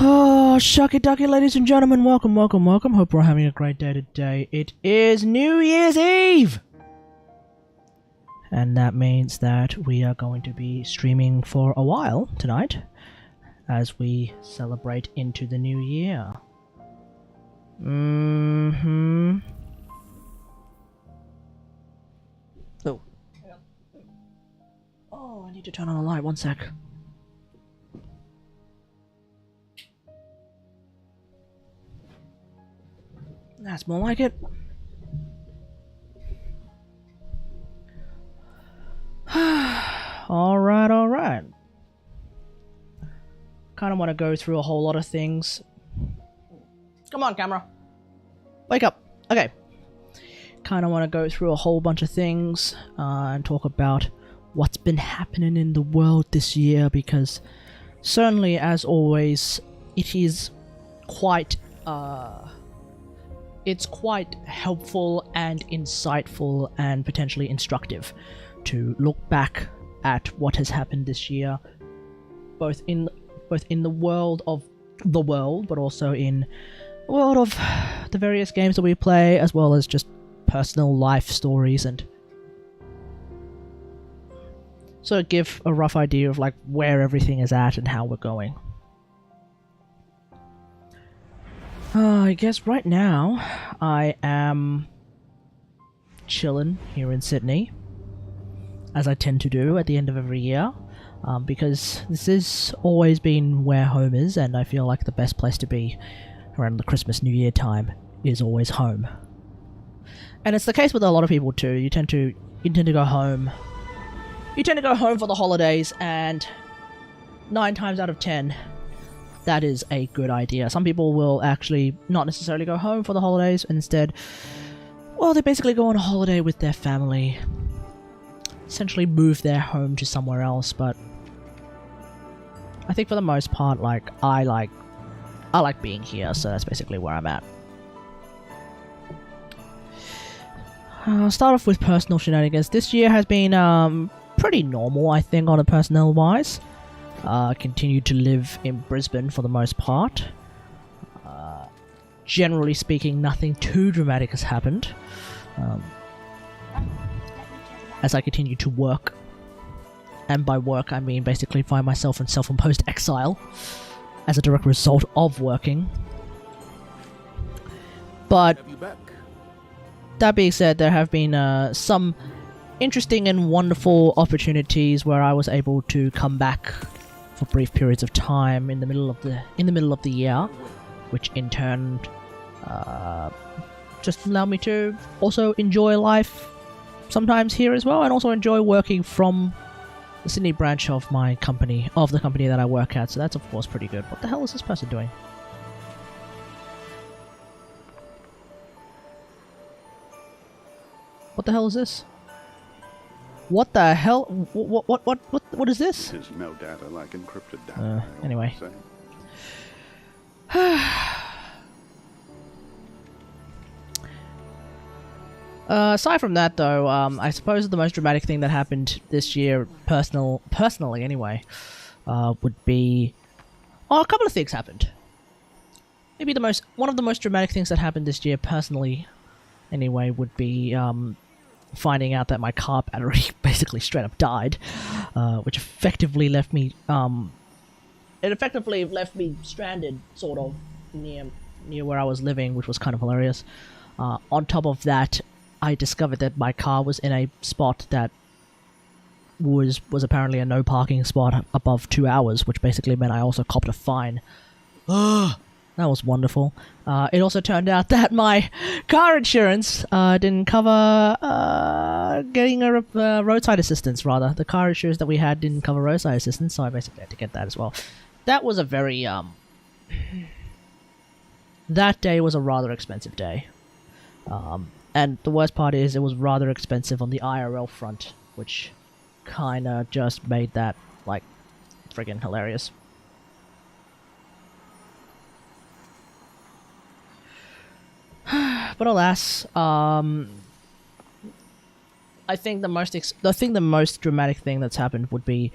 Oh, shucky ducky, ladies and gentlemen, welcome. Hope we're having a great day today. It is New Year's Eve! And that means that we are going to be streaming for a while tonight as we celebrate into the new year. Oh. Oh, I need to turn on the light, one sec. That's more like it. Alright. Kind of want to go through a whole lot of things. Come on, camera. Wake up. Okay. Kind of want to go through a whole bunch of things and talk about what's been happening in the world this year, because certainly, as always, it is quite it's quite helpful and insightful and potentially instructive to look back at what has happened this year, both in the world of the world, but also in the world of the various games that we play, as well as just personal life stories, and sort of give a rough idea of like where everything is at and how we're going. I guess right now I am chilling here in Sydney, as I tend to do at the end of every year, because this has always been where home is, and I feel like the best place to be around the Christmas New Year time is always home. And it's the case with a lot of people too. You tend to go home. You tend to go home for the holidays, and 9 times out of 10, that is a good idea. Some people will actually not necessarily go home for the holidays. Instead, well, they basically go on a holiday with their family. Essentially move their home to somewhere else, but I think for the most part, like, I like being here, so that's basically where I'm at. I'll start off with personal shenanigans. This year has been pretty normal, I think, on a personnel wise. Continue to live in Brisbane for the most part. Generally speaking, nothing too dramatic has happened. As I continue to work. And by work, I mean basically find myself in self-imposed exile as a direct result of working. But that being said, there have been some interesting and wonderful opportunities where I was able to come back for brief periods of time in the middle of the year, which in turn just allowed me to also enjoy life sometimes here as well, and also enjoy working from the Sydney branch of my company, of the company that I work at. So that's of course pretty good. What the hell is this person doing? What the hell is this? What the hell? What is this? There's no data like encrypted data. Anyway. Aside from that, though, I suppose the most dramatic thing that happened this year, personally anyway, would be... Oh, a couple of things happened. Maybe one of the most dramatic things that happened this year, personally, anyway, would be, finding out that my car battery basically straight up died, which effectively left me, stranded, sort of, near where I was living, which was kind of hilarious. On top of that, I discovered that my car was in a spot that was apparently a no parking spot above 2 hours, which basically meant I also copped a fine. That was wonderful. It also turned out that my car insurance didn't cover getting a roadside assistance, rather. The car insurance that we had didn't cover roadside assistance, so I basically had to get that as well. That was a very... that day was a rather expensive day. And the worst part is it was rather expensive on the IRL front, which kinda just made that, like, friggin' hilarious. But alas, I think the most dramatic thing that's happened would be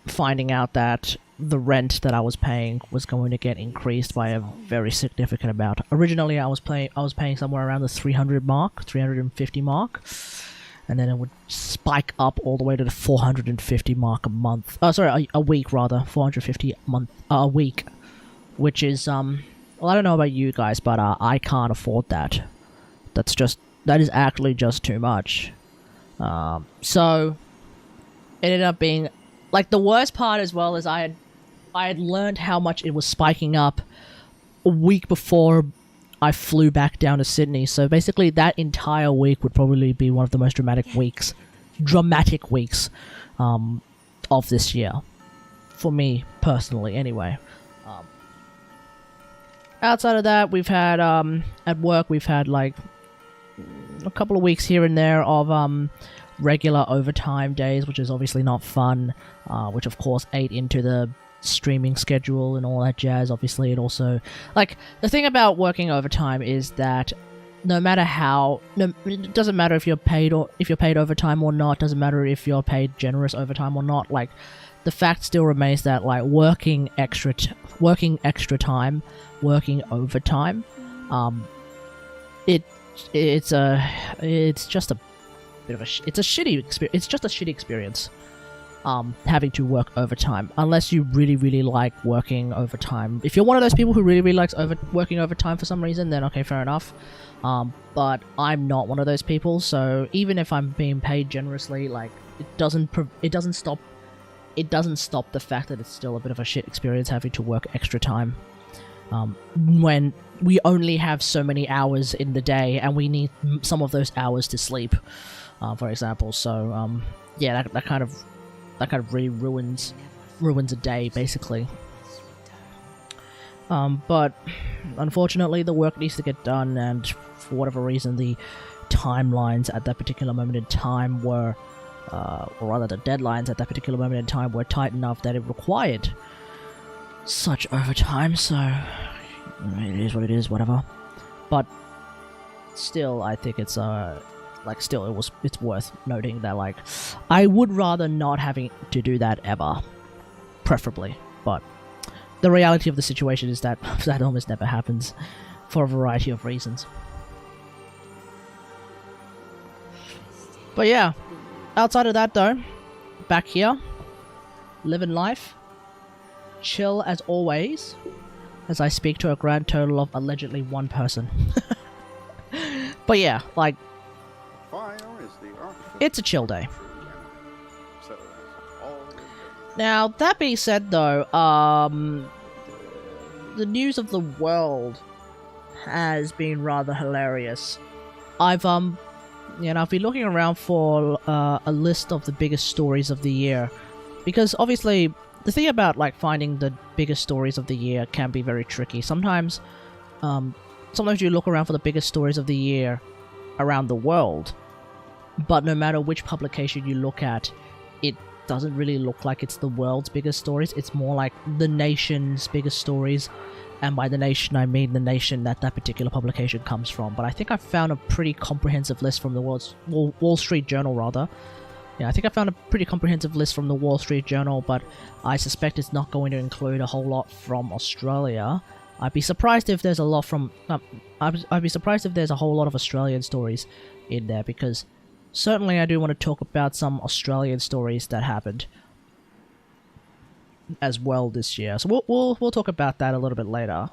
finding out that the rent that I was paying was going to get increased by a very significant amount. Originally, I was paying somewhere around the 350 mark, and then it would spike up all the way to the 450 mark a month. Oh, sorry, a week rather, 450 a week, which is well, I don't know about you guys, but I can't afford that. That is actually just too much. So it ended up being like the worst part as well is I had learned how much it was spiking up a week before I flew back down to Sydney. So basically that entire week would probably be one of the most dramatic weeks of this year. For me, personally, anyway. Outside of that, we've had, at work, we've had, like, a couple of weeks here and there of, regular overtime days, which is obviously not fun, which of course ate into the streaming schedule and all that jazz. Obviously, it also, like, the thing about working overtime is that no matter how, it doesn't matter if you're paid overtime or not, doesn't matter if you're paid generous overtime or not, like, the fact still remains that, like, working extra time, working overtime, it's just a bit of a it's a shitty experience. It's just a shitty experience. Having to work overtime, unless you really like working overtime. If you're one of those people who really likes working overtime for some reason, then okay, fair enough. But I'm not one of those people, so even if I'm being paid generously, like, it doesn't stop the fact that it's still a bit of a shit experience having to work extra time. When we only have so many hours in the day, and we need some of those hours to sleep, for example. So, yeah, that kind of really ruins a day, basically. But unfortunately, the work needs to get done, and for whatever reason, the timelines at that particular moment in time were, or rather, the deadlines at that particular moment in time were tight enough that it required such overtime. So it is what it is, whatever. But still, I think it's it's worth noting that, like, I would rather not having to do that ever, preferably. But the reality of the situation is that that almost never happens for a variety of reasons. But yeah, outside of that though, back here, living life, chill as always, as I speak to a grand total of allegedly one person. But yeah, like, it's a chill day. Now, that being said though, the news of the world has been rather hilarious. I've been looking around for a list of the biggest stories of the year, because obviously the thing about, like, finding the biggest stories of the year can be very tricky. Sometimes you look around for the biggest stories of the year around the world, but no matter which publication you look at, it doesn't really look like it's the world's biggest stories. It's more like the nation's biggest stories, and by the nation I mean the nation that particular publication comes from. But I think I found a pretty comprehensive list from the Wall Street Journal, rather. Yeah, I think I found a pretty comprehensive list from the Wall Street Journal, but I suspect it's not going to include a whole lot from Australia. I'd be surprised if there's a lot from... I'd be surprised if there's a whole lot of Australian stories in there, because certainly I do want to talk about some Australian stories that happened as well this year. So we'll talk about that a little bit later.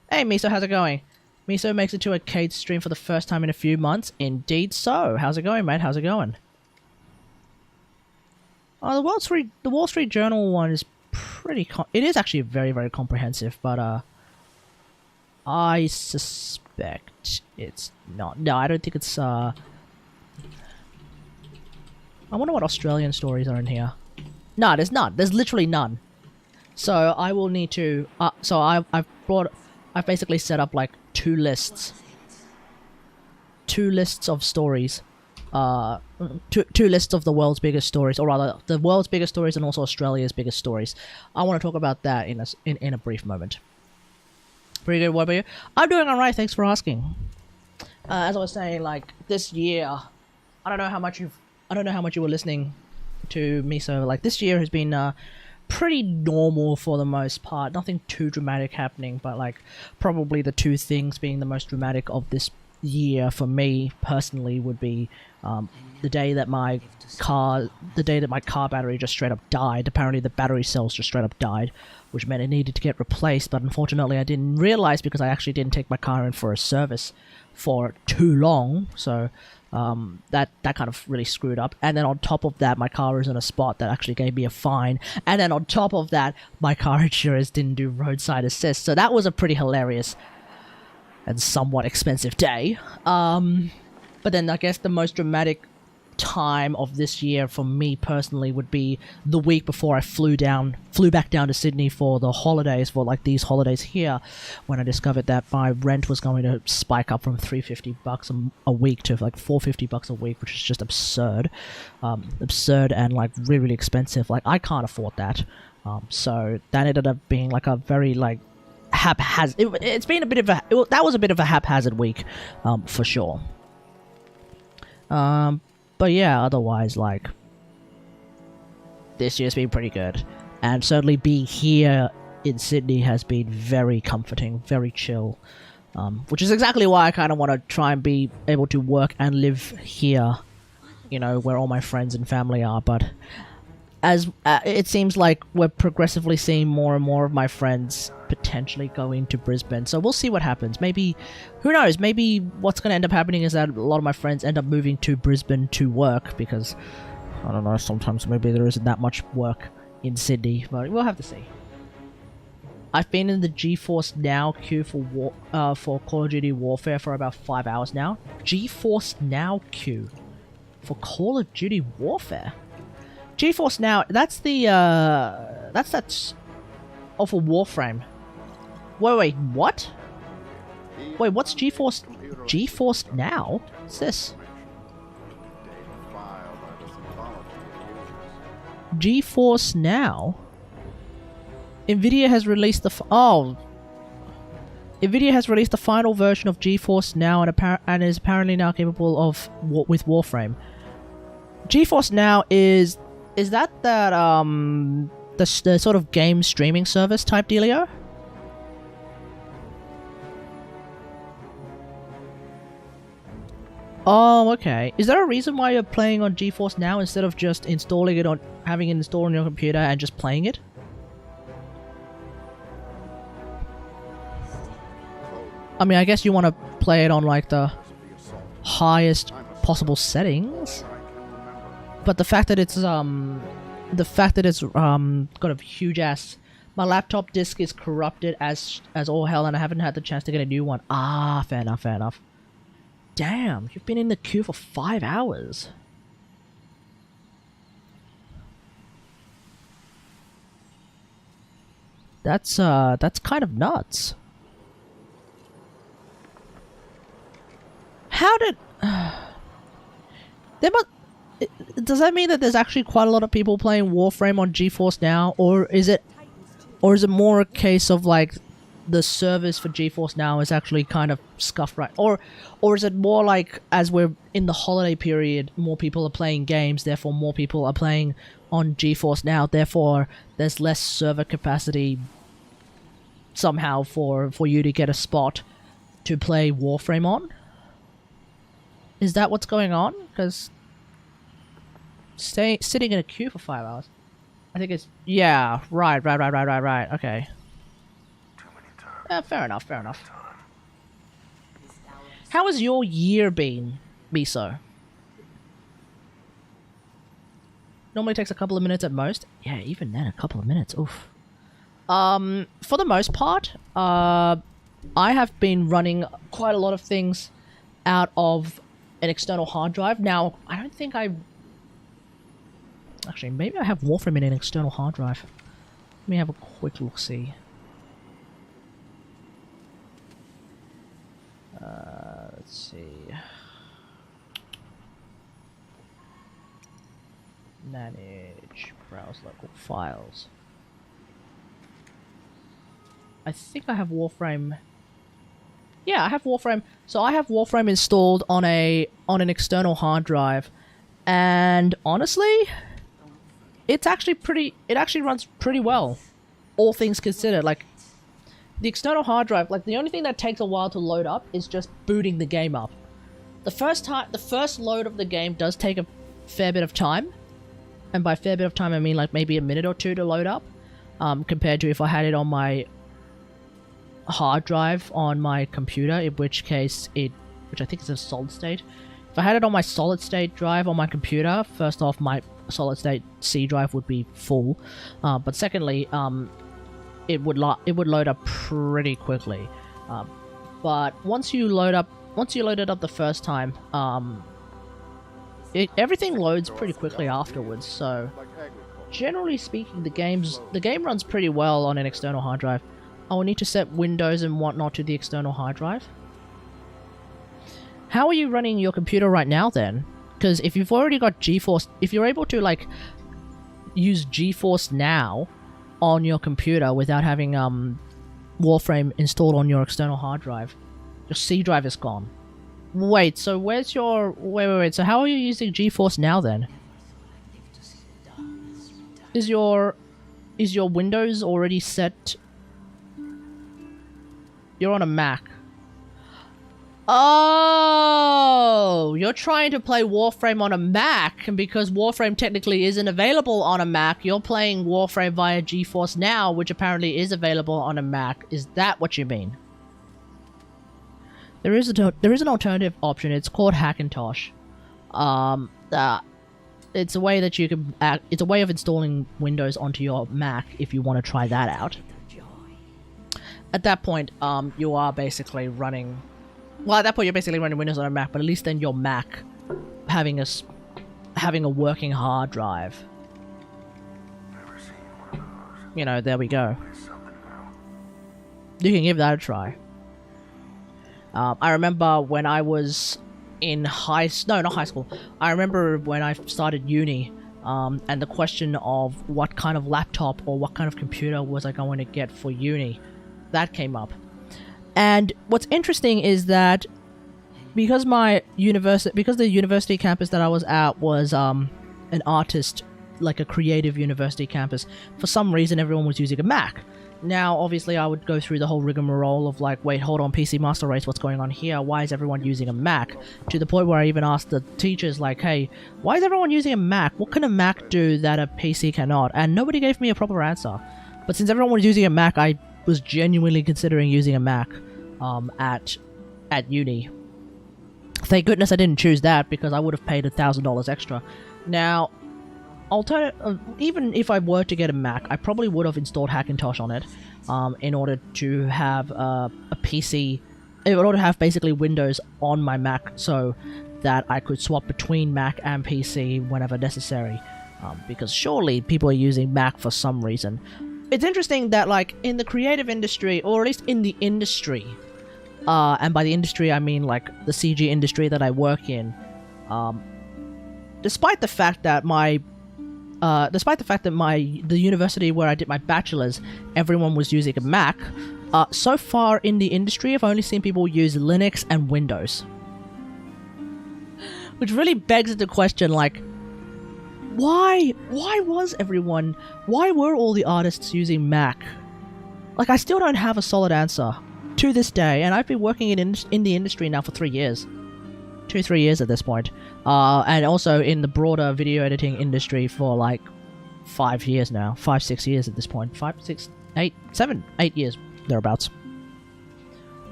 Hey Miso, how's it going? Miso makes it to a Cade stream for the first time in a few months. Indeed so. How's it going, mate? How's it going? Oh, the Wall Street Journal one is pretty... it is actually very, very comprehensive, but I suspect it's not. No, I don't think it's... I wonder what Australian stories are in here. No, there's none. There's literally none. So I will need to... so I've basically set up, like, two lists. Two lists of stories. Two lists of the world's biggest stories, or rather, the world's biggest stories and also Australia's biggest stories. I want to talk about that in a brief moment. Pretty good. What about you? I'm doing alright. Thanks for asking. As I was saying, like, this year, I don't know how much you were listening to Miso, like this year has been pretty normal for the most part. Nothing too dramatic happening, but like probably the two things being the most dramatic of this year for me personally would be the day that my car battery just straight up died. Apparently the battery cells just straight up died, which meant it needed to get replaced, but unfortunately I didn't realize because I actually didn't take my car in for a service for too long, so that kind of really screwed up. And then on top of that, my car is in a spot that actually gave me a fine, and then on top of that, my car insurance didn't do roadside assist, so that was a pretty hilarious and somewhat expensive day. But then I guess the most dramatic time of this year for me personally would be the week before I flew back down to Sydney for the holidays, for like these holidays here, when I discovered that my rent was going to spike up from $350 a week to like $450 a week, which is just absurd. Absurd and like really, really expensive. Like I can't afford that. So that ended up being like a very like haphazard. It's been a bit of a that was a bit of a haphazard week, for sure. But yeah, otherwise, like, this year's been pretty good. And certainly being here in Sydney has been very comforting, very chill. Which is exactly why I kind of want to try and be able to work and live here, you know, where all my friends and family are. But as it seems like we're progressively seeing more and more of my friends potentially going to Brisbane, so we'll see what happens. Maybe, who knows, maybe what's going to end up happening is that a lot of my friends end up moving to Brisbane to work, because, I don't know, sometimes maybe there isn't that much work in Sydney, but we'll have to see. I've been in the GeForce Now queue for Call of Duty Warfare for about 5 hours now. GeForce Now queue for Call of Duty Warfare? GeForce Now, that's the, that's off of Warframe. Wait, what? Wait, what's GeForce? GeForce Now? What's this? GeForce Now? Nvidia has released the Nvidia has released the final version of GeForce Now and is apparently now capable of with Warframe. GeForce Now is that the sort of game streaming service type dealio? Oh, okay. Is there a reason why you're playing on GeForce Now instead of just installing it on, having it installed on your computer and just playing it? I mean, I guess you want to play it on like the highest possible settings, but the fact that it's got a huge ass. My laptop disk is corrupted as all hell, and I haven't had the chance to get a new one. Ah, fair enough, fair enough. Damn, you've been in the queue for 5 hours. That's kind of nuts. How did... there must... Does that mean that there's actually quite a lot of people playing Warframe on GeForce Now, or is it more a case of like the service for GeForce Now is actually kind of scuffed right, or is it more like as we're in the holiday period, more people are playing games, therefore more people are playing on GeForce Now, therefore there's less server capacity somehow for you to get a spot to play Warframe on? Is that what's going on? Because sitting in a queue for 5 hours. I think it's... Yeah, right. Okay. Yeah, fair enough, fair enough. How has your year been, Miso? Normally takes a couple of minutes at most. Yeah, even then, a couple of minutes. Oof. For the most part, I have been running quite a lot of things out of an external hard drive. Now, I don't think I... Actually, maybe I have Warframe in an external hard drive. Let me have a quick look-see. Let's see. Manage, browse local files. I think I have Warframe. Yeah, I have Warframe. So I have Warframe installed on an external hard drive, and honestly, It actually runs pretty well, all things considered. Like, the external hard drive, like, the only thing that takes a while to load up is just booting the game up. The first load of the game does take a fair bit of time, and by fair bit of time I mean like maybe a minute or two to load up, compared to if I had it on my hard drive on my computer, in which case which I think is a solid state. If I had it on my solid state drive on my computer, first off, my solid state C drive would be full, but secondly, it would load up pretty quickly. But once you load it up the first time, everything loads pretty quickly afterwards. So generally speaking, the game runs pretty well on an external hard drive. I will need to set Windows and whatnot to the external hard drive. How are you running your computer right now then? Because if you've already got GeForce, if you're able to like use GeForce Now on your computer without having Warframe installed on your external hard drive, your C drive is gone. Wait, so where's your... Wait, so how are you using GeForce Now then? Is your Windows already set... You're on a Mac. Oh, you're trying to play Warframe on a Mac, and because Warframe technically isn't available on a Mac, you're playing Warframe via GeForce Now, which apparently is available on a Mac. Is that what you mean? There is an alternative option. It's called Hackintosh. It's a way that you can... it's a way of installing Windows onto your Mac if you want to try that out. At that point, you are basically running... Well, at that point, you're basically running Windows on a Mac, but at least then your Mac having a working hard drive. You know, there we go. You can give that a try. I remember when I was in not high school. I remember when I started uni, and the question of what kind of laptop or what kind of computer was I going to get for uni, that came up. And what's interesting is that because the university campus that I was at was an artist, like a creative university campus, for some reason everyone was using a Mac. Now, obviously, I would go through the whole rigmarole of like, wait, hold on, PC Master Race, what's going on here? Why is everyone using a Mac? To the point where I even asked the teachers, like, hey, why is everyone using a Mac? What can a Mac do that a PC cannot? And nobody gave me a proper answer. But since everyone was using a Mac, I was genuinely considering using a Mac at uni. Thank goodness I didn't choose that, because I would have paid $1,000 extra. Now, even if I were to get a Mac, I probably would have installed Hackintosh on it, in order to have a PC, in order to have basically Windows on my Mac, so that I could swap between Mac and PC whenever necessary, because surely people are using Mac for some reason. It's interesting that, like, in the creative industry, or at least in the industry, and by the industry I mean like the CG industry that I work in, despite the fact that the university where I did my bachelor's, everyone was using a Mac, so far in the industry I've only seen people use Linux and Windows. Which really begs the question, like, why were all the artists using Mac? Like, I still don't have a solid answer to this day, and I've been working in the industry now for 3 years. 2-3 years at this point. And also in the broader video editing industry for like 5 years now. 5-6 years at this point. 5, 6, 8, 7, 8 years, thereabouts.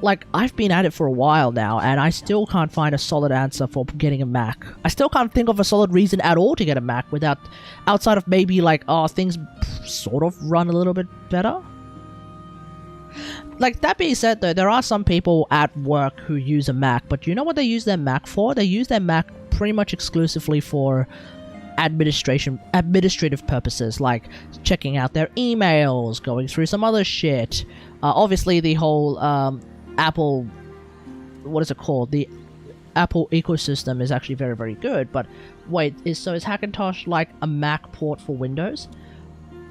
Like, I've been at it for a while now, and I still can't find a solid answer for getting a Mac. I still can't think of a solid reason at all to get a Mac outside of maybe like, oh, things sort of run a little bit better. Like, that being said though, there are some people at work who use a Mac, but you know what they use their Mac for? They use their Mac pretty much exclusively for administrative purposes, like checking out their emails, going through some other shit. Obviously the whole Apple, what is it called? The Apple ecosystem is actually very, very good, but wait, is Hackintosh like a Mac port for Windows?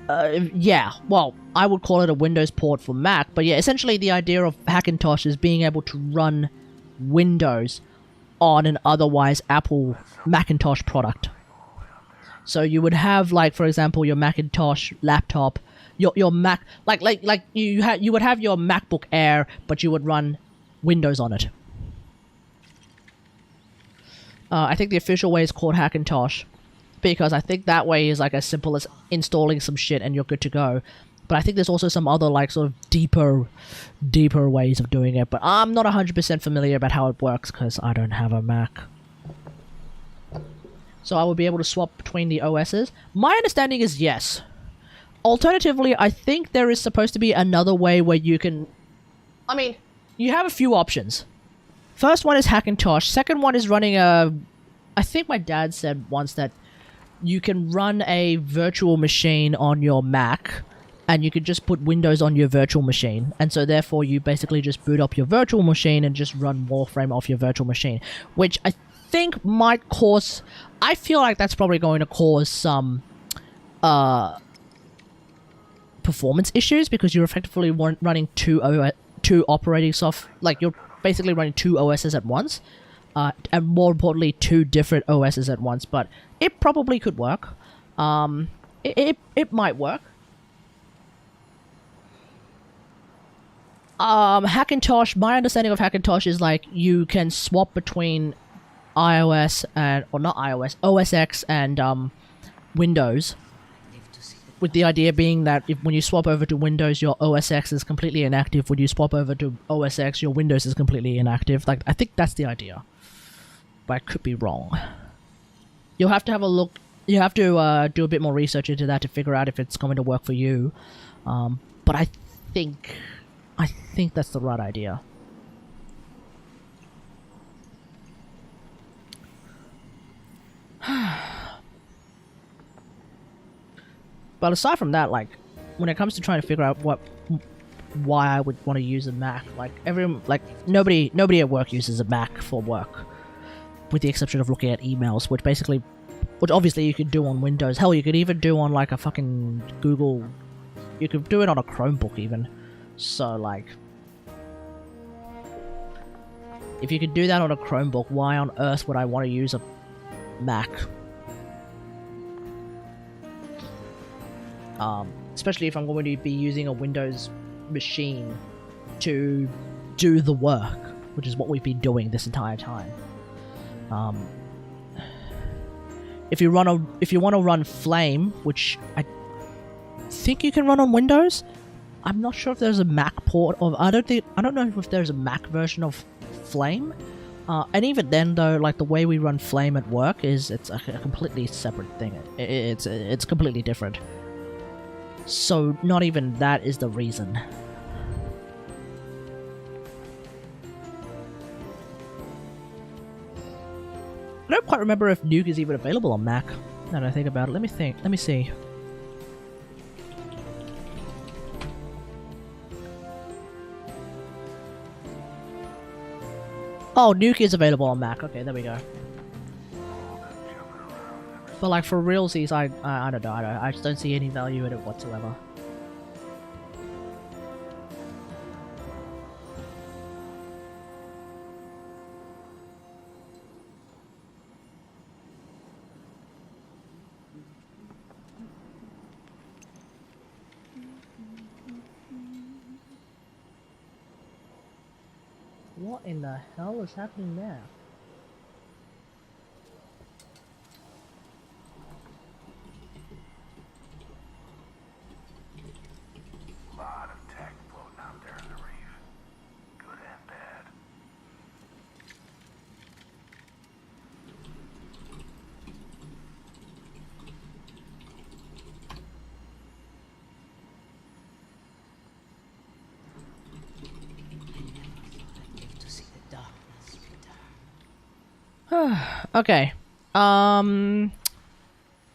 Yeah, well, I would call it a Windows port for Mac, but yeah, essentially the idea of Hackintosh is being able to run Windows on an otherwise Apple Macintosh product. So you would have, like, for example, your Macintosh laptop, your Mac, like you would have your MacBook Air, but you would run Windows on it. I think the official way is called Hackintosh, because I think that way is like as simple as installing some shit and you're good to go. But I think there's also some other, like, sort of deeper ways of doing it. But I'm not 100% familiar about how it works because I don't have a Mac. So I would be able to swap between the OSs. My understanding is yes. Alternatively, I think there is supposed to be another way where you can... I mean, you have a few options. First one is Hackintosh. Second one is running a... I think my dad said once that you can run a virtual machine on your Mac, and you could just put Windows on your virtual machine. And so therefore you basically just boot up your virtual machine and just run Warframe off your virtual machine. Which I think might cause... I feel like that's probably going to cause some performance issues, because you're effectively running two operating like you're basically running two OSs at once, and more importantly, two different OSs at once. But it probably could work. It might work. Hackintosh, my understanding of Hackintosh is like you can swap between iOS and, or not iOS, OS X and Windows, with the idea being that when you swap over to Windows, your OS X is completely inactive. When you swap over to OS X, your Windows is completely inactive. Like, I think that's the idea, but I could be wrong. You'll have to have a look. You have to do a bit more research into that to figure out if it's going to work for you. But I think that's the right idea. But aside from that, like, when it comes to trying to figure out why I would want to use a Mac, like, nobody at work uses a Mac for work, with the exception of looking at emails, which obviously you could do on Windows. Hell, you could even do on, like, a fucking Google. You could do it on a Chromebook even. So, like, if you could do that on a Chromebook, why on earth would I want to use a Mac? Especially if I'm going to be using a Windows machine to do the work, which is what we've been doing this entire time. If you want to run Flame, which I think you can run on Windows, I'm not sure if there's a Mac port of. I don't know if there's a Mac version of Flame. And even then, though, like, the way we run Flame at work it's a completely separate thing. It's completely different. So not even that is the reason. I don't quite remember if Nuke is even available on Mac. Now that I think about it, let me see. Oh, Nuke is available on Mac. Okay, there we go. But, like, for realsies, I don't know. I just don't see any value in it whatsoever. What in the hell is happening there? Lot of tech floating out there in the reef. Good and bad. Okay.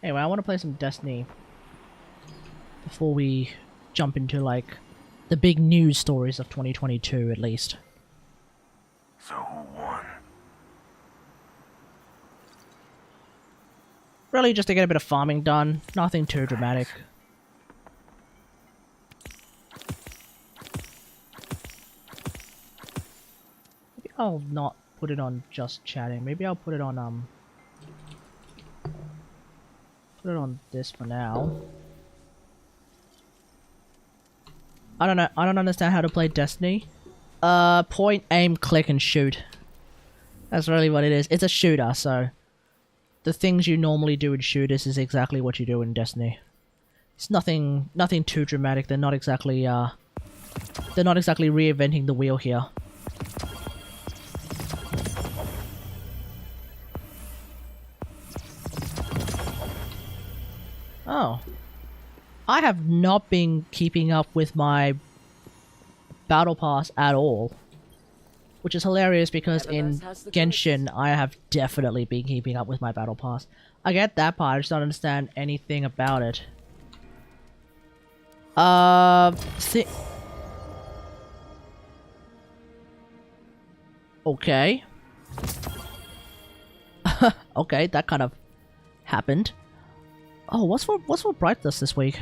Anyway, I want to play some Destiny before we jump into, like, the big news stories of 2022, at least. So who won? Really, just to get a bit of farming done. Nothing too dramatic. Maybe I'll not put it on just chatting. Maybe I'll put it on, Put it on this for now. I don't know. I don't understand how to play Destiny. Point, aim, click, and shoot. That's really what it is. It's a shooter, so the things you normally do in shooters is exactly what you do in Destiny. It's nothing too dramatic. They're not exactly reinventing the wheel here. Oh. I have not been keeping up with my battle pass at all. Which is hilarious because in Genshin, I have definitely been keeping up with my battle pass. I get that part, I just don't understand anything about it. Okay. Okay, that kind of happened. Oh, what's for brightness this week?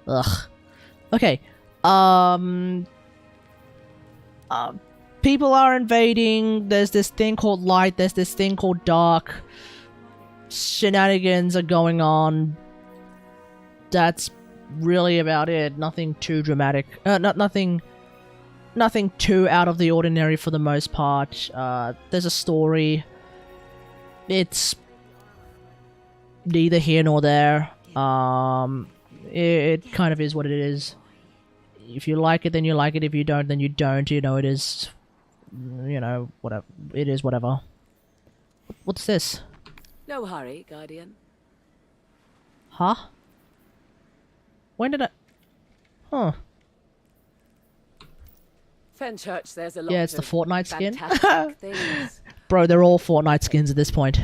Ugh. Okay. People are invading. There's this thing called light. There's this thing called dark. Shenanigans are going on. That's really about it. Nothing too dramatic. Nothing too out of the ordinary for the most part. There's a story. It's neither here nor there. It kind of is what it is. If you like it, then you like it. If you don't, then you don't. You know, it is... You know, whatever. It is whatever. What's this? No hurry, Guardian. Huh? When did I... Huh. Fenchurch, there's a lot Yeah, it's the Fortnite skin. fantastic things. Bro, they're all Fortnite skins at this point.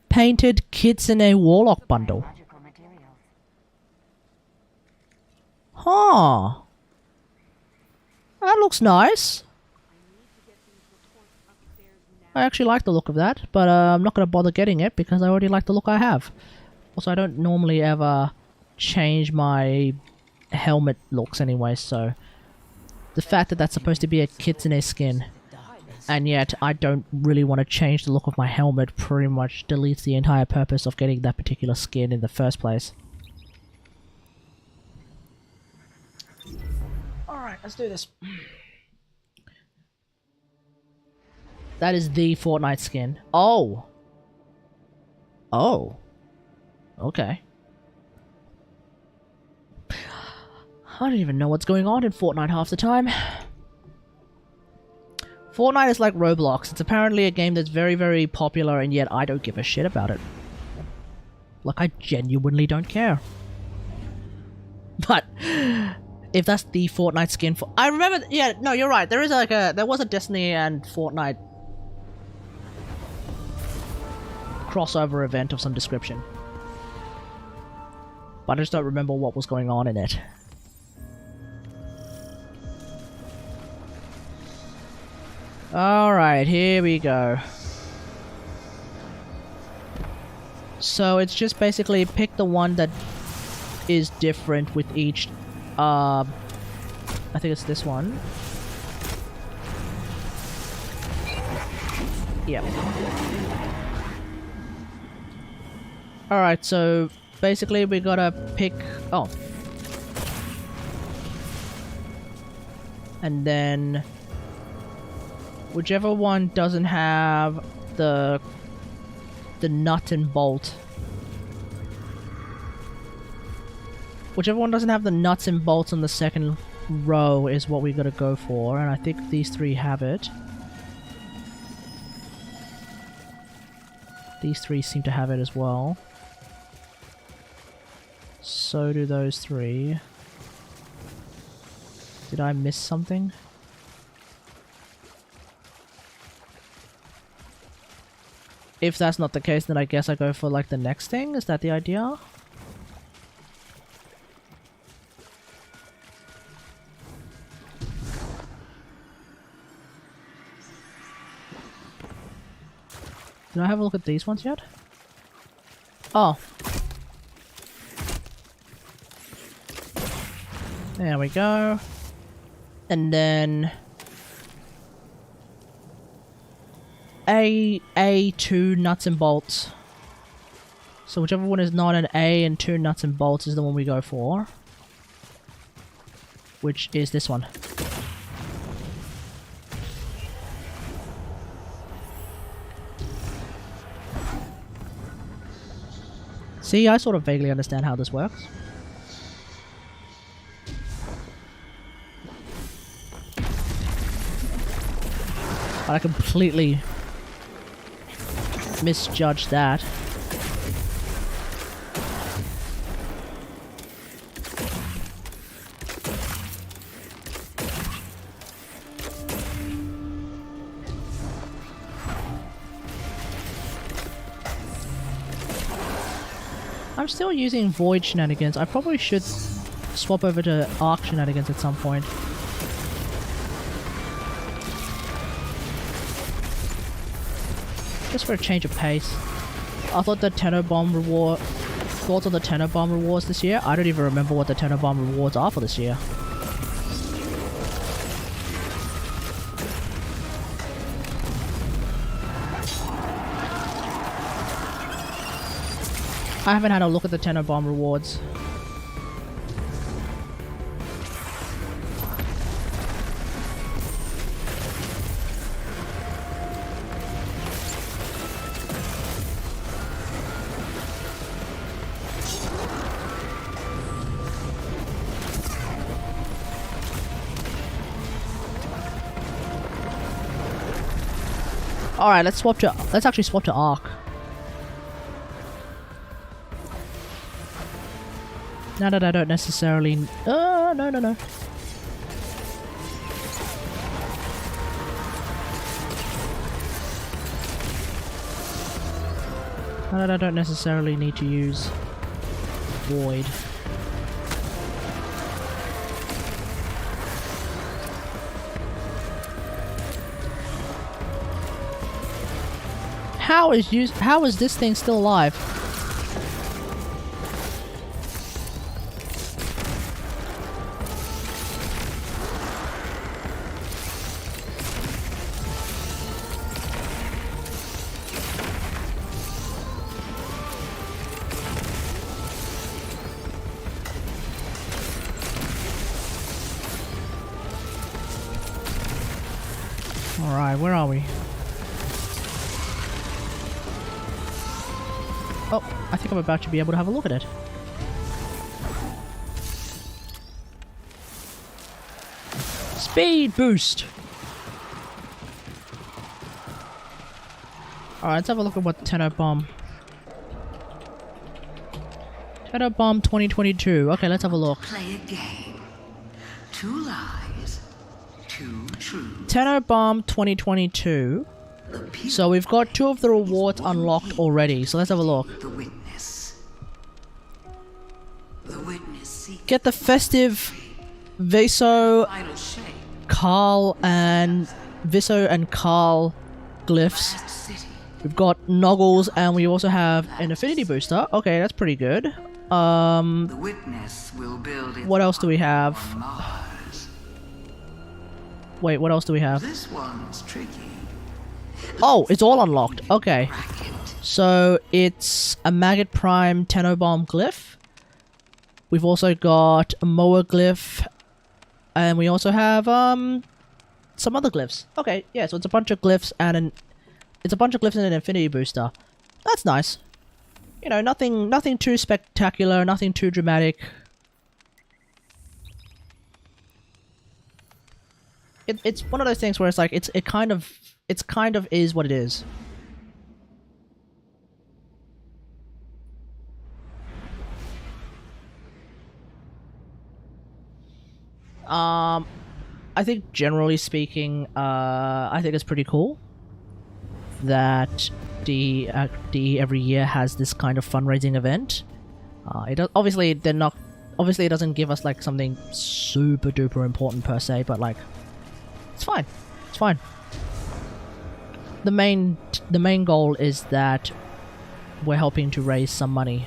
Painted Kitsune Warlock bundle. Huh. That looks nice. I actually like the look of that, but I'm not going to bother getting it because I already like the look I have. Also, I don't normally ever change my helmet looks anyway, so... The fact that that's supposed to be a Kitsune skin, and yet I don't really want to change the look of my helmet, pretty much deletes the entire purpose of getting that particular skin in the first place. Alright, let's do this. That is the Fortnite skin. Oh! Oh. Okay. I don't even know what's going on in Fortnite half the time. Fortnite is like Roblox. It's apparently a game that's very, very popular, and yet I don't give a shit about it. Like, I genuinely don't care. But if that's the Fortnite skin for... I remember... Yeah, no, you're right. There is like a... There was a Destiny and Fortnite crossover event of some description. But I just don't remember what was going on in it. Alright, here we go. So it's just basically pick the one that is different with each, I think it's this one. Yep. Alright, so basically we gotta pick... Oh. And then... Whichever one doesn't have the nut and bolt. Whichever one doesn't have the nuts and bolts on the second row is what we gotta go for, and I think these three have it. These three seem to have it as well. So do those three. Did I miss something? If that's not the case, then I guess I go for like the next thing. Is that the idea? Did I have a look at these ones yet? Oh. There we go. And then... two nuts and bolts. So whichever one is not an A and two nuts and bolts is the one we go for. Which is this one. See, I sort of vaguely understand how this works. But I completely misjudged that. I'm still using Void shenanigans. I probably should swap over to Arc shenanigans at some point. Just for a change of pace. I thought the Tenno Bomb reward... Thoughts on the Tenno Bomb rewards this year? I don't even remember what the Tenno Bomb rewards are for this year. I haven't had a look at the Tenno Bomb rewards. Alright, let's actually swap to Arc. Now that I don't necessarily... no. Now that I don't necessarily need to use Void. How is this thing still alive? Alright, where are we? Oh, I think I'm about to be able to have a look at it. Speed boost! Alright, let's have a look at what Tenno Bomb... Tenno Bomb 2022. Okay, let's have a look. Play a game. 2 lies, 2 truths. Tenno Bomb 2022. So we've got 2 of the rewards unlocked already. So let's have a look. The witness. The witness seeks Get the festive Viso, final shape. Carl and Viso and Carl glyphs. Last city. We've got Noggles and we also have an affinity booster. Okay, that's pretty good. The witness will build its What else do we have? on Mars. Wait, what else do we have? This one's tricky. Oh, it's all unlocked. Okay. Bracket. So it's a Maggot Prime Tenno Bomb glyph. We've also got a Moa glyph. And we also have some other glyphs. Okay, yeah, so it's a bunch of glyphs and an infinity booster. That's nice. You know, nothing too spectacular, nothing too dramatic. It's one of those things where it's like it kind of is what it is. I think generally speaking, I think it's pretty cool that DE every year has this kind of fundraising event. Obviously it doesn't give us like something super duper important per se, but like it's fine. It's fine. The main goal is that we're helping to raise some money.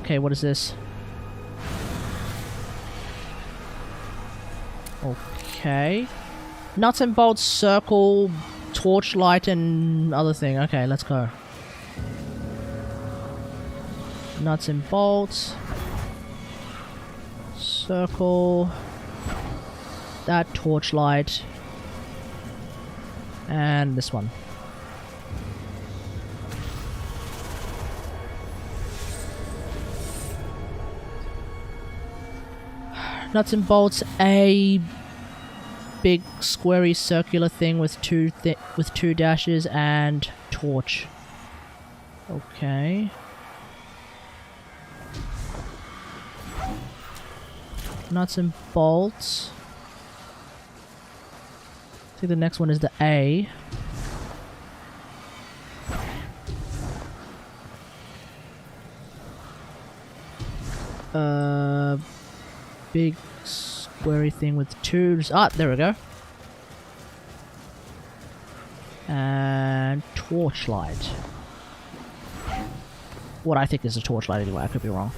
Okay, what is this? Okay. Nuts and bolts circle torchlight and other thing. Okay, let's go. Nuts and bolts. Circle. That torchlight. And this one. Nuts and bolts, a big squarey circular thing with two dashes and torch. Okay. Nuts and bolts. I think the next one is the A. Big squarey thing with tubes. Ah, there we go. And torchlight. What I think is a torchlight anyway, I could be wrong.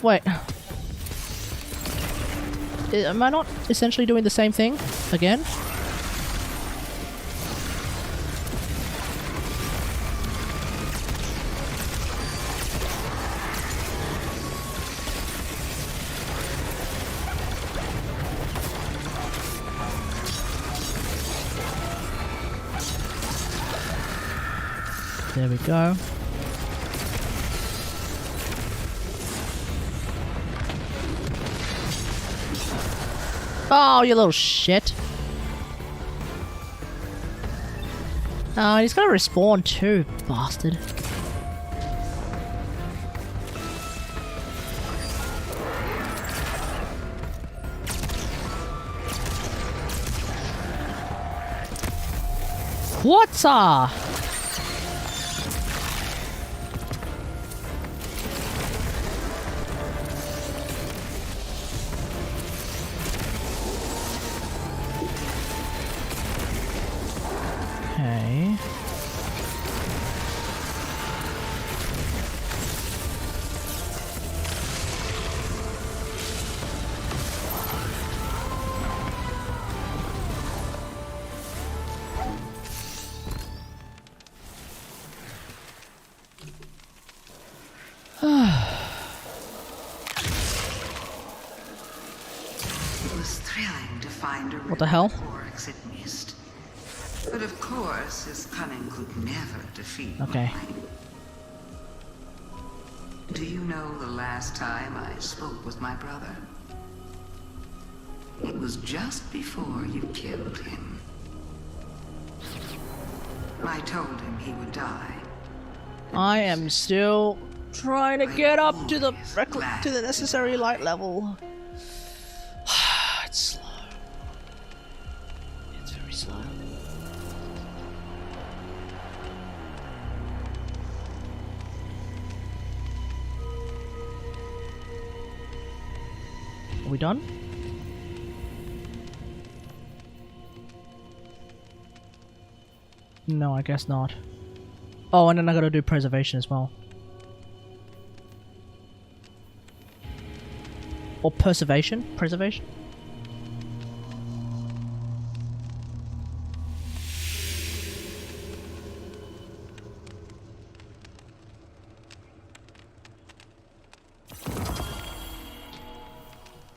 Wait. Am I not essentially doing the same thing again? There we go. Oh, you little shit. Oh, he's gonna respawn too, bastard. What's up? Okay. It was thrilling to find a What the hell? orcs it missed. But of course, his cunning could never defeat Okay. mine. Do you know the last time I spoke with my brother? It was just before you killed him. I told him he would die. I am still trying to get up to the necessary light level. It's slow. It's very slow. Are we done? No, I guess not. Oh, and then I gotta do preservation as well. Or preservation? Preservation?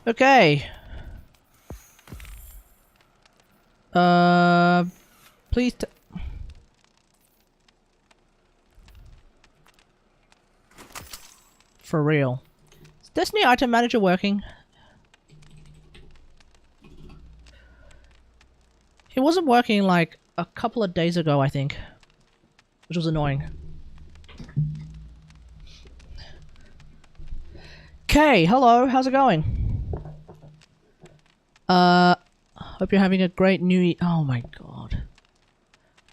Okay. Please for real. Is Destiny Item Manager working? It wasn't working like a couple of days ago, I think. Which was annoying. Okay, hello, how's it going? Hope you're having a great new year. Oh my god.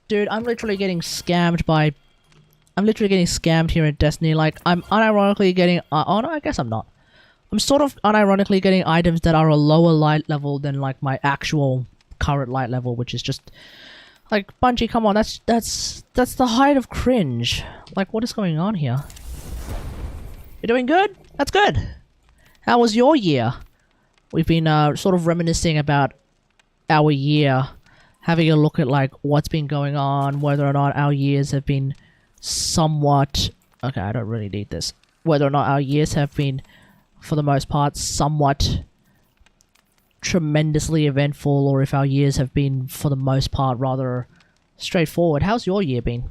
Dude, I'm literally getting scammed by I'm literally getting scammed here in Destiny. Like, I'm unironically getting... oh, no, I guess I'm not. I'm sort of unironically getting items that are a lower light level than, like, my actual current light level, which is just... Like, Bungie, come on, that's the height of cringe. Like, what is going on here? You're doing good? That's good. How was your year? We've been, sort of reminiscing about our year. Having a look at, like, what's been going on, whether or not our years have been somewhat... Okay, I don't really need this. Whether or not our years have been, for the most part, somewhat tremendously eventful, or if our years have been, for the most part, rather straightforward. How's your year been?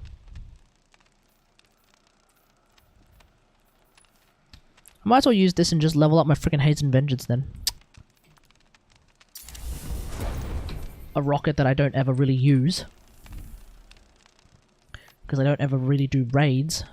I might as well use this and just level up my freaking Haze and Vengeance then. A rocket that I don't ever really use. Because I don't ever really do raids.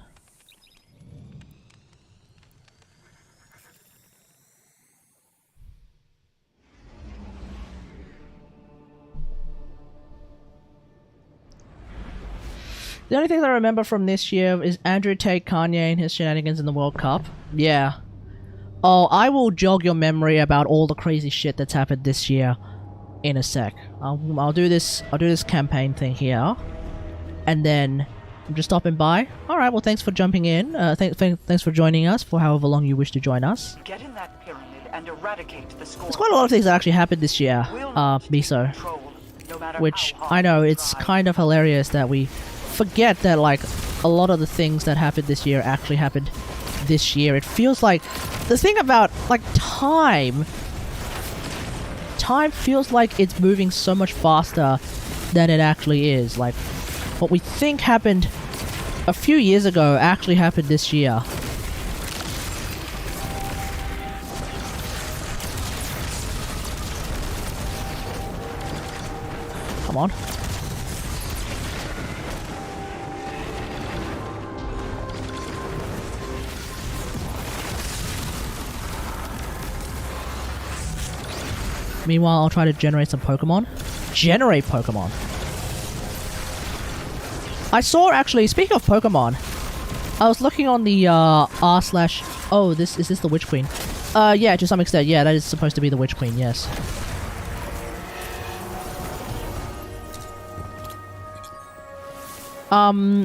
The only thing that I remember from this year is Andrew Tate Kanye and his shenanigans in the World Cup. Yeah. Oh, I will jog your memory about all the crazy shit that's happened this year in a sec. I'll do this campaign thing here. And then I'm just stopping by. Alright, well thanks for jumping in. Thanks for joining us for however long you wish to join us. Get in that pyramid and eradicate the score. There's quite a lot of things that actually happened this year, Miso. Which, I know, it's kind of hilarious that we forget that, like, a lot of the things that happened this year actually happened this year. It feels like... The thing about, like, time feels like it's moving so much faster than it actually is. Like, what we think happened a few years ago actually happened this year. Come on. Meanwhile, I'll try to generate some Pokemon. Generate Pokemon! I saw, actually, speaking of Pokemon, I was looking on the, r/... Oh, is this the Witch Queen? Yeah, to some extent, yeah, that is supposed to be the Witch Queen, yes.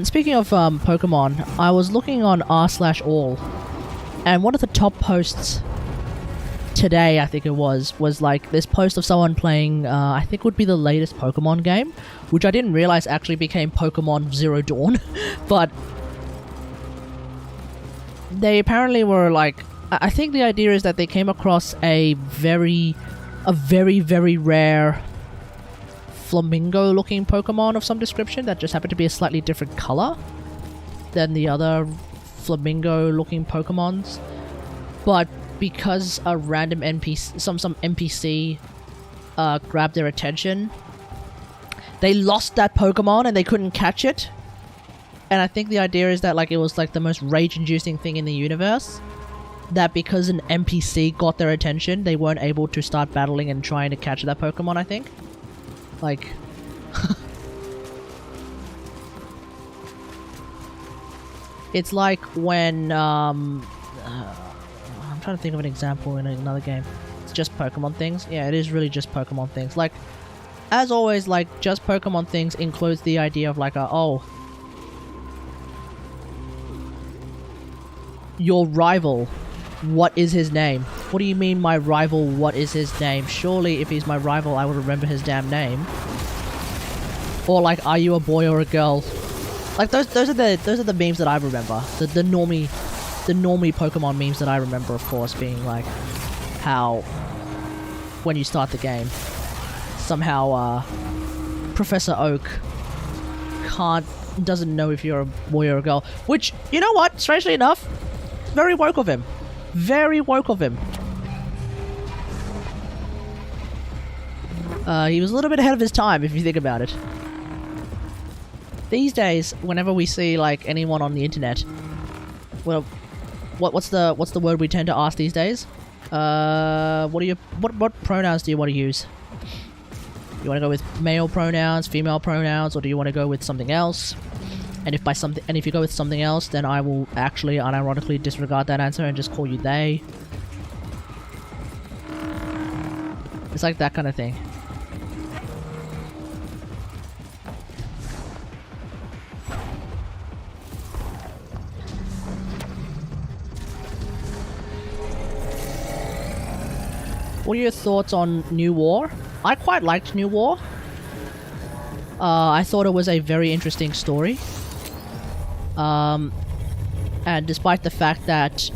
Speaking of, Pokemon, I was looking on r/all, and one of the top posts today, I think it was like this post of someone playing, I think would be the latest Pokemon game, which I didn't realize actually became Pokemon Zero Dawn, but they apparently were like, I think the idea is that they came across a very, very rare flamingo-looking Pokemon of some description that just happened to be a slightly different color than the other flamingo-looking Pokemons, but because a random NPC, some NPC, grabbed their attention, they lost that Pokemon and they couldn't catch it. And I think the idea is that, like, it was like the most rage-inducing thing in the universe. That because an NPC got their attention, they weren't able to start battling and trying to catch that Pokemon, I think. Like... It's like when, I'm trying to think of an example in another game. It's just Pokemon things. Yeah, it is really just Pokemon things. Like, as always, like, just Pokemon things includes the idea of, like, oh, your rival, what is his name? What do you mean my rival, what is his name? Surely if he's my rival, I would remember his damn name. Or like, are you a boy or a girl? Like, those are the memes that I remember. The normie Pokemon memes that I remember, of course, being like how when you start the game, somehow Professor Oak doesn't know if you're a boy or a girl. Which, you know what? Strangely enough, very woke of him. Very woke of him. He was a little bit ahead of his time, if you think about it. These days, whenever we see like anyone on the internet, well, what's the word we tend to ask these days? What pronouns do you want to use? You want to go with male pronouns, female pronouns, or do you want to go with something else? And if by something, and if you go with something else, then I will actually unironically disregard that answer and just call you they. It's like that kind of thing. What are your thoughts on New War? I quite liked New War. I thought it was a very interesting story. And despite the fact that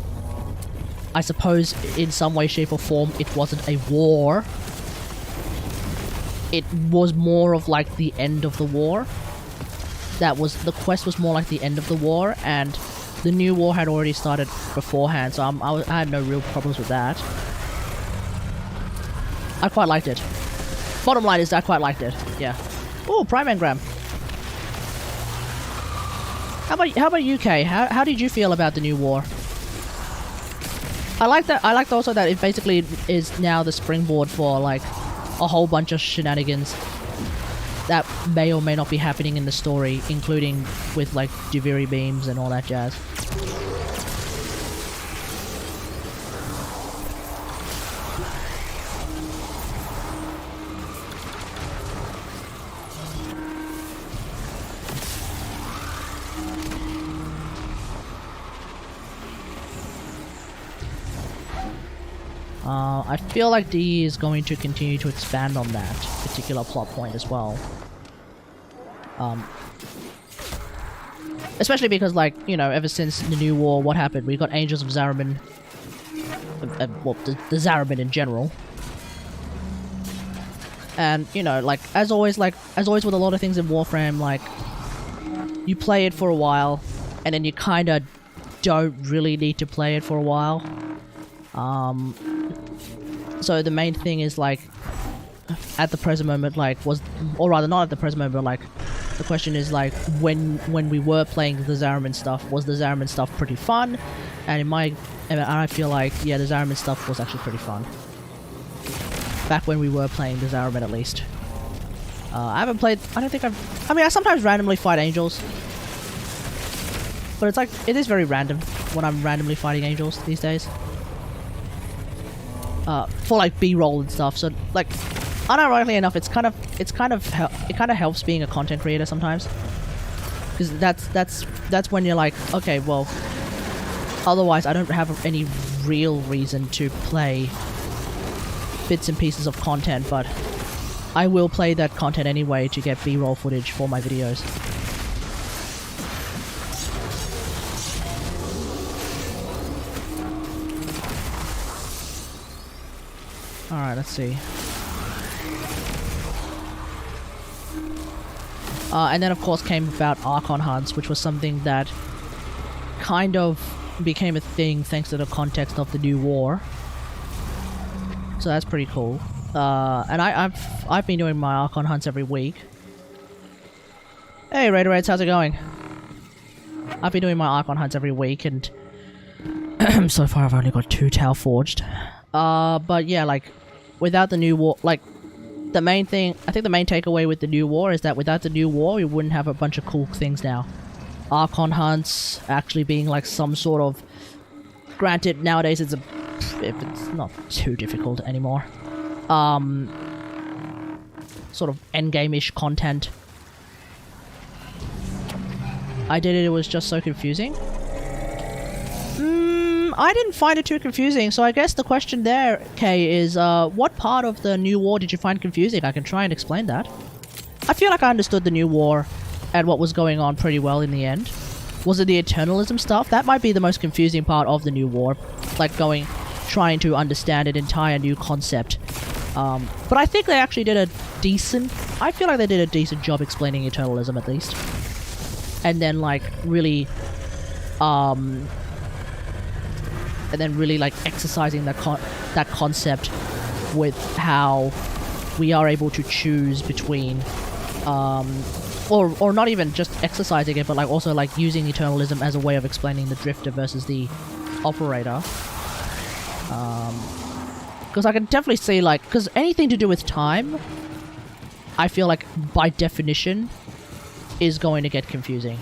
I suppose in some way, shape or form it wasn't a war, it was more of like the end of the war. The quest was more like the end of the war, and the New War had already started beforehand, so I had no real problems with that. I quite liked it. Bottom line is I quite liked it. Yeah. Oh, Prime Engram. How about UK? How did you feel about the New War? I like that. I liked also that it basically is now the springboard for like a whole bunch of shenanigans that may or may not be happening in the story, including with like Duviri beams and all that jazz. I feel like DE is going to continue to expand on that particular plot point as well. Especially because, like, you know, ever since the New War, what happened? We got Angels of Zariman. Well, the Zariman in general. And, you know, like, as always with a lot of things in Warframe, like, you play it for a while, and then you kinda don't really need to play it for a while. So the main thing is, like, at the present moment, like, or rather not at the present moment, but, like, the question is, like, when we were playing the Zariman stuff, was the Zariman stuff pretty fun? And I feel like, yeah, the Zariman stuff was actually pretty fun. Back when we were playing the Zariman, at least. I mean, I sometimes randomly fight angels. But it's like, it is very random when I'm randomly fighting angels these days. For like B-roll and stuff, so like, unironically enough, it kind of helps being a content creator sometimes, because that's when you're like, okay, well, otherwise I don't have any real reason to play bits and pieces of content, but I will play that content anyway to get B-roll footage for my videos. Alright, let's see. And then of course came about Archon hunts, which was something that kind of became a thing thanks to the context of the New War. So that's pretty cool. And I've been doing my Archon hunts every week. Hey Raider Raids, how's it going? I've been doing my Archon hunts every week, and so far I've only got 2 Tau forged. But yeah, like, without the New War, like, the main thing, I think the main takeaway with the New War is that without the New War, we wouldn't have a bunch of cool things now. Archon hunts actually being like some sort of, granted, nowadays it's not too difficult anymore. Sort of endgame-ish content. I did it, it was just so confusing. I didn't find it too confusing, so I guess the question there, Kay, is what part of the New War did you find confusing? I can try and explain that. I feel like I understood the New War and what was going on pretty well in the end. Was it the Eternalism stuff? That might be the most confusing part of the New War. Like trying to understand an entire new concept. But I think they actually did I feel like they did a decent job explaining Eternalism at least. And then like really, like exercising that concept with how we are able to choose between, or not even just exercising it, but like also like using Eternalism as a way of explaining the Drifter versus the Operator. Because I can definitely see, like, because anything to do with time, I feel like by definition is going to get confusing.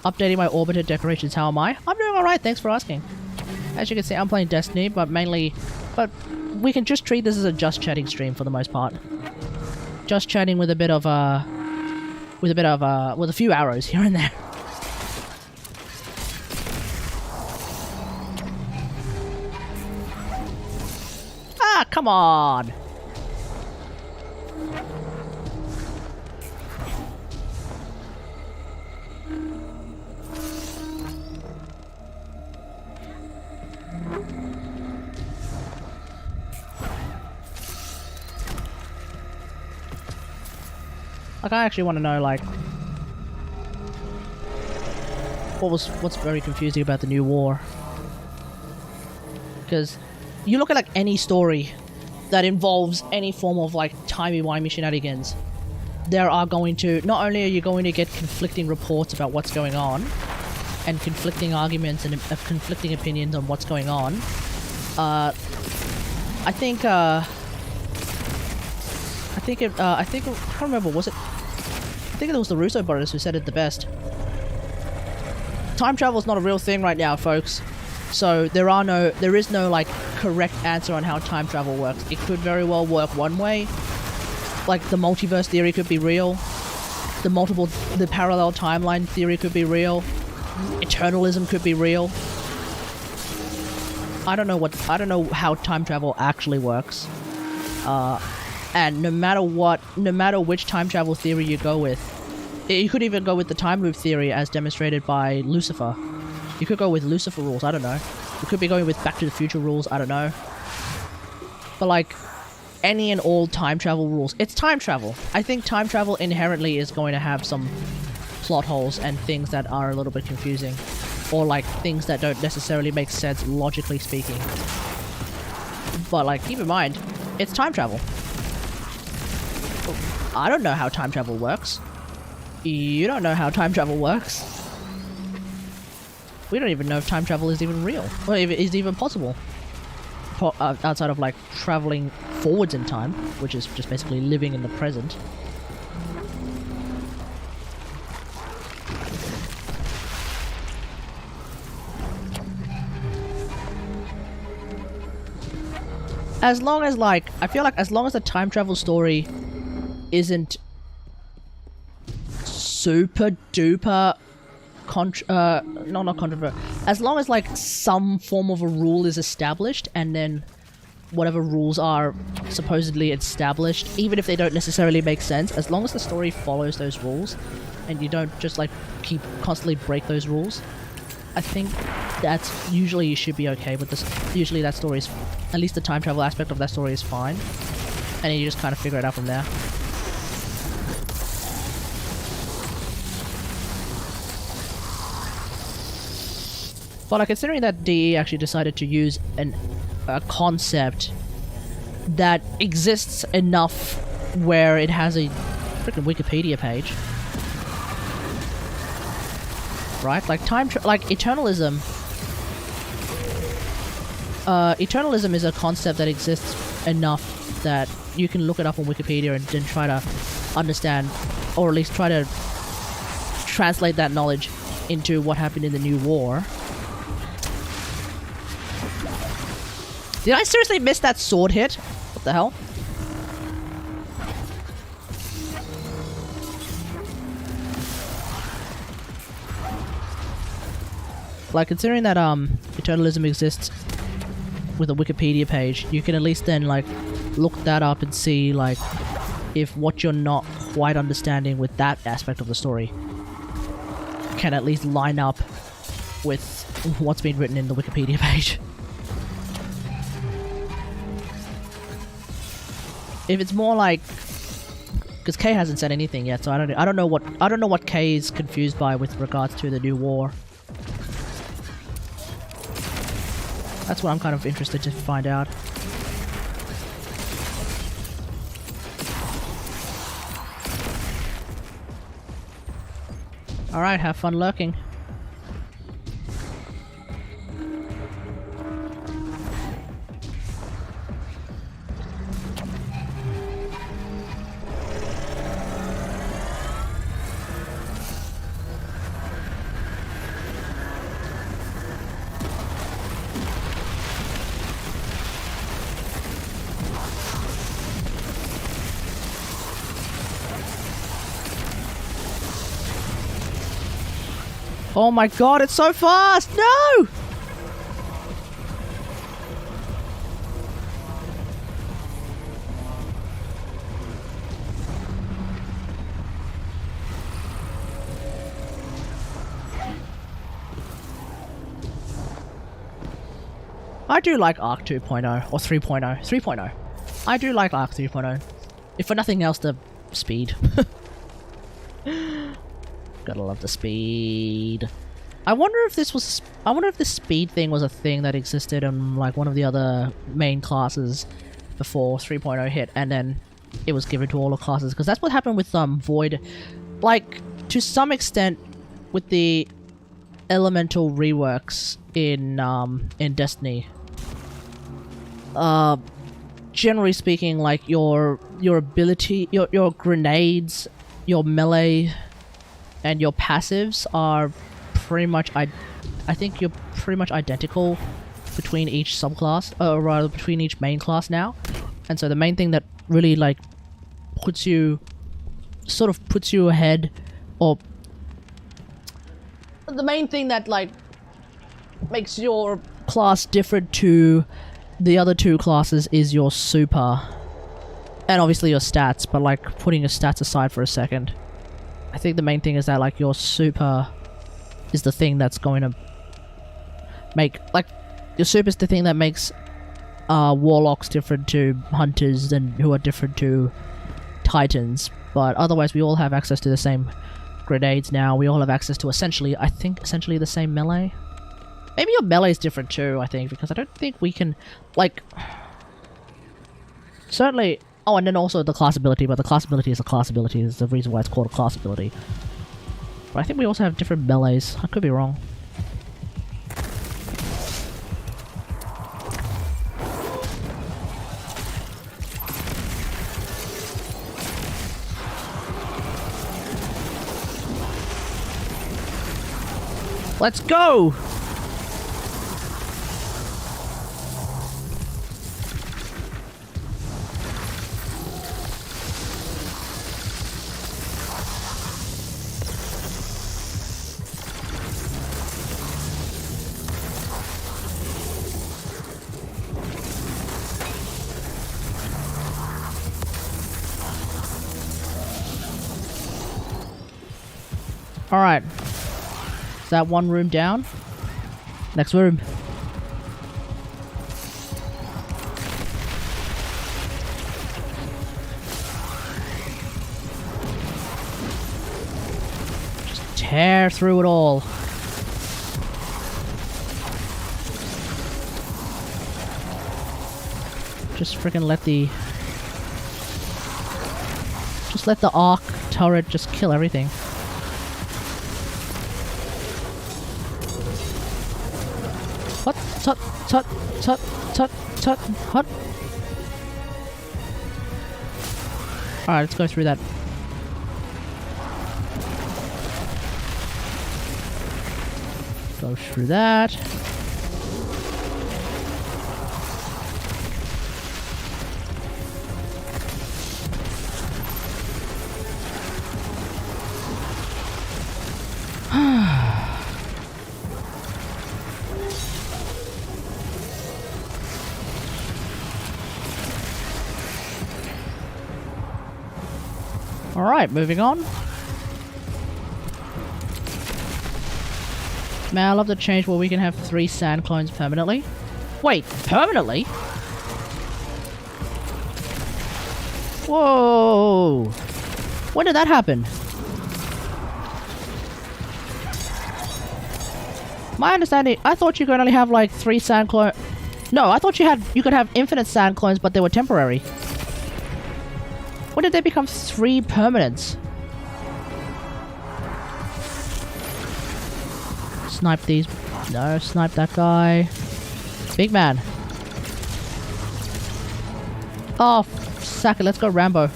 Updating my orbiter decorations. How am I? I'm doing alright, thanks for asking. As you can see, I'm playing Destiny, but we can just treat this as a just chatting stream for the most part. Just chatting with a bit of with a few arrows here and there. Ah, come on! Like, I actually want to know, like, what's very confusing about the new war. Because you look at, like, any story that involves any form of, like, timey-wimey shenanigans, there are going to, not only are you going to get conflicting reports about what's going on, and conflicting arguments and conflicting opinions on what's going on, I can't remember, was it? I think it was the Russo brothers who said it the best. Time travel is not a real thing right now, folks. So there is no like correct answer on how time travel works. It could very well work one way, like the multiverse theory could be real. The parallel timeline theory could be real. Eternalism could be real. I don't know how time travel actually works. And no matter which time travel theory you go with, you could even go with the time loop theory as demonstrated by Lucifer. You could go with Lucifer rules, I don't know. You could be going with Back to the Future rules, I don't know. But like, any and all time travel rules, it's time travel. I think time travel inherently is going to have some plot holes and things that are a little bit confusing. Or like, things that don't necessarily make sense logically speaking. But like, keep in mind, it's time travel. I don't know how time travel works. You don't know how time travel works. We don't even know if time travel is even real. Or if it is even possible. Outside of like traveling forwards in time, which is just basically living in the present. As long as like, I feel like as long as the time travel story isn't super duper not controversial. As long as like some form of a rule is established, and then whatever rules are supposedly established, even if they don't necessarily make sense, as long as the story follows those rules, and you don't just like constantly break those rules, I think that's usually you should be okay with this. Usually that story is, at least the time travel aspect of that story is fine, and then you just kind of figure it out from there. But like, considering that DE actually decided to use a concept that exists enough where it has a freaking Wikipedia page, right? Like like eternalism. Eternalism is a concept that exists enough that you can look it up on Wikipedia and then try to understand, or at least try to translate that knowledge into what happened in the new war. Did I seriously miss that sword hit? What the hell? Like, considering that eternalism exists with a Wikipedia page, you can at least then like look that up and see like if what you're not quite understanding with that aspect of the story can at least line up with what's been written in the Wikipedia page. If it's more like, because Kay hasn't said anything yet, so I don't know what Kay is confused by with regards to the new war. That's what I'm kind of interested to find out. Alright, have fun lurking. Oh my god, it's so fast! No! I do like Arc 2.0 or 3.0. 3.0. I do like Arc 3.0. If for nothing else, the speed. Gotta love the speed. I wonder if this was. I wonder if this speed thing was a thing that existed in like one of the other main classes before 3.0 hit, and then it was given to all the classes. Because that's what happened with Void. Like to some extent, with the elemental reworks in Destiny. Generally speaking, like your ability, your grenades, your melee, and your passives are pretty much I think you're pretty much identical between each subclass, or rather between each main class now. And so the main thing that really like puts you ahead, or the main thing that like makes your class different to the other two classes is your super, and obviously your stats. But like putting your stats aside for a second, I think the main thing is that like your super is the thing that's going to make, like, your super is the thing that makes warlocks different to hunters, and who are different to titans. But otherwise we all have access to the same grenades now. We all have access to essentially the same melee. Maybe your melee is different too, I think, because I don't think we can, like, certainly. Oh, and then also the class ability, but the class ability is a class ability. Is the reason why it's called a class ability. But I think we also have different melees. I could be wrong. Let's go! Alright. Is that one room down? Next room. Just tear through it all. Just freaking let the... Just let the arc turret just kill everything. Hut, tut, tut, tut, tut, tut, hut. Alright, let's go through that. Go through that. Alright, moving on. Man, I love the change where we can have 3 sand clones permanently. Wait, permanently? Whoa! When did that happen? My understanding, I thought you could only have like 3 sand clones. No, I thought you could have infinite sand clones, but they were temporary. When did they become 3 permanents? Snipe these. No, snipe that guy. Big man. Oh, sack it. Let's go Rambo.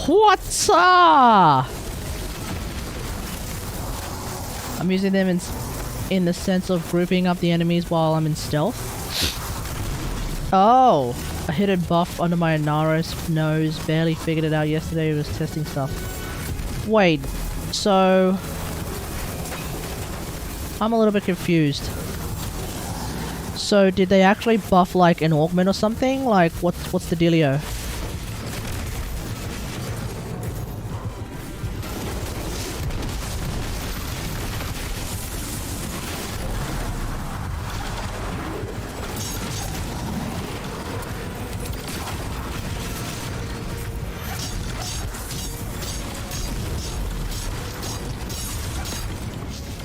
What's up? I'm using them in the sense of grouping up the enemies while I'm in stealth. Oh, a hidden buff under my Inaros nose. Barely figured it out yesterday. It was testing stuff. Wait, so I'm a little bit confused. So did they actually buff like an augment or something? Like what's the dealio?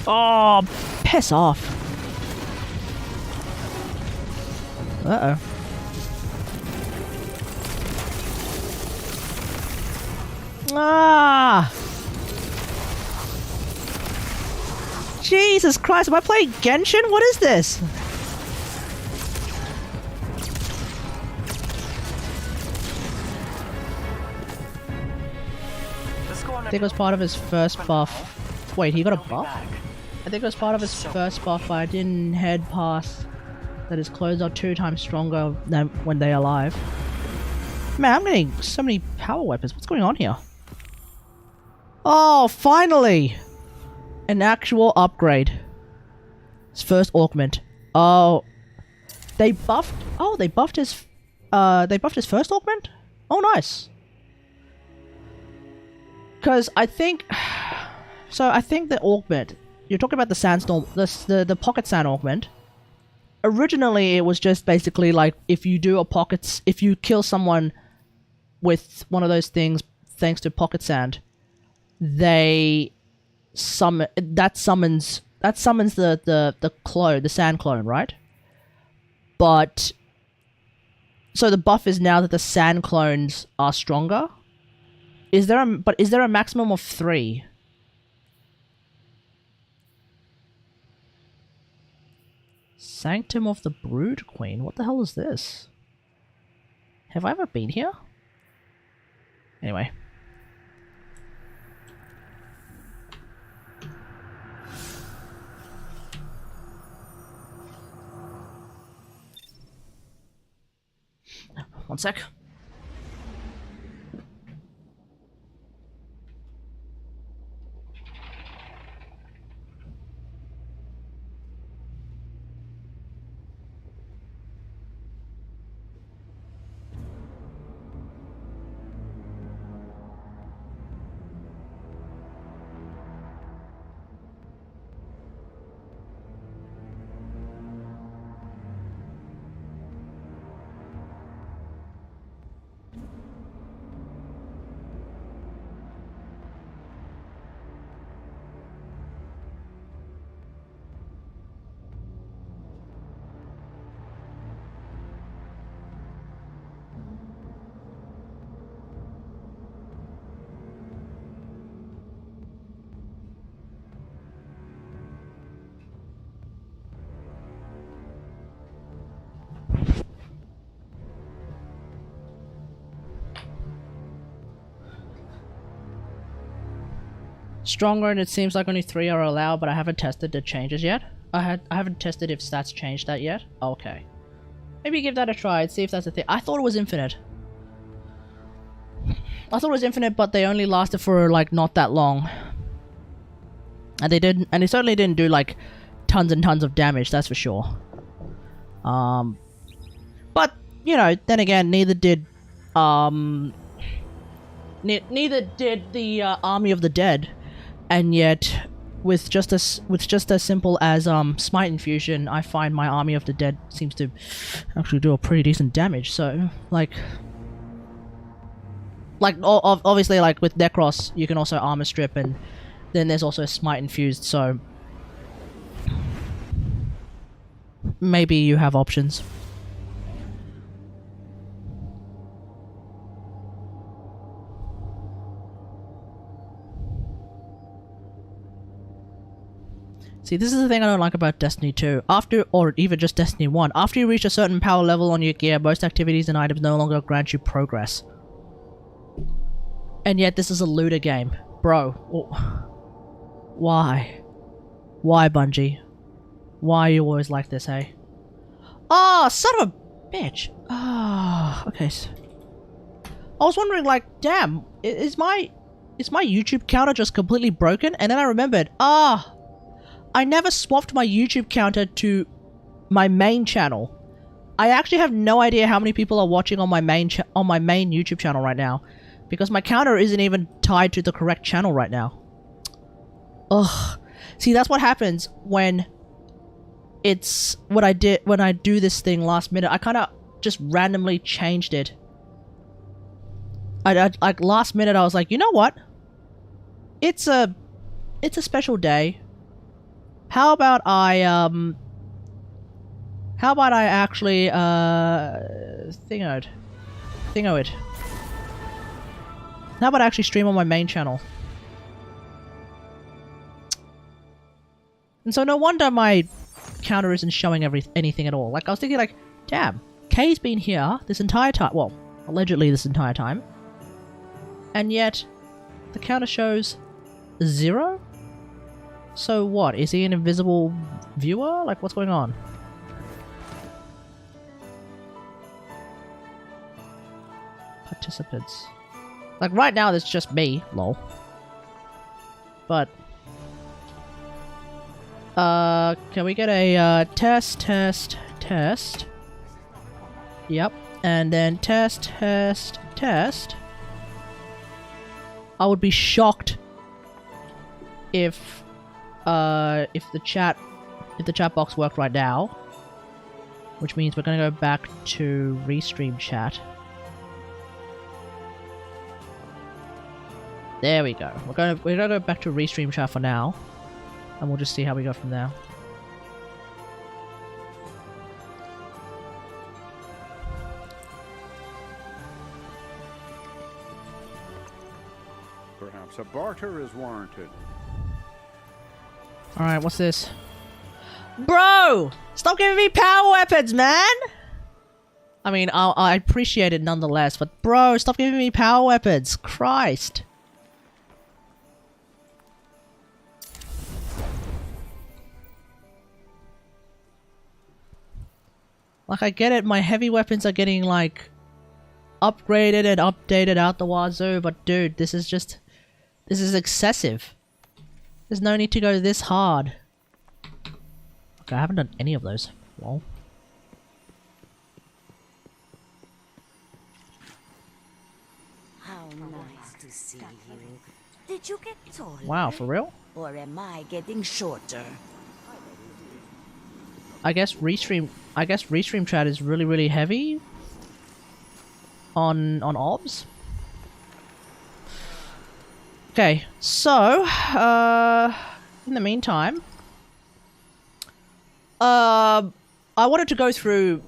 Oh, piss off. Uh-oh. Ah! Jesus Christ, am I playing Genshin? What is this? I think it was part of his first buff. Wait, he got a buff? I think it was part of his first buff, but I didn't head past that his clothes are 2 times stronger than when they're alive. Man, I'm getting so many power weapons. What's going on here? Oh, finally! An actual upgrade. His first augment. Oh. They buffed... Oh, they buffed his first augment? Oh, nice. Because I think... So, I think the augment... You're talking about the sandstorm... The pocket sand augment. Originally, it was just basically like, if you do a pocket... If you kill someone with one of those things, thanks to pocket sand, they... That summons the clone, the sand clone, right? But... So the buff is now that the sand clones are stronger? Is there a maximum of 3? Sanctum of the Brood Queen? What the hell is this? Have I ever been here? Anyway. One sec. Stronger, and it seems like only 3 are allowed, but I haven't tested the changes yet. I haven't tested if stats changed that yet. Okay. Maybe give that a try and see if that's a thing. I thought it was infinite. I thought it was infinite, but they only lasted for like not that long. And they certainly didn't do like tons and tons of damage, that's for sure. But you know, then again, neither did the Army of the Dead. And yet, with just as simple as Smite Infusion, I find my Army of the Dead seems to actually do a pretty decent damage. So, like obviously, like with Necros, you can also Armor Strip, and then there's also Smite Infused. So maybe you have options. See, this is the thing I don't like about Destiny 2. Or even just Destiny 1. After you reach a certain power level on your gear, most activities and items no longer grant you progress. And yet this is a looter game. Bro. Why? Why, Bungie? Why are you always like this, hey? Oh, son of a bitch! Oh. Okay. I was wondering, like, damn, is my YouTube counter just completely broken? And then I remembered, I never swapped my YouTube counter to my main channel. I actually have no idea how many people are watching on my main YouTube channel right now, because my counter isn't even tied to the correct channel right now. Ugh. See, that's what happens when when I do this thing last minute. I kind of just randomly changed it. I like last minute I was like, you know what? It's a special day. How about I actually thingo it. How about I actually stream on my main channel? And so no wonder my counter isn't showing anything at all. Like, I was thinking, like, damn, Kay's been here this entire time. Well, allegedly this entire time. And yet, the counter shows 0? So what? Is he an invisible viewer? Like, what's going on? Participants. Like, right now, there's just me, lol. But... can we get a, test? Yep. And then test. I would be shocked if the chat box worked right now. Which means we're gonna go back to Restream chat. There we go. We're gonna go back to Restream chat for now. And we'll just see how we go from there. Perhaps a barter is warranted. Alright, what's this? Bro! Stop giving me power weapons, man! I mean, I appreciate it nonetheless, but bro, stop giving me power weapons! Christ! Like, I get it, my heavy weapons are getting, like, upgraded and updated out the wazoo, but dude, this is excessive. There's no need to go this hard. Okay, I haven't done any of those. Lol. How nice to see you. Did you get taller? Wow, for real? Or am I getting shorter? I guess Restream chat is really heavy on OBS. Okay, so in the meantime, I wanted to go through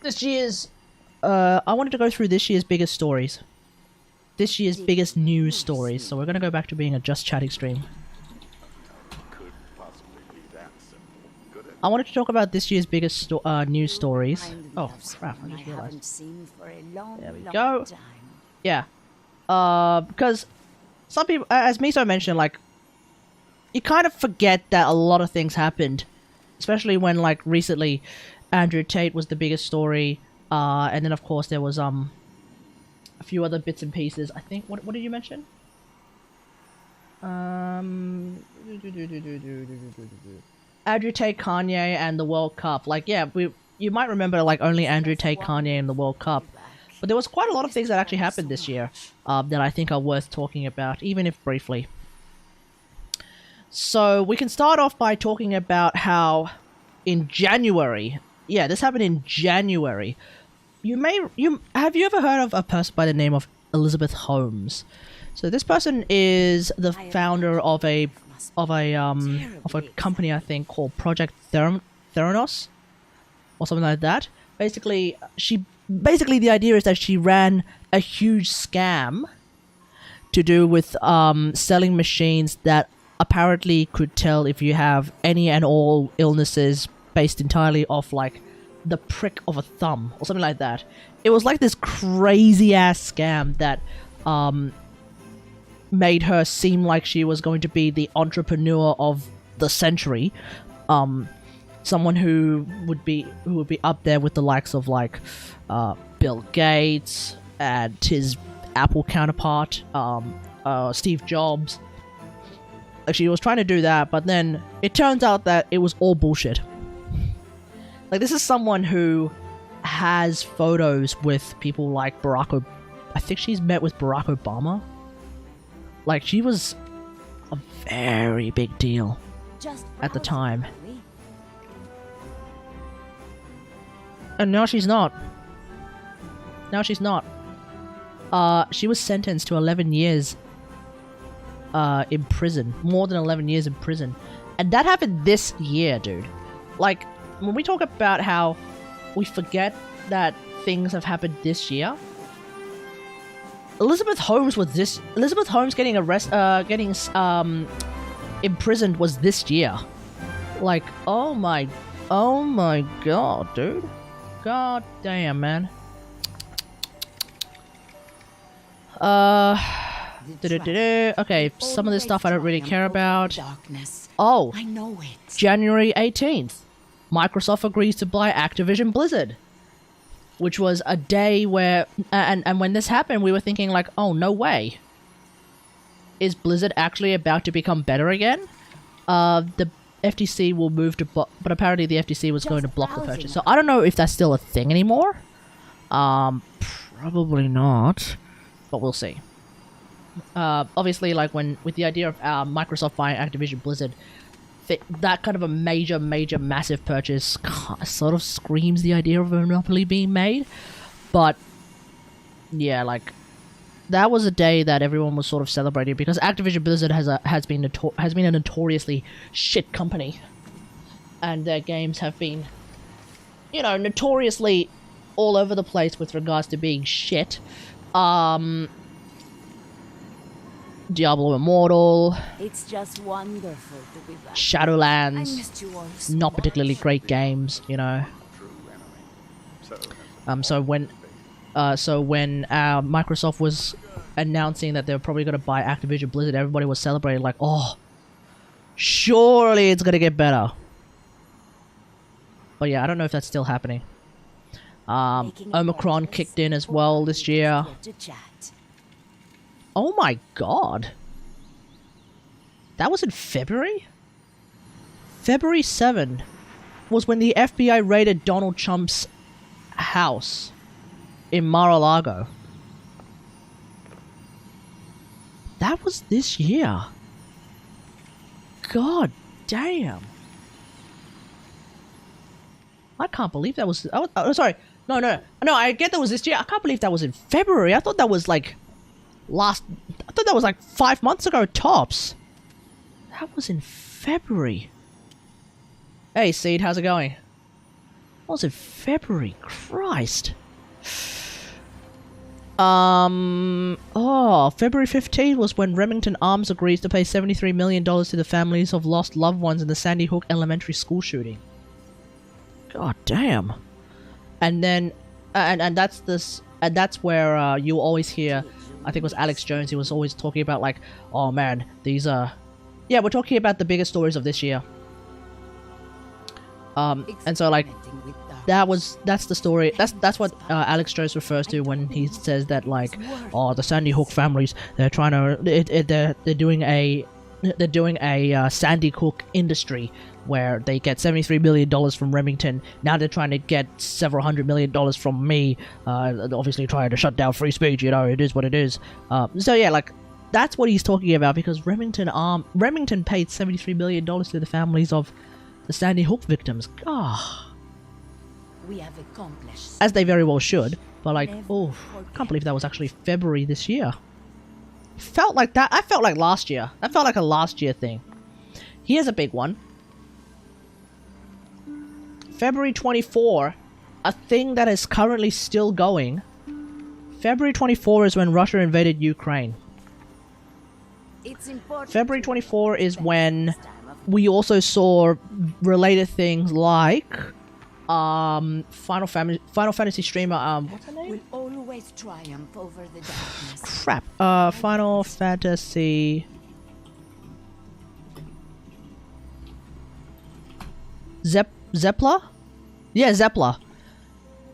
this year's biggest stories. This year's biggest news stories. So we're gonna go back to being a just chatting stream. I wanted to talk about this year's biggest news stories. Oh crap! I just realized. There we go. Yeah, because some people, as Miso mentioned, like, you kind of forget that a lot of things happened, especially when, like, recently, Andrew Tate was the biggest story, and then of course there was a few other bits and pieces. I think what did you mention? Andrew Tate, Kanye, and the World Cup. Like, yeah, you might remember, like, only Andrew Tate, Kanye, and the World Cup. But there was quite a lot of things that actually happened this year that I think are worth talking about, even if briefly. So, we can start off by talking about how in January... Yeah, this happened in January. Have you ever heard of a person by the name of Elizabeth Holmes? So, this person is the founder of a company, I think, called Project Theranos or something like that. Basically the idea is that she ran a huge scam to do with selling machines that apparently could tell if you have any and all illnesses based entirely off, like, the prick of a thumb or something like that. It was like this crazy ass scam that made her seem like she was going to be the entrepreneur of the century. someone who would be up there with the likes of like Bill Gates and his Apple counterpart, Steve Jobs. Like, she was trying to do that, but then it turns out that it was all bullshit. Like, this is someone who has photos with people like I think she's met with Barack Obama. Like, she was a very big deal Just at the browsing, time. Harry. And now she's not. Now she's not. She was sentenced to 11 years in prison. More than 11 years in prison. And that happened this year, dude. Like, when we talk about how we forget that things have happened this year, Elizabeth Holmes getting imprisoned was this year. Like, oh my god, dude. God damn, man. Okay, some of this stuff I don't really care about. Oh, I know it. January 18th. Microsoft agrees to buy Activision Blizzard. Which was a day where... And when this happened, we were thinking like, oh, no way. Is Blizzard actually about to become better again? The FTC will move to... But apparently the FTC was going to block the purchase. So I don't know if that's still a thing anymore. Probably not. But we'll see. Obviously, like, with the idea of Microsoft buying Activision Blizzard... that kind of a major, massive purchase sort of screams the idea of a monopoly being made. But, yeah, like, that was a day that everyone was sort of celebrating because Activision Blizzard has been a notoriously shit company. And their games have been, you know, notoriously all over the place with regards to being shit. Diablo Immortal, It's just wonderful to be back. I Shadowlands, missed you all so not much. particularly great games, you know. So when Microsoft was announcing that they were probably going to buy Activision Blizzard, everybody was celebrating like, oh, surely it's going to get better. But yeah, I don't know if that's still happening. Making a Omicron purchase, kicked in as or well we this just year. get to chat. Oh my god. That was in February? February 7 was when the FBI raided Donald Trump's house in Mar-a-Lago. That was this year. God damn. I can't believe that was... Oh, sorry. No, I get that was this year. I can't believe that was in February. I thought that was like... I thought that was like 5 months ago tops. That was in February. Hey, Seed, how's it going? That was in February. Christ. February 15th was when Remington Arms agrees to pay $73 million to the families of lost loved ones in the Sandy Hook Elementary School shooting. God damn. And then, and that's this, and that's where you'll always hear, I think it was Alex Jones, he was always talking about like, oh man, these are, yeah, we're talking about the biggest stories of this year. And so like, that's the story, that's what Alex Jones refers to when he says that like, oh, the Sandy Hook families, they're trying to, they're doing a Sandy Hook industry where they get $73 million from Remington. Now they're trying to get several $100 million from me, obviously trying to shut down free speech, you know, it is what it is. So yeah, like, that's what he's talking about, because Remington paid $73 million to the families of the Sandy Hook victims. Ah. We have accomplished. As they very well should, but like, Never oh, forget. I can't believe that was actually February this year. Felt like that, I felt like last year. That felt like a last year thing. Here's a big one. February 24, a thing that is currently still going. February 24 is when Russia invaded Ukraine. It's important. February 24 is when This time of we also saw related things like Final Fantasy streamer what's her name? will always triumph over the darkness. Crap. Final Fantasy Zepla? Yeah, Zepla.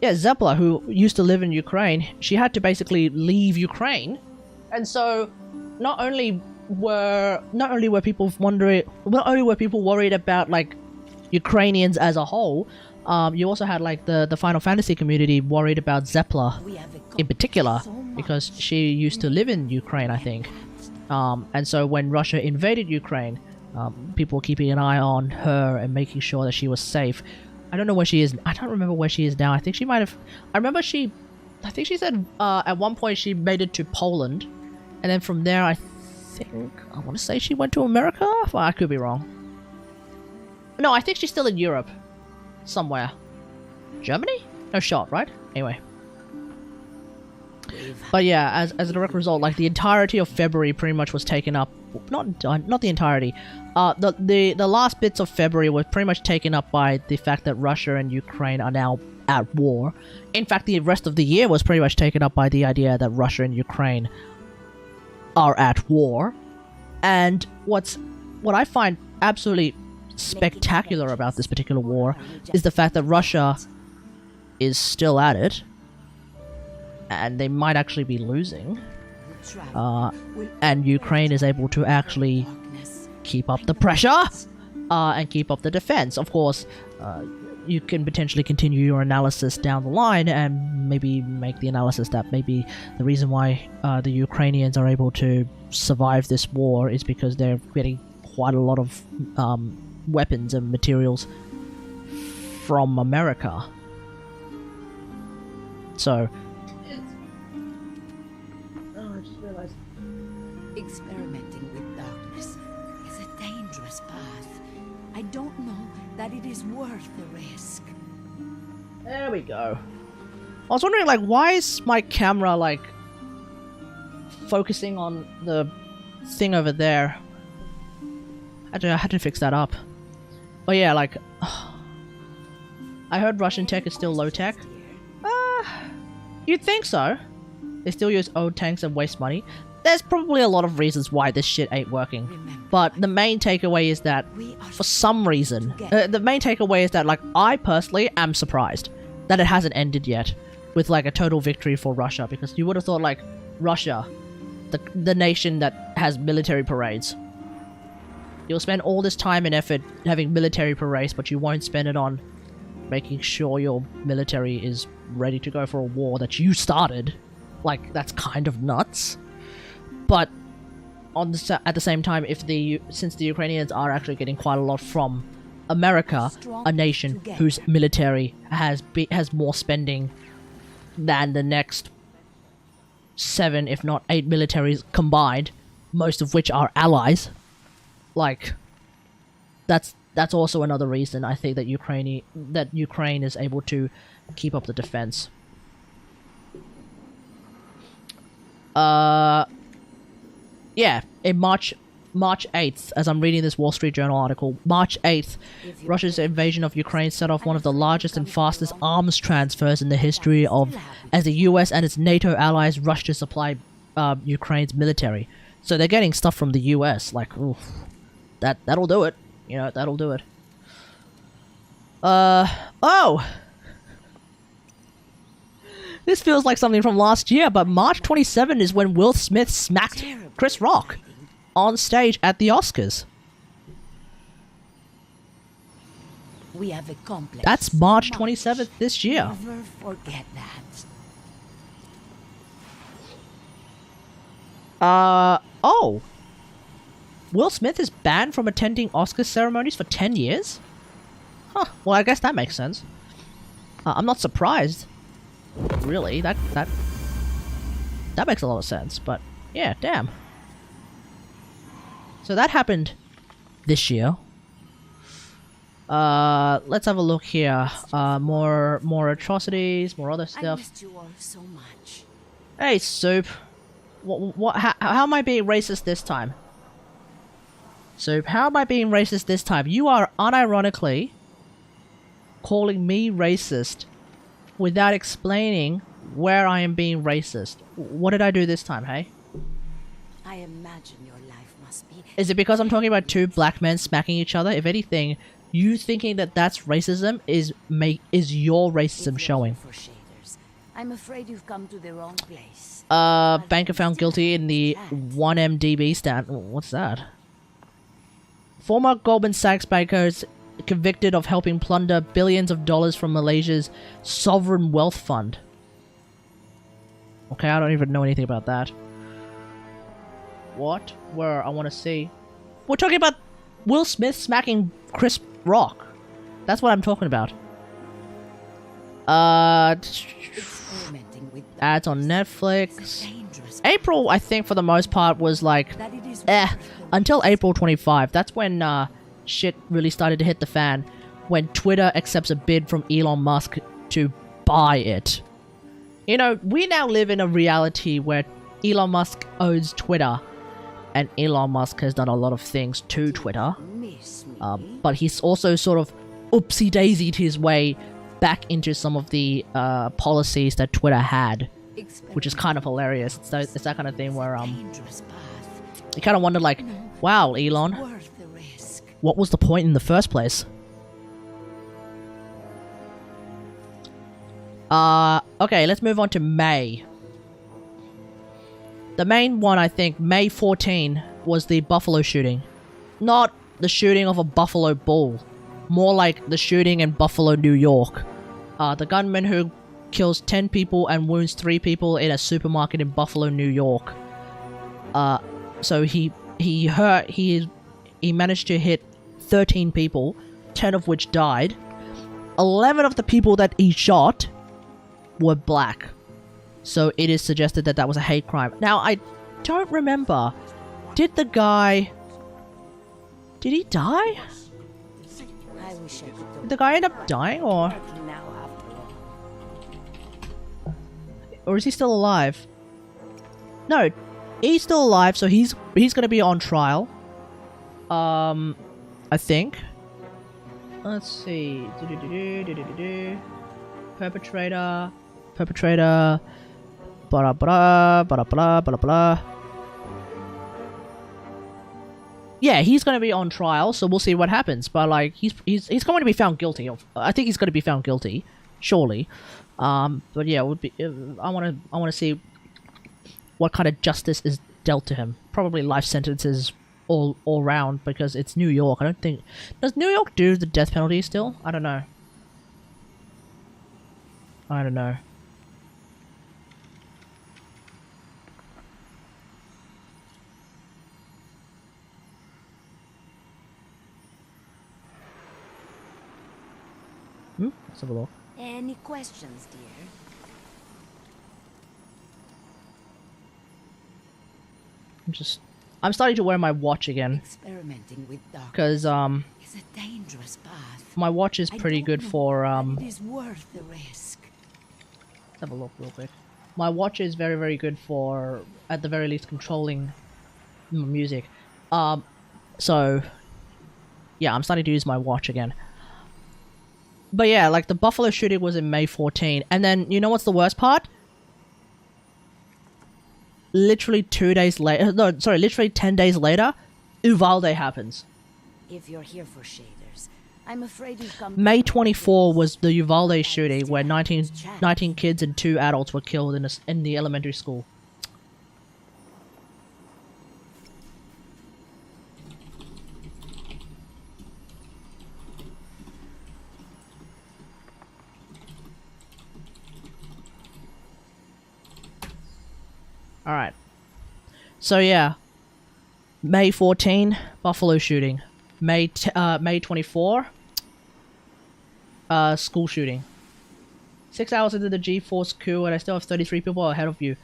Yeah, Zepla, who used to live in Ukraine, she had to basically leave Ukraine, and so not only were people worried about like Ukrainians as a whole, you also had like the Final Fantasy community worried about Zepla in particular because she used to live in Ukraine, I think, and so when Russia invaded Ukraine, people were keeping an eye on her and making sure that she was safe. I don't know where she is. I don't remember where she is now. I think she might have... I think she said at one point she made it to Poland. And then from there, I want to say she went to America? Well, I could be wrong. No, I think she's still in Europe. Somewhere. Germany? No shot, right? Anyway. But yeah, as a direct result, like the entirety of February pretty much was taken up. Not the entirety. The last bits of February were pretty much taken up by the fact that Russia and Ukraine are now at war. In fact, the rest of the year was pretty much taken up by the idea that Russia and Ukraine are at war. And what I find absolutely spectacular about this particular war is the fact that Russia is still at it, and they might actually be losing. And Ukraine is able to actually keep up the pressure and keep up the defense. Of course, you can potentially continue your analysis down the line and maybe make the analysis that maybe the reason why the Ukrainians are able to survive this war is because they're getting quite a lot of weapons and materials from America. So... Experimenting with darkness is a dangerous path. I don't know that it is worth the risk. There we go. I was wondering, like, why is my camera, like, focusing on the thing over there? I had to fix that up. But yeah, like, I heard Russian tech is still low tech. You'd think so. They still use old tanks and waste money. There's probably a lot of reasons why this shit ain't working. But the main takeaway is that, for some reason, the main takeaway is that, like, I personally am surprised that it hasn't ended yet with, like, a total victory for Russia. Because you would have thought, like, Russia, the nation that has military parades. You'll spend all this time and effort having military parades, but you won't spend it on making sure your military is ready to go for a war that you started. Like, that's kind of nuts. But at the same time, since the Ukrainians are actually getting quite a lot from America, a nation whose military has more spending than the next 7, if not 8 militaries combined, most of which are allies, like, that's also another reason I think that Ukraine is able to keep up the defense. Yeah, in March 8th, as I'm reading this Wall Street Journal article, March 8th, Russia's invasion of Ukraine set off one of the largest and fastest arms transfers in the history as the US and its NATO allies rushed to supply Ukraine's military. So they're getting stuff from the US, like, oof, that'll do it. You know, that'll do it. Oh! This feels like something from last year, but March 27 is when Will Smith smacked Chris Rock on stage at the Oscars. We have accomplished. That's March 27th this year. Never forget that. Oh. Will Smith is banned from attending Oscar ceremonies for 10 years? Huh, well, I guess that makes sense. I'm not surprised. Really, that makes a lot of sense, but yeah, damn. So that happened this year. Let's have a look here. More atrocities, more other I stuff. missed you all so much. Hey, Soup. How am I being racist this time? Soup, how am I being racist this time? You are unironically calling me racist without explaining where I am being racist. What did I do this time, hey? I imagine your life must be. Is it because I'm talking about two black men smacking each other? If anything, You thinking that that's racism is your racism showing. For shaders, I'm afraid you've come to the wrong place. Banker found guilty in the 1MDB stand. What's that? Former Goldman Sachs bankers convicted of helping plunder billions of dollars from Malaysia's sovereign wealth fund. Okay, I don't even know anything about that. What? Where? I want to see. We're talking about Will Smith smacking Chris Rock. That's what I'm talking about. Experimenting with Ads on Netflix. April, I think, for the most part, was like, that it is until April 25. That's when shit really started to hit the fan. When Twitter accepts a bid from Elon Musk to buy it. You know, we now live in a reality where Elon Musk owns Twitter. And Elon Musk has done a lot of things to Twitter. miss me. But he's also sort of oopsie-daisied his way back into some of the policies that Twitter had. Which is kind of hilarious. It's that kind of thing where Dangerous path. you kind of wonder like, wow, Elon, Worth the risk. what was the point in the first place? Okay, let's move on to May. The main one, I think, May 14, was the Buffalo shooting. Not the shooting of a Buffalo bull. More like the shooting in Buffalo, New York. The gunman who kills 10 people and wounds 3 people in a supermarket in Buffalo, New York. So he managed to hit 13 people, 10 of which died. 11 of the people that he shot were black. So it is suggested that that was a hate crime. Now, I don't remember. Did the guy... Did he die? I wish I could Did the guy end up dying, or... now after all. Or is he still alive? No, he's still alive, so he's gonna be on trial. I think. Let's see. Perpetrator. Blah blah blah blah blah blah. Yeah, he's gonna be on trial, so we'll see what happens. But like, he's going to be found guilty of. I think he's going to be found guilty, surely. But yeah, it would be. I want to see what kind of justice is dealt to him. Probably life sentences all round, because it's New York. I don't think, does New York do the death penalty still? I don't know. Let's have a look. Any questions, dear? I'm starting to wear my watch again, Experimenting with darkness because is a dangerous path. my watch is I pretty don't good know for that it is worth the risk. Let's have a look real quick. My watch is very, very good for, at the very least, controlling music. So yeah, I'm starting to use my watch again. But yeah, like the Buffalo shooting was in May 14, and then you know what's the worst part? Literally 2 days later, no, sorry, literally 10 days later, Uvalde happens. If you're here for shaders, I'm afraid you've come. May 24 was the Uvalde shooting where 19 kids and 2 adults were killed in the elementary school. Alright. So yeah. May 14, Buffalo shooting. May 24, school shooting. 6 hours into the G-Force coup and I still have 33 people ahead of you.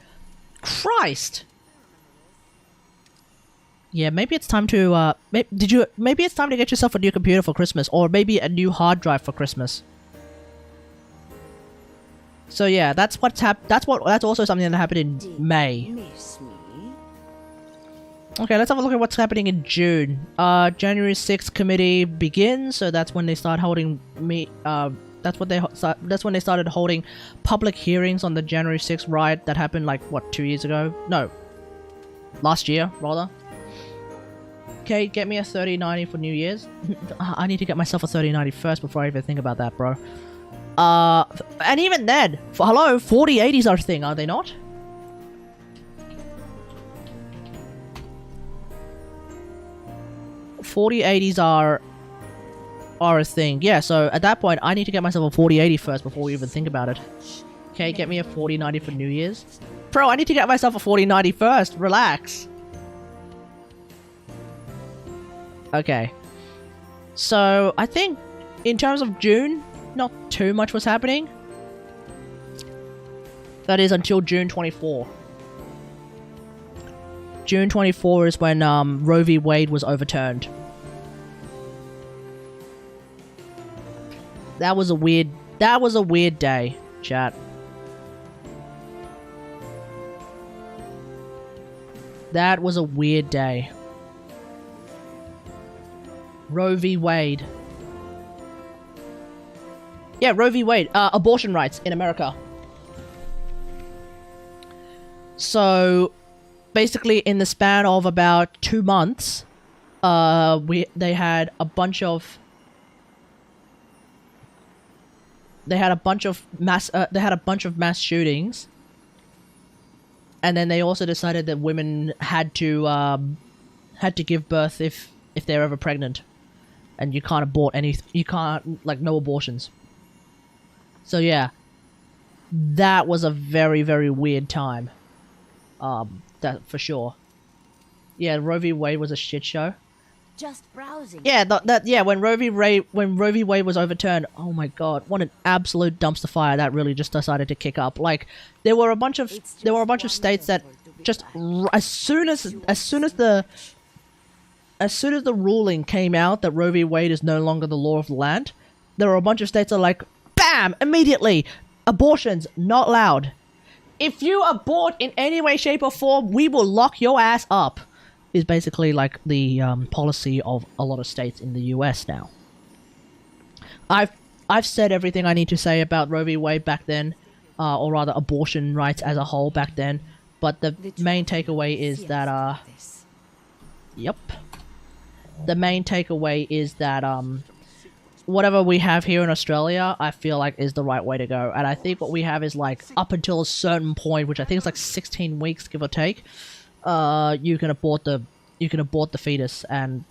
Christ! Yeah, maybe it's time to, maybe it's time to get yourself a new computer for Christmas, or maybe a new hard drive for Christmas. So yeah, that's also something that happened in May. Miss me? Okay, let's have a look at what's happening in June. January 6th committee begins, so that's when they start holding that's when they started holding public hearings on the January 6th riot that happened like what, 2 years ago? No. Last year, rather. Okay, get me a 3090 for New Year's. I need to get myself a 3090 first before I even think about that, bro. And even then, hello, 4080s are a thing, are they not? $4080s are a thing. Yeah, so at that point, I need to get myself a 4080 first before we even think about it. Okay, get me a 4090 for New Year's. Bro, I need to get myself a 4090 first. Relax. Okay. So, I think in terms of June, not too much was happening. That is until June 24. June 24 is when Roe v. Wade was overturned. That was a weird day, chat. That was a weird day. Roe v. Wade. Yeah, Roe v. Wade. Abortion rights in America. So, basically, in the span of about 2 months, they had a bunch of mass shootings, and then they also decided that women had to give birth if they're ever pregnant, and you can't abort no abortions. So yeah, that was a very, very weird time. That for sure. Yeah, Roe v. Wade was a shit show. Just browsing. Yeah, when Roe v. Wade was overturned, oh my god, what an absolute dumpster fire that really just decided to kick up. Like, there were a bunch of states that just as soon as the ruling came out that Roe v. Wade is no longer the law of the land, there were a bunch of states that are like, bam, immediately, abortions not allowed. If you abort in any way, shape, or form, we will lock your ass up. Is basically like the policy of a lot of states in the US now. I've said everything I need to say about Roe v. Wade back then, or rather abortion rights as a whole back then. But the main takeaway is that yep. The main takeaway is that whatever we have here in Australia, I feel like is the right way to go. And I think what we have is like up until a certain point, which I think is like 16 weeks, give or take. You can abort the fetus, and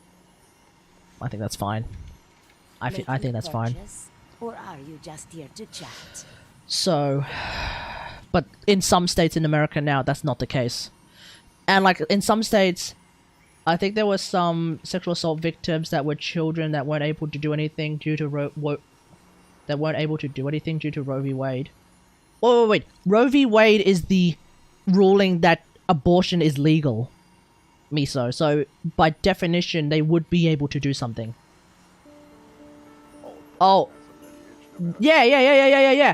I think that's fine. I think that's fine. Or are you just here to chat? So, but in some states in America now, that's not the case. And like in some states, I think there were some sexual assault victims that were children that weren't able to do anything due to Roe v. Wade. Wait. Roe v. Wade is the ruling that abortion is legal, Miso. So by definition, they would be able to do something. Oh, yeah.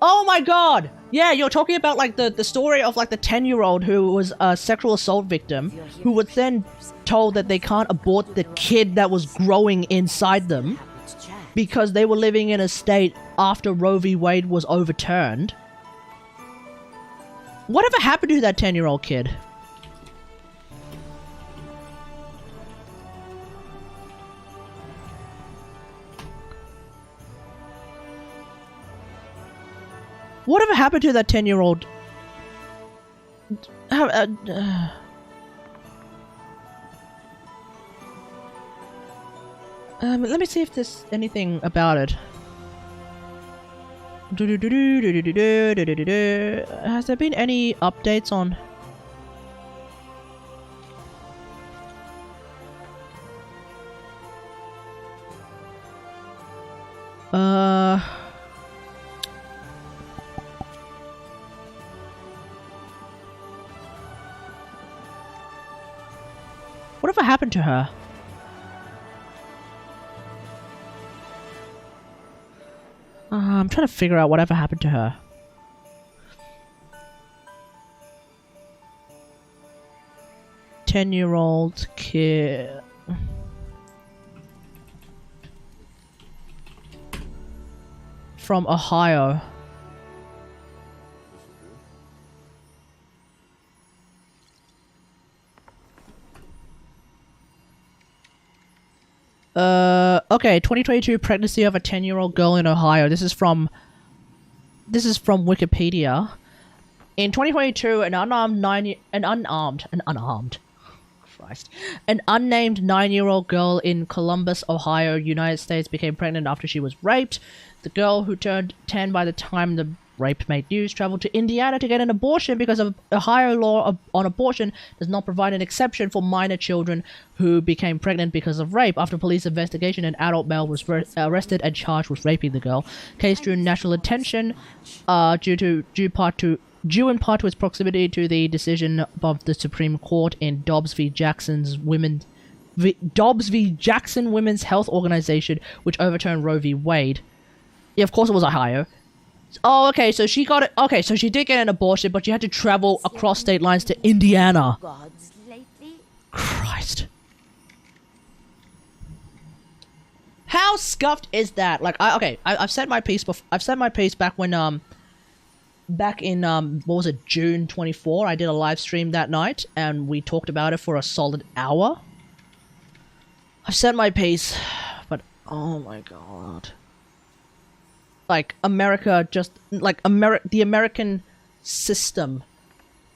Oh my god. Yeah, you're talking about like the story of like the 10-year-old who was a sexual assault victim, who was then told that they can't abort the kid that was growing inside them because they were living in a state after Roe v. Wade was overturned. Whatever happened to that 10-year-old kid? Whatever happened to that 10-year-old? Let me see if there's anything about it. Has there been any updates on... Whatever happened to her? I'm trying to figure out whatever happened to her. Ten-year-old kid... from Ohio. Okay, 2022 pregnancy of a 10-year-old girl in Ohio. This is from Wikipedia. In 2022, an unnamed 9-year-old girl in Columbus, Ohio, United States became pregnant after she was raped. The girl, who turned 10 by the time the rape made news, traveled to Indiana to get an abortion because of Ohio law on abortion does not provide an exception for minor children who became pregnant because of rape. After police investigation, an adult male was arrested and charged with raping the girl. Case drew national attention due in part to its proximity to the decision of the Supreme Court in Dobbs v. Jackson Women's Health Organization, which overturned Roe v. Wade. Yeah, of course it was Ohio. Oh, okay, so she got it. Okay, so she did get an abortion, but she had to travel across state lines to Indiana. Gods lately? Christ. How scuffed is that? Like, I've said my piece. I've said my piece back when back in what was it, June 24. I did a live stream that night, and we talked about it for a solid hour. I've said my piece, but oh my god. Like, America just, like, the American system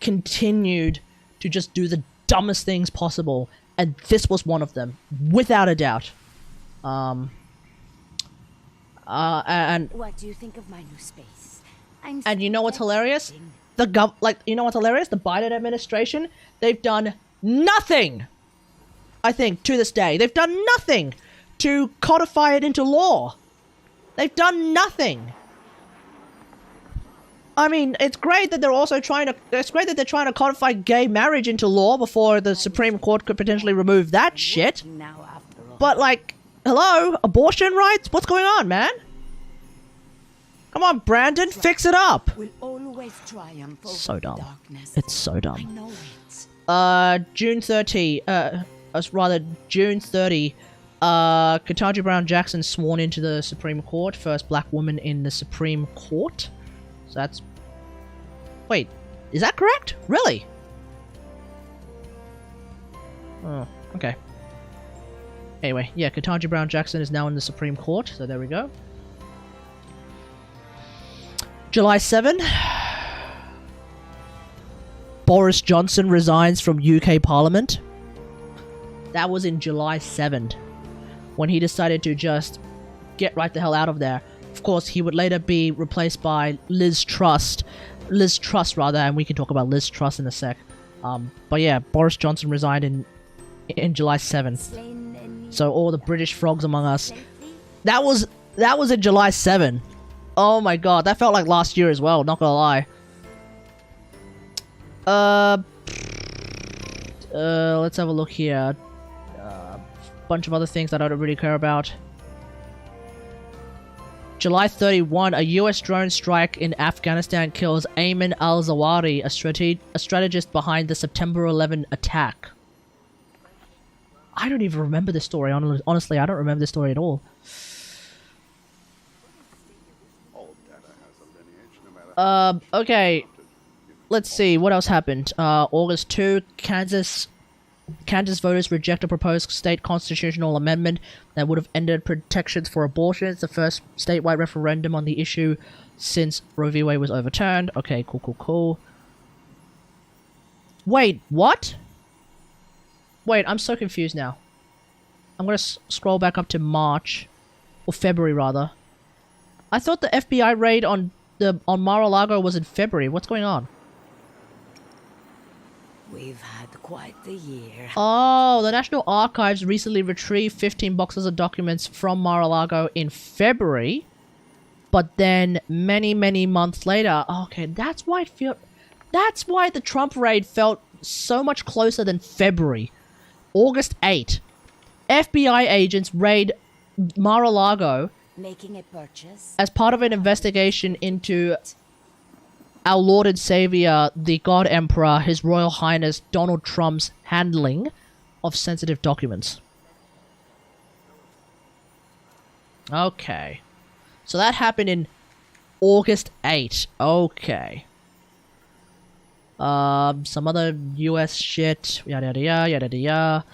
continued to just do the dumbest things possible, and this was one of them, without a doubt. And What do you think of my new space? and you know what's hilarious? You know what's hilarious? The Biden administration, they've done nothing, I think, to this day. They've done nothing to codify it into law. They've done nothing. I mean, it's great that they're also trying to. It's great that they're trying to codify gay marriage into law before the Supreme Court could potentially remove that shit. Now, after all. But like, hello, abortion rights? What's going on, man? Come on, Brandon, fix it up. Will always triumph over So dumb. darkness. It's so I dumb. know it. June 30. June 30. Ketanji Brown Jackson sworn into the Supreme Court, first black woman in the Supreme Court. So that's... Wait, is that correct? Really? Oh, okay. Anyway, yeah, Ketanji Brown Jackson is now in the Supreme Court, so there we go. July 7. Boris Johnson resigns from UK Parliament. That was in July 7th. When he decided to just get right the hell out of there. Of course, he would later be replaced by Liz Truss, and we can talk about Liz Truss in a sec. But yeah, Boris Johnson resigned in July 7th. So all the British frogs among us. That was in July 7. Oh my god, that felt like last year as well, not gonna lie. Let's have a look here. Bunch of other things that I don't really care about. July 31, a US drone strike in Afghanistan kills Ayman al-Zawahiri, a strategist behind the September 11 attack. I don't even remember this story. Honestly, I don't remember this story at all. Okay. Let's see, what else happened? August 2, Kansas voters reject a proposed state constitutional amendment that would have ended protections for abortion. It's the first statewide referendum on the issue since Roe v. Wade was overturned. Okay, cool. Wait, what? Wait, I'm so confused now. I'm gonna scroll back up to March. Or February, rather. I thought the FBI raid on Mar-a-Lago was in February. What's going on? We've had quite the year. Oh, the National Archives recently retrieved 15 boxes of documents from Mar-a-Lago in February. But then, many months later... Okay, that's why the Trump raid felt so much closer than February. August 8. FBI agents raid Mar-a-Lago... Making a purchase. As part of an investigation into... our Lord and Savior, the God Emperor, His Royal Highness Donald Trump's handling of sensitive documents. Okay. So that happened in August 8. Okay. Some other US shit. Yada yada yada yada yada.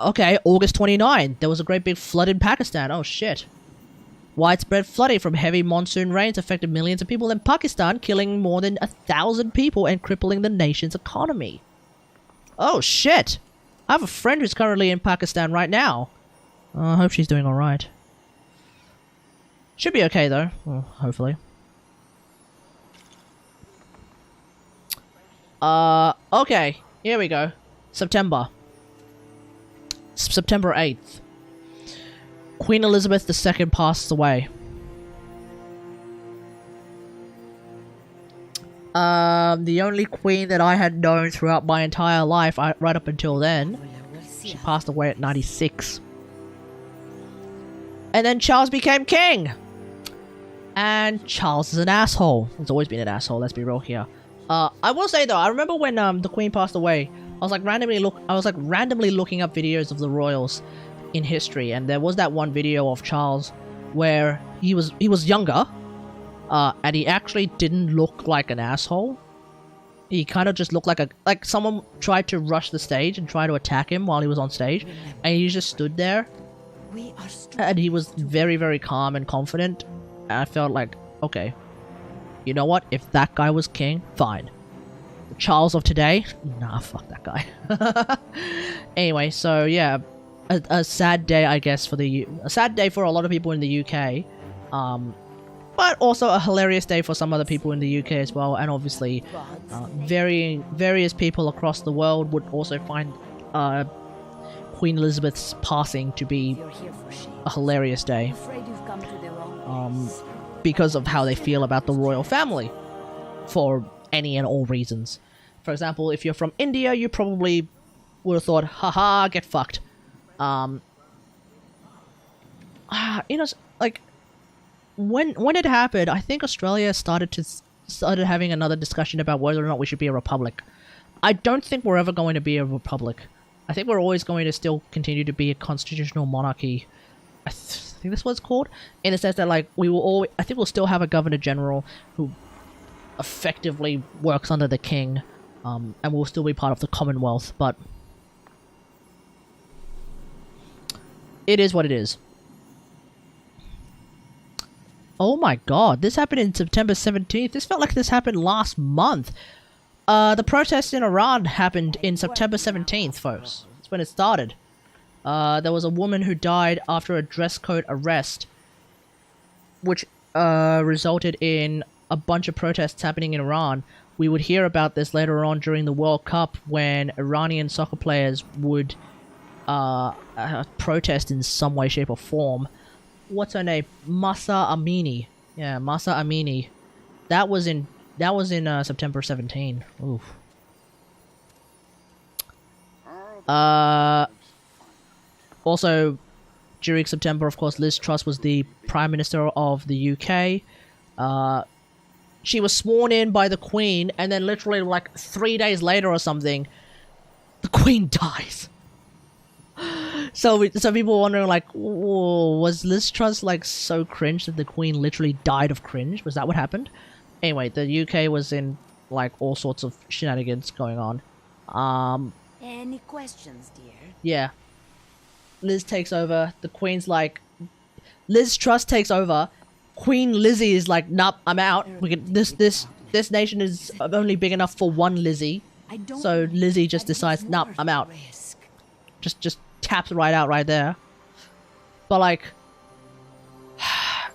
Okay, August 29. There was a great big flood in Pakistan. Oh shit. Widespread flooding from heavy monsoon rains affected millions of people in Pakistan, killing more than 1,000 people and crippling the nation's economy. Oh shit. I have a friend who's currently in Pakistan right now. I hope she's doing alright. Should be okay though. Well, hopefully. Okay. Here we go. September. September 8th. Queen Elizabeth II passed away. The only queen that I had known throughout my entire life, right up until then, she passed away at 96. And then Charles became king! And Charles is an asshole. He's always been an asshole, let's be real here. I will say though, I remember when the queen passed away, I was like randomly looking up videos of the royals in history, and there was that one video of Charles where he was younger, and he actually didn't look like an asshole. He kind of just looked like someone tried to rush the stage and try to attack him while he was on stage, and he just stood there, and he was very, very calm and confident. And I felt like, okay, you know what? If that guy was king, fine. The Charles of today, nah, fuck that guy. Anyway, so yeah, a sad day, I guess, a sad day for a lot of people in the UK, but also a hilarious day for some other people in the UK as well, and obviously, various people across the world would also find Queen Elizabeth's passing to be a hilarious day, because of how they feel about the royal family, for any and all reasons. For example, if you're from India, you probably would have thought, haha, get fucked. You know, like, when it happened, I think Australia started having another discussion about whether or not we should be a republic. I don't think we're ever going to be a republic. I think we're always going to still continue to be a constitutional monarchy. I think that's what it's called, in the sense that, like, I think we'll still have a governor general who effectively works under the king, and we'll still be part of the Commonwealth, but it is what it is. Oh my god, this happened in September 17th. This felt like this happened last month. The protests in Iran happened in September 17th, folks. That's when it started. There was a woman who died after a dress code arrest, which resulted in a bunch of protests happening in Iran. We would hear about this later on during the World Cup, when Iranian soccer players would protest in some way, shape, or form. What's her name? Masa Amini. Yeah, Masa Amini. That was in September 17. Oof. Also, during September, of course, Liz Truss was the Prime Minister of the UK. She was sworn in by the Queen, and then literally like 3 days later or something, the Queen dies. So people were wondering, like, whoa, was Liz Truss like so cringe that the Queen literally died of cringe? Was that what happened? Anyway, the UK was in like all sorts of shenanigans going on. Any questions, dear? Yeah. Liz takes over. The Queen's like, Liz Truss takes over. Queen Lizzie is like, nope, I'm out. This nation is only big enough for one Lizzie. So Lizzie just decides, nope, I'm out. Just taps right out right there. But like,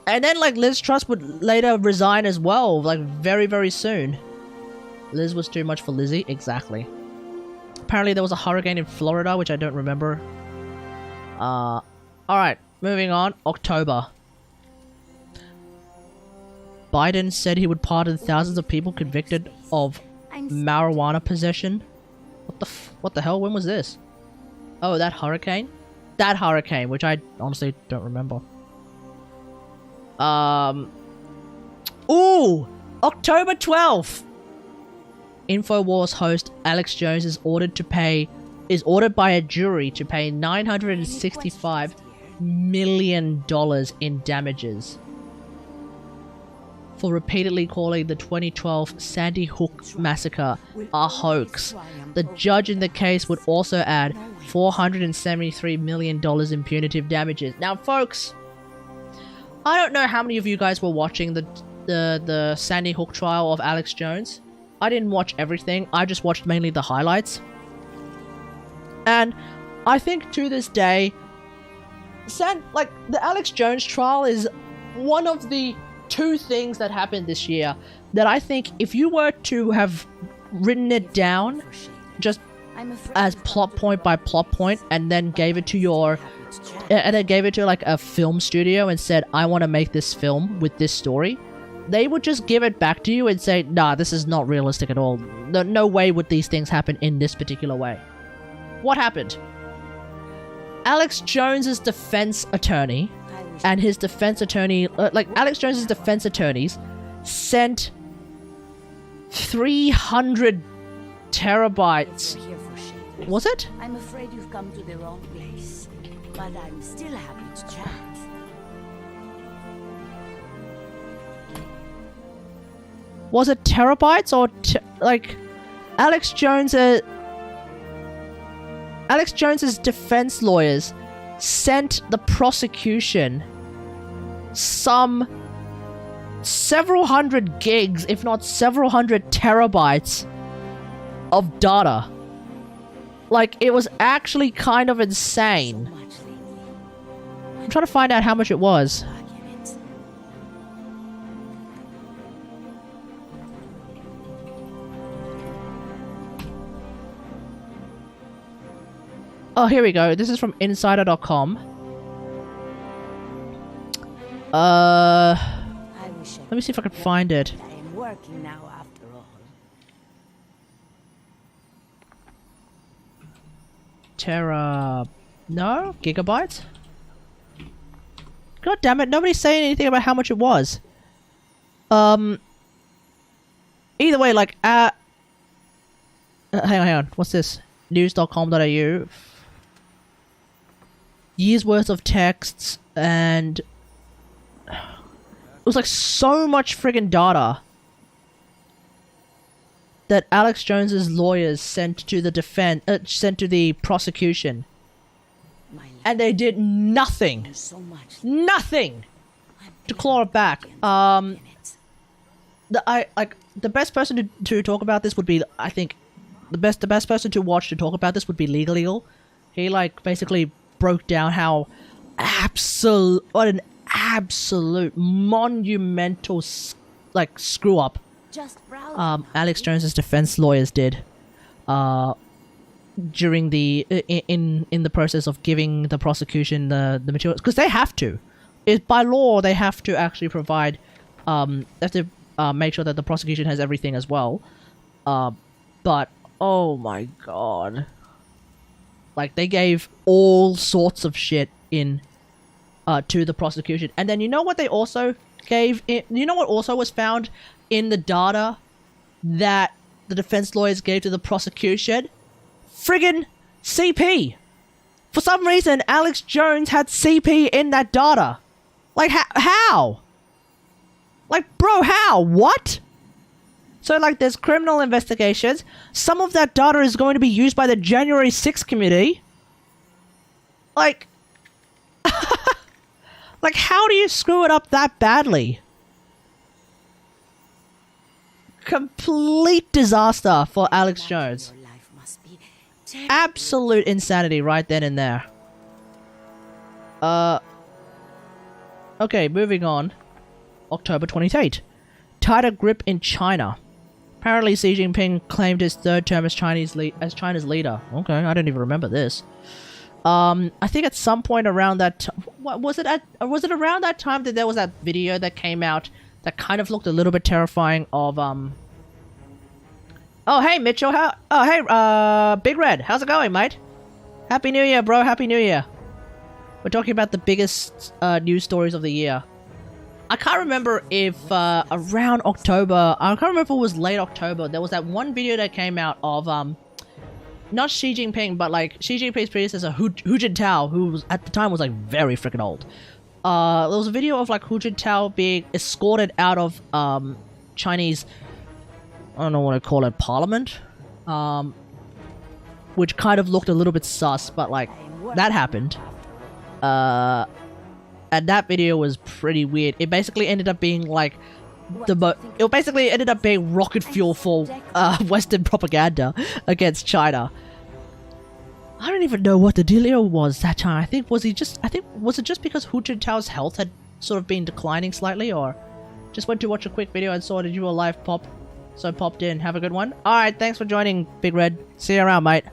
and then like Liz Truss would later resign as well, like very, very soon. Liz was too much for Lizzie, exactly. Apparently there was a hurricane in Florida, which I don't remember. Alright, moving on. October. Biden said he would pardon thousands of people convicted of marijuana possession. What the hell? When was this? Oh, that hurricane? That hurricane, which I honestly don't remember. Ooh! October 12th! InfoWars host Alex Jones is ordered by a jury to pay $965 million in damages for repeatedly calling the 2012 Sandy Hook massacre a hoax. The judge in the case would also add $473 million in punitive damages. Now, folks, I don't know how many of you guys were watching the Sandy Hook trial of Alex Jones. I didn't watch everything. I just watched mainly the highlights. And I think to this day, the Alex Jones trial is one of the two things that happened this year that I think if you were to have written it down just as plot point by plot point and then gave it to like a film studio and said, I want to make this film with this story, they would just give it back to you and say, nah, this is not realistic at all. No way would these things happen in this particular way. What happened? Alex Jones's defense attorney and his defense attorney, Alex Jones's defense attorneys sent 300 terabytes. Was it? I'm afraid you've come to the wrong place, but I'm still happy to chat. Was it terabytes or Alex Jones's defense lawyers sent the prosecution some several hundred gigs, if not several hundred terabytes of data. Like, it was actually kind of insane. I'm trying to find out how much it was. Oh, here we go. This is from insider.com. Let me see if I can find it. I am working now after all. No? Gigabytes? God damn it, nobody's saying anything about how much it was. Either way, hang on. What's this? News.com.au. Years worth of texts, and it was like so much friggin' data that Alex Jones's lawyers sent to the prosecution, and they did nothing, to claw it back. The best person to talk about this would be, I think, the best person to watch to talk about this would be Legal Eagle. He basically broke down how what an absolute monumental screw up Alex Jones's defense lawyers did during the in the process of giving the prosecution the materials, because they have to. By law they have to actually provide they have to make sure that the prosecution has everything as well. But oh my god. They gave all sorts of shit in to the prosecution. And then you know what they also gave? You know what also was found in the data that the defense lawyers gave to the prosecution? Friggin' CP! For some reason, Alex Jones had CP in that data. How? Bro, how? What? So, there's criminal investigations. Some of that data is going to be used by the January 6th committee. How do you screw it up that badly? Complete disaster for Alex Jones. Your life must be Absolute insanity right then and there. Okay, moving on. October 28th. Tighter grip in China. Apparently Xi Jinping claimed his third term as China's leader. Okay, I don't even remember this. I think at some point around that was it around that time that there was that video that came out that kind of looked a little bit terrifying of Oh hey Mitchell, Big Red, how's it going, mate? Happy New Year, bro, Happy New Year. We're talking about the biggest news stories of the year. I can't remember if around October, I can't remember if it was late October, there was that one video that came out of, not Xi Jinping, but Xi Jinping's predecessor, Hu Jintao, who was, at the time was very freaking old, there was a video of like Hu Jintao being escorted out of Chinese, I don't know what I call it, parliament, which kind of looked a little bit sus, but like that happened. And that video was pretty weird. It basically ended up being like it basically ended up being rocket fuel for Western propaganda against China. I don't even know what the dealio was that time. I think was it just because Hu Jintao's health had sort of been declining slightly, or just went to watch a quick video and saw that you were live pop, so popped in. Have a good one. All right, thanks for joining, Big Red. See you around, mate.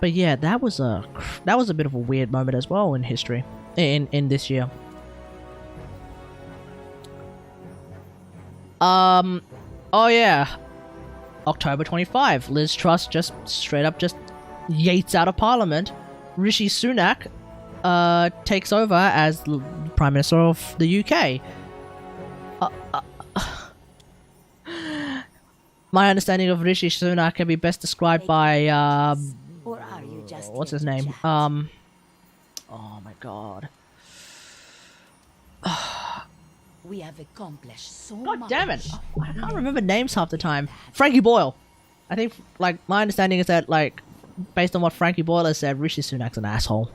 But yeah, that was a bit of a weird moment as well in history, in this year. Oh yeah, October 25. Liz Truss just straight up just yates out of Parliament. Rishi Sunak takes over as Prime Minister of the UK. My understanding of Rishi Sunak can be best described by Or are you just what's here his to name? chat? Oh my god. We have accomplished so God much. damn it! I can't remember names half the time. Frankie Boyle. I think, like, my understanding is that, like, based on what Frankie Boyle has said, Rishi Sunak's an asshole.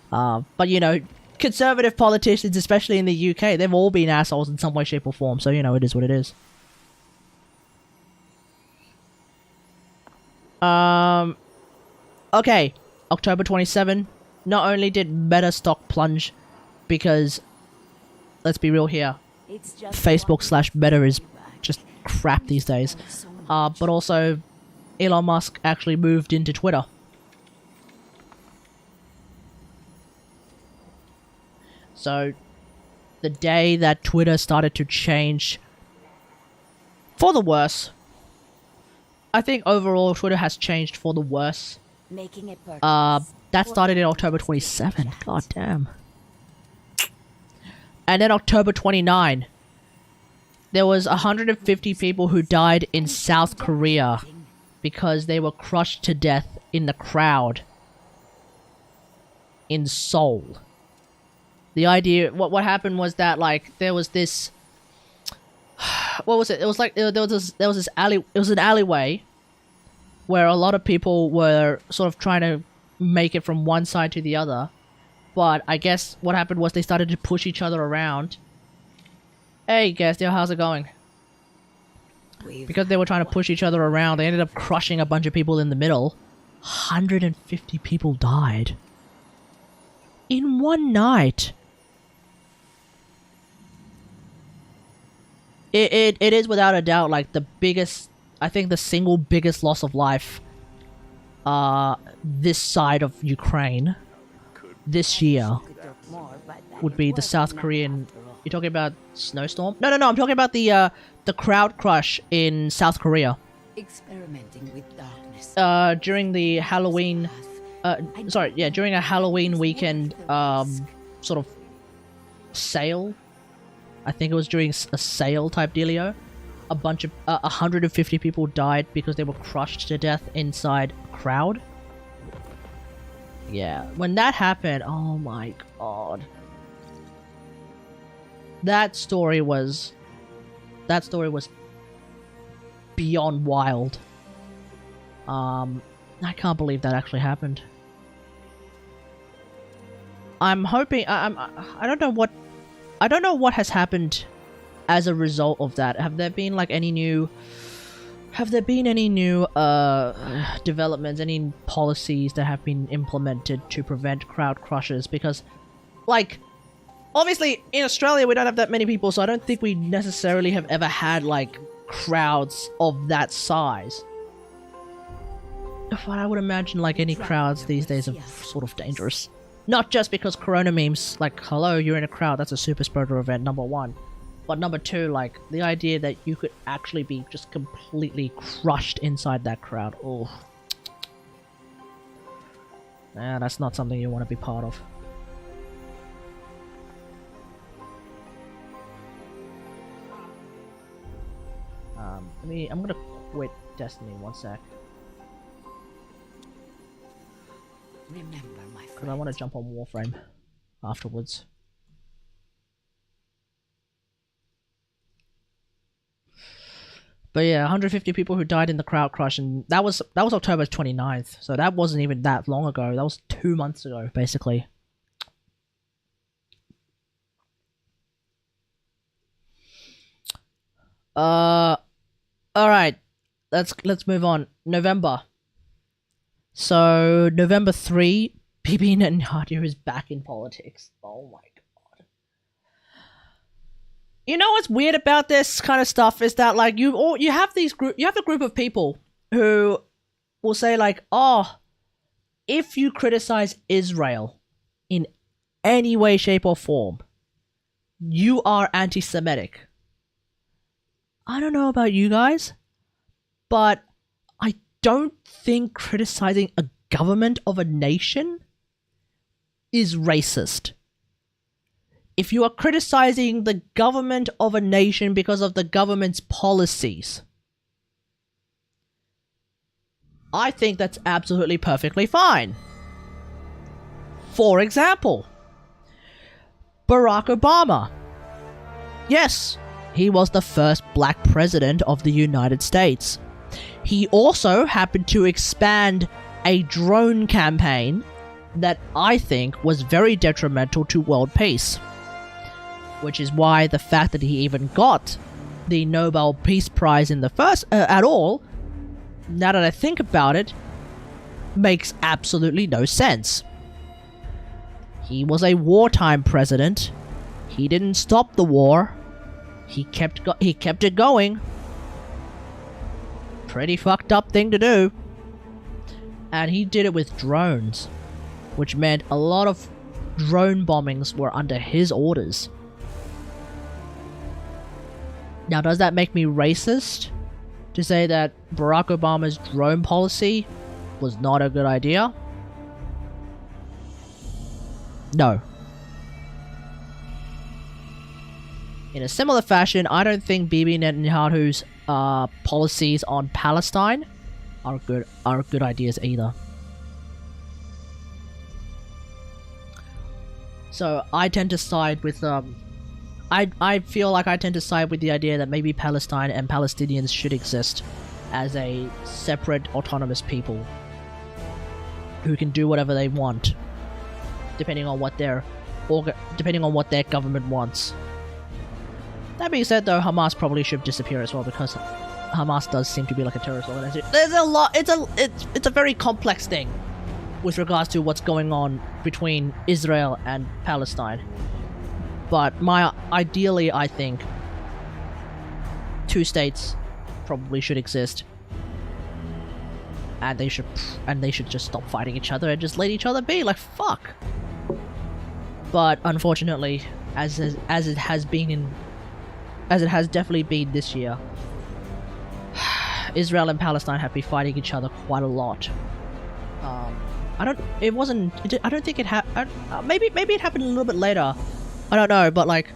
But you know, conservative politicians, especially in the UK, they've all been assholes in some way, shape, or form. So you know, it is what it is. Okay, October 27. Not only did Meta stock plunge, because let's be real here, It's just Facebook/Meta is just crap these days. But also, Elon Musk actually moved into Twitter. So, the day that Twitter started to change for the worse, I think overall Twitter has changed for the worse. making a purchase. That started in October 27. God damn. And then October 29. There was 150 people who died in South Korea because they were crushed to death in the crowd in Seoul. The idea, what happened was that, like, there was this, what was it? It was like there was this alley. It was an alleyway where a lot of people were sort of trying to make it from one side to the other. But I guess what happened was they started to push each other around. Hey, Gastiel, how's it going? Because they were trying to push each other around, they ended up crushing a bunch of people in the middle. 150 people died. In one night. It is without a doubt, like, the biggest, I think the single biggest loss of life this side of Ukraine this year Could talk more, but would be the South Korean. You're talking about snowstorm? No, I'm talking about the crowd crush in South Korea experimenting with darkness. during the Halloween. During a Halloween weekend sort of sale. I think it was during a sale type dealio. A bunch of 150 people died because they were crushed to death inside a crowd. Yeah, when that happened, oh my god. That story was beyond wild. I can't believe that actually happened. I'm hoping I don't know what has happened as a result of that. Have there been any new developments, any policies that have been implemented to prevent crowd crushes? Because, like, obviously in Australia we don't have that many people, so I don't think we necessarily have ever had crowds of that size. But I would imagine any crowds these days are sort of dangerous. Not just because corona memes, hello, you're in a crowd, that's a super spreader event, number one. But number two, the idea that you could actually be just completely crushed inside that crowd. Oh. Yeah, that's not something you want to be part of. I'm gonna quit Destiny one sec. Remember, my Because I friend. want to jump on Warframe afterwards. But yeah, 150 people who died in the crowd crush, and that was October 29th, so that wasn't even that long ago. That was 2 months ago, basically. All right, let's move on. November. So November 3, Bibi Netanyahu is back in politics. Oh my god. You know what's weird about this kind of stuff is that like you have a group of people who will say like, "Oh, if you criticize Israel in any way, shape or form, you are anti-Semitic." I don't know about you guys, but I don't think criticizing a government of a nation is racist. If you are criticizing the government of a nation because of the government's policies, I think that's absolutely perfectly fine. For example, Barack Obama. Yes, he was the first black president of the United States. He also happened to expand a drone campaign that I think was very detrimental to world peace. Which is why the fact that he even got the Nobel Peace Prize in the first at all, now that I think about it, makes absolutely no sense. He was a wartime president. He didn't stop the war. He kept it going. Pretty fucked up thing to do. And he did it with drones, which meant a lot of drone bombings were under his orders. Now, does that make me racist to say that Barack Obama's drone policy was not a good idea? No. In a similar fashion, I don't think Bibi Netanyahu's policies on Palestine are good ideas either. So I tend to side with I feel like I tend to side with the idea that maybe Palestine and Palestinians should exist as a separate autonomous people who can do whatever they want, depending on what their government wants. That being said, though, Hamas probably should disappear as well, because Hamas does seem to be like a terrorist organization. There's a lot. It's a very complex thing with regards to what's going on between Israel and Palestine. But ideally, I think two states probably should exist, and they should just stop fighting each other and just let each other be. Like, fuck. But unfortunately, as it has definitely been this year, Israel and Palestine have been fighting each other quite a lot. I don't think it happened. Maybe it happened a little bit later. I don't know, but like,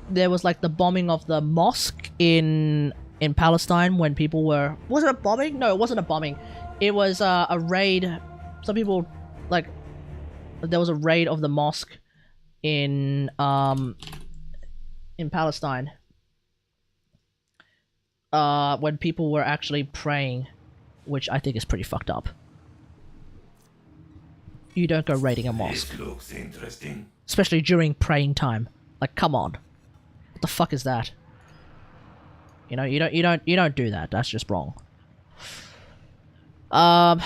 there was like the bombing of the mosque in Palestine when people were. Was it a bombing? No, it wasn't a bombing. It was a raid. Some people like. There was a raid of the mosque in Palestine. When people were actually praying, which I think is pretty fucked up. You don't go raiding a mosque. This looks interesting. Especially during praying time. Like, come on. What the fuck is that? You know, you don't do that. That's just wrong. Well,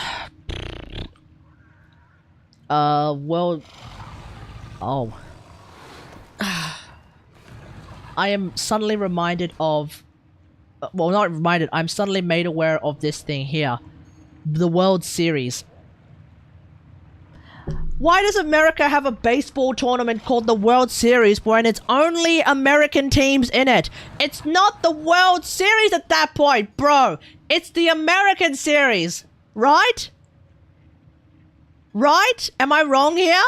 oh. I am suddenly reminded of, well, not reminded, I'm suddenly made aware of this thing here. The World Series. Why does America have a baseball tournament called the World Series when it's only American teams in it? It's not the World Series at that point, bro. It's the American Series, right? Right? Am I wrong here?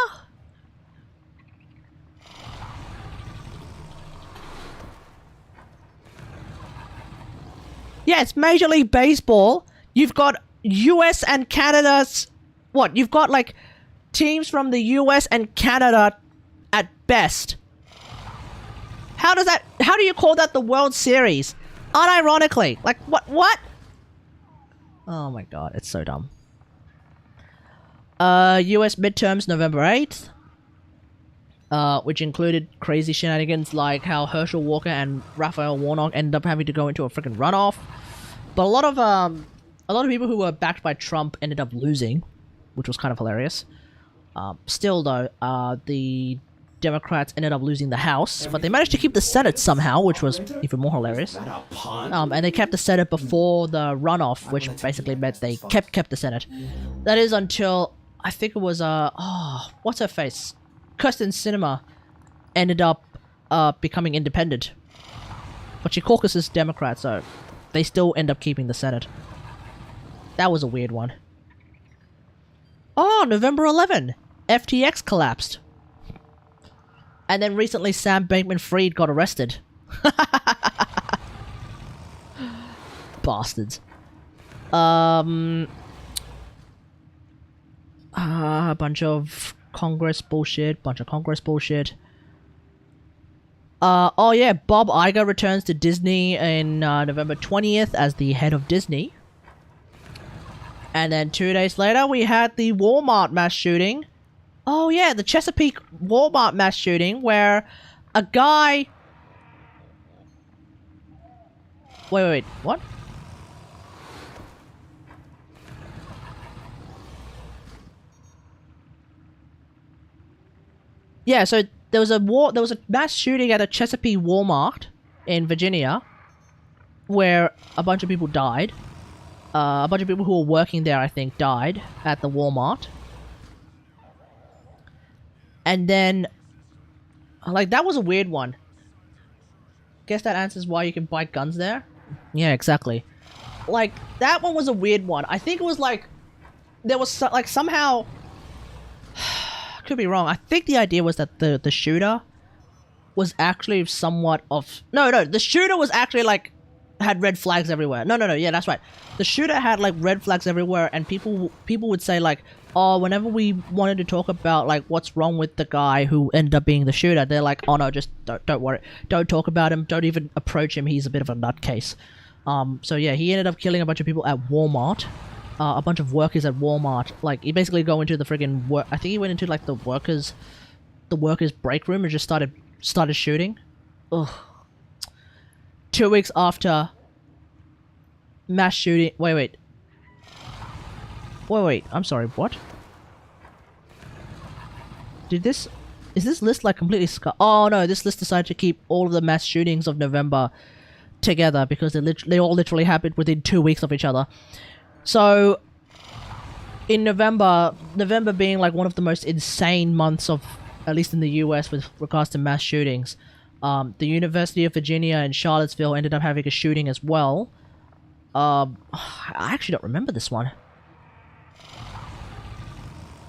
Yeah, it's Major League Baseball. You've got US and Canada's... What? You've got, like, teams from the US and Canada at best. How do you call that the World Series? Unironically. Like, what? Oh my god, it's so dumb. US midterms November 8th. Which included crazy shenanigans like how Herschel Walker and Raphael Warnock ended up having to go into a freaking runoff. But a lot of people who were backed by Trump ended up losing, which was kind of hilarious. Still though, the Democrats ended up losing the House, but they managed to keep the Senate somehow, which was even more hilarious. And they kept the Senate before the runoff, which basically meant they kept the Senate. That is until, I think it was, what's her face? Kirsten Sinema ended up becoming independent. But she caucuses Democrat, so they still end up keeping the Senate. That was a weird one. Oh, November 11! FTX collapsed. And then recently Sam Bankman-Fried got arrested. Bastards. A bunch of Congress bullshit. Oh yeah, Bob Iger returns to Disney in November 20th as the head of Disney. And then 2 days later, we had the Walmart mass shooting. Oh yeah, the Chesapeake Walmart mass shooting where a guy... Wait, what? Yeah, so there was a mass shooting at a Chesapeake Walmart in Virginia where a bunch of people died. A bunch of people who were working there, I think, died at the Walmart. And then, like, that was a weird one. Guess that answers why you can buy guns there? Yeah, exactly. Like, that one was a weird one. I think it was like, there was, somehow... Could be wrong. I think the idea was that the shooter was actually somewhat of... No, the shooter was actually, like, had red flags everywhere. No, yeah, that's right. The shooter had, like, red flags everywhere, and people would say, like, oh, whenever we wanted to talk about, like, what's wrong with the guy who ended up being the shooter, they're like, oh no, just don't worry. Don't talk about him. Don't even approach him. He's a bit of a nutcase. So yeah, he ended up killing a bunch of people at Walmart. A bunch of workers at Walmart. Like, he basically go into the friggin' work... I think he went into, like, the workers' break room and just started shooting. Ugh. 2 weeks after mass shooting... Wait, I'm sorry, what? Is this list, like, completely Oh, no, this list decided to keep all of the mass shootings of November together because they all literally happened within 2 weeks of each other. So, in November being like one of the most insane months of, at least in the US with regards to mass shootings, the University of Virginia in Charlottesville ended up having a shooting as well. I actually don't remember this one.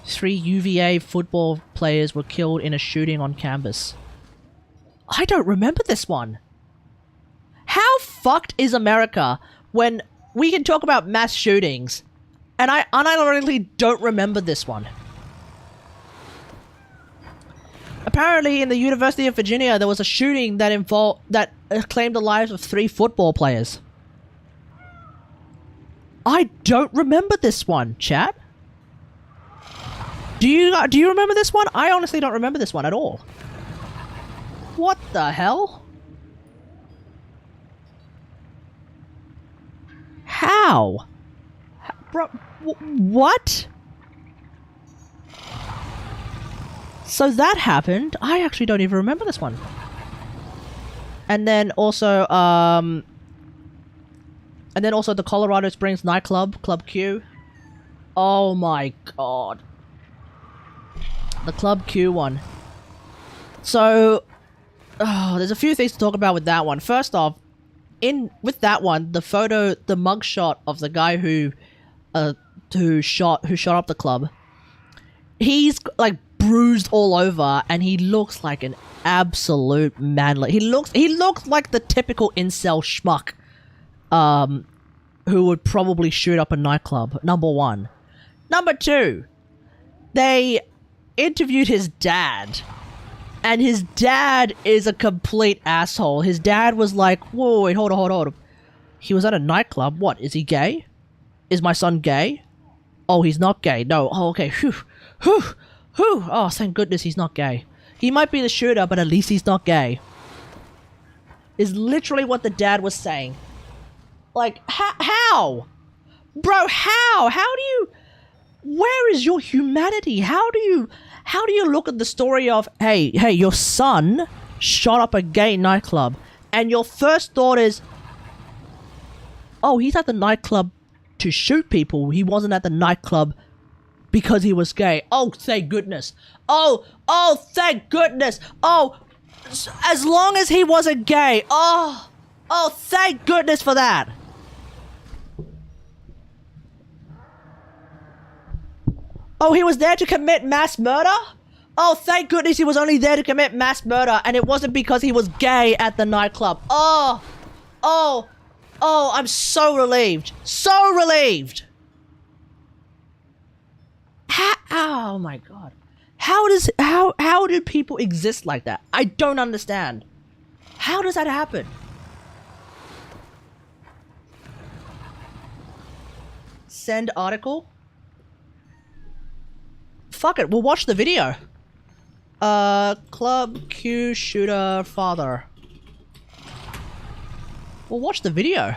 3 UVA football players were killed in a shooting on campus. I don't remember this one. How fucked is America when we can talk about mass shootings, and I unironically don't remember this one. Apparently, in the University of Virginia, there was a shooting that claimed the lives of 3 football players. I don't remember this one, chat. Do you remember this one? I honestly don't remember this one at all. What the hell? How? Bro, what? So that happened. I actually don't even remember this one. And then also, the Colorado Springs nightclub, Club Q. Oh my god. The Club Q one. So, there's a few things to talk about with that one. First off, with that one, the mugshot of the guy who shot up the club, he's like bruised all over, and he looks like an absolute manly. He looks like the typical incel schmuck, who would probably shoot up a nightclub. Number one. Number two, they interviewed his dad. And his dad is a complete asshole. His dad was like, whoa, wait, hold on. He was at a nightclub. What, is he gay? Is my son gay? Oh, he's not gay. No. Oh, okay. Whew. Oh, thank goodness he's not gay. He might be the shooter, but at least he's not gay. Is literally what the dad was saying. Like, how? Bro, how? How do you... Where is your humanity? How do you look at the story of, hey, your son shot up a gay nightclub, and your first thought is, oh, he's at the nightclub to shoot people. He wasn't at the nightclub because he was gay. Oh, thank goodness. Oh, thank goodness. Oh, as long as he wasn't gay. Oh, thank goodness for that. Oh, he was there to commit mass murder? Oh, thank goodness he was only there to commit mass murder, and it wasn't because he was gay at the nightclub. Oh, I'm so relieved. So relieved. Oh my god. How do people exist like that? I don't understand. How does that happen? Send article? Fuck it, we'll watch the video. Club Q shooter father. We'll watch the video.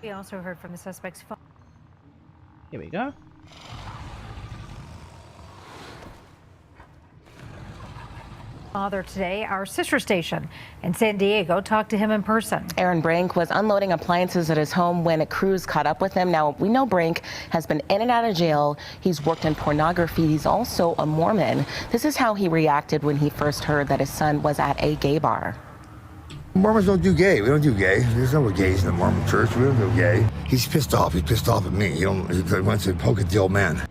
We also heard from the suspect's phone. Here we go. Father today, our sister station in San Diego talked to him in person. Aaron Brink was unloading appliances at his home when crews caught up with him. Now, we know Brink has been in and out of jail. He's worked in pornography. He's also a Mormon. This is how he reacted when he first heard that his son was at a gay bar. Mormons don't do gay. We don't do gay. There's no gays in the Mormon church. We don't do gay. He's pissed off. He's pissed off at me. He wants to poke at the old man.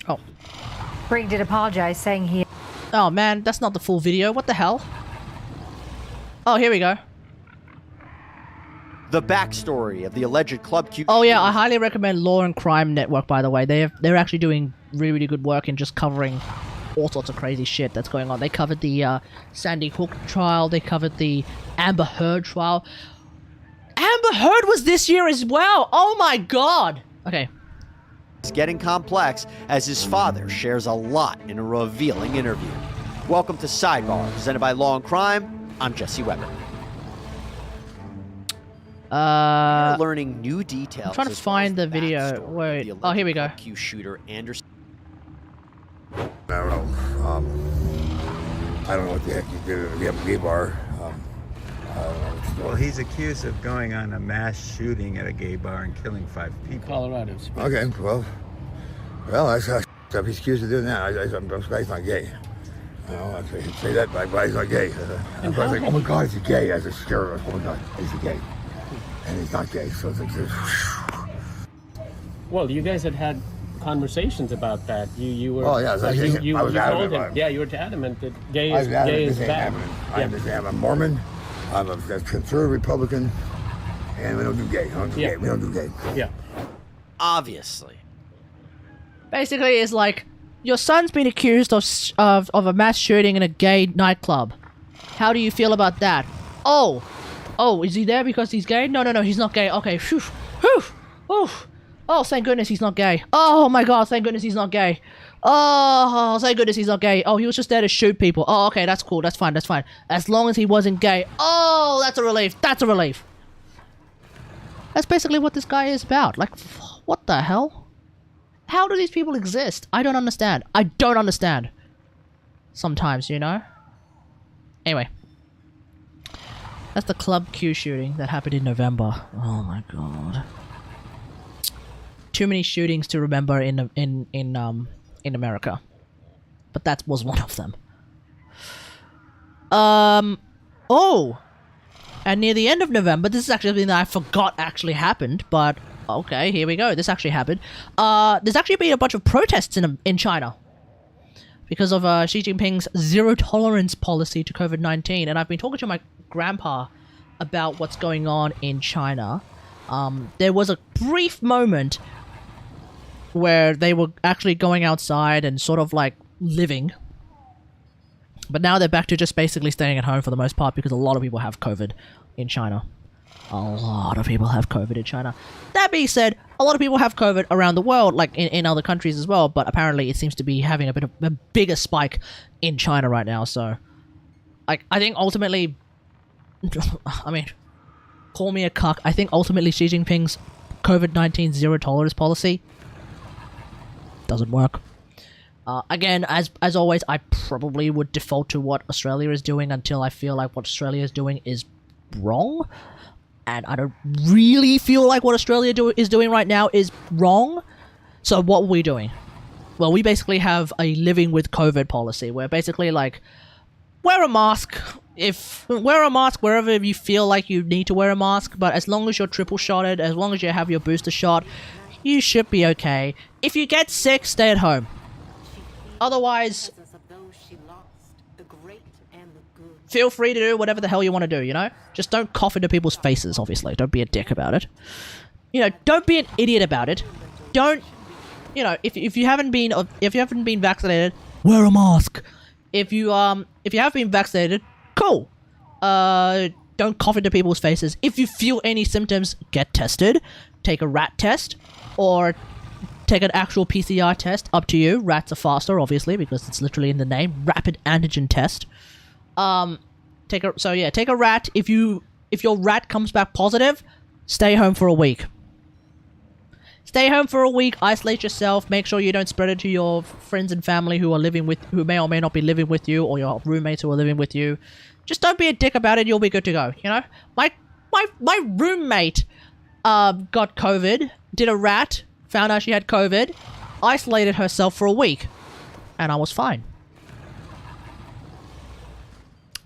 Oh. Brink did apologize, saying he... Oh man, that's not the full video. What the hell? Oh, here we go. The backstory of the alleged Club Q. Oh yeah, I highly recommend Law and Crime Network, by the way. They're actually doing really good work in just covering all sorts of crazy shit that's going on. They covered the Sandy Hook trial. They covered the Amber Heard trial. Amber Heard was this year as well. Oh my god. Okay. It's getting complex as his father shares a lot in a revealing interview. Welcome to Sidebar, presented by Law and Crime. I'm Jesse Weber. We're learning new details. I'm trying to find the video. Wait. Oh, here we go. Q shooter Anderson. I don't know. I don't know what the heck he did at the gay bar. Well, he's accused of going on a mass shooting at a gay bar and killing 5 people. Colorado. Okay, well, that's stuff. He's accused of doing that. I'm glad he's not gay. I say that, but I'm glad he's not gay. I was like, oh my god, is he gay? I was scared. Oh my god, is he gay? And he's not gay, so it's like this. Well, you guys had conversations about that. You were. Oh yeah, you was adamant. told him. Yeah, you were adamant that gay is bad. I'm a Mormon. I'm a conservative Republican, and we don't do gay. We don't do gay. Yeah. Obviously. Basically, it's like, your son's been accused of a mass shooting in a gay nightclub. How do you feel about that? Oh, is he there because he's gay? No, he's not gay. Okay, phew. Oh, thank goodness he's not gay. Oh my god, thank goodness he's not gay. Oh, thank goodness he's not gay. Oh, he was just there to shoot people. Oh, okay, that's cool. That's fine. As long as he wasn't gay. Oh, that's a relief. That's basically what this guy is about. Like, what the hell? How do these people exist? I don't understand. Sometimes, you know? Anyway. That's the Club Q shooting that happened in November. Oh my god. Too many shootings to remember in America, but that was one of them. Oh, and near the end of November, this is actually something that I forgot actually happened, but okay, here we go. This actually happened. There's actually been a bunch of protests in China because of Xi Jinping's zero tolerance policy to COVID-19, and I've been talking to my grandpa about what's going on in China. There was a brief moment where they were actually going outside and sort of like living. But now they're back to just basically staying at home for the most part because a lot of people have COVID in China. A lot of people have COVID in China. That being said, a lot of people have COVID around the world, like in other countries as well, but apparently it seems to be having a bit of a bigger spike in China right now, so... Like, I think ultimately... I mean, call me a cuck. I think ultimately Xi Jinping's COVID-19 zero tolerance policy doesn't work. Again, as always, I probably would default to what Australia is doing until I feel like what Australia is doing is wrong. And I don't really feel like what Australia is doing right now is wrong. So what are we doing? Well, we basically have a living with COVID policy where basically like, wear a mask. Wear a mask wherever you feel like you need to wear a mask, but as long as you're triple shotted, as long as you have your booster shot, you should be okay. If you get sick, stay at home. Otherwise, feel free to do whatever the hell you want to do, you know? Just don't cough into people's faces, obviously. Don't be a dick about it. You know, don't be an idiot about it. Don't, you know, if you haven't been vaccinated, wear a mask. If you have been vaccinated, cool. Don't cough into people's faces. If you feel any symptoms, get tested. Take a rat test, or take an actual PCR test. Up to you. Rats are faster, obviously, because it's literally in the name. Rapid antigen test. Take a rat. If your rat comes back positive, stay home for a week. Stay home for a week, isolate yourself, make sure you don't spread it to your friends and family who may or may not be living with you, or your roommates who are living with you. Just don't be a dick about it, you'll be good to go, you know? My roommate got COVID, did a rat, found out she had COVID, isolated herself for a week, and I was fine.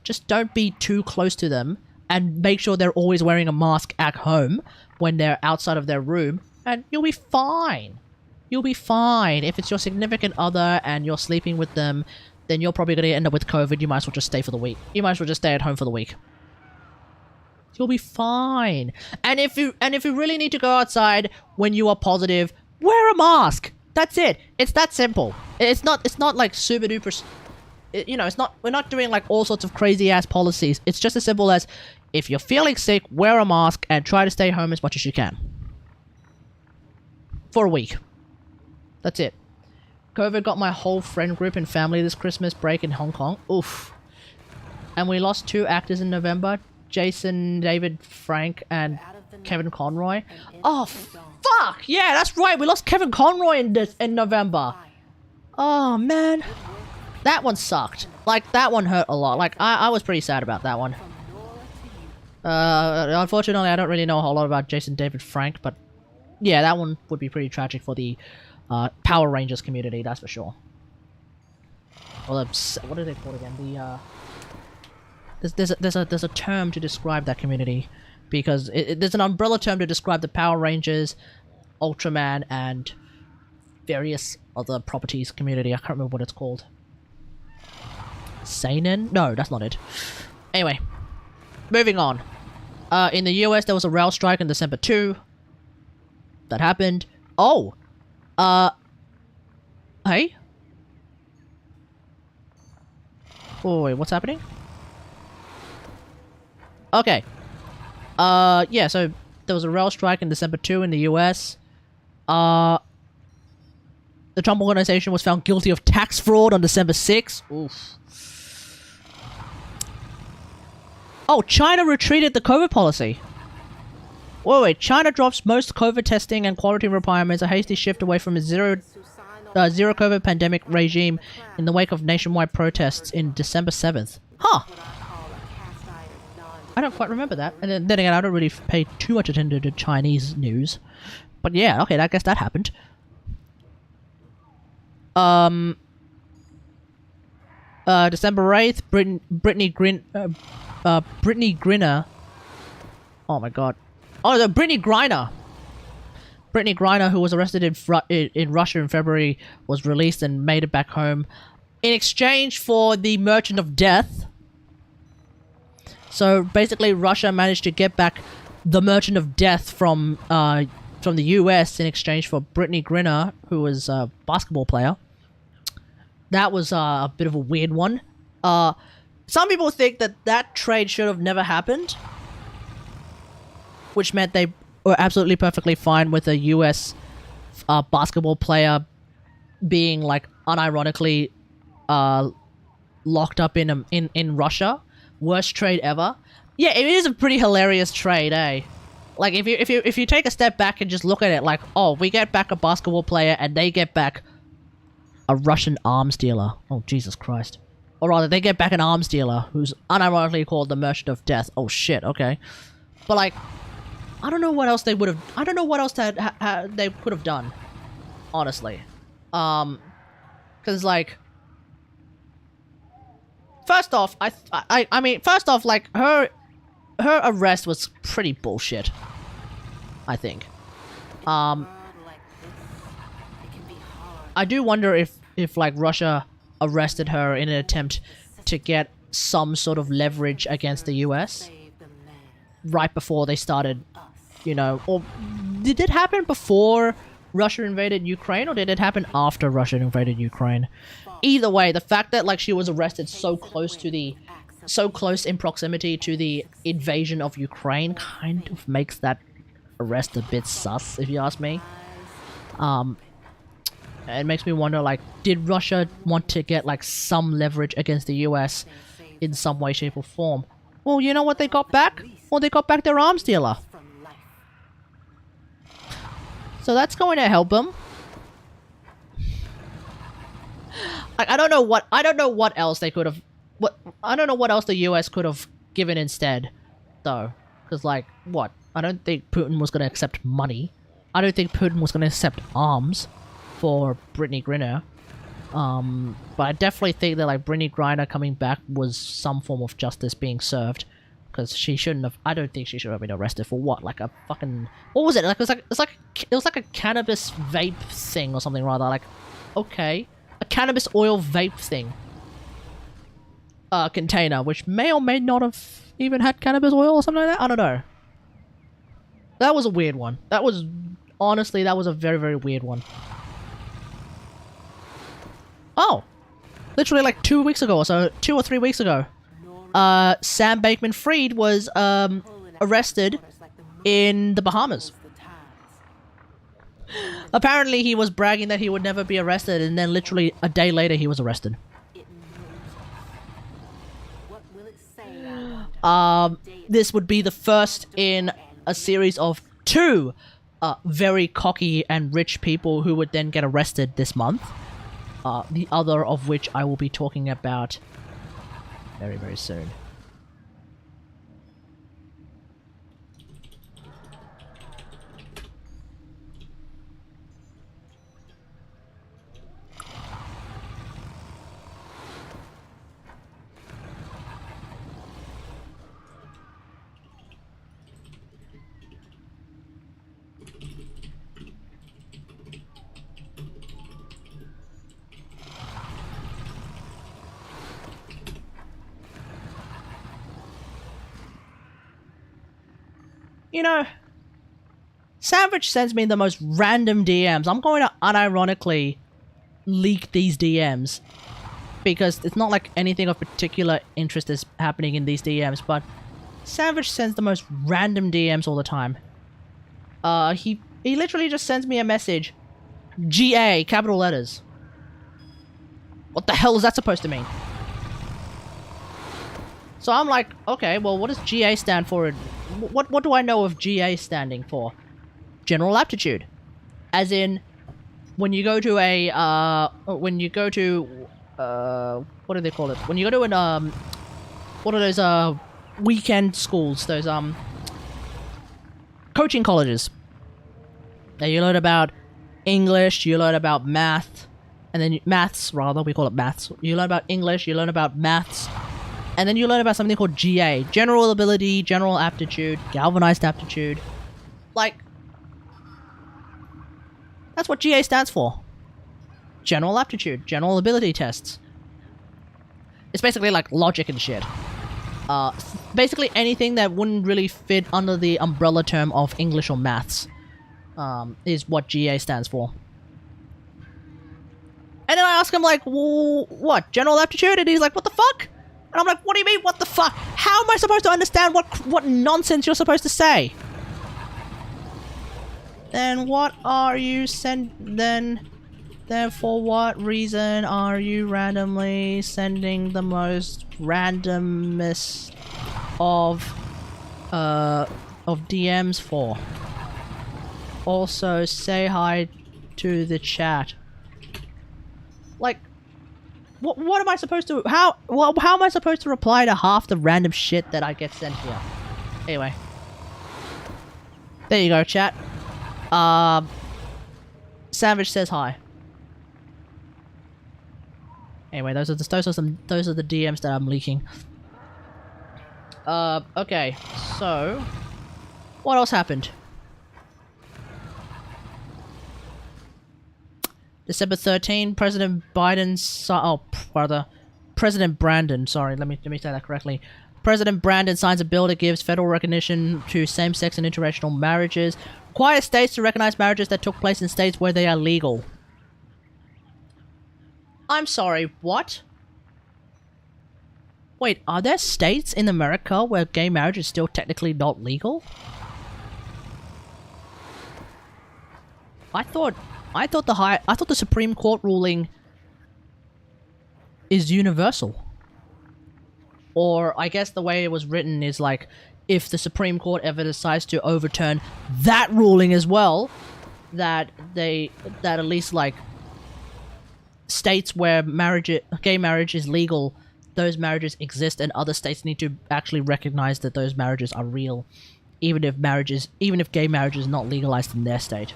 Just don't be too close to them, and make sure they're always wearing a mask at home when they're outside of their room, and you'll be fine. You'll be fine. If it's your significant other and you're sleeping with them, then you're probably going to end up with COVID. You might as well just stay for the week. You might as well just stay at home for the week. You'll be fine. And if you really need to go outside when you are positive, wear a mask. That's it. It's that simple. It's not like super duper. You know, we're not doing like all sorts of crazy ass policies. It's just as simple as, if you're feeling sick, wear a mask and try to stay home as much as you can. For a week. That's it. COVID got my whole friend group and family this Christmas break in Hong Kong. Oof. And we lost 2 actors in November. Jason David Frank and Kevin Conroy. Oh, fuck! Yeah, that's right. We lost Kevin Conroy in November. Oh, man. That one sucked. Like, that one hurt a lot. Like, I was pretty sad about that one. Unfortunately, I don't really know a whole lot about Jason David Frank, but yeah, that one would be pretty tragic for the Power Rangers community, that's for sure. Or what are they called again? There's a term to describe that community, because there's an umbrella term to describe the Power Rangers, Ultraman, and various other properties community. I can't remember what it's called. Seinen? No, that's not it. Anyway, moving on. In the US, there was a rail strike on December 2. That happened. Oh! Hey? Oh, wait, what's happening? Okay. Yeah, so there was a rail strike in December 2 in the US. The Trump organization was found guilty of tax fraud on December 6. Oof. Oh, China retreated the COVID policy. Wait, China drops most COVID testing and quarantine requirements, a hasty shift away from a zero COVID pandemic regime in the wake of nationwide protests in December 7th. Huh. I don't quite remember that. And then again, I don't really pay too much attention to Chinese news. But yeah, okay, I guess that happened. December 8th, Brittany Griner. Oh my god. Oh, the Brittany Griner. Brittany Griner, who was arrested in Russia in February, was released and made it back home in exchange for the Merchant of Death. So basically, Russia managed to get back the Merchant of Death from the US in exchange for Brittany Griner, who was a basketball player. That was a bit of a weird one. Some people think that that trade should have never happened, which meant they were absolutely perfectly fine with a US basketball player being like unironically locked up in Russia. Worst trade ever. Yeah, it is a pretty hilarious trade, eh? Like if you take a step back and just look at it, like, oh, we get back a basketball player and they get back a Russian arms dealer. Oh, Jesus Christ. Or rather, they get back an arms dealer who's unironically called the Merchant of Death. Oh shit, okay. But like, I don't know what else they would have. I don't know what else they could have done. Honestly, because like, first off, I mean, first off, like her arrest was pretty bullshit. I think. I do wonder if like Russia arrested her in an attempt to get some sort of leverage against the US right before they started, you know, or did it happen before Russia invaded Ukraine, or did it happen after Russia invaded Ukraine? Either way, the fact that like she was arrested so close in proximity to the invasion of Ukraine kind of makes that arrest a bit sus, if you ask me. It makes me wonder, like, did Russia want to get like some leverage against the US in some way, shape, or form? Well, you know what they got back? Well, they got back their arms dealer. So that's going to help them. I don't know what else they could have. I don't know what else the US could have given instead, though. Because like, what? I don't think Putin was going to accept money. I don't think Putin was going to accept arms for Brittany Griner. But I definitely think that like Brittany Griner coming back was some form of justice being served. Because she shouldn't have. I don't think she should have been arrested for what? Like a fucking. What was it? Like it was like a cannabis vape thing or something rather. Like, okay, a cannabis oil vape thing. Container, which may or may not have even had cannabis oil or something like that. I don't know. That was a weird one. That was honestly, that was a very, very weird one. Oh, literally like 2 weeks ago or so, 2 or 3 weeks ago. Sam Bankman-Fried was arrested in the Bahamas. Apparently he was bragging that he would never be arrested, and then literally a day later he was arrested. This would be the first in a series of 2 very cocky and rich people who would then get arrested this month. The other of which I will be talking about very, very soon. You know, Savage sends me the most random DMs. I'm going to unironically leak these DMs because it's not like anything of particular interest is happening in these DMs, but Savage sends the most random DMs all the time. He literally just sends me a message. GA, capital letters. What the hell is that supposed to mean? So I'm like, okay, well, what does GA stand for? What do I know of GA standing for? General aptitude. As in, when you go to a, what do they call it? When you go to an, what are those, weekend schools? Those, coaching colleges. Now you learn about English, you learn about math, and then maths, rather, we call it maths. You learn about English, you learn about maths, and then you learn about something called GA. General ability, general aptitude, galvanized aptitude. Like, that's what GA stands for. General aptitude, general ability tests. It's basically like logic and shit. Basically anything that wouldn't really fit under the umbrella term of English or maths, is what GA stands for. And then I ask him, like, well, what, general aptitude? And he's like, what the fuck? And I'm like, what do you mean, what the fuck? How am I supposed to understand what nonsense you're supposed to say? Then what are you then for what reason are you randomly sending the most randomest of DMs for? Also, say hi to the chat. Like, what am I supposed to, how am I supposed to reply to half the random shit that I get sent here? Anyway. There you go, chat. Savage says hi. Anyway, those are the DMs that I'm leaking. Okay, so what else happened? December 13, President President Brandon, sorry, let me say that correctly. President Brandon signs a bill that gives federal recognition to same-sex and interracial marriages, requires states to recognize marriages that took place in states where they are legal. I'm sorry, what? Wait, are there states in America where gay marriage is still technically not legal? I thought the Supreme Court ruling is universal. Or I guess the way it was written is like, if the Supreme Court ever decides to overturn that ruling as well, that at least like states where gay marriage is legal, those marriages exist, and other states need to actually recognize that those marriages are real, even if gay marriage is not legalized in their state.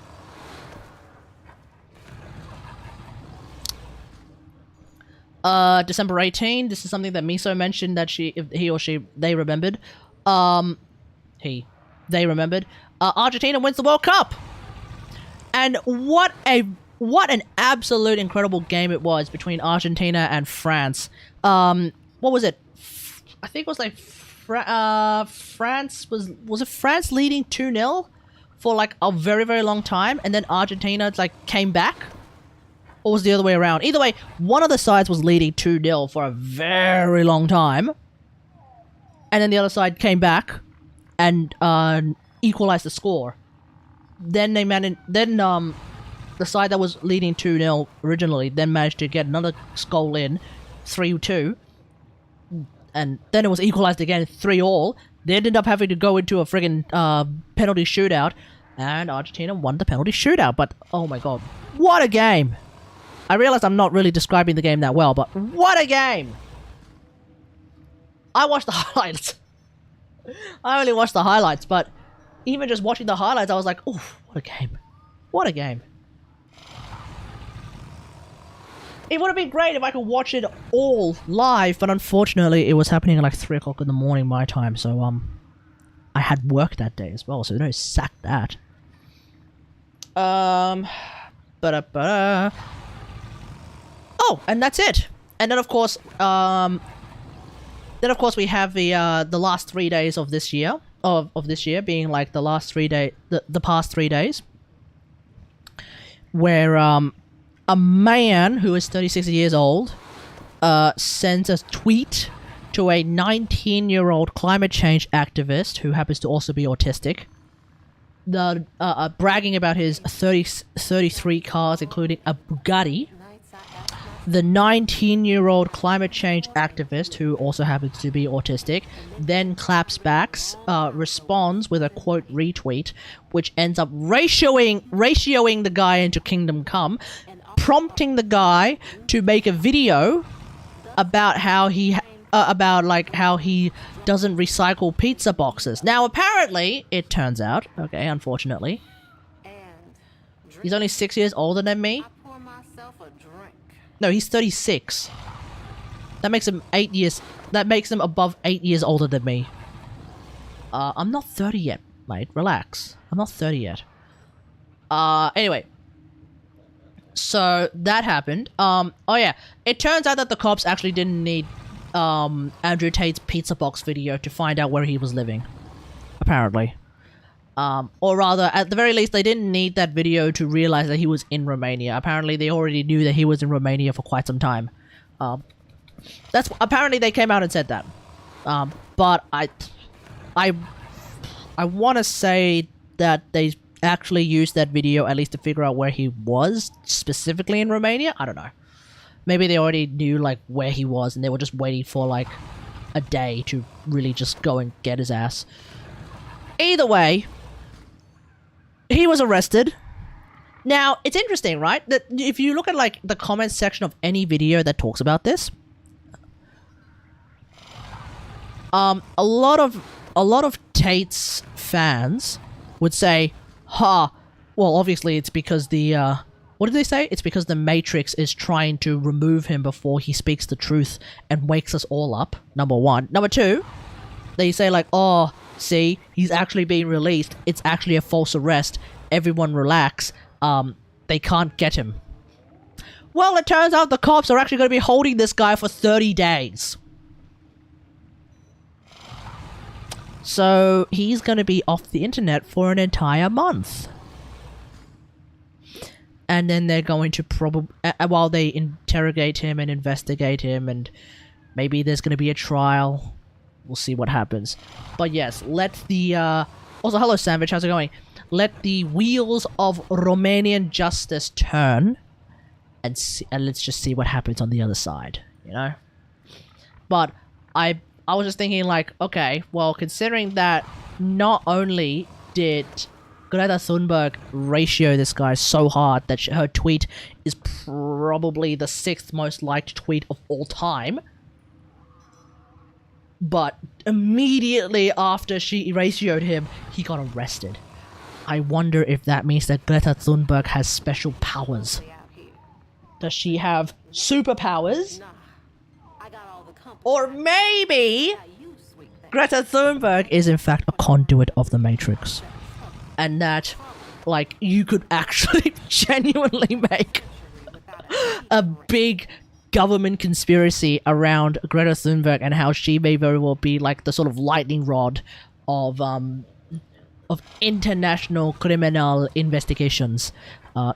December 18, this is something that Miso mentioned that they remembered. They remembered. Argentina wins the World Cup! And what an absolute incredible game it was between Argentina and France. What was it? I think it was like France was it France leading 2-0 for like a very, very long time, and then Argentina like came back? Or was it the other way around? Either way, one of the sides was leading 2-0 for a very long time, and then the other side came back and equalized the score. Then the side that was leading 2-0 originally then managed to get another goal in, 3-2, and then it was equalized again, 3-3. They ended up having to go into a friggin' penalty shootout, and Argentina won the penalty shootout. But oh my god, what a game! I realize I'm not really describing the game that well, but what a game! I watched the highlights. I only watched the highlights, but even just watching the highlights, I was like, oof, what a game. What a game. It would have been great if I could watch it all live, but unfortunately it was happening at like 3 o'clock in the morning my time, so I had work that day as well, so no, sack that. Oh, and that's it. And then of course we have the last 3 days of this year, of this year being like the last 3 days, the past 3 days, where a man who is 36 years old sends a tweet to a 19-year-old climate change activist who happens to also be autistic, bragging about his 33 cars, including a Bugatti. The 19-year-old climate change activist, who also happens to be autistic, then claps back, responds with a quote retweet, which ends up ratioing the guy into Kingdom Come, prompting the guy to make a video about how he doesn't recycle pizza boxes. Now, apparently, it turns out, okay, unfortunately, he's only 6 years older than me. No, he's 36. That makes him 8 years. That makes him above 8 years older than me. I'm not 30 yet, mate. Relax. I'm not 30 yet. Anyway. So, that happened. Oh yeah. It turns out that the cops actually didn't need Andrew Tate's pizza box video to find out where he was living. Apparently. Or rather, at the very least, they didn't need that video to realize that he was in Romania. Apparently, they already knew that he was in Romania for quite some time. Apparently they came out and said that. But I want to say that they actually used that video at least to figure out where he was specifically in Romania. I don't know. Maybe they already knew like where he was and they were just waiting for like a day to really just go and get his ass. Either way, he was arrested. Now, it's interesting, right? That if you look at like the comments section of any video that talks about this, a lot of Tate's fans would say, "Ha, well, obviously it's because the what did they say? It's because the Matrix is trying to remove him before he speaks the truth and wakes us all up." Number one. Number two, they say like, "Oh, see, he's actually being released. It's actually a false arrest. Everyone relax. They can't get him." Well, it turns out the cops are actually going to be holding this guy for 30 days. So, he's going to be off the internet for an entire month. And then they're going to while they interrogate him and investigate him, and maybe there's going to be a trial. We'll see what happens. But yes, let the, also, hello Sandwich, how's it going? Let the wheels of Romanian justice turn, and let's just see what happens on the other side, you know? But I was just thinking like, okay, well, considering that not only did Greta Thunberg ratio this guy so hard that her tweet is probably the 6th most liked tweet of all time, but immediately after she ratioed him, he got arrested. I wonder if that means that Greta Thunberg has special powers. Does she have superpowers? Or maybe Greta Thunberg is in fact a conduit of the Matrix. And that, like, you could actually genuinely make a big government conspiracy around Greta Thunberg and how she may very well be like the sort of lightning rod of international criminal investigations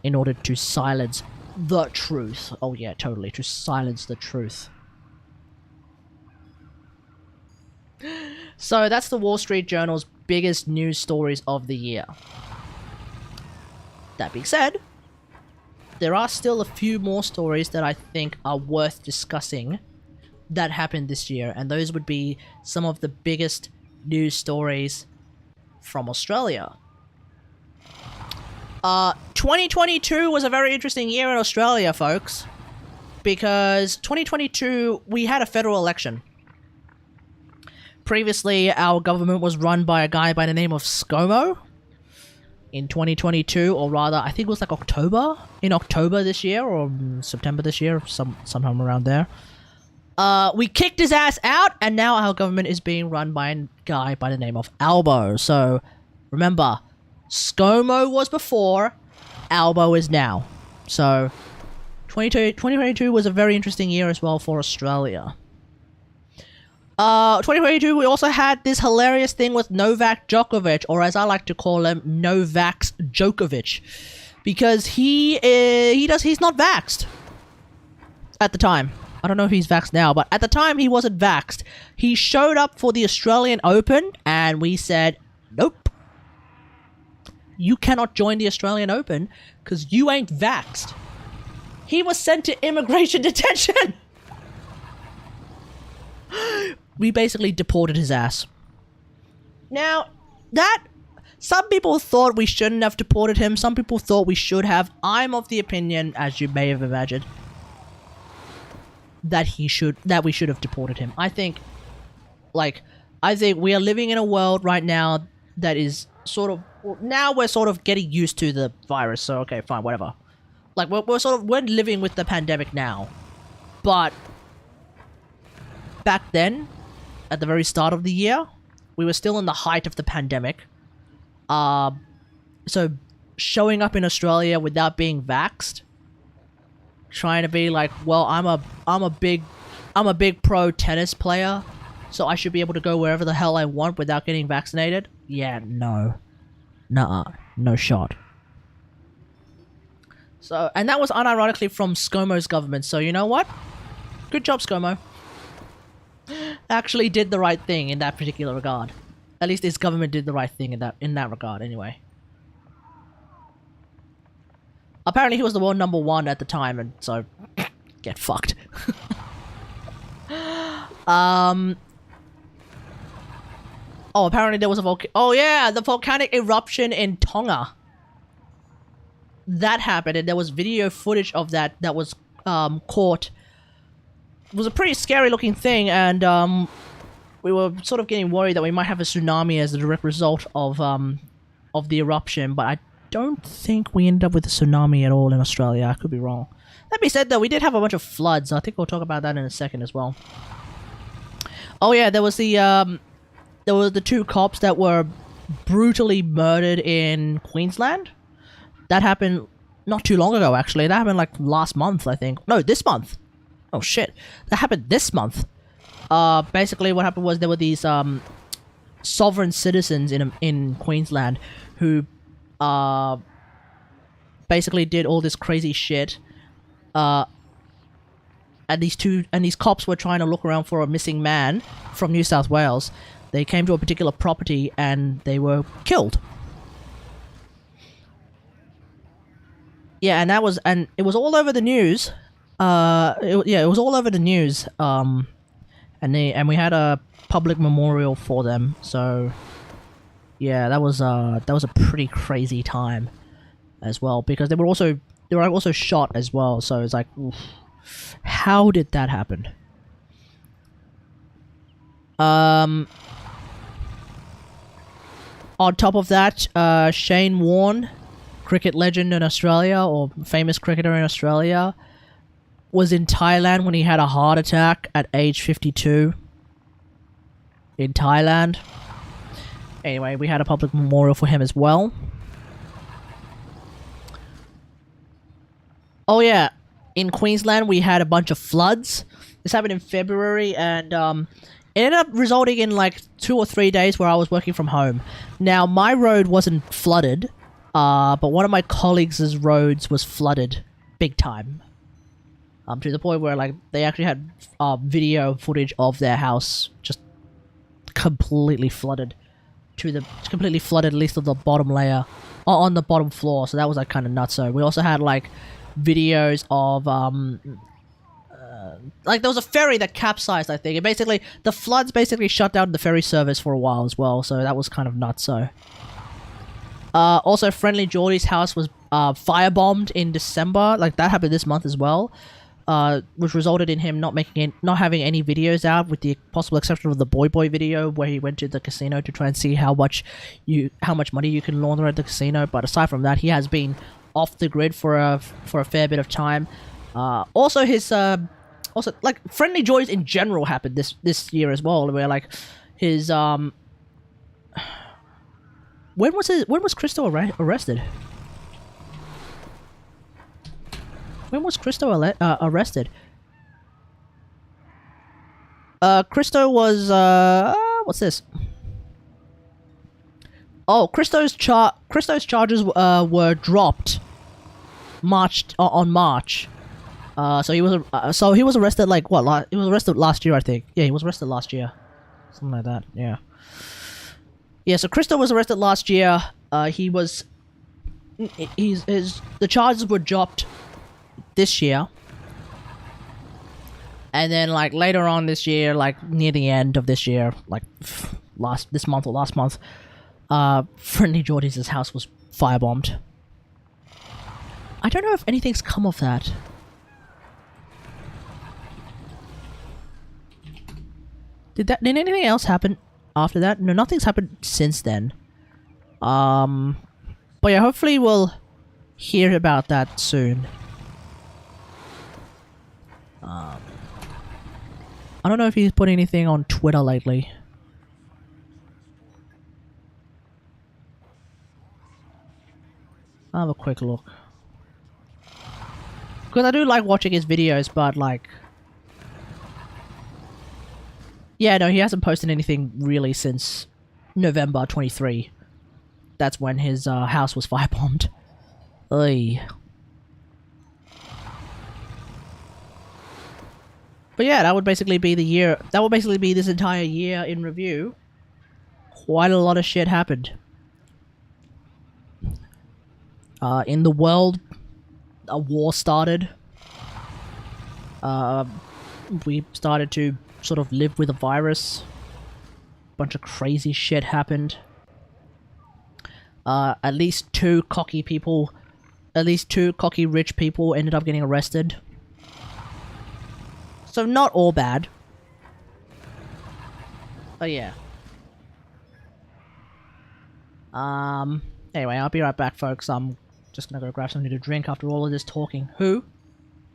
in order to silence the truth. Oh yeah, totally, to silence the truth. So that's the Wall Street Journal's biggest news stories of the year. That being said, there are still a few more stories that I think are worth discussing that happened this year, and those would be some of the biggest news stories from Australia. 2022 was a very interesting year in Australia, folks, because 2022 we had a federal election. Previously, our government was run by a guy by the name of ScoMo. In 2022, or rather, I think it was like October? In October this year, or September this year, sometime around there. We kicked his ass out, and now our government is being run by a guy by the name of Albo. So, remember, ScoMo was before, Albo is now. So, 2022 was a very interesting year as well for Australia. 2022, we also had this hilarious thing with Novak Djokovic, or as I like to call him, Novax Djokovic, because he's not vaxxed at the time. I don't know if he's vaxxed now, but at the time he wasn't vaxxed. He showed up for the Australian Open, and we said, nope. You cannot join the Australian Open, because you ain't vaxxed. He was sent to immigration detention! We basically deported his ass. Now, some people thought we shouldn't have deported him, some people thought we should have. I'm of the opinion, as you may have imagined, that we should have deported him. I think we are living in a world right now that is sort of, now we're sort of getting used to the virus, so okay, fine, whatever. Like, we're living with the pandemic now. But back then, at the very start of the year, we were still in the height of the pandemic. So showing up in Australia without being vaxxed, trying to be like, well, I'm a I'm a big pro tennis player, so I should be able to go wherever the hell I want without getting vaccinated. Yeah, no. Nuh-uh. No shot. So, and that was unironically from ScoMo's government, so you know what? Good job, ScoMo. Actually did the right thing in that particular regard. At least his government did the right thing in that regard, anyway. Apparently he was the world #1 at the time, and so... get fucked. Oh, apparently there was a oh yeah, the volcanic eruption in Tonga. That happened, and there was video footage of that was caught. It was a pretty scary looking thing, and we were sort of getting worried that we might have a tsunami as a direct result of the eruption, but I don't think we ended up with a tsunami at all in Australia. I could be wrong. That being said, though, we did have a bunch of floods. I think we'll talk about that in a second as well. Oh yeah, there was the 2 cops that were brutally murdered in Queensland. That happened not too long ago, actually. That happened like last month, I think. No, this month. Oh shit, that happened this month. Basically, what happened was there were these sovereign citizens in Queensland who basically did all this crazy shit. And these cops were trying to look around for a missing man from New South Wales. They came to a particular property and they were killed. Yeah, and it was all over the news. It was all over the news. And we had a public memorial for them. So yeah, that was a pretty crazy time as well, because they were also shot as well. So it's like, oof, how did that happen? On top of that, Shane Warne, cricket legend in Australia, or famous cricketer in Australia, was in Thailand when he had a heart attack at age 52. In Thailand. Anyway, we had a public memorial for him as well. Oh yeah, in Queensland we had a bunch of floods. This happened in February, and it ended up resulting in like 2 or 3 days where I was working from home. Now, my road wasn't flooded, but one of my colleagues' roads was flooded big time. To the point where like they actually had video footage of their house just completely flooded, at least of the bottom layer, on the bottom floor. So that was like kind of nuts. So we also had like videos of like there was a ferry that capsized, I think. It basically, the floods basically shut down the ferry service for a while as well. So that was kind of nuts. So also, Friendly Geordie's house was firebombed in December. Like that happened this month as well. Which resulted in him not having any videos out, with the possible exception of the Boy video where he went to the casino to try and see how much money you can launder at the casino. But aside from that, he has been off the grid for a fair bit of time. Also like Friendly Joys in general happened this year as well, where like his when was Christo arrested? When was Christo arrested? Christo was, what's this? Oh, Christo's charges were dropped on March. So he was arrested like what? He was arrested last year, I think. Yeah, he was arrested last year. Something like that. Yeah. Yeah, so Christo was arrested last year. The charges were dropped this year, and then like later on this year, like near the end of this year, like last month, Friendly Geordie's house was firebombed. I don't know if anything's come of that. Did anything else happen after that? No, nothing's happened since then. But yeah, hopefully we'll hear about that soon. I don't know if he's put anything on Twitter lately. I'll have a quick look. Because I do like watching his videos, but like... Yeah, no, he hasn't posted anything really since November 23. That's when his house was firebombed. Oy. But yeah, that would basically be the year. That would basically be this entire year in review. Quite a lot of shit happened. In the world, a war started. We started to sort of live with a virus. A bunch of crazy shit happened. At least two cocky rich people ended up getting arrested. So not all bad. But yeah. Anyway, I'll be right back, folks. I'm just gonna go grab something to drink after all of this talking. Who?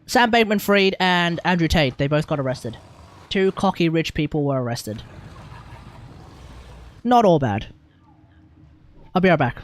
Sam Bankman-Fried and Andrew Tate. They both got arrested. Two cocky rich people were arrested. Not all bad. I'll be right back.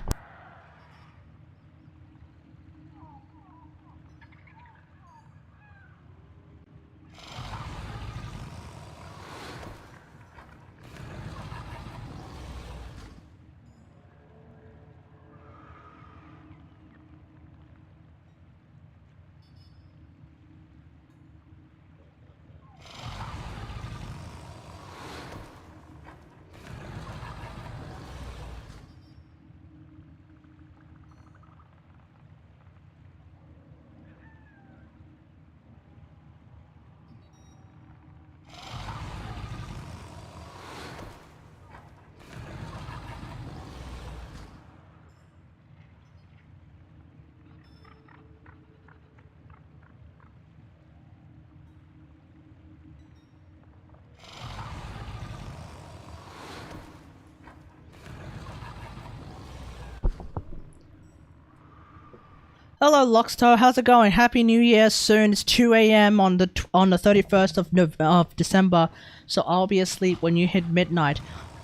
Hello, Loxto. How's it going? Happy New Year soon. It's 2 a.m. on the 31st of December, so I'll be asleep when you hit midnight.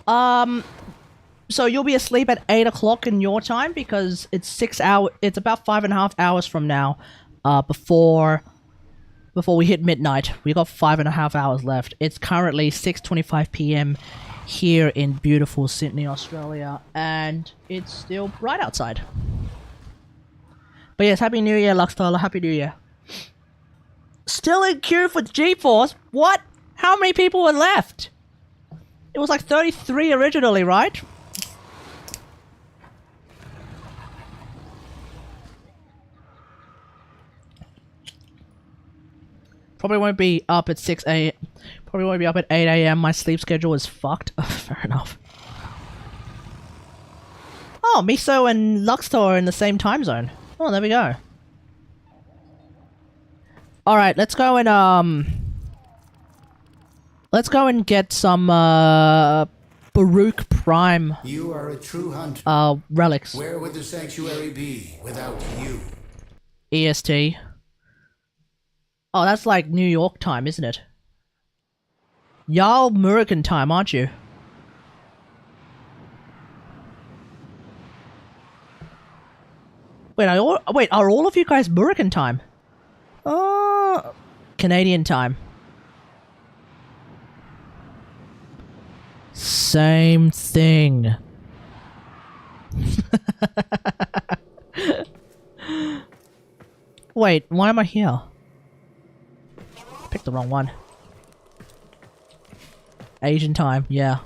So you'll be asleep at 8 o'clock in your time because it's 6 hours. It's about 5.5 hours from now, before we hit midnight. We got 5.5 hours left. It's currently 6:25 p.m. here in beautiful Sydney, Australia, and it's still bright outside. But yes, Happy New Year, Luxtaler. Happy New Year. Still in queue for GeForce? What? How many people were left? It was like 33 originally, right? Probably won't be up at 6 a.m. Probably won't be up at 8 a.m. My sleep schedule is fucked. Fair enough. Oh, Miso and Luxtor are in the same time zone. Oh, there we go. Alright, let's go and, let's go and get some, Baruch Prime, You are a true hunter. Relics. Where would the sanctuary be without you? EST. Oh, that's like New York time, isn't it? Y'all American time, aren't you? Wait, are all of you guys American time? Canadian time. Same thing. Wait, why am I here? Picked the wrong one. Asian time, yeah.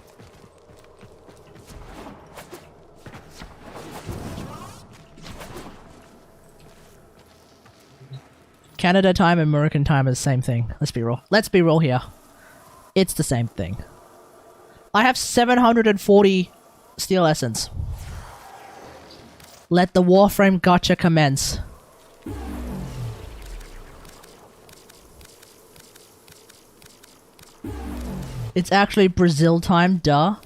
Canada time and American time is the same thing. Let's be real. Let's be real here. It's the same thing. I have 740 steel essence. Let the Warframe gotcha commence. It's actually Brazil time, duh.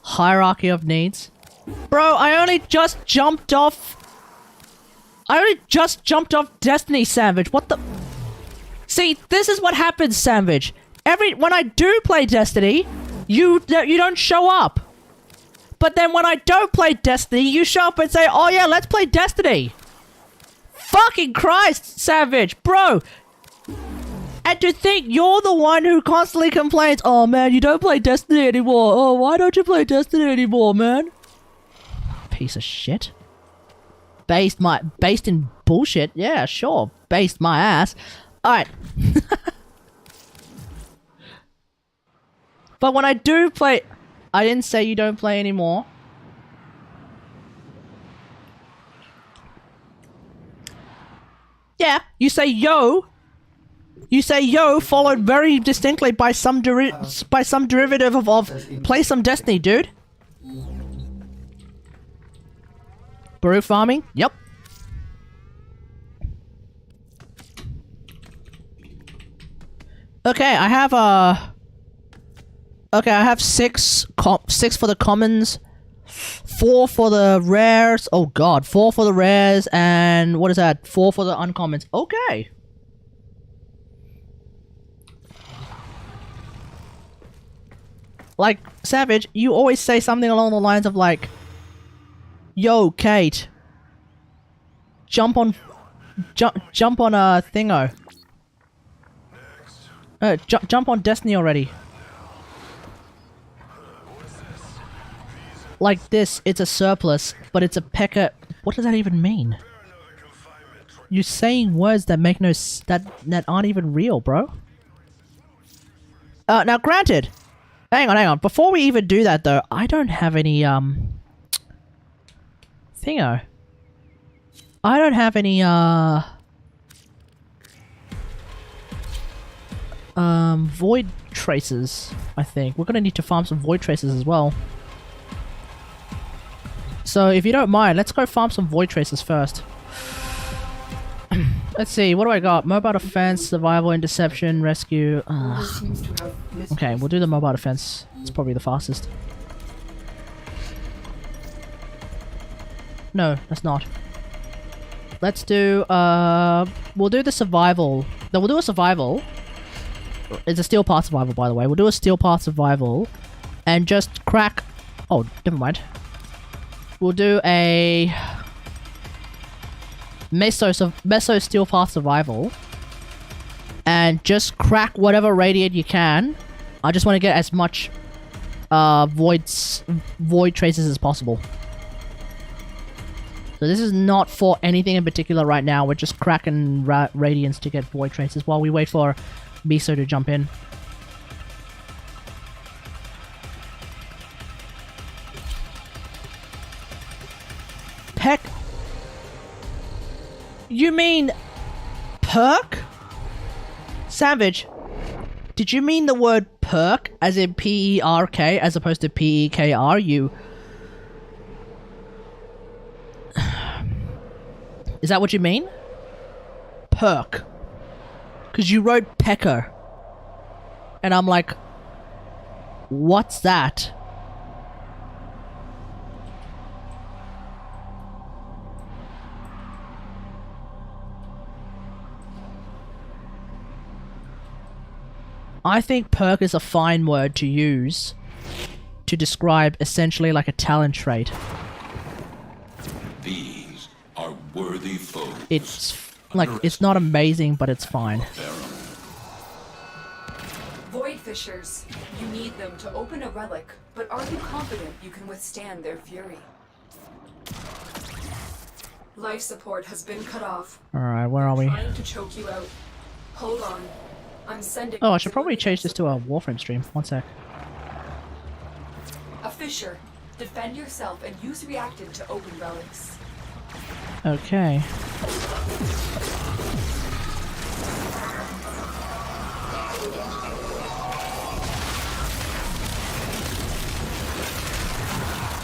Hierarchy of needs. Bro, I only just jumped off Destiny, Savage. What the? See, this is what happens, Savage. When I do play Destiny, you don't show up. But then when I don't play Destiny, you show up and say, "Oh yeah, let's play Destiny." Fucking Christ, Savage, bro. And to think you're the one who constantly complains, oh man, you don't play Destiny anymore. Oh, why don't you play Destiny anymore, man? Piece of shit. Based in bullshit. Yeah, sure. Based my ass. Alright. But when I do play... I didn't say you don't play anymore. Yeah, you say yo. You say yo, followed very distinctly by some derivative of play some Destiny, dude. Brew farming? Yep. Okay, I have okay, I have six for the commons, 4 for the rares. Oh god, 4 for the rares, and what is that? 4 for the uncommons. Okay. Like, Savage, you always say something along the lines of like, yo, Kate, jump on thingo. Jump on Destiny already. Like this, it's a surplus, but it's a pecker. What does that even mean? You're saying words that make no that aren't even real, bro. Now granted, hang on. Before we even do that though, I don't have any thingo. I don't have any void traces. I think we're gonna need to farm some void traces as well. So if you don't mind, let's go farm some void traces first. Let's see, what do I got? Mobile defense, survival, interception, rescue. Okay, we'll do the mobile defense. It's probably the fastest. No, that's not. Let's do, we'll do the survival. No, we'll do a survival. It's a steel path survival, by the way. We'll do a steel path survival. And just crack... Oh, never mind. We'll do a... Meso steel path survival. And just crack whatever radiant you can. I just want to get as much void traces as possible. So this is not for anything in particular right now. We're just cracking radiance to get void traces while we wait for Miso to jump in. Peck? You mean perk? Savage, did you mean the word perk as in P-E-R-K as opposed to P-E-K-R? You... Is that what you mean? Perk. Because you wrote pecker. And I'm like, what's that? I think perk is a fine word to use to describe essentially like a talent trait. These are worthy foes. It's like, it's not amazing, but it's fine. Void Fishers, you need them to open a relic, but are you confident you can withstand their fury? Life support has been cut off. Alright, where are we? Trying to choke you out. Hold on. I'm sending... Oh, I should probably change this to a Warframe stream. One sec. A Fisher. Defend yourself and use reactant to open relics. Okay.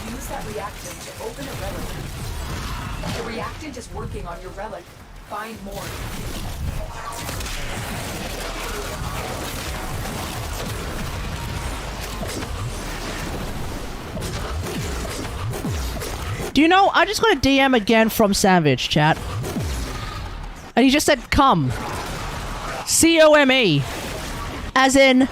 Use that reactant to open a relic. The reactant is working on your relic. Find more. Do you know, I just got a DM again from Savage, chat. And he just said, come. C-O-M-E. As in,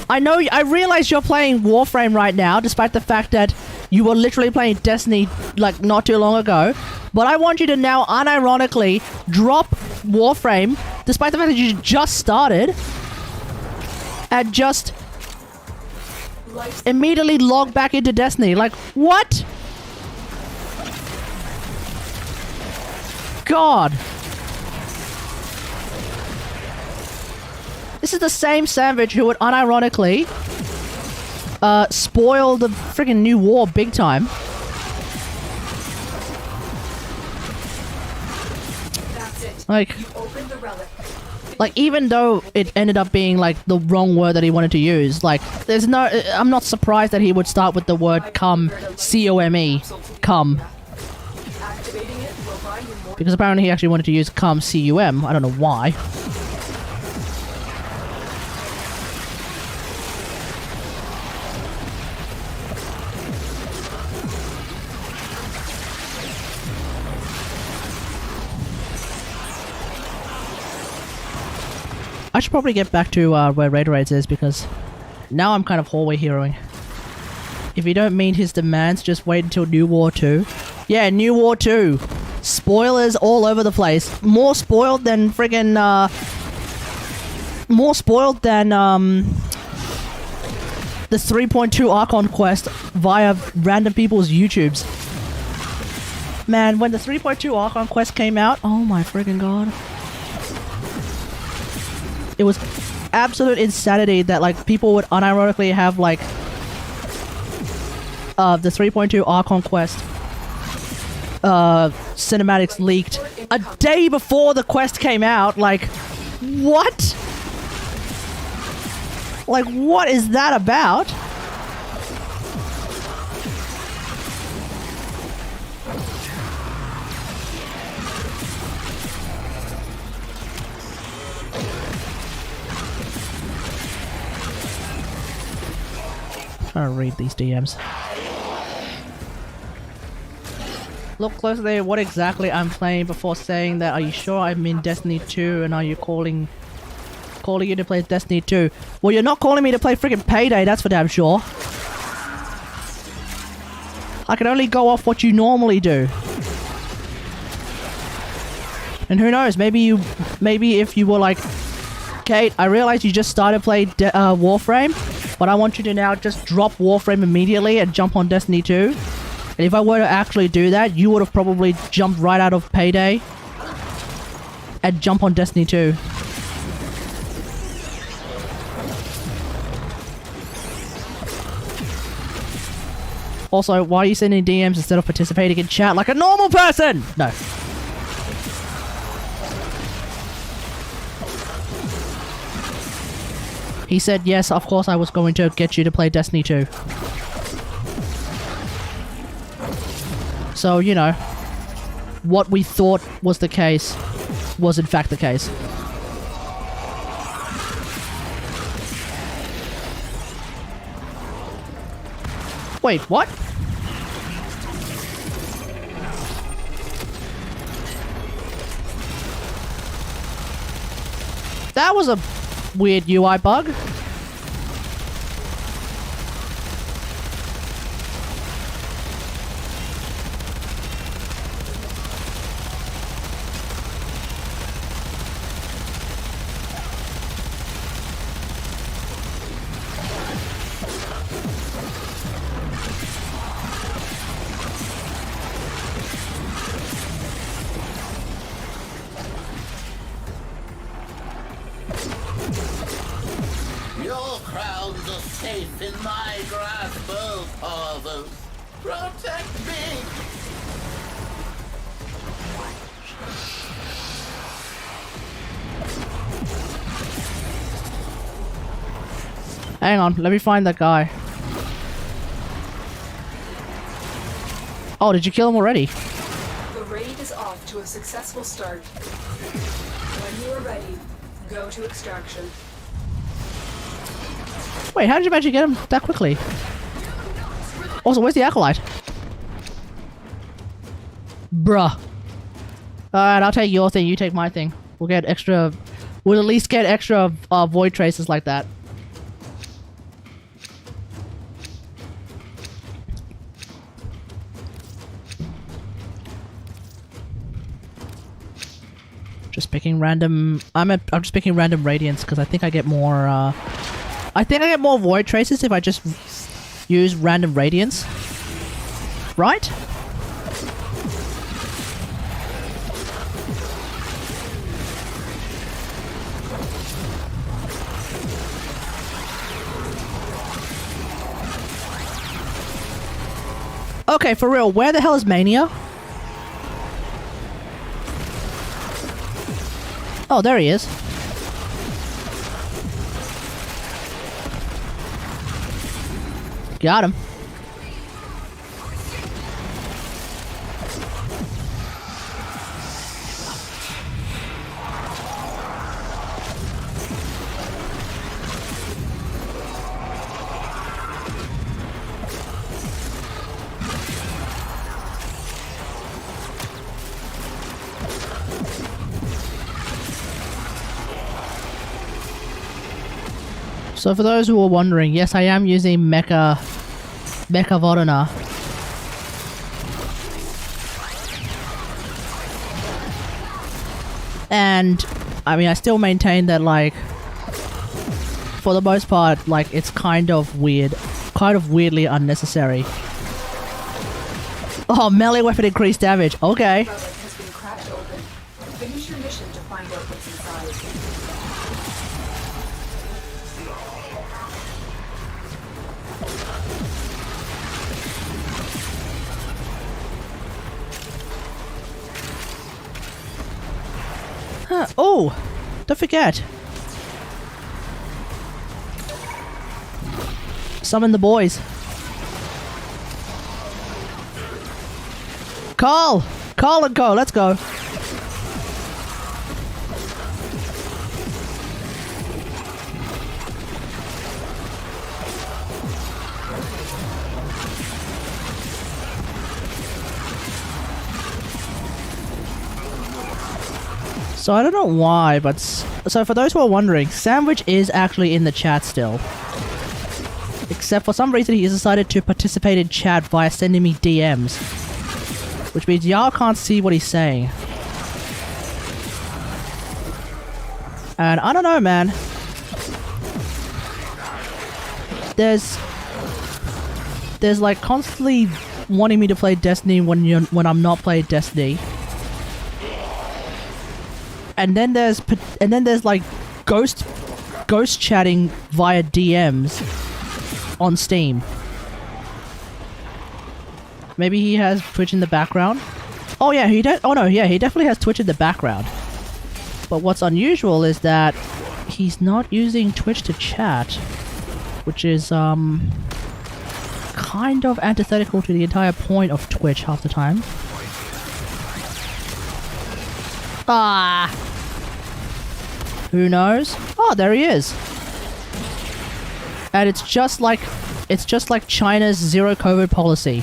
I realize you're playing Warframe right now, despite the fact that you were literally playing Destiny, like, not too long ago. But I want you to now, unironically, drop Warframe, despite the fact that you just started, and just immediately log back into Destiny. Like, what? God. This is the same savage who would unironically spoil the friggin' new war big time. That's it. Like, You opened the relic. like, even though it ended up being, like, the wrong word that he wanted to use, like, there's no... I'm not surprised that he would start with the word come, C-O-M-E, come. Activating it will buy you more. Because apparently he actually wanted to use come, C-U-M. I don't know why. I should probably get back to where Raider Raids is, because now I'm kind of hallway heroing. If you don't meet his demands, just wait until New War 2. Yeah, New War 2. Spoilers all over the place. More spoiled than friggin' more spoiled than the 3.2 Archon quest via random people's YouTubes. Man, when the 3.2 Archon quest came out, oh my friggin' god. It was absolute insanity that, like, people would unironically have, like, the 3.2 Archon quest cinematics leaked a day before the quest came out. Like, what? Like, what is that about? Trying to read these DMs. Look closely at what exactly I'm playing before saying that. Are you sure I'm in Destiny 2 and are you calling you to play Destiny 2? Well, you're not calling me to play freaking Payday, that's for damn sure. I can only go off what you normally do. And who knows, maybe if you were like, Kate, I realize you just started playing Warframe, but I want you to now just drop Warframe immediately and jump on Destiny 2. And if I were to actually do that, you would have probably jumped right out of Payday and jump on Destiny 2. Also, why are you sending DMs instead of participating in chat like a normal person? No. He said, yes, of course I was going to get you to play Destiny 2. So, you know, what we thought was the case was in fact the case. Wait, what? That was a weird UI bug. Your crowns are safe in my grasp, oh fathers. Protect me! Hang on, let me find that guy. Oh, did you kill him already? The raid is off to a successful start. When you are ready, go to extraction. Wait, how did you manage to get him that quickly? Also, where's the Acolyte? Bruh. Alright, I'll take your thing, you take my thing. We'll get extra... We'll at least get extra void traces like that. Just picking random. I'm just picking random radiants because I think I get more. I think I get more void traces if I just use random radiants. Right? Okay, for real, where the hell is Mania? Oh, there he is. Got him. So for those who are wondering, yes, I am using Mecha Vodana. And I mean, I still maintain that, like, for the most part, like, it's kind of weird, kind of weirdly unnecessary. Oh, melee weapon increased damage. Okay. Has been cracked open. Finish your mission to find out what's inside. Huh. Oh, don't forget. Summon the boys. Carl! Carl and go, let's go. So I don't know why, but so for those who are wondering, Sandwich is actually in the chat still. Except for some reason he has decided to participate in chat via sending me DMs. Which means y'all can't see what he's saying. And I don't know, man. There's like constantly wanting me to play Destiny when I'm not playing Destiny. And then there's like ghost chatting via DMs on Steam. Maybe he has Twitch in the background. Oh yeah, he definitely has Twitch in the background. But what's unusual is that he's not using Twitch to chat, which is kind of antithetical to the entire point of Twitch half the time. Ah. Who knows? Oh, there he is. And it's just like China's zero COVID policy.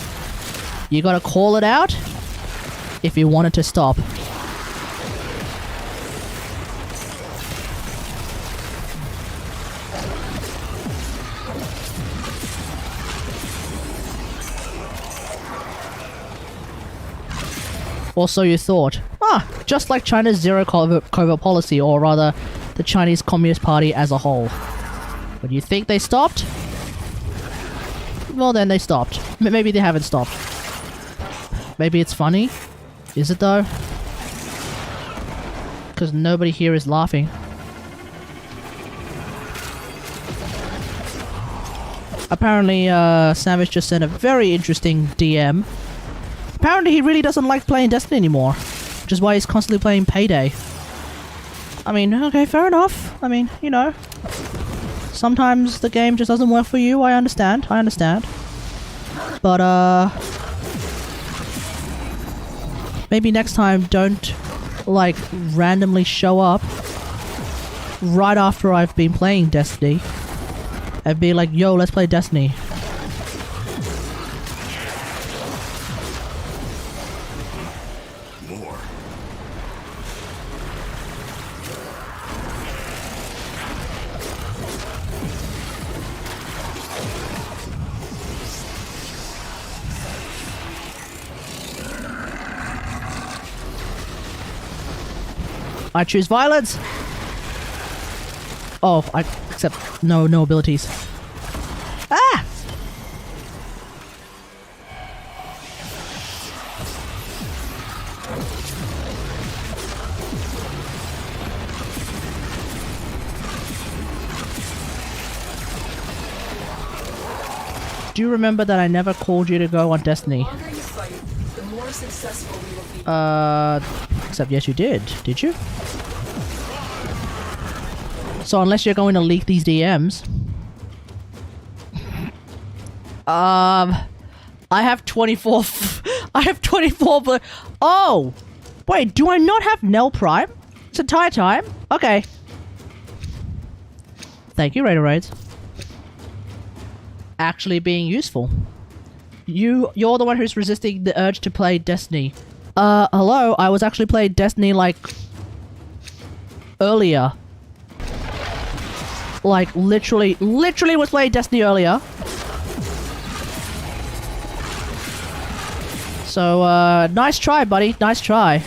You gotta call it out if you want it to stop. Or so you thought. Ah, just like China's zero COVID policy, or rather, the Chinese Communist Party as a whole. But you think they stopped? Well then they stopped. Maybe they haven't stopped. Maybe it's funny? Is it though? Because nobody here is laughing. Apparently, Savage just sent a very interesting DM. Apparently he really doesn't like playing Destiny anymore, which is why he's constantly playing Payday. I mean, okay, fair enough. I mean, you know, sometimes the game just doesn't work for you. I understand. But, maybe next time don't, like, randomly show up right after I've been playing Destiny and be like, yo, let's play Destiny. I choose violence. Oh, I accept no abilities. Ah! Do you remember that I never called you to go on Destiny? The longer you fight, the more successful we will be. Except yes you did you? So unless you're going to leak these DMs... I have 24... I have 24 but... Oh! Wait, do I not have Nell Prime? This entire time? Okay. Thank you, Raider Raids. Actually being useful. You're the one who's resisting the urge to play Destiny. Hello? I was actually playing Destiny, like... earlier. Like, literally was playing Destiny earlier. So, nice try, buddy. Nice try.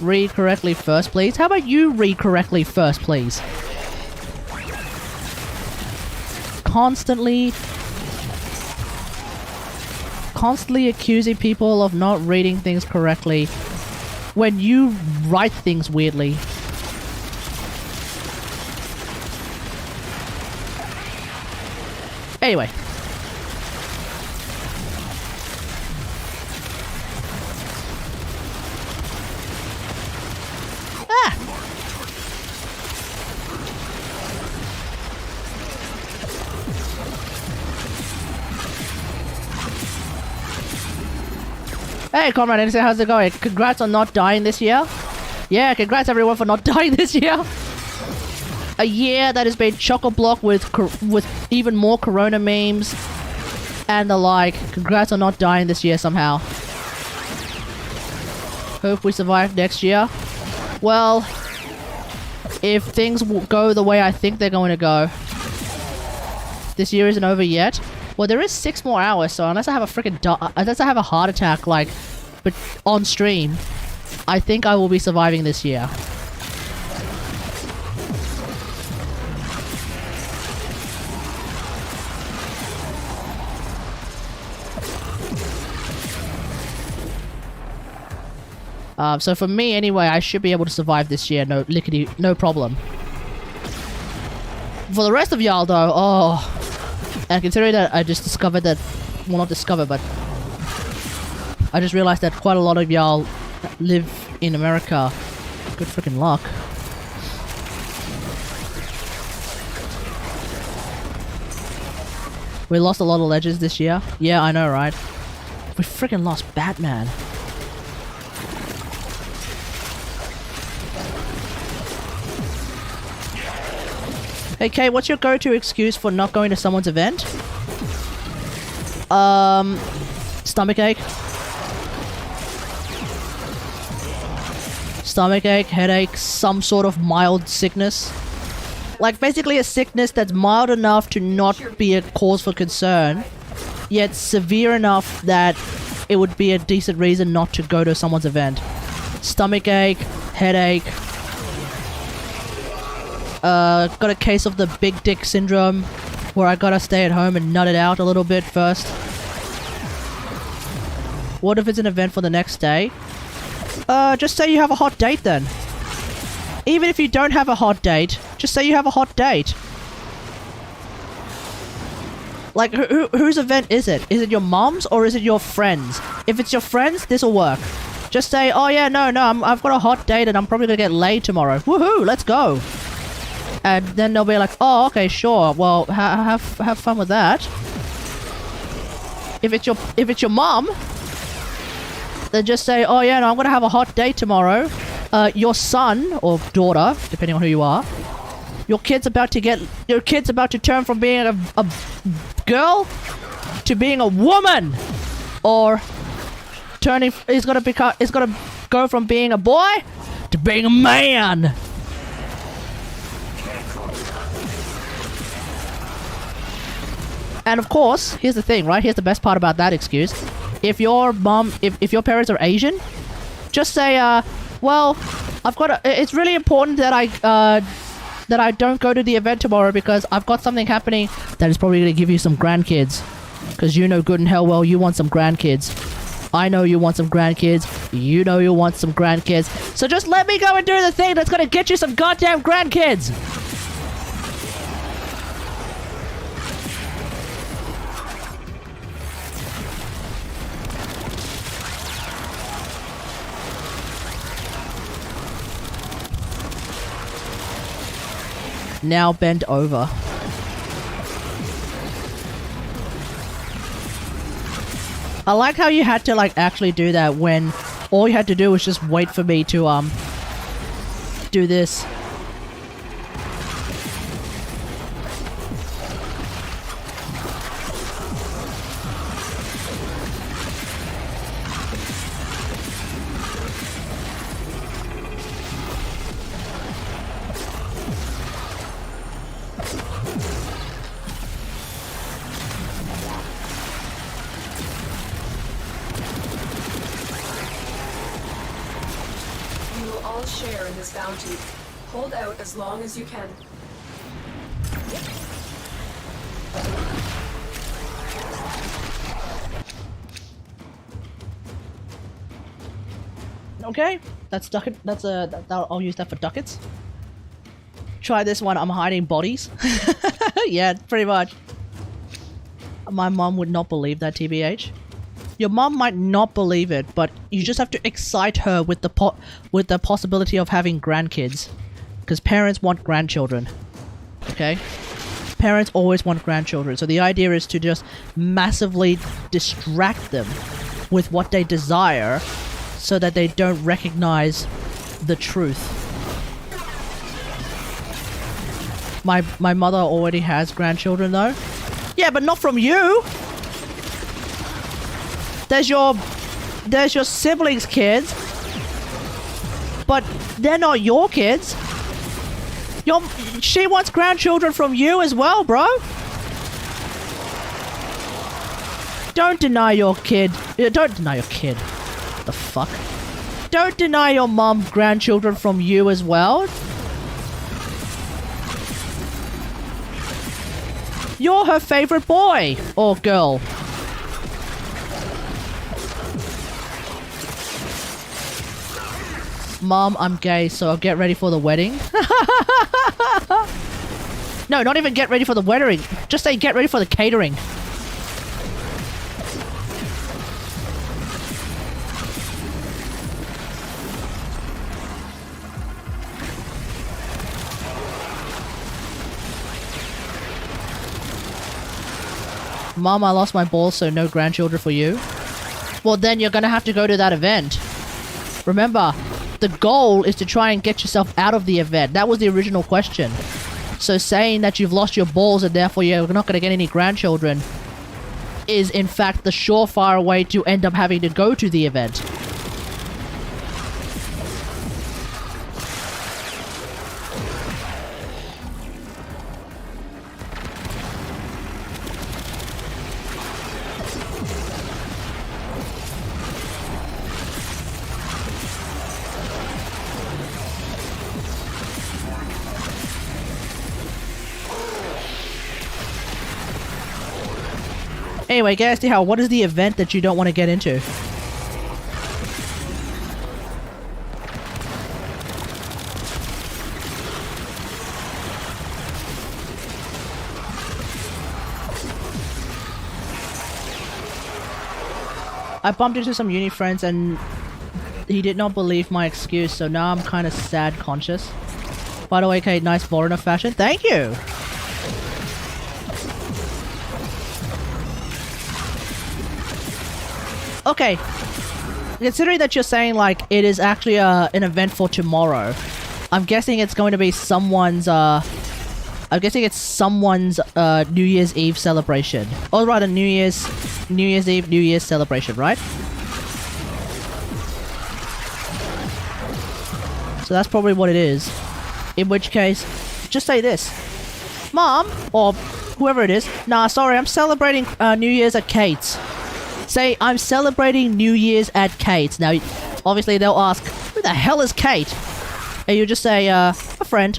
Read correctly first, please. How about you read correctly first, please? Constantly accusing people of not reading things correctly when you write things weirdly. Anyway. Hey, Comrade Innocent, how's it going? Congrats on not dying this year. Yeah, congrats everyone for not dying this year. A year that has been chock-a-block with even more Corona memes and the like. Congrats on not dying this year somehow. Hope we survive next year. Well, if things go the way I think they're going to go, this year isn't over yet. Well, there is 6 more hours, so unless I have a freaking unless I have a heart attack, like, but on stream, I think I will be surviving this year. So for me, anyway, I should be able to survive this year, no problem. For the rest of y'all, though, oh... And considering that I just discovered that... Well, not discovered, but... I just realized that quite a lot of y'all live in America. Good freaking luck. We lost a lot of legends this year. Yeah, I know, right? We freaking lost Batman. Hey Kay, what's your go-to excuse for not going to someone's event? Stomachache. Stomachache, headache, some sort of mild sickness. Like basically a sickness that's mild enough to not be a cause for concern, yet severe enough that it would be a decent reason not to go to someone's event. Stomachache, headache. Got a case of the big dick syndrome, where I gotta stay at home and nut it out a little bit first. What if it's an event for the next day? Just say you have a hot date then. Even if you don't have a hot date, just say you have a hot date. Like, whose event is it? Is it your mom's or is it your friends? If it's your friends, this'll work. Just say, oh yeah, no, I've got a hot date and I'm probably gonna get laid tomorrow. Woohoo, let's go. And then they'll be like, oh, okay, sure. Well, have fun with that. If it's your mom, then just say, oh yeah, no, I'm gonna have a hot date tomorrow. Your son or daughter, depending on who you are, your kid's about to turn from being a girl to being a woman, or is gonna go from being a boy to being a man. And of course, here's the thing, right? Here's the best part about that excuse. If your mom, if your parents are Asian, just say, well, it's really important that I don't go to the event tomorrow because I've got something happening that is probably going to give you some grandkids. Because you know good and hell well you want some grandkids. I know you want some grandkids. You know you want some grandkids. So just let me go and do the thing that's going to get you some goddamn grandkids. Now bend over. I like how you had to like actually do that when all you had to do was just wait for me to do this. Share in this bounty. Hold out as long as you can. Okay, that's ducat. I'll use that for ducats. Try this one. I'm hiding bodies. Yeah, pretty much. My mom would not believe that, TBH. Your mom might not believe it, but you just have to excite her with the possibility of having grandkids. Because parents want grandchildren. Okay? Parents always want grandchildren. So the idea is to just massively distract them with what they desire so that they don't recognize the truth. My mother already has grandchildren though. Yeah, but not from you! There's your siblings' kids, but they're not your kids. She wants grandchildren from you as well, bro. Don't deny your kid. Don't deny your kid. The fuck? Don't deny your mom grandchildren from you as well. You're her favorite boy or girl. Mom, I'm gay, so I'll get ready for the wedding. No, not even get ready for the wedding. Just say get ready for the catering. Mom, I lost my balls, so no grandchildren for you. Well, then you're gonna have to go to that event. Remember, the goal is to try and get yourself out of the event. That was the original question. So saying that you've lost your balls and therefore you're not going to get any grandchildren is in fact the surefire way to end up having to go to the event. Anyway, guys, what is the event that you don't want to get into? I bumped into some uni friends and he did not believe my excuse, so now I'm kind of sad conscious. By the way, Kate, nice foreigner fashion. Thank you! Okay, considering that you're saying like it is actually an event for tomorrow, I'm guessing it's going to be someone's New Year's Eve celebration, or rather New Year's Eve, New Year's celebration, right? So that's probably what it is. In which case, just say this, Mom, or whoever it is. Nah, sorry, I'm celebrating New Year's at Kate's. Say, I'm celebrating New Year's at Kate's. Now, obviously they'll ask, who the hell is Kate? And you just say, a friend.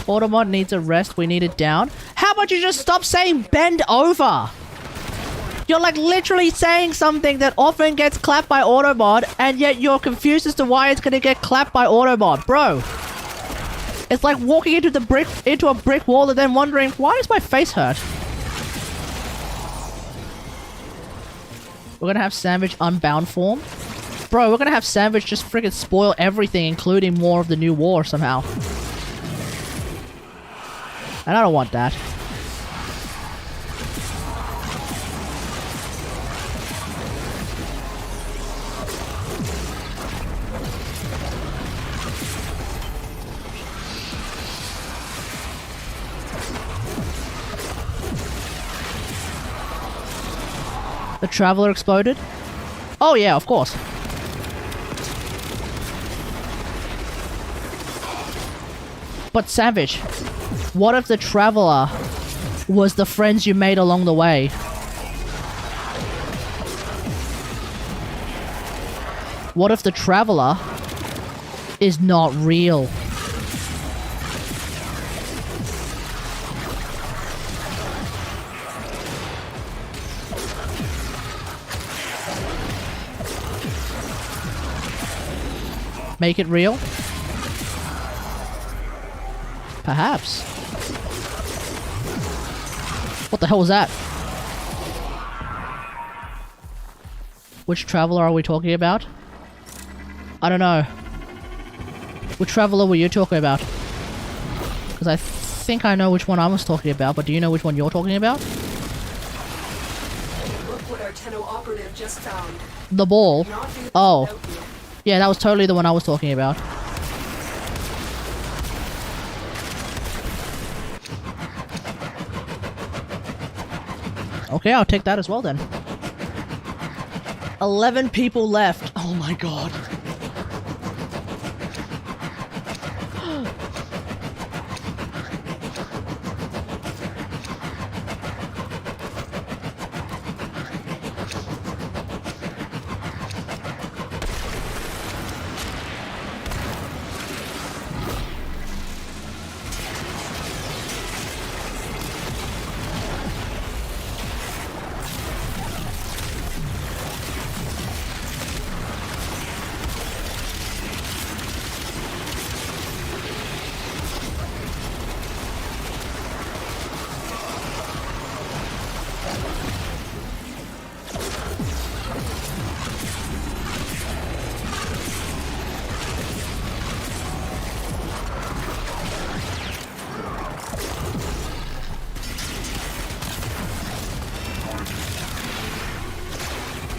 Automod needs a rest, we need it down. How about you just stop saying bend over? You're like literally saying something that often gets clapped by Automod, and yet you're confused as to why it's gonna get clapped by Automod. Bro, it's like walking into a brick wall and then wondering, why does my face hurt? We're gonna have Sandwich unbound form. Bro, we're gonna have Sandwich just friggin' spoil everything, including more of the new war somehow. And I don't want that. The Traveler exploded? Oh yeah, of course. But Savage, what if the Traveler was the friends you made along the way? What if the Traveler is not real? Make it real? Perhaps. What the hell was that? Which Traveler are we talking about? I don't know. Which Traveler were you talking about? Because I think I know which one I was talking about, but do you know which one you're talking about? Look what our Tenno operative just found. The ball? Oh. Yeah, that was totally the one I was talking about. Okay, I'll take that as well then. 11 people left. Oh my god.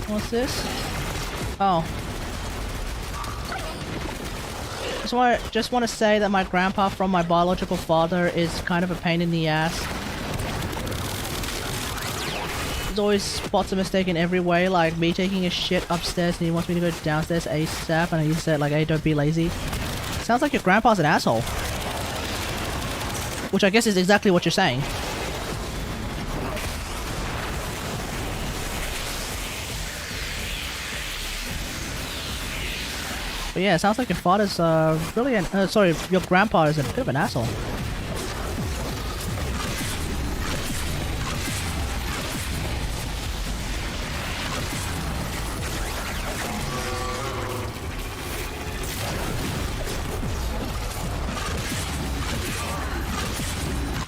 What's this? Oh. Just want to say that my grandpa from my biological father is kind of a pain in the ass. He always spots a mistake in every way, like me taking a shit upstairs and he wants me to go downstairs ASAP, and he said like, hey, don't be lazy. Sounds like your grandpa's an asshole. Which I guess is exactly what you're saying. But yeah, it sounds like your father's really an sorry, your grandpa is a bit of an asshole.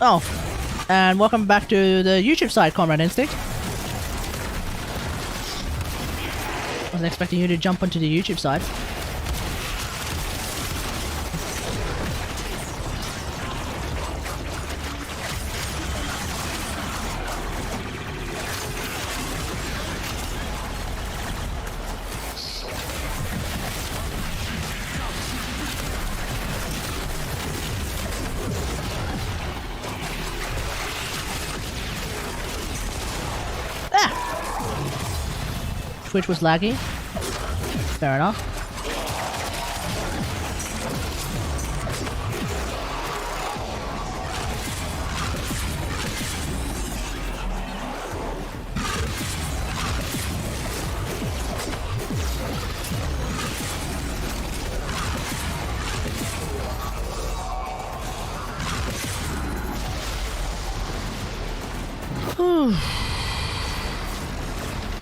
Oh, and welcome back to the YouTube side, Comrade Instinct. Wasn't expecting you to jump onto the YouTube side. Twitch was laggy. Fair enough.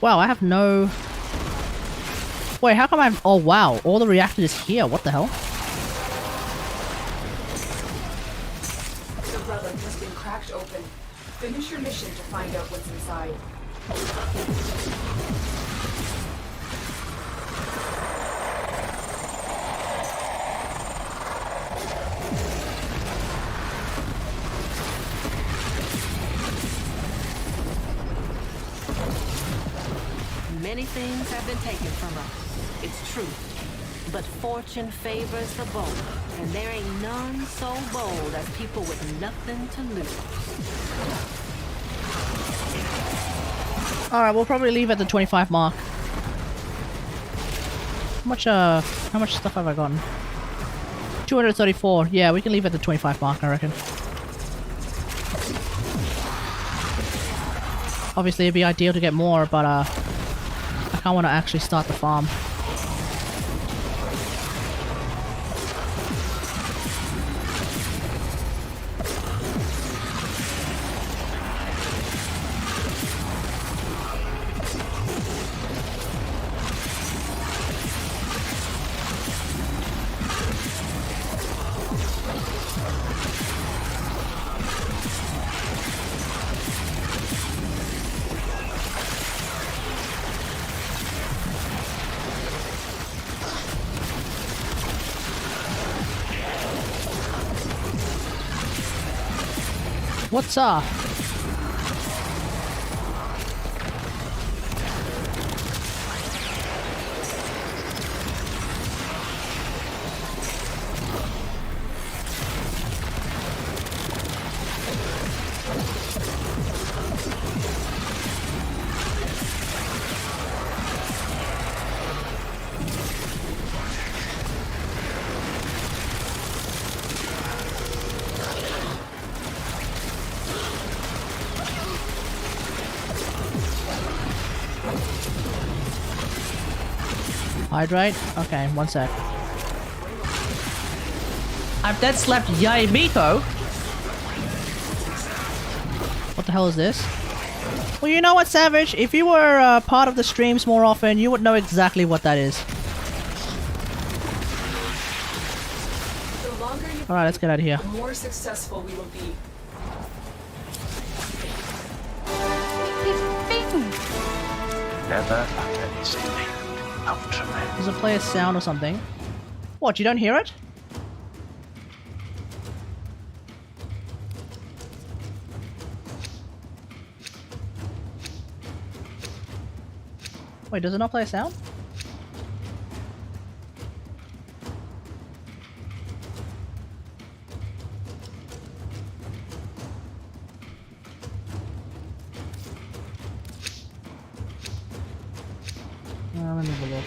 Wow, I have no... Wait, how come I have... Oh wow, all the reactor is here. What the hell? The relic has been cracked open. Finish your mission to find out what's inside. Many things have been taken from us. It's true. But fortune favors the bold, and there ain't none so bold as people with nothing to lose. Alright, we'll probably leave at the 25 mark. How much stuff have I gotten? 234. Yeah, we can leave at the 25 mark, I reckon. Obviously, it'd be ideal to get more, but I kind of want to actually start the farm. What's up? Hydrate? Okay, one sec. I've dead slept Yay Miko. What the hell is this? Well, you know what, Savage? If you were part of the streams more often, you would know exactly what that is. Alright, let's get out of here. The more successful we will be. Never underestimate Ultraman. Does it play a sound or something? What, you don't hear it? Wait, does it not play a sound? Let me have a look.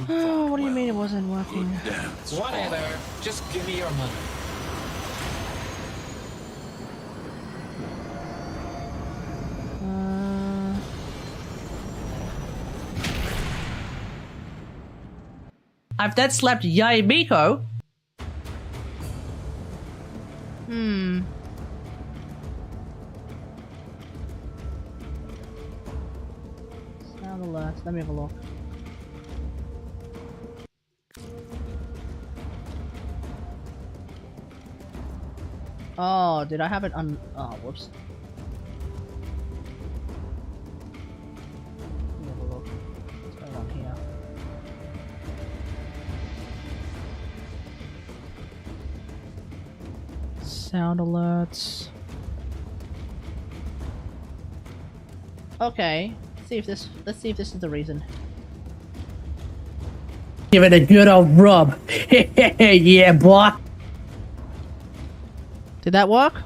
Oh, what do you mean it wasn't working? Whatever. Just give me your money. I've dead slept Yay Miko. Sound alerts. Let me have a look. Oh, did I have it on? Oh, whoops. Let me have a look. What's going on here? Sound alerts. Okay. Let's see if this is the reason. Give it a good old rub. Yeah, boy. Did that work?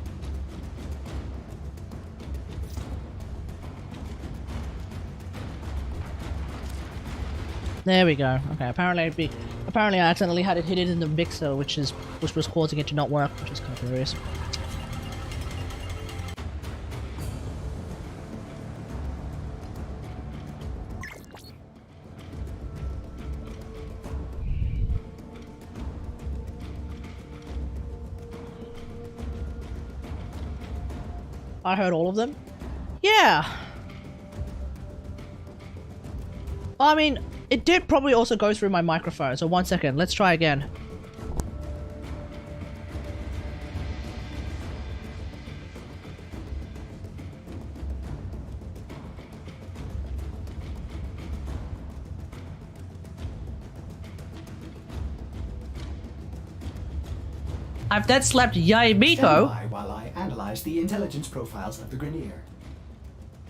There we go. Okay, apparently I accidentally had it hit it in the mixer, which was causing it to not work, which is kind of hilarious. I heard all of them. Yeah. Well, I mean, it did probably also go through my microphone, so 1 second, let's try again. I've dead slapped Yay Miko. Stand by while I analyze the intelligence profiles of the Grenier.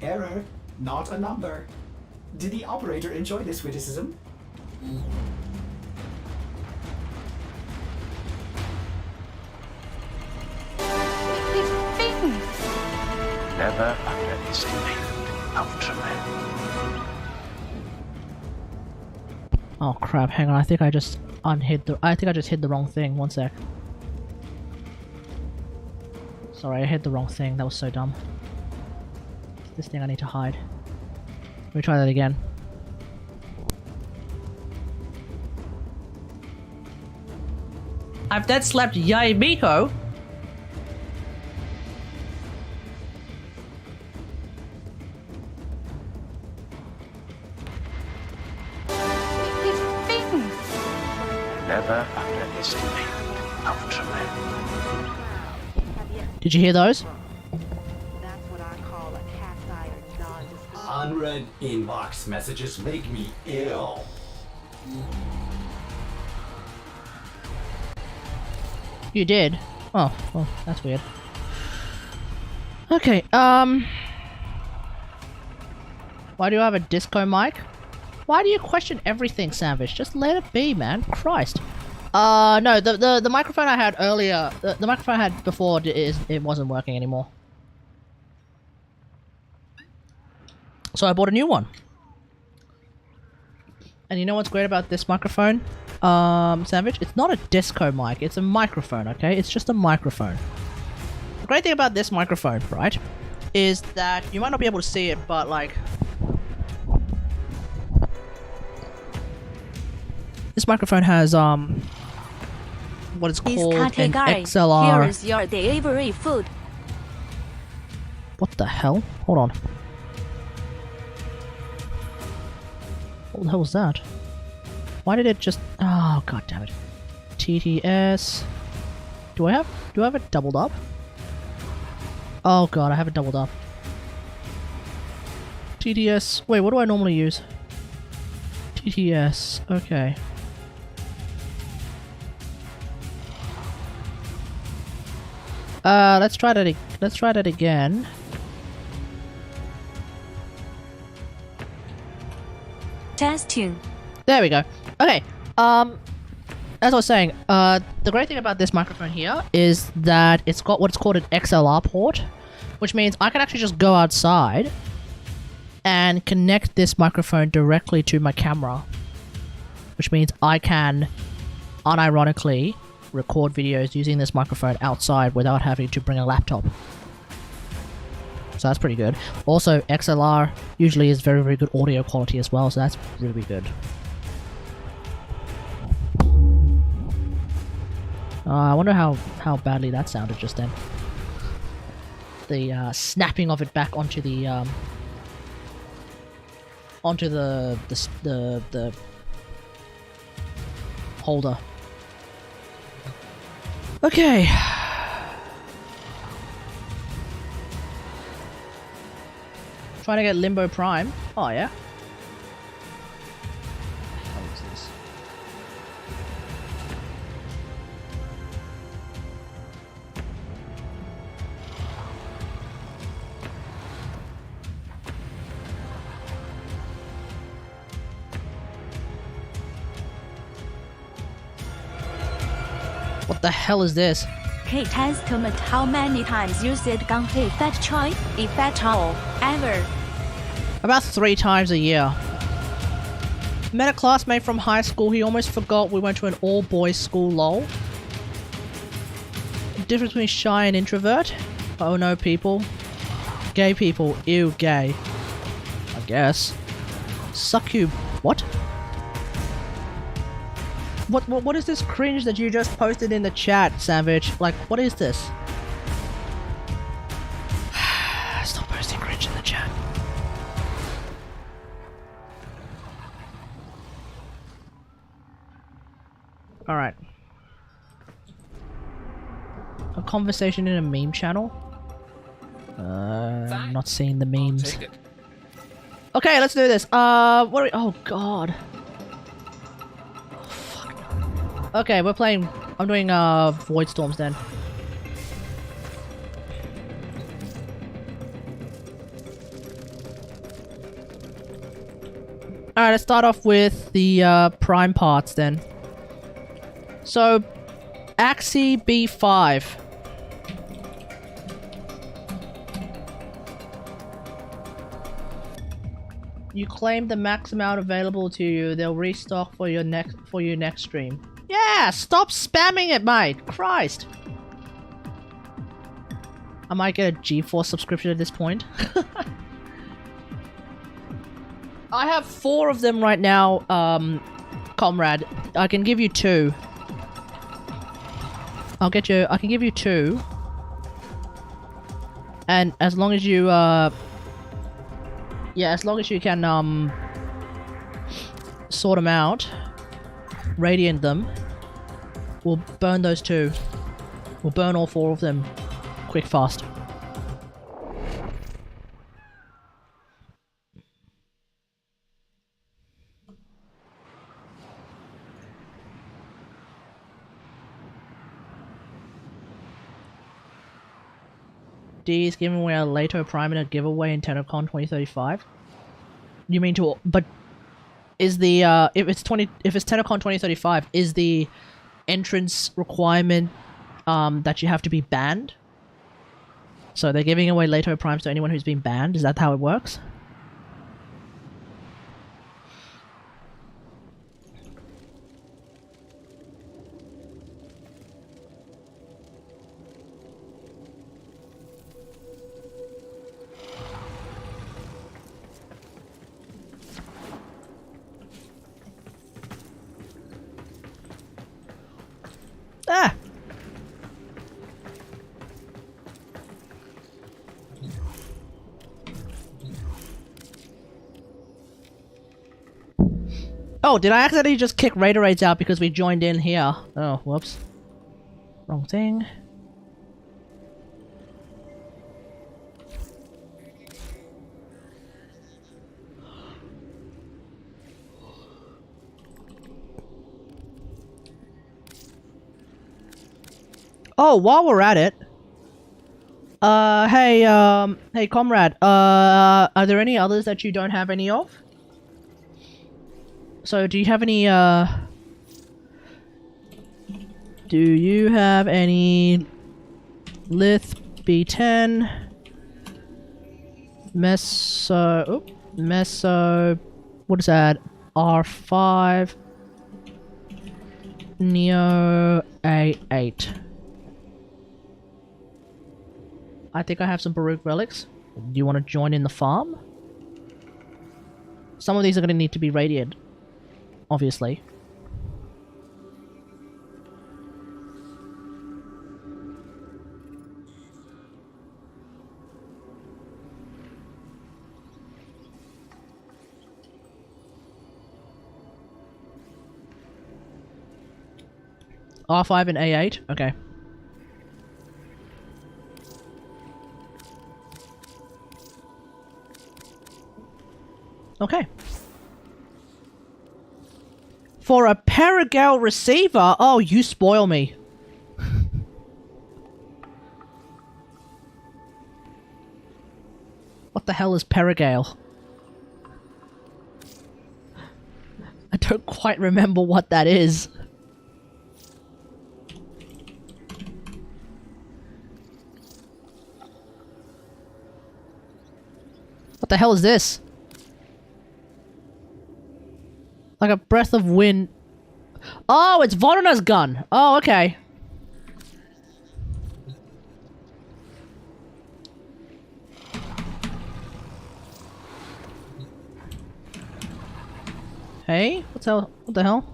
Error, not a number. Did the operator enjoy this witticism? Never underestimate Ultraman. Oh crap, hang on, I think I just hit the wrong thing. 1 sec. Sorry, I hit the wrong thing. That was so dumb. This thing I need to hide. Let me try that again. I've dead slapped Yay Miko. Never underestimate Ultraman. Did you hear those? Unread inbox messages make me ill. You did? Oh, well, that's weird. Okay, why do you have a disco mic? Why do you question everything, Savage? Just let it be, man. Christ. No, the microphone I had earlier, the microphone I had before, it wasn't working anymore. So I bought a new one. And you know what's great about this microphone, Savage? It's not a disco mic, it's a microphone, okay? It's just a microphone. The great thing about this microphone, right, is that you might not be able to see it, but like... This microphone has, what is called an XLR... Here is your delivery food. What the hell? Hold on. What the hell was that? Why did it just... Oh, god damn it. TTS... Do I have it doubled up? Oh god, I have it doubled up. TTS... Wait, what do I normally use? TTS... Okay. Let's try that again. Testing. There we go. Okay. As I was saying, the great thing about this microphone here is that it's got what's called an XLR port, which means I can actually just go outside and connect this microphone directly to my camera, which means I can unironically record videos using this microphone outside without having to bring a laptop. So that's pretty good. Also, XLR usually is very, very good audio quality as well, so that's really good. I wonder how badly that sounded just then. The snapping of it back onto the holder. Okay. Trying to get Limbo Prime. Oh yeah. How is this? What the hell is this? Can estimate how many times you said Gangpei fat choy, if at all, ever. About 3 times a year. Met a classmate from high school, he almost forgot we went to an all-boys school, lol. Difference between shy and introvert? Oh no, people. Gay people. Ew, gay. I guess. Suck you. What? What is this cringe that you just posted in the chat, Savage? Like, what is this? Stop posting cringe in the chat. Alright. A conversation in a meme channel? I'm not seeing the memes. Okay, let's do this. What are we— oh god. Okay, we're playing— I'm doing Void Storms then. Alright, let's start off with the prime parts then. So, Axie B5. You claim the max amount available to you. They'll restock for your next stream. Yeah, stop spamming it, mate. Christ. I might get a GeForce subscription at this point. I have 4 of them right now, comrade. I can give you 2. I can give you 2. And as long as you, yeah, as long as you can, sort them out, radiant them, we'll burn those 2. We'll burn all 4 of them. Quick, fast. D is giving away a Lato Prime in a giveaway in TennoCon 2035. You mean to— but is the if it's TennoCon 2035, is the entrance requirement that you have to be banned? So they're giving away Lato Primes to anyone who's been banned? Is that how it works? Ah! Oh, did I accidentally just kick Raideraids out because we joined in here? Oh, whoops. Wrong thing. Oh, while we're at it, hey, comrade, are there any others that you don't have any of? So, do you have any, do you have any Lith B10, Meso, what is that, R5, Neo A8? I think I have some Baruch relics. Do you want to join in the farm? Some of these are going to need to be radiated, obviously. R5 and A8? Okay. Okay. For a Paragale receiver? Oh, you spoil me. What the hell is Paragale? I don't quite remember what that is. the hell is this? Like a breath of wind. Oh, it's Varna's gun. Oh, okay. Hey, what the hell?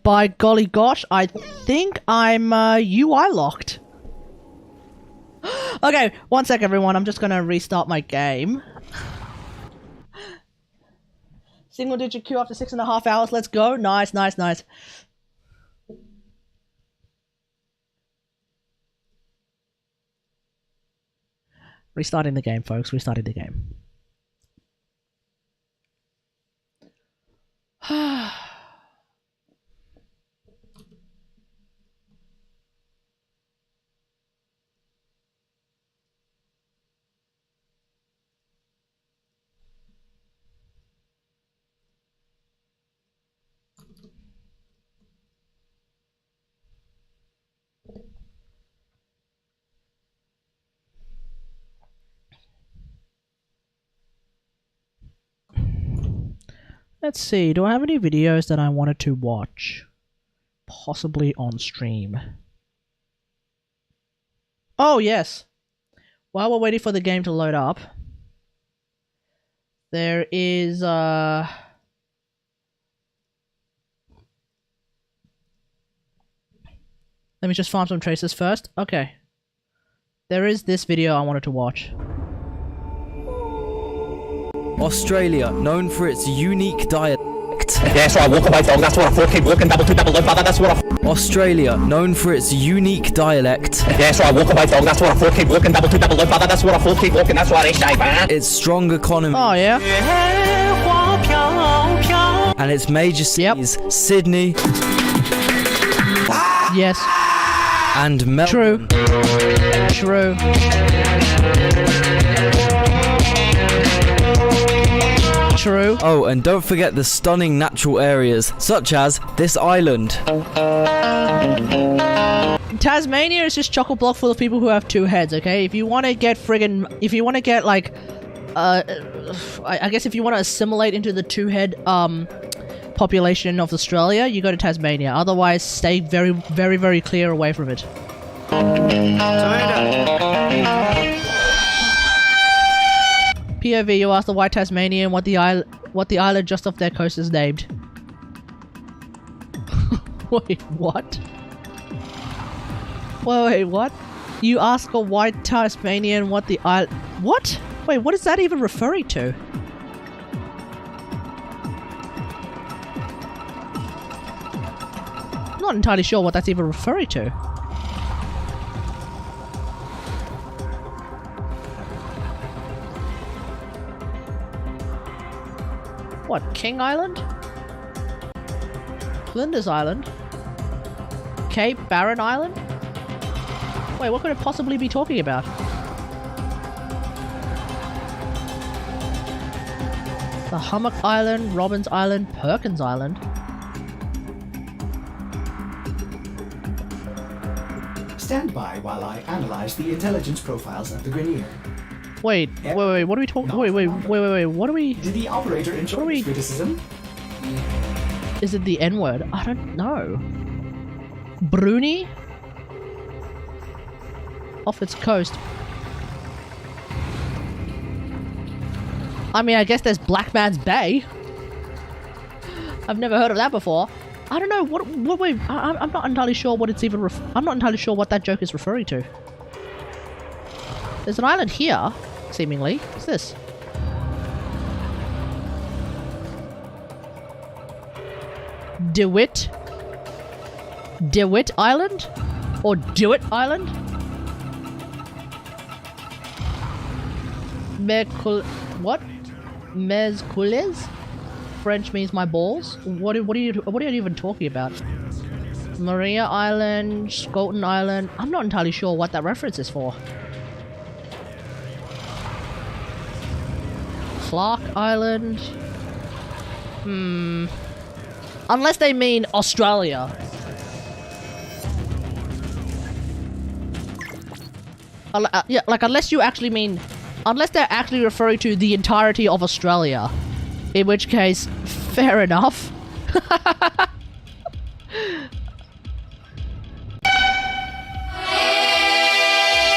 By golly gosh, I think I'm UI locked. Okay, one sec everyone, I'm just gonna restart my game. Single digit queue after 6.5 hours, let's go. Nice, nice, nice. Restarting the game, folks, restarting the game. Let's see, do I have any videos that I wanted to watch? Possibly on stream. Oh, yes. While we're waiting for the game to load up, there is, let me just farm some traces first. Okay. There is this video I wanted to watch. Australia, known for its unique dialect. That's what I walk my dog, that's what I thought, keep walking, double low, father, that's what I... Australia, known for its unique dialect. That's what I walk my dog, that's what I thought, keep walking, double low, father, that's what I thought, keep walking, that's what I say, man. Its strong economy. Oh, yeah? And its major cities, Sydney. Yes. And Melbourne. True. True. Oh, and don't forget the stunning natural areas, such as this island. Tasmania is just chock-a-block full of people who have two heads, okay? If you want to get if you want to get, like, I guess if you want to assimilate into the two-head, population of Australia, you go to Tasmania. Otherwise, stay very, very, very clear away from it. POV, you asked the white Tasmanian what the island just off their coast is named. Wait, what? Wait, what? You ask a white Tasmanian what the island... What? Wait, what is that even referring to? I'm not entirely sure what that's even referring to. What, King Island? Flinders Island? Cape Barren Island? Wait, what could it possibly be talking about? The Hummock Island, Robbins Island, Perkins Island? Stand by while I analyze the intelligence profiles of the Grenier. Wait, what are we talking? Wait, what are we? Did the operator enjoy this criticism? Is it the N-word? I don't know. Bruni? Off its coast. I mean, I guess there's Black Man's Bay. I've never heard of that before. I don't know, wait, I'm not entirely sure what it's even I'm not entirely sure what that joke is referring to. There's an island here, seemingly. What's this? DeWitt Island? Or Dewitt Island? What? Mezcules? French means my balls? What are you even talking about? Maria Island, Scolton Island. I'm not entirely sure what that reference is for. Clark Island. Unless they mean Australia. Yeah, like unless you actually mean... Unless they're actually referring to the entirety of Australia. In which case, fair enough.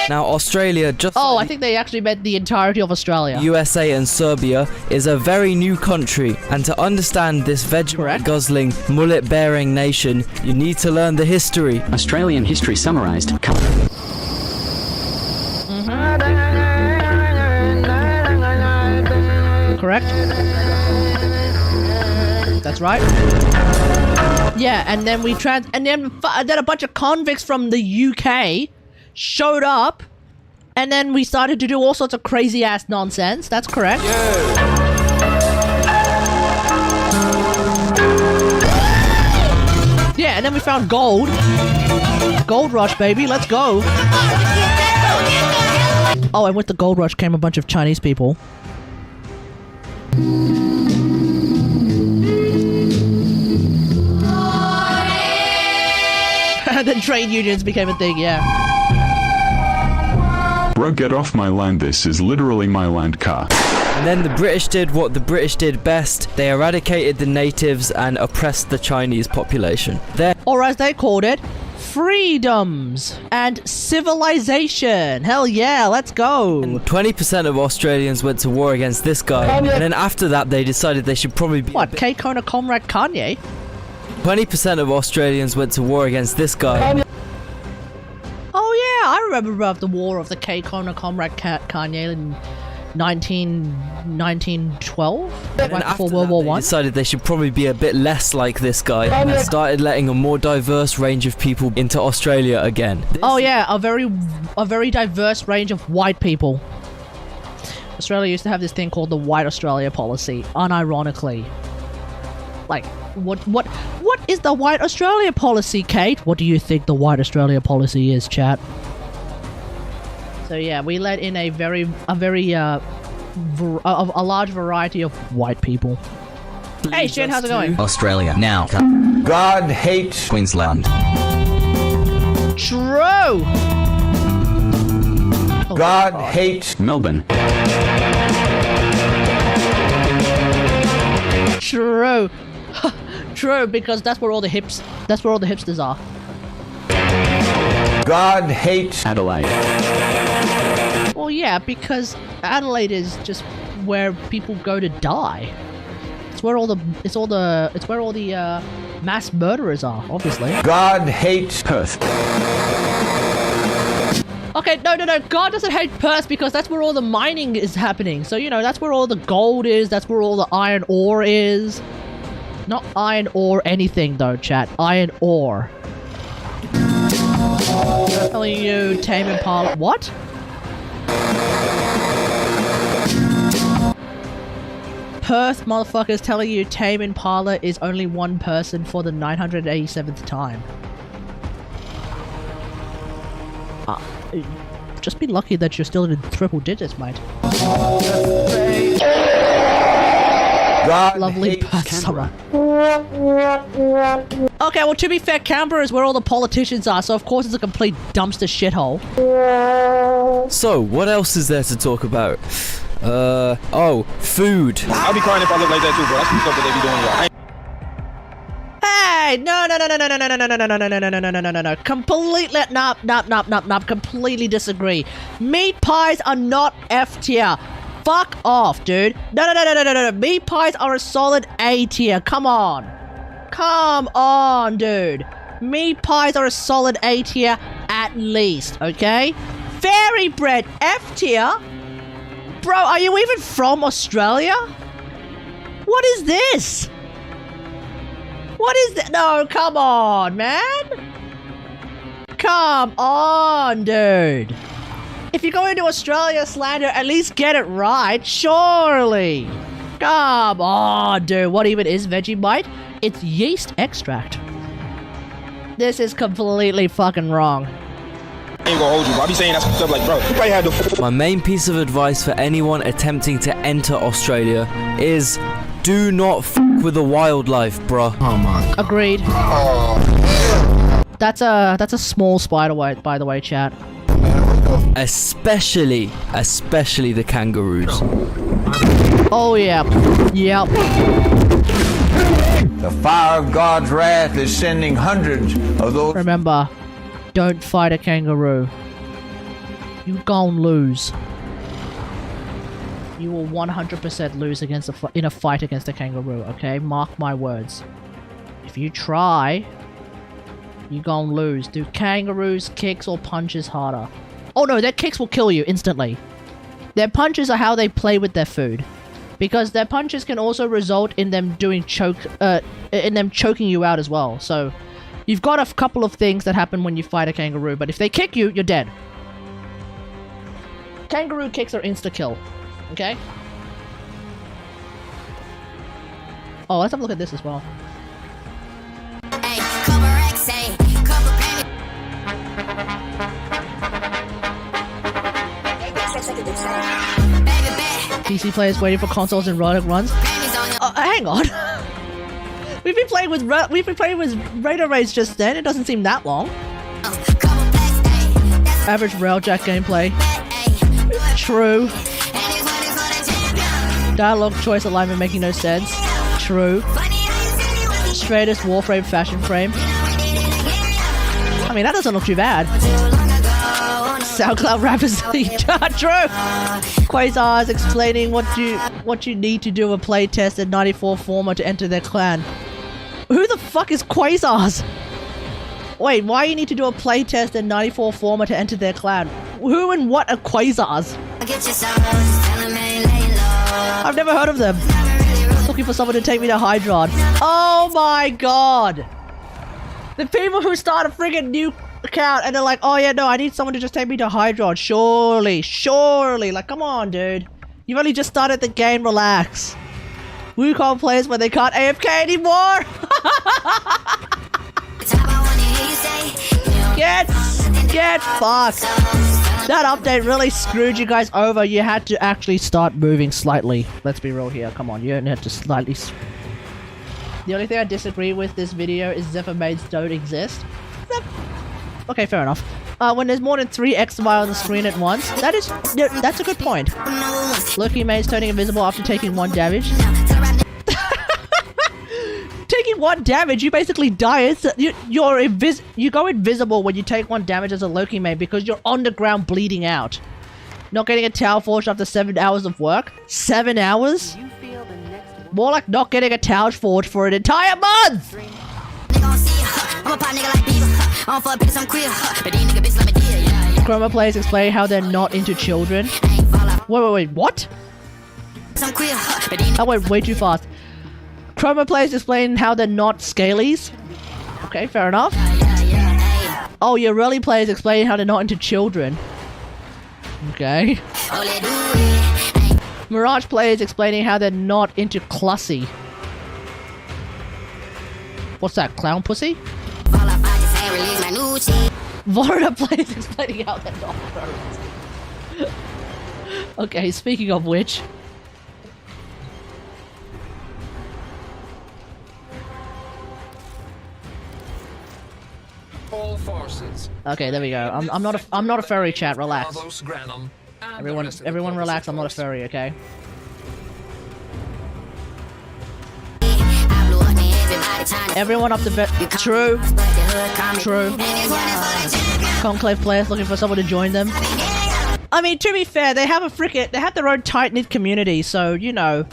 Now, Australia, just Oh, I think they actually meant the entirety of Australia. USA and Serbia, is a very new country, and to understand this veg-guzzling, mullet-bearing nation, you need to learn the history. Australian history summarized. Correct? That's right. Yeah, and then and then a bunch of convicts from the UK showed up, and then we started to do all sorts of crazy ass nonsense. That's correct. Yeah, and then we found gold. Gold rush, baby. Let's go. Oh, and with the gold rush came a bunch of Chinese people. And then trade unions became a thing, yeah. Bro, get off my land. This is literally my land car. And then the British did what the British did best. They eradicated the natives and oppressed the Chinese population. Or as they called it, freedoms and civilization. Hell yeah, let's go. 20% of Australians went to war against this guy. And then after that, they decided they should probably be... What, K-Kona Comrade Kanye? 20% of Australians went to war against this guy. Oh yeah, I remember about the war of the K-Kona Comrade Kanye in 1912, right before World War One. They decided they should probably be a bit less like this guy and started letting a more diverse range of people into Australia again. Oh yeah, a very diverse range of white people. Australia used to have this thing called the White Australia policy, unironically. Like, what is the White Australia policy, Kate? What do you think the White Australia policy is, chat? So yeah, we let in a large variety of white people. Hey, Shin, how's it going? Australia now. God hates Queensland. True. God hates Melbourne. True. True, because that's where all the hipsters are. God hates Adelaide. Well, yeah, because Adelaide is just where people go to die. It's where all the mass murderers are, obviously. God hates Perth. Okay, no. God doesn't hate Perth because that's where all the mining is happening. So, you know, that's where all the gold is. That's where all the iron ore is. Not iron ore anything, though, chat. Iron ore. Telling you, Tame Impala. What? Perth motherfuckers telling you Tame Impala is only one person for the 987th time. Just be lucky that you're still in triple digits, mate. God lovely Perth summer. Okay, well, to be fair, Canberra is where all the politicians are, so of course it's a complete dumpster shithole. So, what else is there to talk about? Oh, food. I'll be crying if I look like that too, bro. That's some stuff that they be doing, y'all. Hey, no. Completely, no. Completely disagree. Meat pies are not F tier. Fuck off, dude. No. Meat pies are a solid A tier. Come on, dude. Meat pies are a solid A tier at least, okay? Fairy bread, F tier? Bro, are you even from Australia? What is this? What is that? No, come on, man. Come on, dude. If you're going to Australia slander, at least get it right, surely. Come on, dude. What even is Vegemite? It's yeast extract. This is completely fucking wrong. ain't gonna hold you, bro. I be saying that stuff like, bro, you probably had to. My main piece of advice for anyone attempting to enter Australia is do not f with the wildlife, bruh. Oh my. Agreed. That's a small spider bite, by the way, chat. Especially the kangaroos. Oh yeah. Yep. The fire of God's wrath is sending hundreds of those. Remember, don't fight a kangaroo. You gon' lose. You will 100% lose in a fight against a kangaroo, okay? Mark my words. If you try, you gon' lose. Do kangaroos kicks or punches harder? Oh no, their kicks will kill you instantly. Their punches are how they play with their food. Because their punches can also result in them doing choking you out as well. So, you've got a couple of things that happen when you fight a kangaroo, but if they kick you, you're dead. Kangaroo kicks are insta-kill. Okay? Oh, let's have a look at this as well. PC players waiting for consoles and Roddick runs. Hang on. We've been playing with Radar Race just then. It doesn't seem that long. Average Railjack gameplay. True. Dialogue choice alignment making no sense. True. Straightest Warframe fashion frame. I mean, that doesn't look too bad. SoundCloud rappers. True. Quasars explaining what you need to do a playtest at 94 Former to enter their clan. Who the fuck is Quasars? Wait, why you need to do a playtest at 94 Former to enter their clan? Who and what are Quasars? I've never heard of them. Looking for someone to take me to Hydron. Oh my god! The people who start a friggin' new account and they're like, oh yeah, no, I need someone to just take me to Hydron. Surely. Like, come on, dude. You've only just started the game, relax. Wukong players when they can't AFK anymore! Get fucked! That update really screwed you guys over. You had to actually start moving slightly. Let's be real here. Come on, you don't have to slightly... The only thing I disagree with this video is Zephyr maids don't exist. Okay, fair enough. When there's more than 3 XY on the screen at once, that's a good point. Loki maids turning invisible after taking 1 damage. Taking 1 damage, you basically die. You go invisible when you take 1 damage as a Loki maid because you're on the ground bleeding out. Not getting a towel forged after 7 hours of work? 7 hours? More like not getting a towel forged for an entire month! Chroma players explain how they're not into children. Wait, what? I went way too fast. Chroma players explain how they're not scalies. Okay, fair enough. Oh, your Rally players explain how they're not into children. Okay. Mirage players explaining how they're not into Clussy. What's that, clown pussy? Vorda players explaining how they're not furries. Okay, speaking of which... All forces. Okay, there we go. I'm not a furry, chat. Relax. Everyone relax. I'm not a furry, okay? Everyone up to bed. True. Conclave players looking for someone to join them. I mean, to be fair, they have their own tight-knit community, so, you know.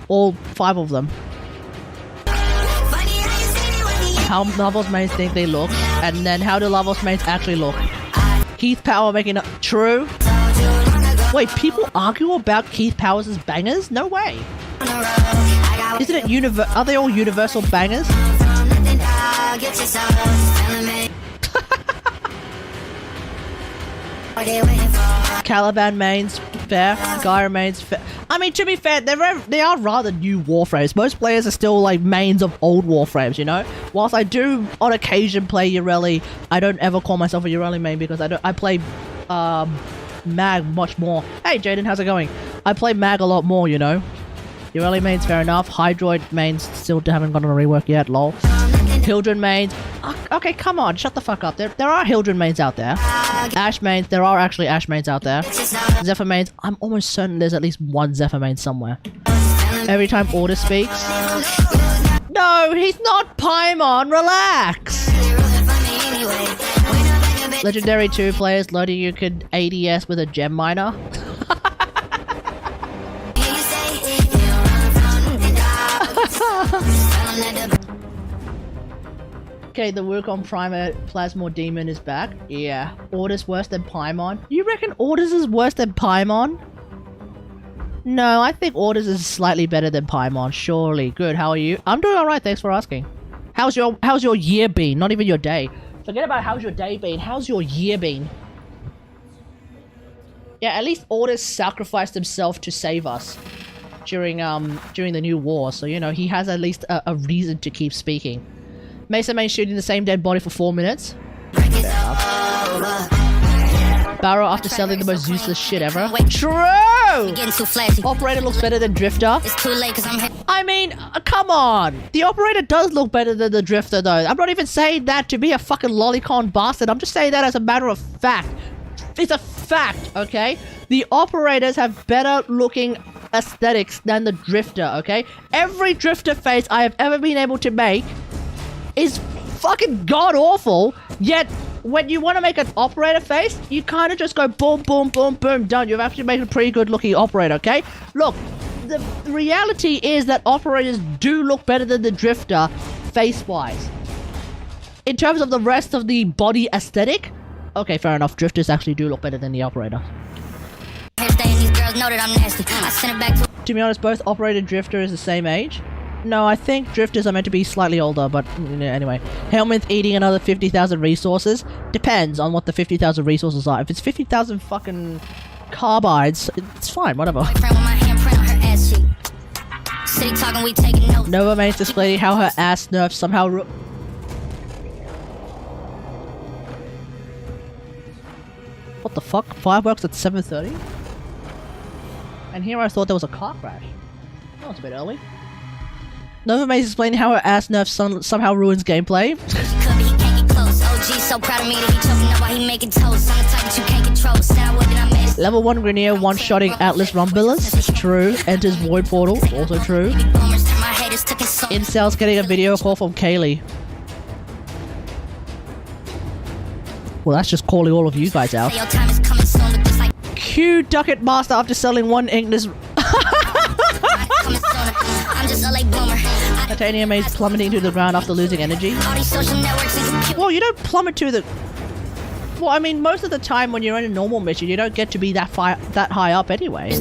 All 5 of them. How Lavos mains think they look, and then how do Lavos mains actually look. Keith Power making a... True? Wait, people argue about Keith Powers' bangers? No way. Isn't it are they all universal bangers? Caliban mains, fair. Gyra mains, fair. I mean, to be fair, they are rather new Warframes. Most players are still like mains of old Warframes, you know? Whilst I do on occasion play Ureli, I don't ever call myself a Ureli main because I play Mag much more. Hey Jaden, how's it going? I play Mag a lot more, you know? Ureli mains, fair enough. Hydroid mains still haven't gotten a rework yet, lol. Hildren mains. Okay, come on, shut the fuck up. There are Hildren mains out there. Ash mains, there are actually Ash mains out there. Zephyr mains, I'm almost certain there's at least one Zephyr main somewhere. Every time Order speaks. No, he's not Paimon, relax! Legendary 2 players loading you could ADS with a gem miner. Okay, the Wukong Primer Plasmor Demon is back. Yeah. Order's worse than Paimon. You reckon Orders is worse than Paimon? No, I think Orders is slightly better than Paimon. Surely. Good, how are you? I'm doing alright, thanks for asking. How's your year been? Not even your day. Forget about how's your day been. How's your year been? Yeah, at least Orders sacrificed himself to save us during the new war. So, you know, he has at least a reason to keep speaking. Mesa main shooting the same dead body for 4 minutes. Barrow after selling the most useless shit ever. True! Operator looks better than Drifter. I mean, come on! The Operator does look better than the Drifter though. I'm not even saying that to be a fucking lolicon bastard. I'm just saying that as a matter of fact. It's a fact, okay? The Operators have better looking aesthetics than the Drifter, okay? Every Drifter face I have ever been able to make is fucking god-awful, yet when you want to make an Operator face, you kind of just go boom, boom, boom, boom, done. You've actually made a pretty good-looking Operator, okay? Look, the reality is that Operators do look better than the Drifter, face-wise. In terms of the rest of the body aesthetic, okay, fair enough, Drifters actually do look better than the Operator. To be honest, both Operator and Drifter is the same age. No, I think Drifters are meant to be slightly older, but anyway. Helminth eating another 50,000 resources. Depends on what the 50,000 resources are. If it's 50,000 fucking carbides, it's fine, whatever. Nova Main's displaying how her ass nerf somehow what the fuck? Fireworks at 7:30? And here I thought there was a car crash. Oh, it's a bit early. Nova Maze explaining how her ass nerf somehow ruins gameplay. Level 1 Grenier one-shotting Atlas Rumblers. True. Enters Void Portal. Also true. Incels getting a video call from Kaylee. Well, that's just calling all of you guys out. Q Ducket Master after selling one Ignis. Titanium Maze plummeting to the ground after losing energy. Well, you don't plummet to the... Well, I mean, most of the time when you're in a normal mission, you don't get to be that high up anyway.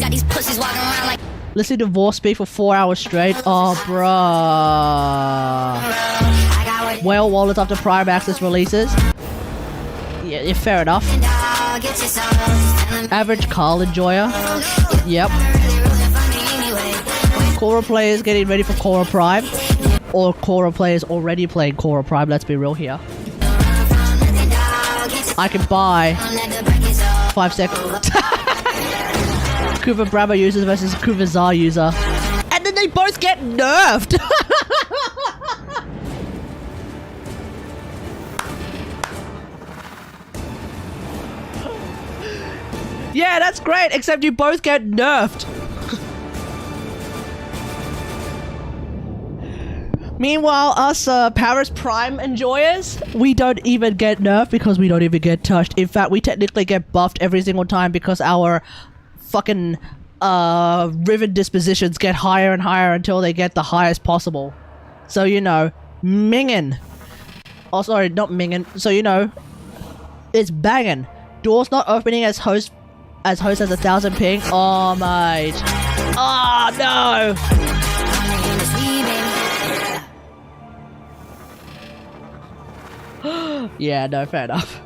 Listen to Vor speak for 4 hours straight. Oh, bruh. Whale wallets after Prime Access releases. Yeah, fair enough. Average Carl enjoyer. Yep. Korra players getting ready for Korra Prime. Or Korra players already playing Korra Prime, let's be real here. I can buy 5 seconds. Kuva Brahma users versus Kuva Zar user. And then they both get nerfed! Yeah, that's great, except you both get nerfed. Meanwhile, us Paris Prime enjoyers, we don't even get nerfed because we don't even get touched. In fact, we technically get buffed every single time because our fucking Riven dispositions get higher and higher until they get the highest possible. So, you know, mingin'. Oh, sorry, not mingin'. So, you know, it's banging. Doors not opening as host has 1,000 ping. Oh, mate. Oh, no. Yeah, no, fair enough.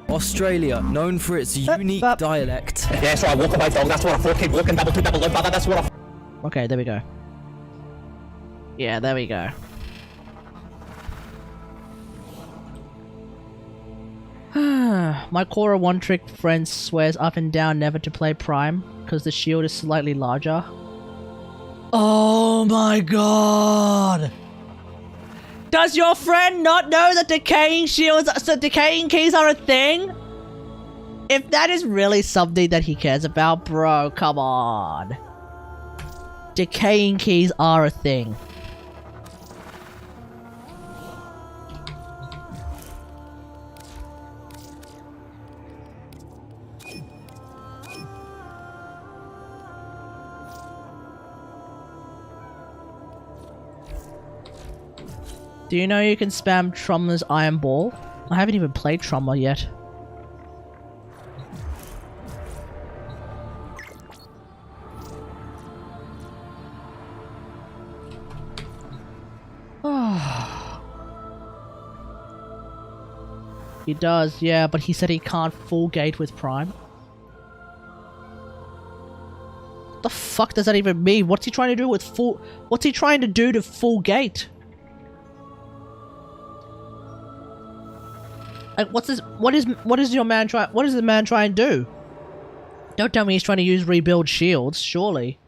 Australia, known for its unique dialect. Yeah, that's right, walk away, dog. That's what I thought. Keep walking, double two, double low, brother. That's what I... Okay, there we go. Yeah, there we go. My Korra one-trick friend swears up and down never to play Prime because the shield is slightly larger. Oh my god! Does your friend not know that decaying shields, so decaying keys are a thing? If that is really something that he cares about, bro, come on. Decaying keys are a thing. Do you know you can spam Trummer's Iron Ball? I haven't even played Trummer yet. He does, yeah, but he said he can't full gate with Prime. What the fuck does that even mean? What's he trying to do with full... What's he trying to do to full gate? Like, what is the man trying to do? Don't tell me he's trying to use rebuild shields, surely.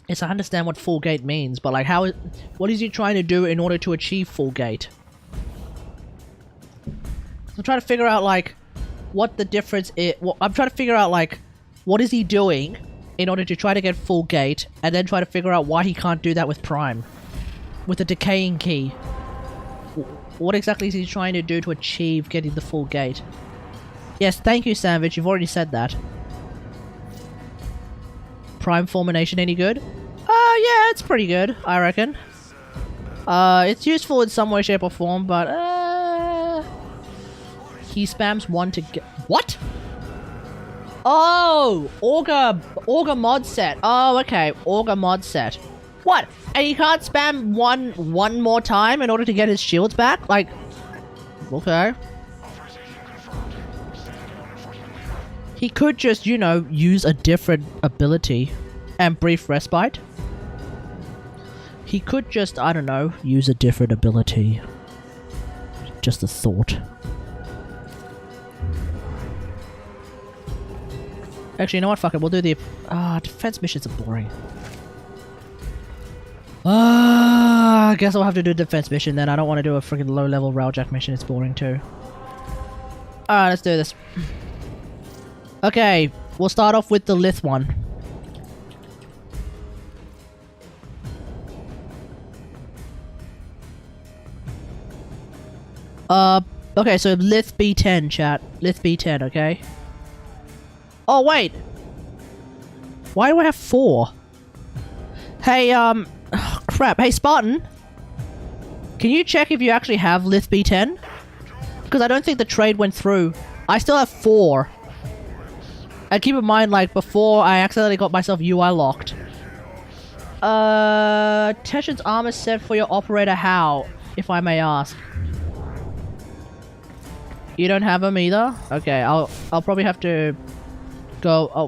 Yes, I understand what full gate means, but like what is he trying to do in order to achieve full gate? I'm trying to figure out like what the difference is. I'm trying to figure out like what is he doing in order to try to get full gate, and then try to figure out why he can't do that with Prime. With a decaying key. What exactly is he trying to do to achieve getting the full gate? Yes, thank you, Sandwich. You've already said that. Prime Fulmination any good? Yeah, it's pretty good, I reckon. It's useful in some way, shape, or form, but, he spams one to get... What? Oh! Augur mod set. Oh, okay. Augur mod set. What? And he can't spam one more time in order to get his shields back? Like, okay. He could just, you know, use a different ability and brief respite. He could just, I don't know, use a different ability. Just a thought. Actually, you know what? Fuck it. We'll do the... defense missions are boring. I guess I'll have to do a defense mission then. I don't want to do a freaking low-level railjack mission. It's boring too. Alright, let's do this. Okay, we'll start off with the Lith one. Okay, so Lith B10, chat. Lith B10, okay? Oh, wait! Why do I have 4? Hey, oh, crap. Hey, Spartan! Can you check if you actually have Lith B10? Because I don't think the trade went through. I still have 4. And keep in mind, like, before I accidentally got myself UI locked. Teshin's armor set for your operator how, if I may ask? You don't have them either? Okay, I'll probably have to go... Oh,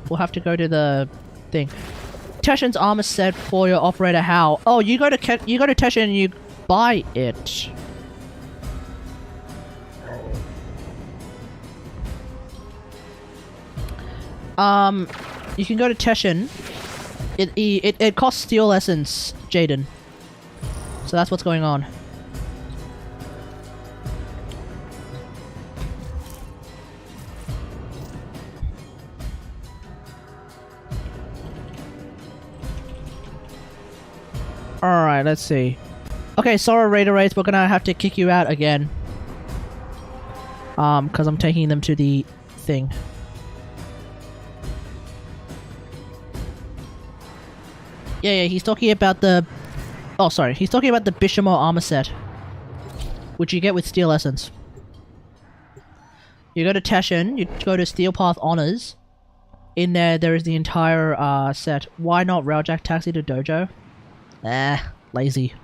we'll have to go to the thing. Teshin's armor set for your operator how? Oh, you go to Teshin and you buy it. You can go to Teshin. It costs steel essence, Jaden. So that's what's going on. Alright, let's see. Okay, Sora Raider Raids, we're gonna have to kick you out again. Because I'm taking them to the thing. Yeah, he's talking about the... Oh, sorry. He's talking about the Bishamo armor set. Which you get with Steel Essence. You go to Teshin, you go to Steel Path Honors. In there is the entire set. Why not Railjack Taxi to Dojo? Lazy.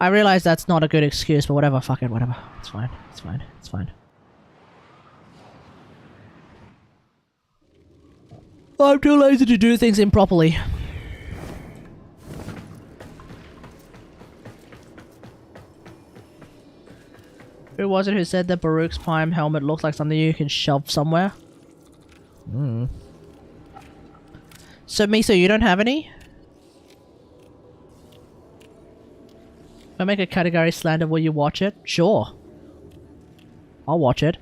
I realize that's not a good excuse, but whatever, fuck it, whatever. It's fine, it's fine, it's fine. I'm too lazy to do things improperly. Who was it who said that Baruch's Prime helmet looks like something you can shove somewhere? Hmm. So, Miso, you don't have any? If I make a category slander, will you watch it? Sure. I'll watch it.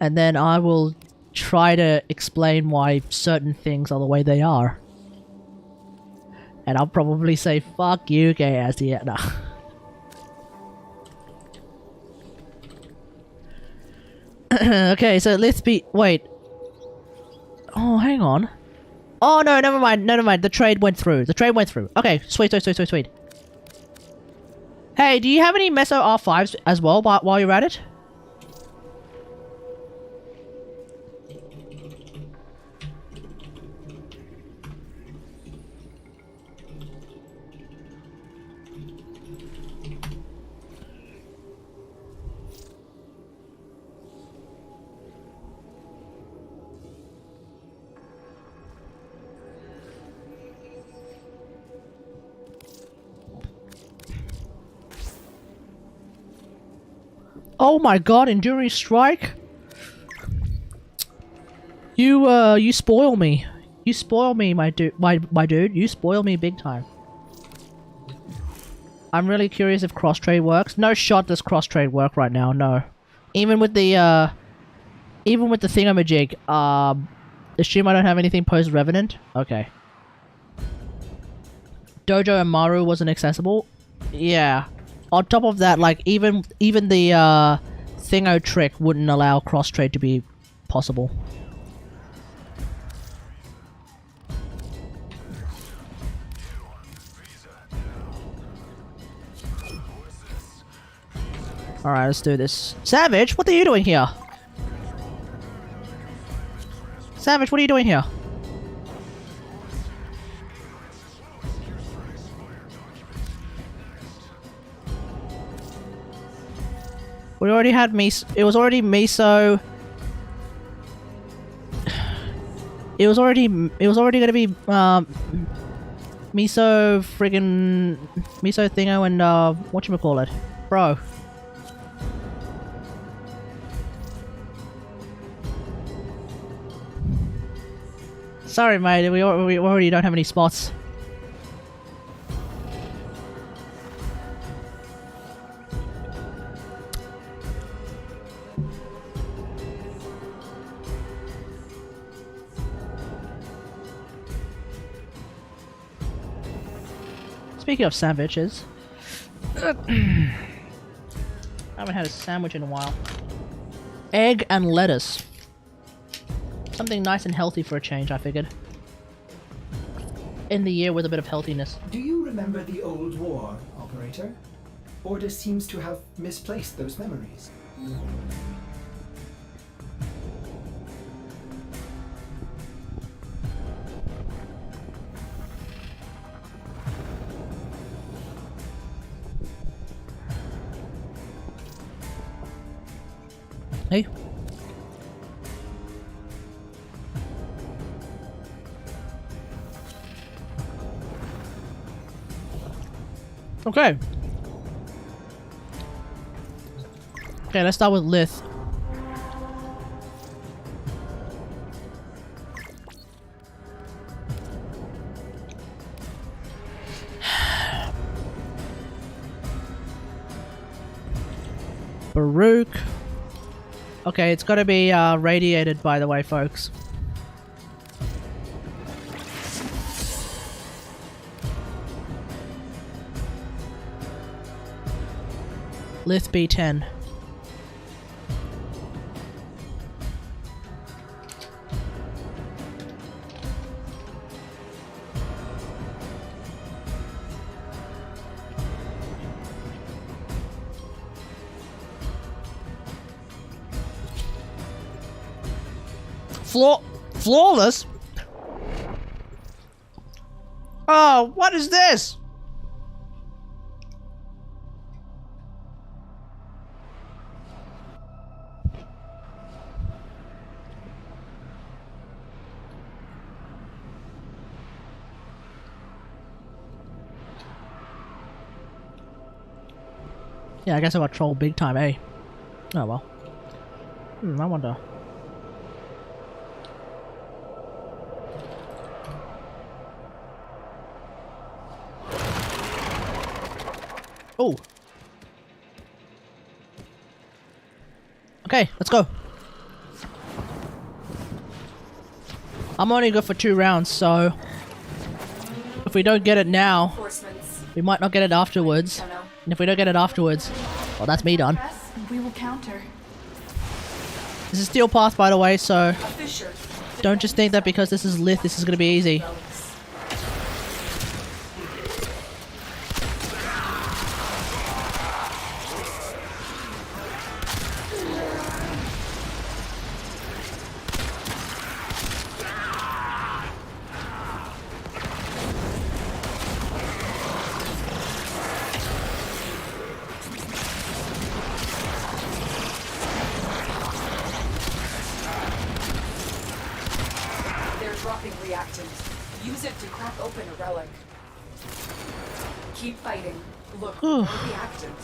And then I will try to explain why certain things are the way they are. And I'll probably say, fuck you, gay ass, yeah, nah. Okay, so let's be... Wait. Oh, hang on. Oh, no, never mind, never mind. The trade went through. The trade went through. Okay, sweet, sweet, sweet, sweet, sweet. Hey, do you have any Meso R5s as well while you're at it? Oh my god, Enduring Strike? You spoil me. You spoil me, my dude. You spoil me big time. I'm really curious if cross-trade works. No shot does cross-trade work right now, no. Even with the thingamajig, assume I don't have anything post-Revenant? Okay. Dojo and Maru wasn't accessible? Yeah. On top of that, like, even the Thingo trick wouldn't allow cross-trade to be possible. Alright, let's do this. Savage, what are you doing here? Savage, what are you doing here? We already had Miso. It was already Miso. It was already gonna be Miso friggin' Miso Thingo and whatchamacallit, bro. Sorry, mate. We already don't have any spots. Speaking of sandwiches, I haven't had a sandwich in a while. Egg and lettuce. Something nice and healthy for a change, I figured. End the year with a bit of healthiness. Do you remember the old war, Operator? Order seems to have misplaced those memories. Hey. Okay. Okay, let's start with Lith. Baruch. Okay, it's gotta be radiated, by the way, folks. Lith B10. Flawless? Oh, what is this? Yeah, I guess I got trolled big time, eh? Oh well. I wonder. Oh. Okay, let's go. I'm only good for 2 rounds, so if we don't get it now, we might not get it afterwards. And if we don't get it afterwards, well, that's me done. We will counter. This is Steel Path, by the way, so don't just think that because this is Lith, this is going to be easy. Dropping reactant. Use it to crack open a relic. Keep fighting. Look, no reactant.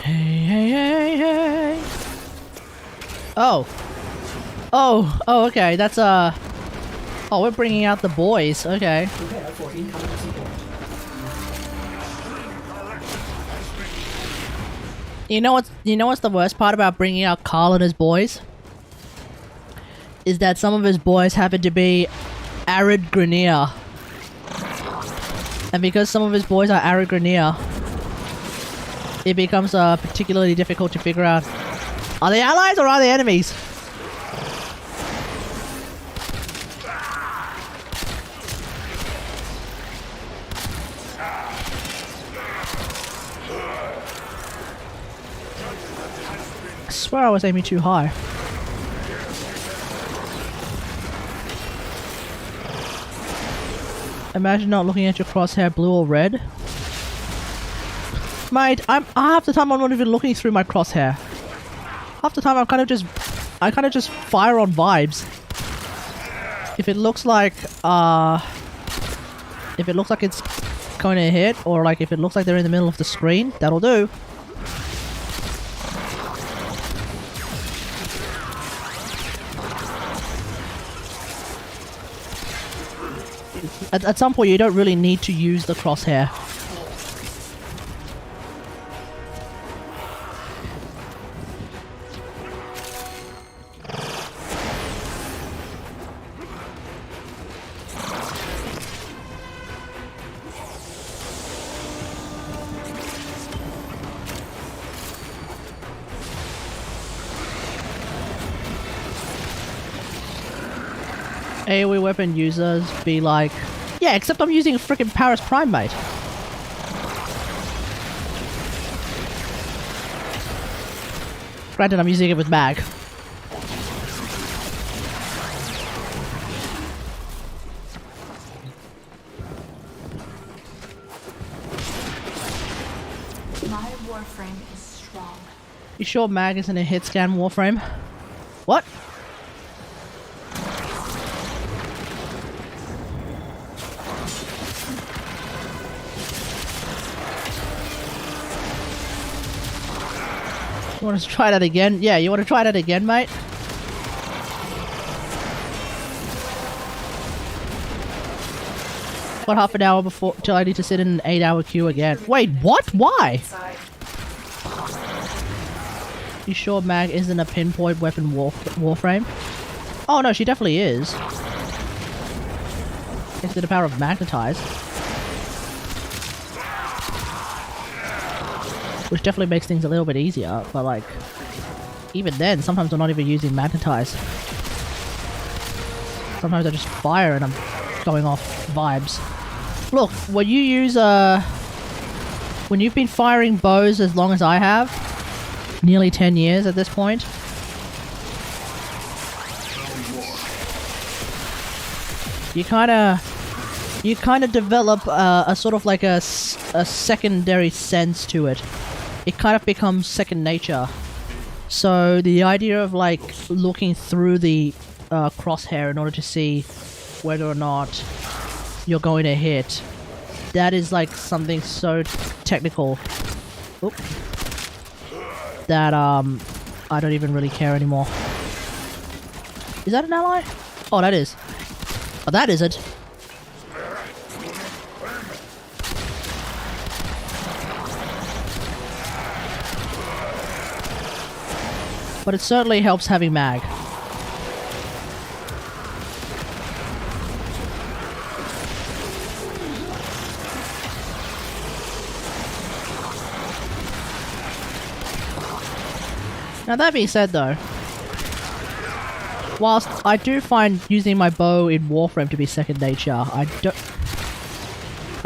Hey, hey, hey, hey. Oh. Oh, oh, okay. That's, Oh, we're bringing out the boys. Okay. Prepare for incoming support. You know what's the worst part about bringing out Carl and his boys? Is that some of his boys happen to be Arid Grenier. And because some of his boys are Arid Grenier, it becomes particularly difficult to figure out, are they allies or are they enemies? I swear I was aiming too high. Imagine not looking at your crosshair blue or red. Mate, half the time I'm not even looking through my crosshair. Half the time I kind of just fire on vibes. If it looks like it's going to hit, or like if it looks like they're in the middle of the screen, that'll do. At some point, you don't really need to use the crosshair. AoE weapon users be like, yeah, except I'm using a freaking Paris Prime, mate. Granted, I'm using it with mag. My warframe is strong. You sure mag isn't a hit scan warframe? What? You want to try that again? Yeah, you want to try that again, mate? Got half an hour before till I need to sit in an 8-hour queue again. Wait, what? Why? You sure mag isn't a pinpoint weapon warframe? Oh no, she definitely is. Thanks to the power of magnetize. Which definitely makes things a little bit easier, but like, even then, sometimes I'm not even using magnetize. Sometimes I just fire and I'm going off vibes. Look, when you use, when you've been firing bows as long as I have, nearly 10 years at this point, you kind of develop a sort of like a secondary sense to it. It kind of becomes second nature. So the idea of like looking through the crosshair in order to see whether or not you're going to hit, that is like something so technical. Oop. That I don't even really care anymore. Is that an ally? Oh, that is. Oh, that isn't. But it certainly helps having mag. Now that being said though, whilst I do find using my bow in Warframe to be second nature, I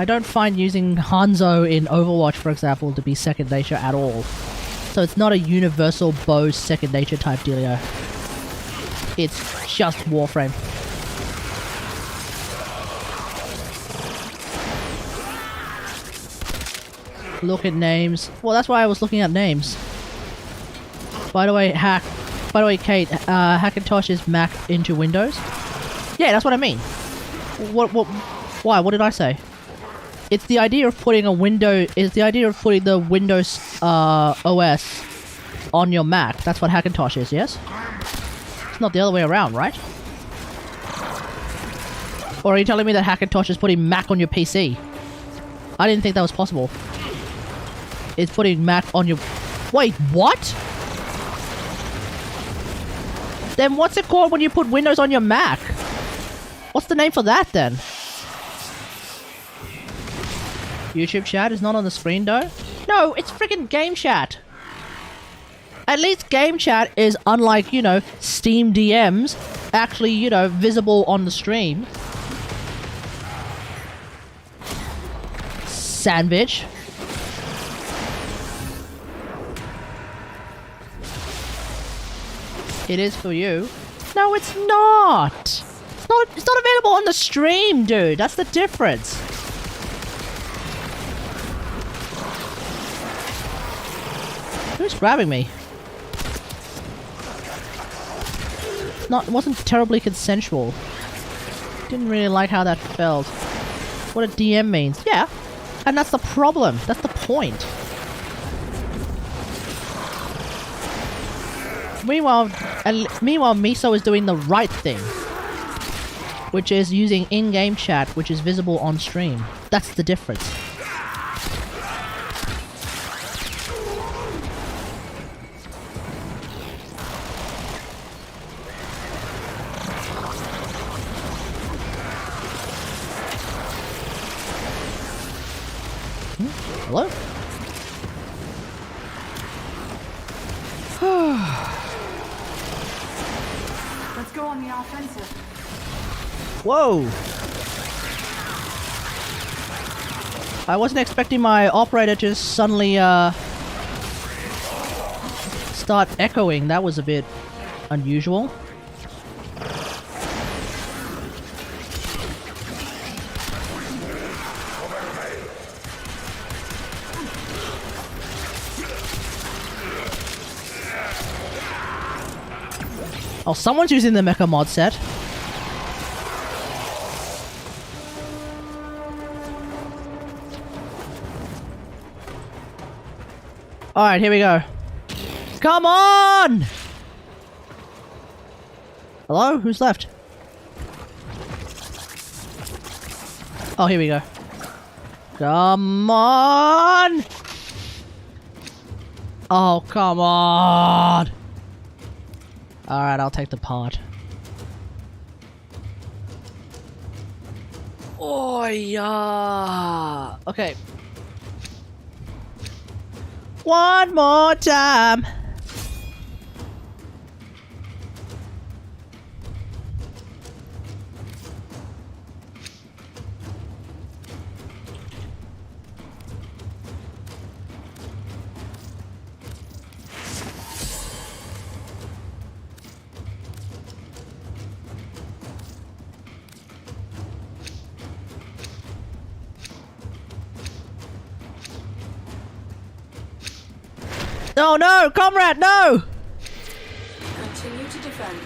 don't find using Hanzo in Overwatch, for example, to be second nature at all. So it's not a universal bow second nature type dealio. It's just Warframe. Look at names. Well, that's why I was looking at names. By the way, Kate, Hackintosh is Mac into Windows? Yeah, that's what I mean. Why? What did I say? It's the idea of putting the Windows OS on your Mac. That's what Hackintosh is, yes? It's not the other way around, right? Or are you telling me that Hackintosh is putting Mac on your PC? I didn't think that was possible. It's putting Mac on your... Wait, what? Then what's it called when you put Windows on your Mac? What's the name for that then? YouTube chat is not on the screen though? No, it's freaking game chat. At least game chat is, unlike, you know, Steam DMs, actually, you know, visible on the stream. Sandwich. It is for you. No, it's not. It's not available on the stream, dude. That's the difference. Who's grabbing me? It wasn't terribly consensual. Didn't really like how that felt. What a DM means. Yeah. And that's the problem. That's the point. Meanwhile, Miso is doing the right thing, which is using in-game chat, which is visible on stream. That's the difference. Hello? Let's go on the offensive. Whoa! I wasn't expecting my operator to suddenly start echoing. That was a bit unusual. Oh, someone's using the mecha mod set. Alright, here we go. Come on! Hello? Who's left? Oh, here we go. Come on! Oh, come on! Alright, I'll take the part. Oh, yeah. Okay. One more time. Oh no, comrade, no! defend.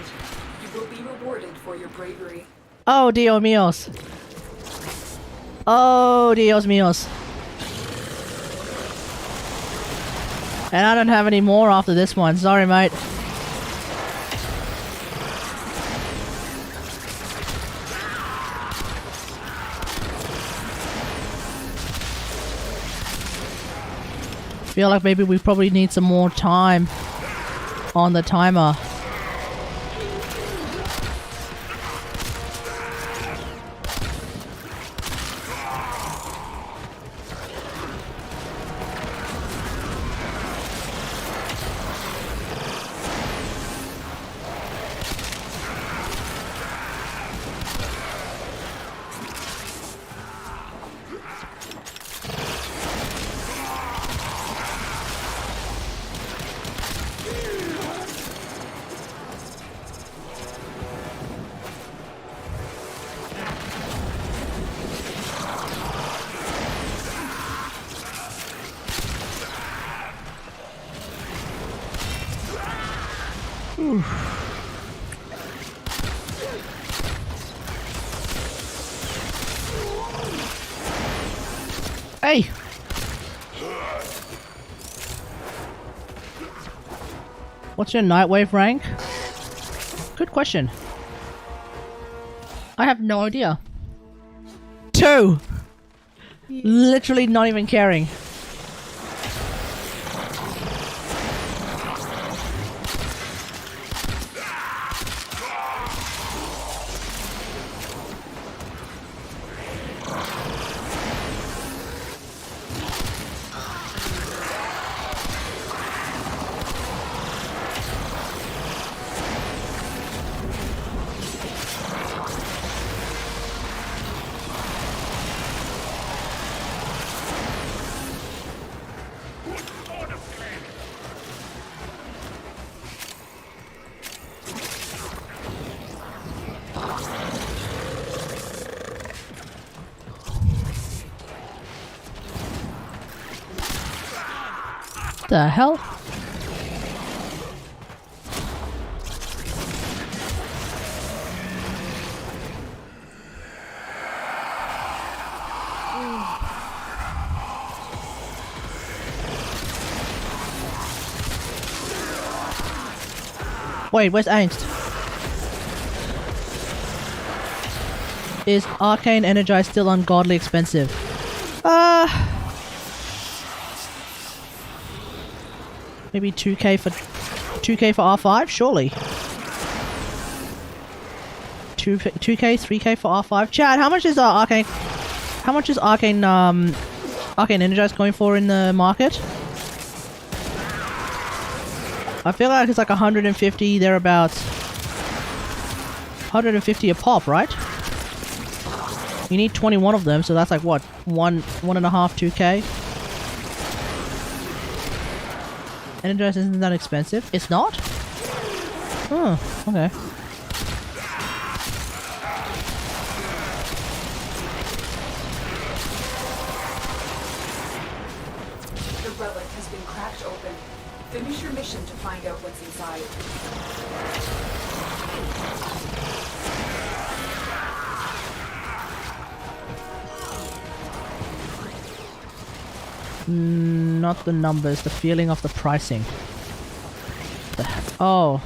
You will be rewarded for your bravery. Oh, Dios míos. Oh, Dios míos. And I don't have any more after this one. Sorry, mate. Feel like maybe we probably need some more time on the timer. Hey! What's your Nightwave rank? Good question. I have no idea. 2! Literally not even caring. The hell? Wait, where's Angst? Is Arcane Energize still ungodly expensive? Maybe 2k for R5, surely. 2k, 3k for R5. Chad, how much is Arcane? How much is Arcane Energize going for in the market? I feel like it's like 150 thereabouts. 150 a pop, right? You need 21 of them, so that's like what? 1.5, 2k. Energize isn't that expensive? It's not? Oh, okay. The relic has been cracked open. Finish your mission to find out what's inside. Not the numbers, the feeling of the pricing. Oh.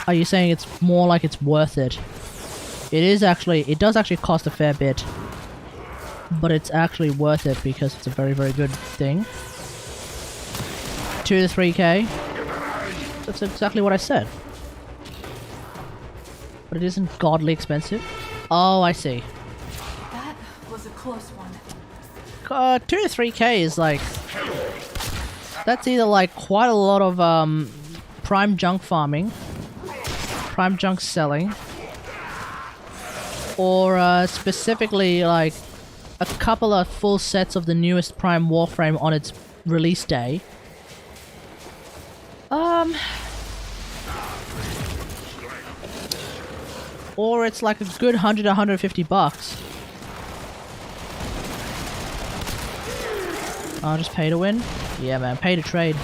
Are you saying it's more like it's worth it? It does actually cost a fair bit. But it's actually worth it because it's a very, very good thing. 2 to 3k. That's exactly what I said. But it isn't godly expensive. Oh, I see. That was a close one. 2 to 3k is like... That's either like quite a lot of prime junk farming, prime junk selling, or specifically like a couple of full sets of the newest prime warframe on its release day. Or it's like a good 100 to 150 bucks. I'll just pay to win? Yeah, man, pay to trade.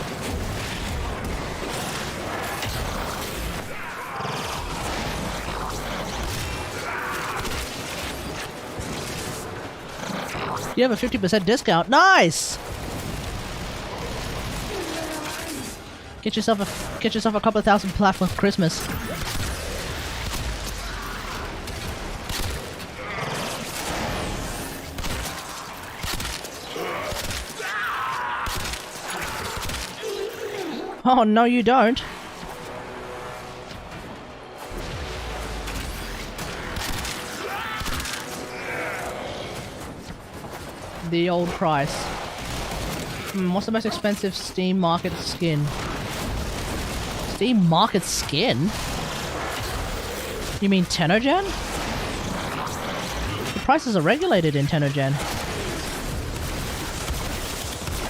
You have a 50% discount. Nice! Get yourself a couple of thousand plat for Christmas. Oh, no you don't. The old price. What's the most expensive Steam Market skin? Steam Market skin? You mean Tenogen? The prices are regulated in Tenogen.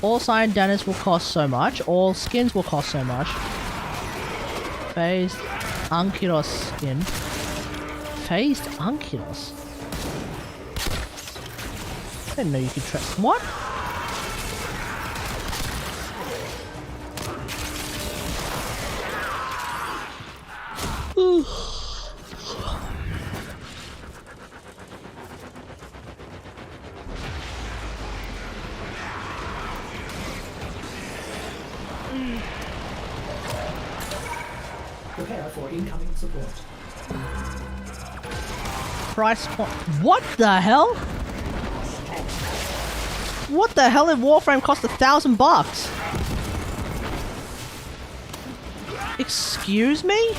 All signed Danas will cost so much. All skins will cost so much. Phased Ankylos skin. Phased Ankylos? I didn't know you could try. What? Prepare for incoming support. Price point. What the hell? What the hell did Warframe cost $1,000? Excuse me?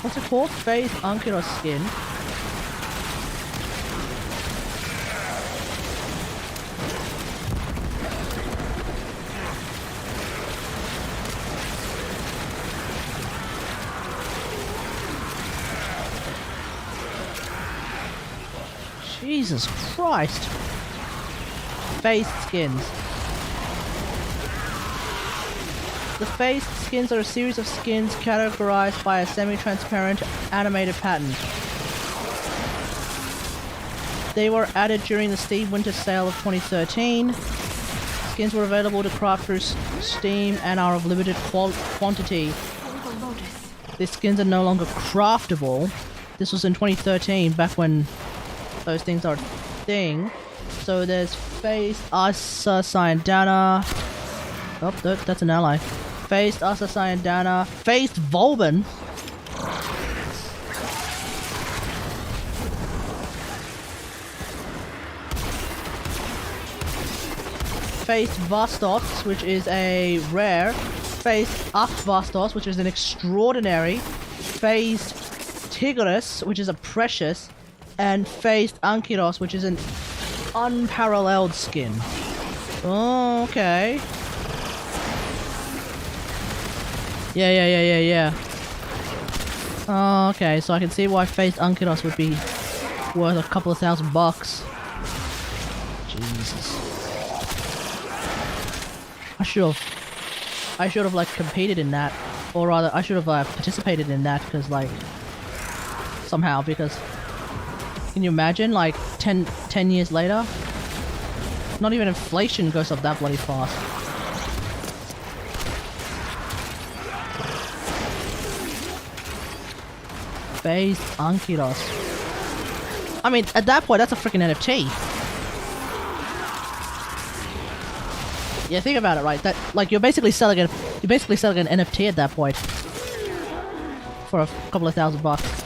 What's it called? Faith Ankylos skin. Jesus Christ. Face skins. The face skins are a series of skins categorized by a semi-transparent animated pattern. They were added during the Steam Winter Sale of 2013. Skins were available to craft through Steam and are of limited quantity. These skins are no longer craftable. This was in 2013, back when those things are a thing. So there's Face Asa Syandana. Oh, that's an ally. Faced Asa Syandana. Faced Volban. Faced Vastos, which is a rare. Faced Vastos, which is an extraordinary. Faced Tigris, which is a precious. And Faced Ankylos, which is an unparalleled skin. Oh, okay. Yeah. Oh, okay, so I can see why Faced Ankylos would be worth a couple of $1,000. Jesus. I should have like competed in that, or rather, I should have participated in that, because like somehow, because can you imagine like 10 years later? Not even inflation goes up that bloody fast. Phased Ankylos. I mean, at that point, that's a freaking NFT. Yeah, think about it, right? That like you're basically selling an NFT at that point for a couple of $1,000.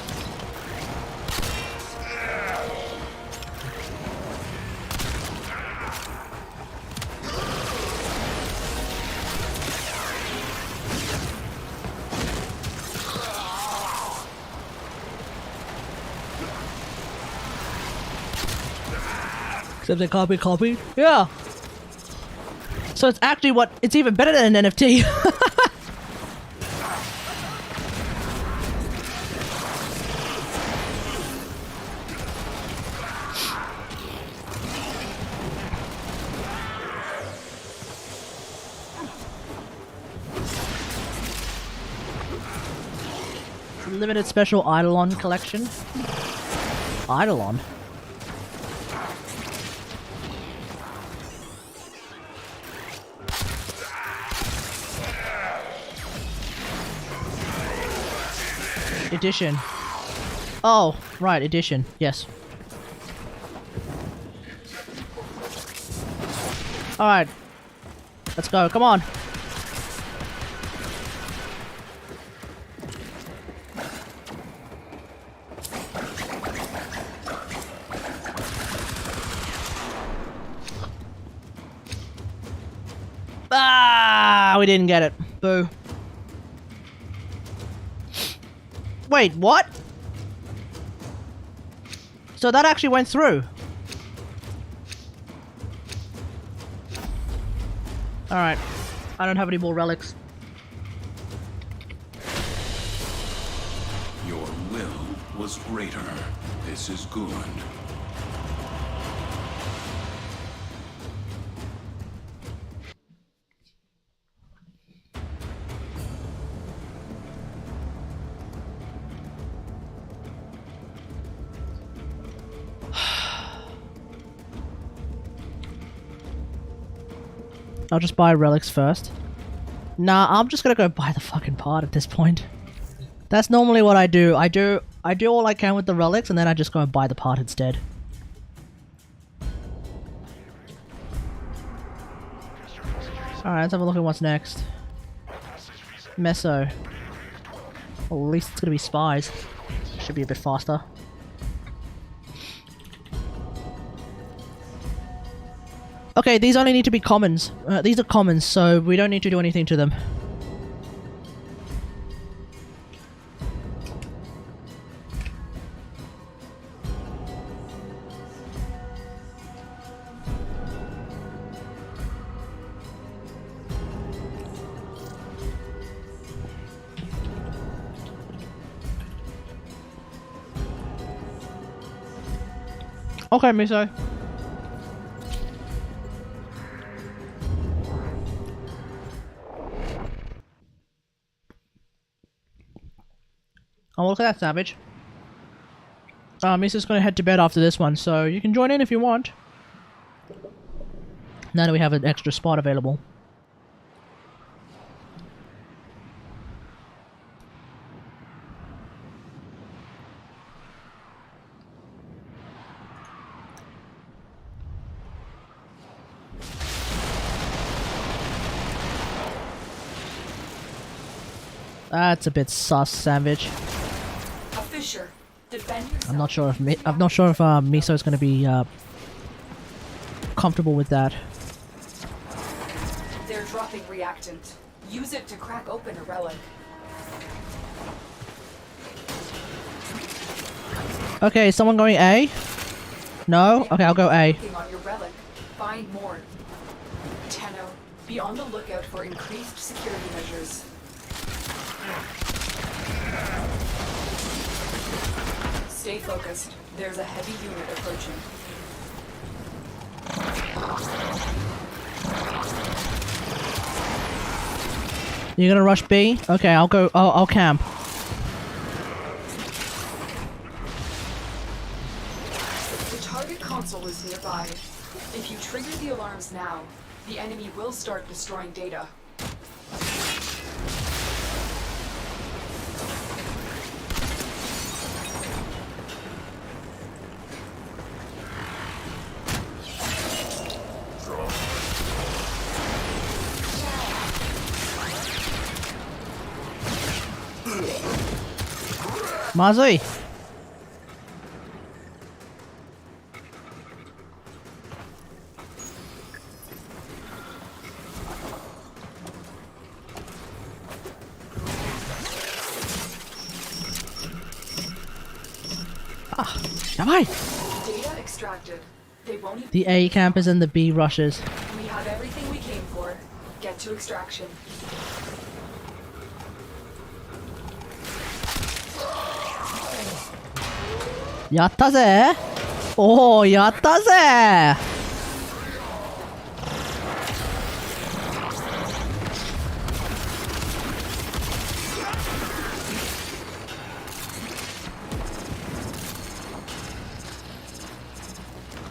Except they can't be copied? Yeah. So it's actually it's even better than an NFT. Limited special Eidolon collection. Eidolon? Edition. Oh, right, edition. Yes. Alright. Let's go. Come on. Ah, we didn't get it. Boo. Wait, what? So that actually went through. Alright. I don't have any more relics. Your will was greater. This is good. I'll just buy relics first. Nah, I'm just gonna go buy the fucking part at this point. That's normally what I do. I do all I can with the relics and then I just go and buy the part instead. Alright, let's have a look at what's next. Meso. Well, at least it's gonna be spies. Should be a bit faster. Okay, these only need to be commons. These are commons, so we don't need to do anything to them. Okay, Miso. Oh, look at that savage. Misa's gonna head to bed after this one, so you can join in if you want. Now that we have an extra spot available. That's a bit sus, Savage. A fissure. Defend yourself. I'm not sure if Miso is going to be comfortable with that. They're dropping reactant. Use it to crack open a relic. Okay, is someone going A? No? Okay, I'll go A. Working on your relic. Find more. Tenno, be on the lookout for increased security measures. Stay focused. There's a heavy unit approaching. You're gonna rush B? Okay, I'll go. I'll camp. The target console is nearby. If you trigger the alarms now, the enemy will start destroying data. Mazui! Ah, давай! Data extracted. They won't even. The A campers and the B rushers. We have everything we came for. Get to extraction. 야ttaぜ! 오, 야ttaぜ!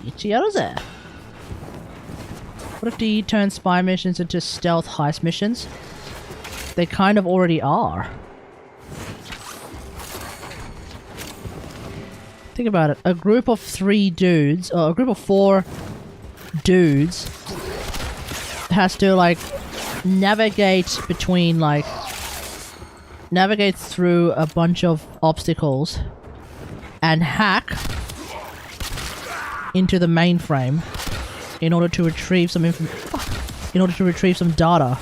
이치야르ぜ! What if DE turns spy missions into stealth heist missions? They kind of already are. Think about it. A group of 3 dudes, or a group of 4 dudes has to, like, navigate between, like, navigate through a bunch of obstacles and hack into the mainframe in order to retrieve some data.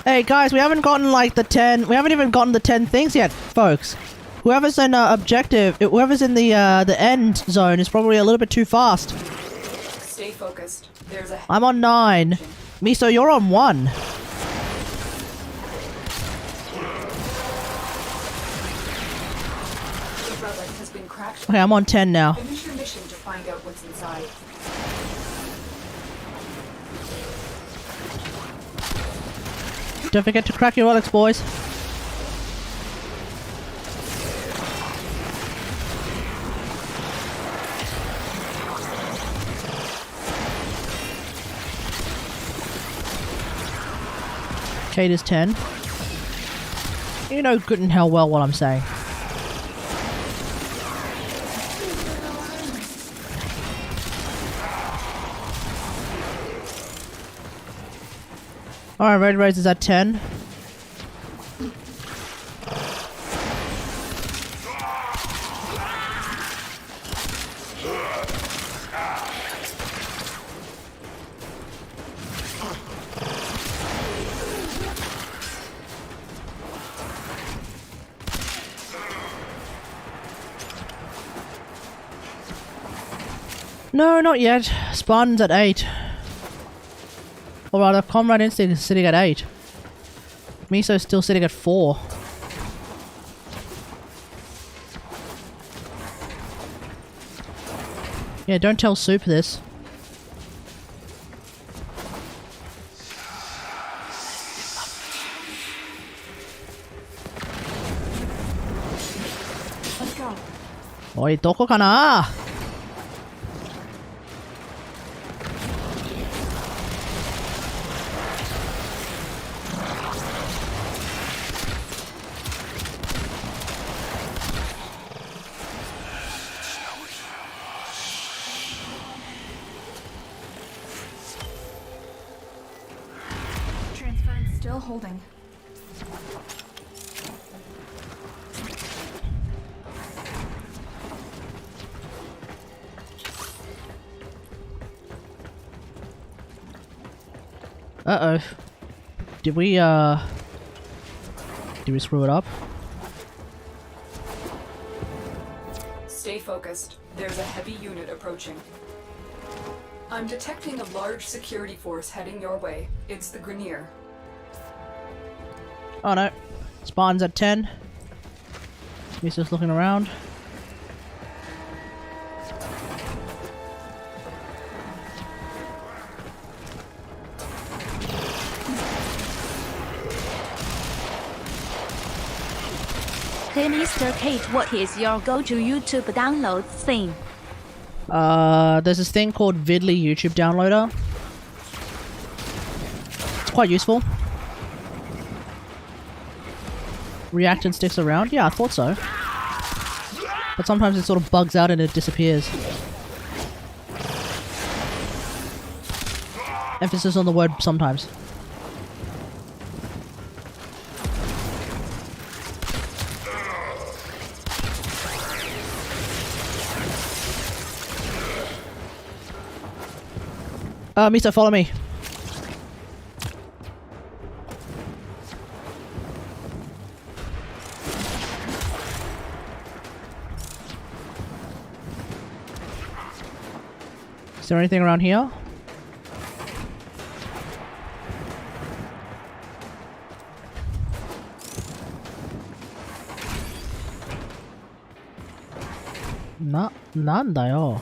Hey guys, we haven't gotten like the 10. We haven't even gotten the 10 things yet, folks. Whoever's in objective, whoever's in the end zone is probably a little bit too fast. Stay focused. There's a. I'm on 9. Miso, you're on 1. The relic has been cracked. Okay, I'm on 10 now. Finish your mission to find out what's inside. Don't forget to crack your relics, boys. Kate is 10. You know good and hell well what I'm saying. Alright, Red Race is at 10. No, not yet. Spartan's at 8. Or rather, Comrade Instinct is sitting at 8. Miso's still sitting at 4. Yeah, don't tell Soup this. Let's go. Oi, doko kana? Transference still holding. Uh-oh. Did we screw it up? Stay focused. There's a heavy unit approaching. I'm detecting a large security force heading your way. It's the Grenier. Oh no. Spawn's at 10. He's just looking around. Hey Mr. Kate, what is your go-to YouTube download thing? There's this thing called Vidly YouTube Downloader. It's quite useful. Reaction sticks around? Yeah, I thought so. But sometimes it sort of bugs out and it disappears. Emphasis on the word sometimes. Miso, follow me. Is there anything around here? Noneだよ.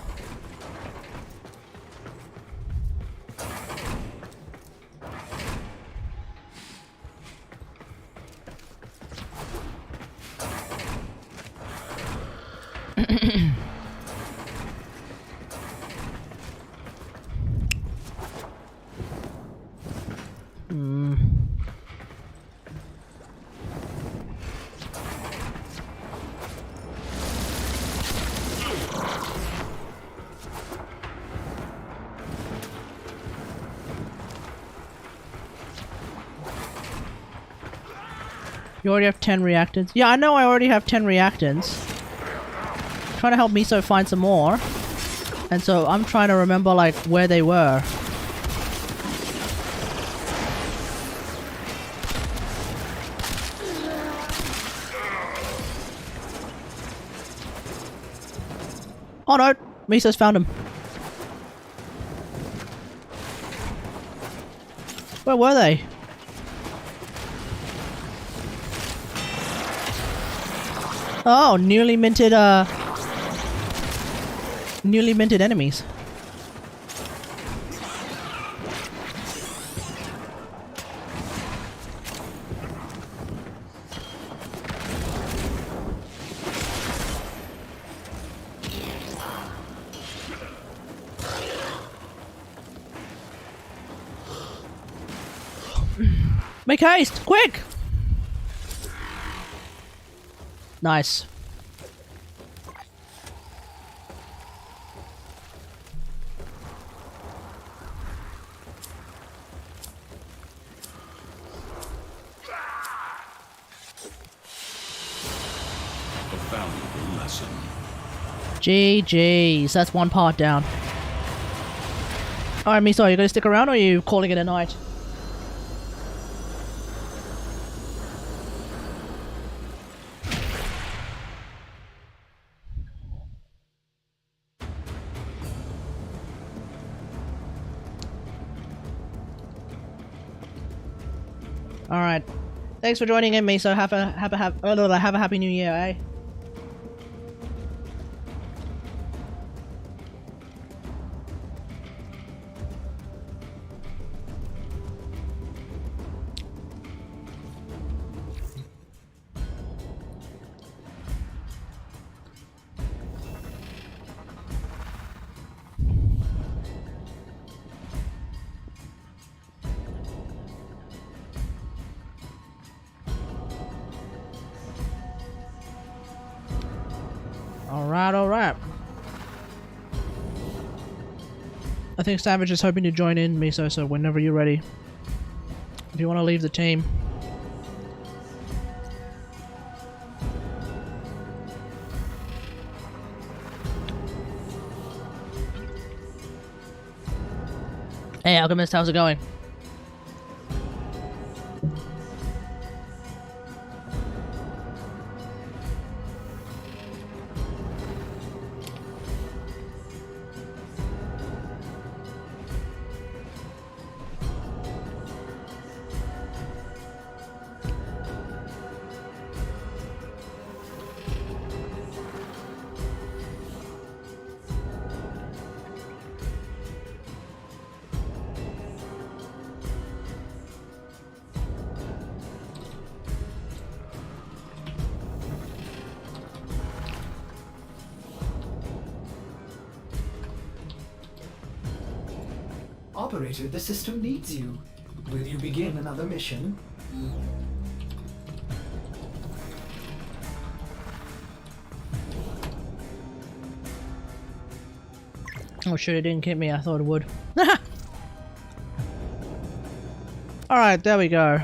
You already have 10 reactants? Yeah, I know I already have 10 reactants. Trying to help Miso find some more. And so I'm trying to remember, like, where they were. Oh no! Miso's found him. Where were they? Oh, newly minted enemies. Make haste! Quick! Nice. A valuable lesson. GG's. That's one part down. Alright, Miso, you gonna stick around or are you calling it a night? Alright. Thanks for joining in, Miso. Have a happy new year, eh? Alright. I think Savage is hoping to join in, Miso, so whenever you're ready. If you want to leave the team. Hey Alchemist, how's it going? Operator, the system needs you. Will you begin another mission? Oh shit, it didn't hit me. I thought it would. Alright, there we go.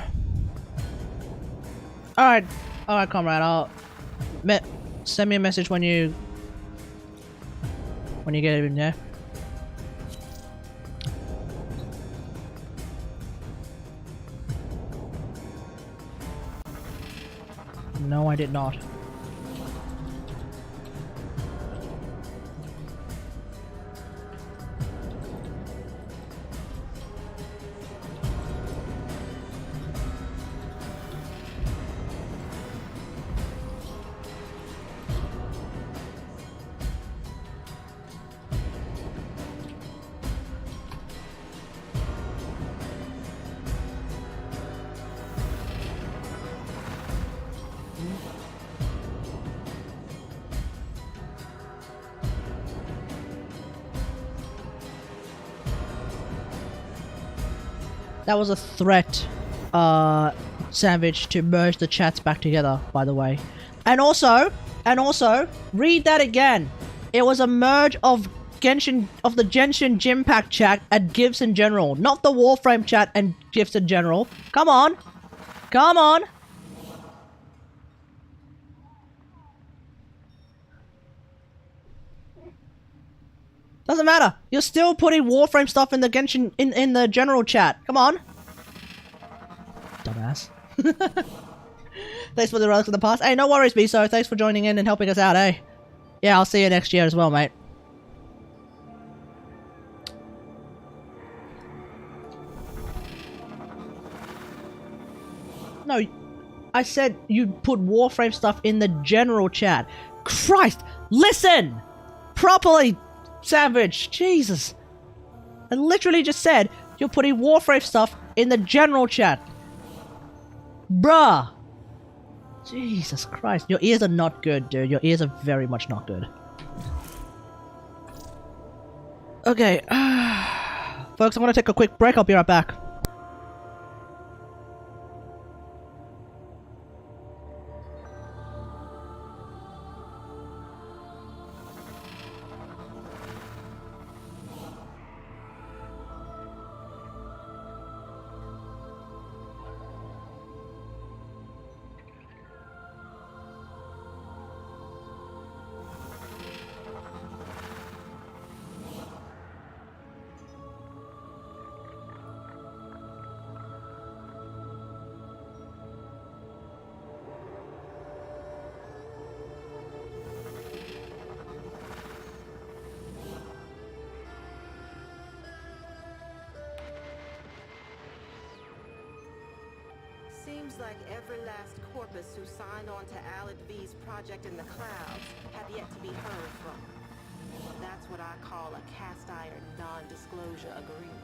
Alright, comrade. Send me a message when you get in there. No, I did not. That was a threat, Savage, to merge the chats back together, by the way. And also, read that again. It was a merge of the Genshin Gym Pack chat and GIFs in general, not the Warframe chat and GIFs in general. Come on. Doesn't matter. You're still putting Warframe stuff in the Genshin in the general chat. Come on. Dumbass. Thanks for the relics of the past. Hey, no worries, Miso. Thanks for joining in and helping us out, eh? Yeah, I'll see you next year as well, mate. No, I said you put Warframe stuff in the general chat. Christ! Listen! Properly, Savage! Jesus! I literally just said you're putting Warframe stuff in the general chat. Bruh! Jesus Christ. Your ears are not good, dude. Your ears are very much not good. Okay. Folks, I'm gonna take a quick break. I'll be right back. Seems like every last corpus who signed on to Alad V's project in the clouds have yet to be heard from. That's what I call a cast iron non-disclosure agreement.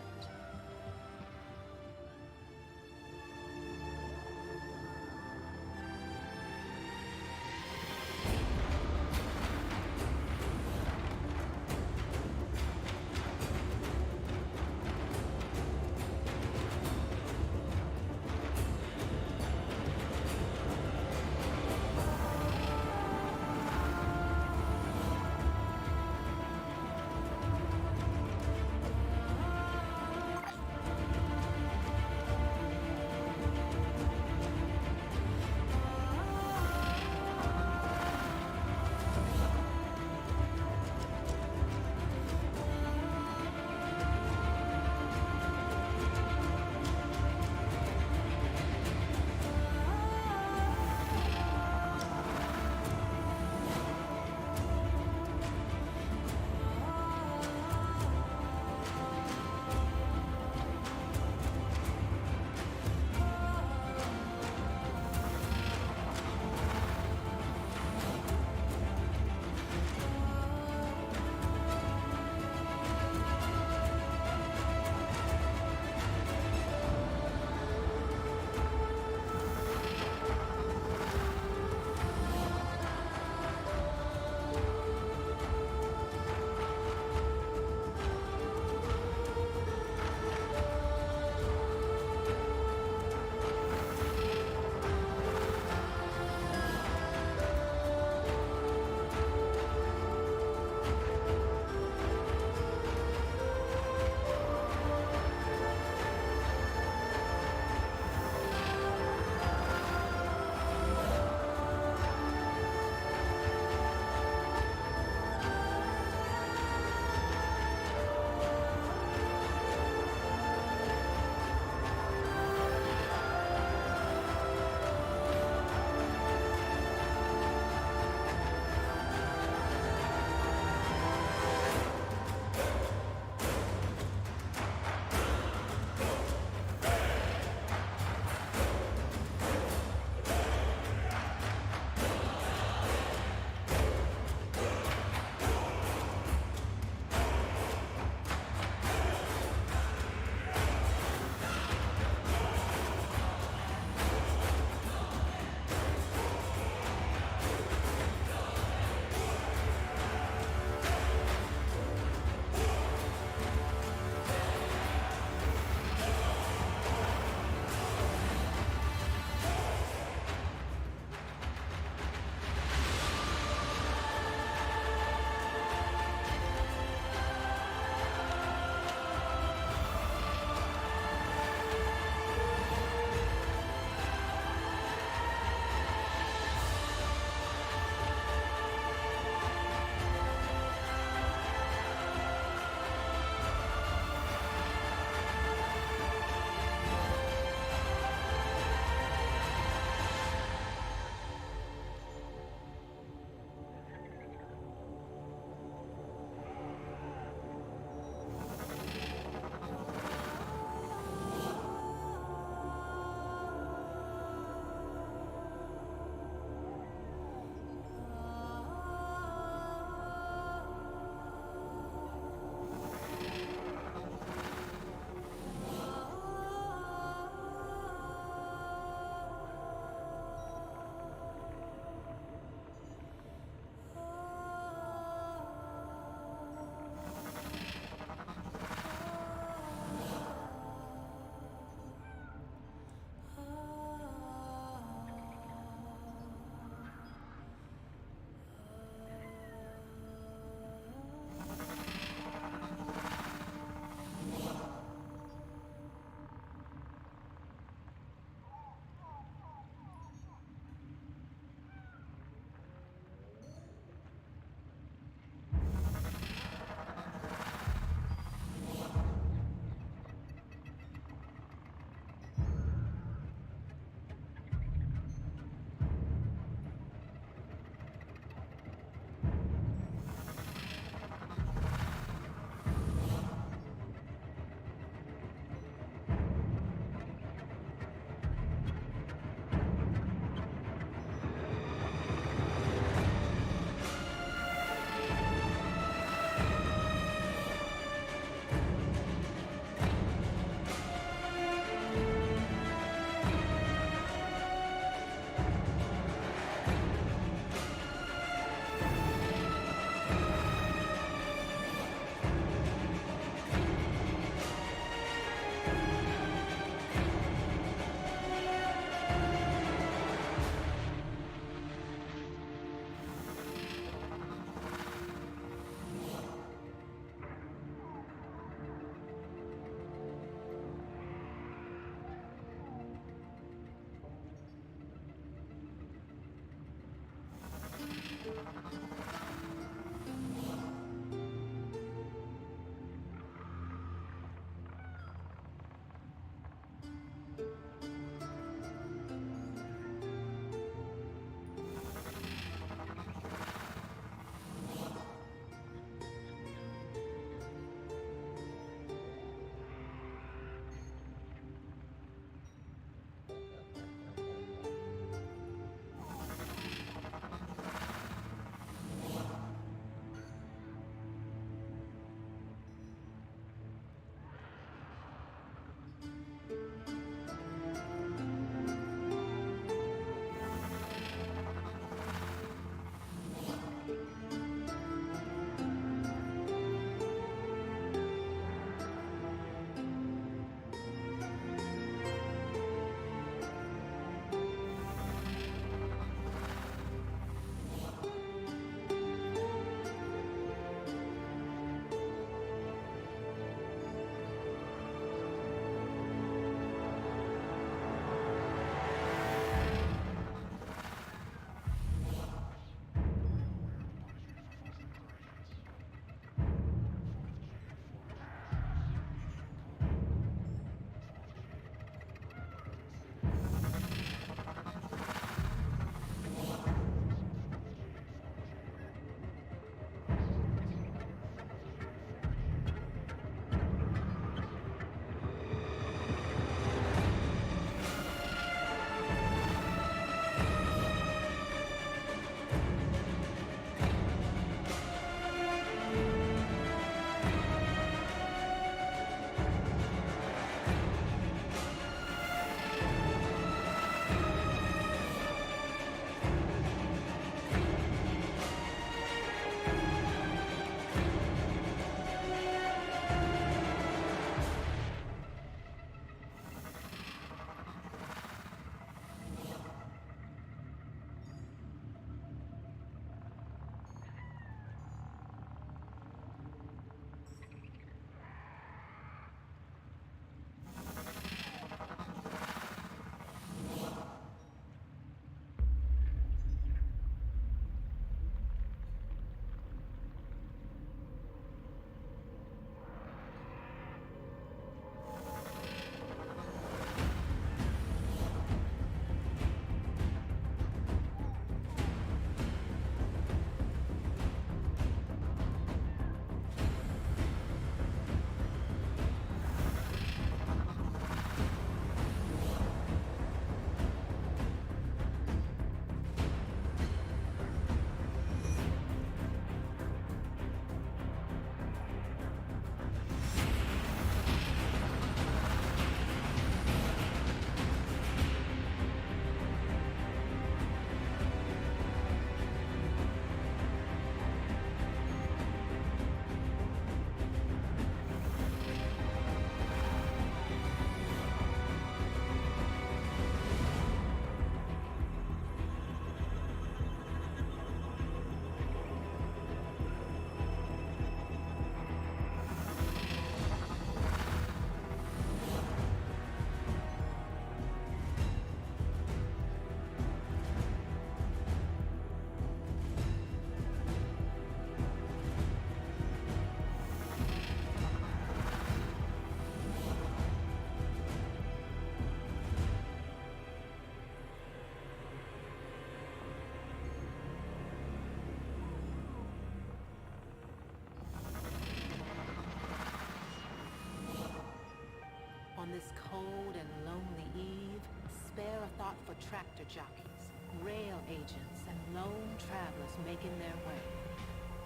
tractor jockeys, rail agents, and lone travelers making their way,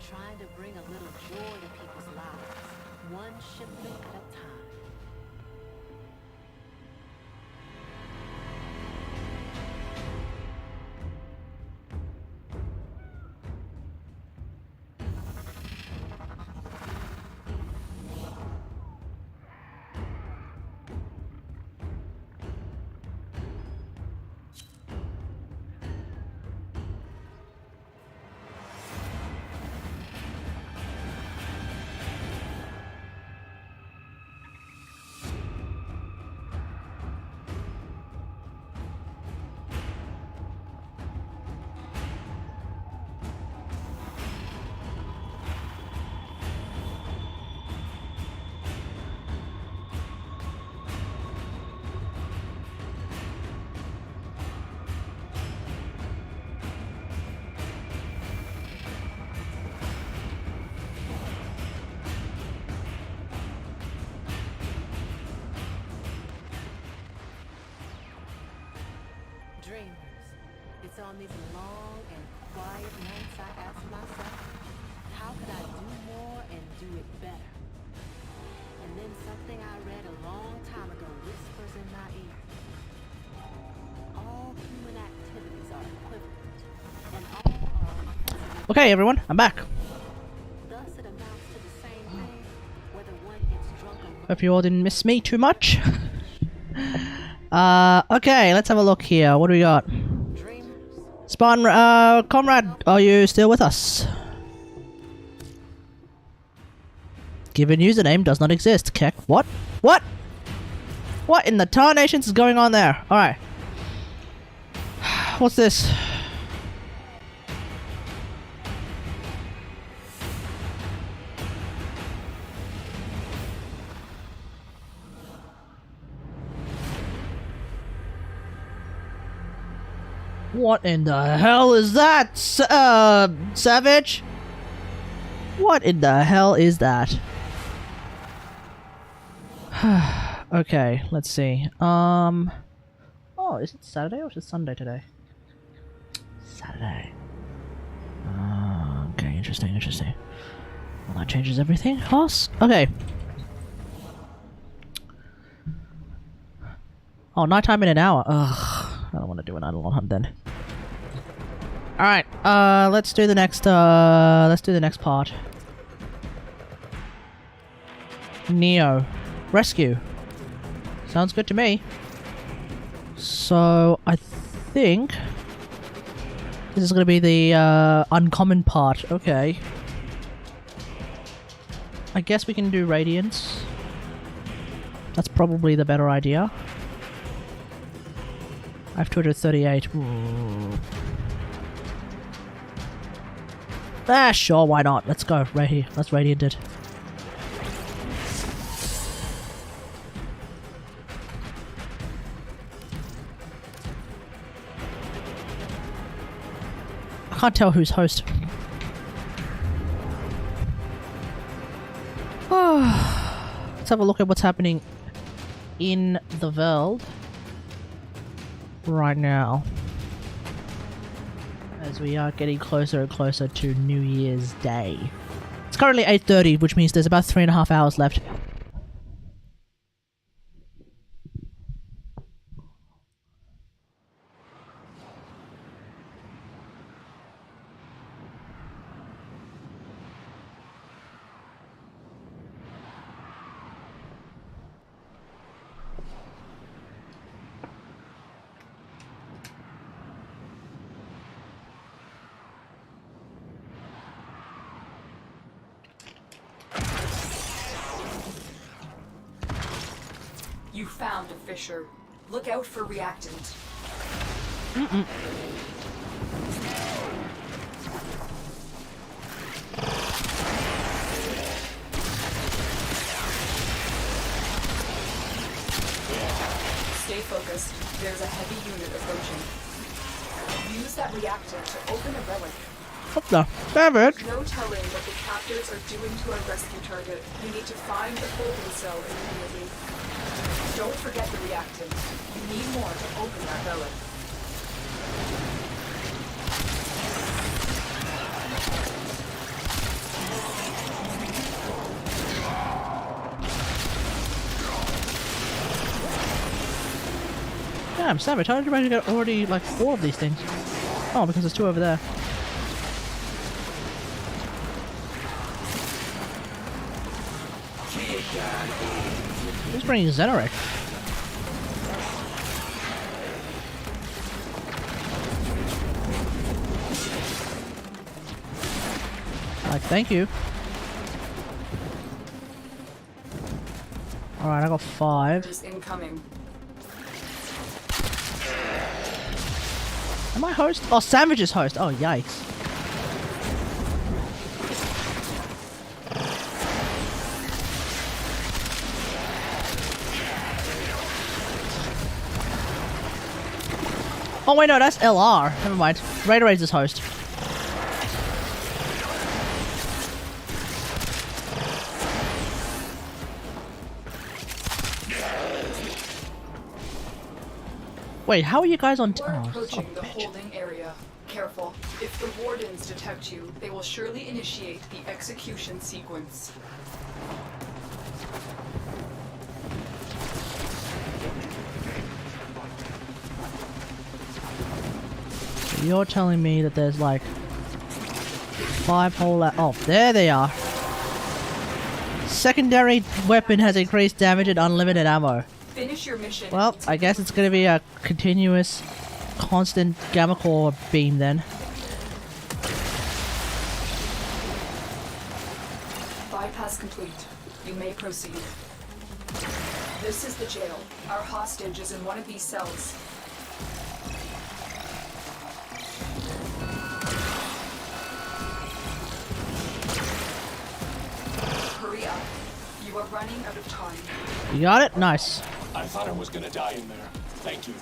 trying to bring a little joy to people's lives, one shipment at a time. It's on these long and quiet nights I ask myself, how could I do more and do it better? And then something I read a long time ago whispers in my ear. All human activities are equivalent, and all are... Okay, everyone, I'm back. Thus it amounts to the same thing, whether one gets drunk or... Hope you all didn't miss me too much. Okay, let's have a look here. What do we got? Spawn, comrade, are you still with us? Given username does not exist. Keck, what? What? What in the tarnations is going on there? Alright. What's this? What in the hell is that, Savage? What in the hell is that? Okay, let's see. Oh, is it Saturday or is it Sunday today? Saturday. Okay, interesting. Well, that changes everything. Hoss? Okay. Oh, nighttime in an hour. Ugh. I don't want to do an idle hunt then. Alright, let's do the next part. Neo. Rescue. Sounds good to me. So, I think this is gonna be the, uncommon part. Okay. I guess we can do Radiance. That's probably the better idea. I have 238. Ooh. Ah, sure, why not? Let's go, right here. Let's radiant it. I can't tell who's host. Let's have a look at what's happening in the world right now, as we are getting closer and closer to New Year's Day. It's currently 8:30, which means there's about 3.5 hours left. You found a fissure. Look out for reactant. Stay focused. There's a heavy unit approaching. Use that reactant to open a relic. What the? Savage! No telling what the captors are doing to our rescue target. We need to find the holding cell immediately. Don't forget the reactant. You need more to open that relic. Damn, Savage, how did you manage to get already like 4 of these things? Oh, because there's 2 over there. Who's bringing Zenorek? Like, thank you. Alright, I got 5. Just incoming. Am I host? Oh, Savage is host. Oh, yikes. Oh wait, no, that's LR. Never mind. Raider Raids is host. Wait, how are you guys on? We're approaching the holding area. Careful. If the wardens detect you, they will surely initiate the execution sequence. You're telling me that there's like 5 whole. Oh, there they are. Secondary weapon has increased damage and unlimited ammo. Finish your mission. Well, I guess it's gonna be a continuous, constant gamma core beam then. Bypass complete. You may proceed. This is the jail. Our hostage is in one of these cells. Hurry up. You are running out of time. You got it? Nice. I thought I was gonna die in there. Thank you.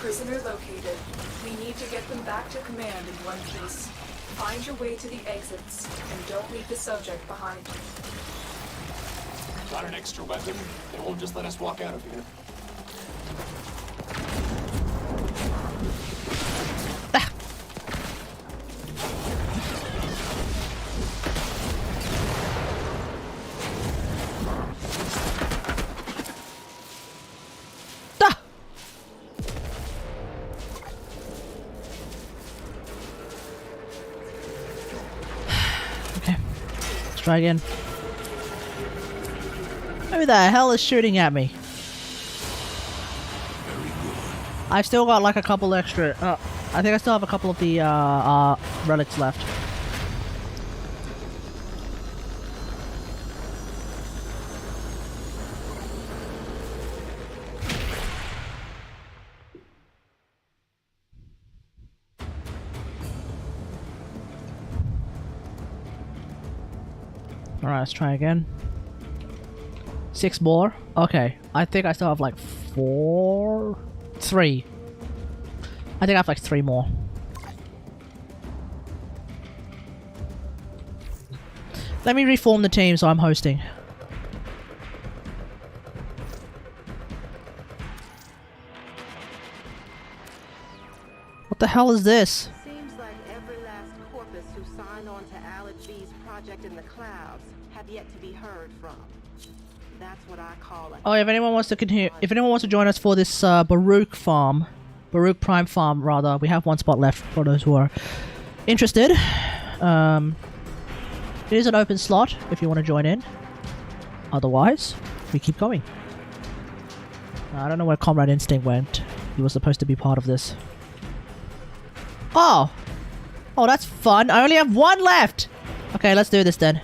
Prisoner located. We need to get them back to command in one piece. Find your way to the exits, and don't leave the subject behind. Got an extra weapon? They won't just let us walk out of here. Try again. Who the hell is shooting at me? I've still got like a couple extra. I think I still have a couple of the relics left. Alright, let's try again. 6 more. Okay, I think I still have like 3. I think I have like 3 more. Let me reform the team so I'm hosting. What the hell is this? Seems like every last corpus who signed on to Alad V's project in the clouds have yet to be heard from. That's what I call a... Oh, if anyone wants to continue, if anyone wants to join us for this Baruch Prime farm rather, we have 1 spot left for those who are interested. It is an open slot if you want to join in. Otherwise, we keep going. I don't know where Comrade Instinct went. He was supposed to be part of this. Oh! Oh, that's fun. I only have 1 left! Okay, let's do this then.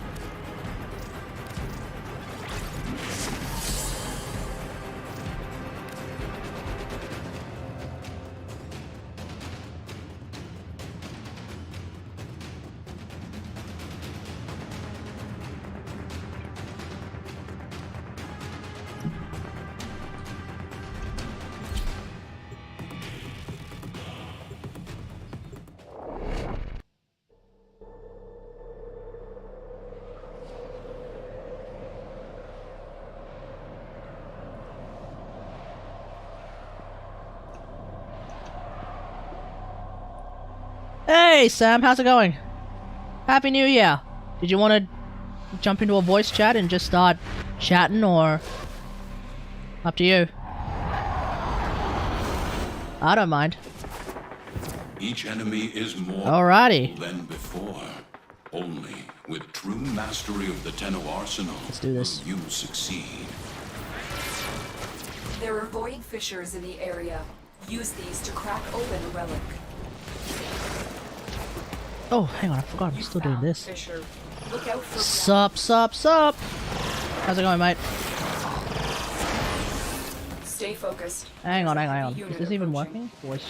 Hey Sam, how's it going? Happy New Year! Did you want to jump into a voice chat and just start chatting, or up to you? I don't mind. Each enemy is more Alrighty. powerful than before. Only with true mastery of the Tenno arsenal Let's do this. will you succeed. There are void fissures in the area. Use these to crack open a relic. Oh, hang on, I forgot. I'm still doing this. Fissure. Look out for Sup. How's it going, mate? Stay focused. Hang on. Is this even working? Voice.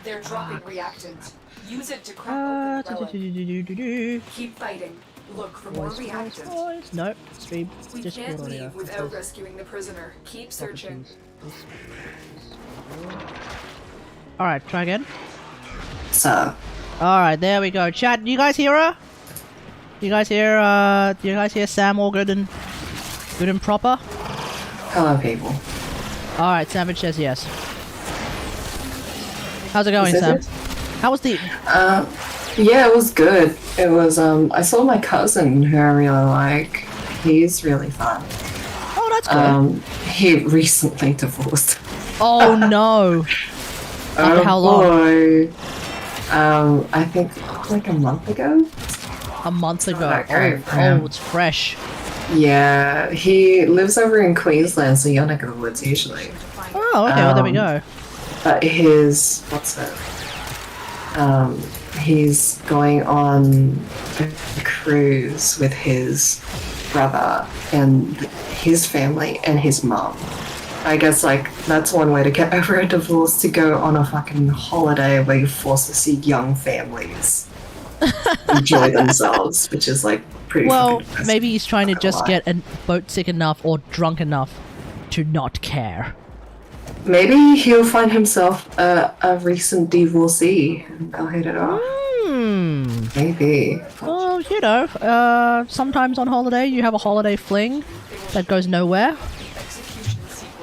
They're dropping reactant. Use it to crack open the relic. Keep fighting. Look for more reactant. Nope. Stream. We Just can't audio. leave without rescuing the prisoner. Keep searching. Alright, try again. So. Alright, there we go. Chat, you guys hear her? You guys hear Sam all good and proper? Hello, people. Alright, Savage says yes. How's it going, Sam? How was the... Yeah, it was good. It was, I saw my cousin who I really like. He's really fun. Oh, that's good. He recently divorced. Oh, no. After how long? Boy. I think like a month ago. A month ago. Oh, it's fresh. Yeah, he lives over in Queensland, so you're neck of the woods usually. Oh, okay, well, there we go. But he's going on a cruise with his brother and his family and his mum. I guess, like, that's one way to get over a divorce, to go on a fucking holiday where you're forced to see young families enjoy themselves, which is, like, pretty Well, fucking maybe he's trying to just lie. get a boat sick enough or drunk enough to not care. Maybe he'll find himself a recent divorcee and they'll hit it off. Maybe. Well, you know, sometimes on holiday you have a holiday fling that goes nowhere.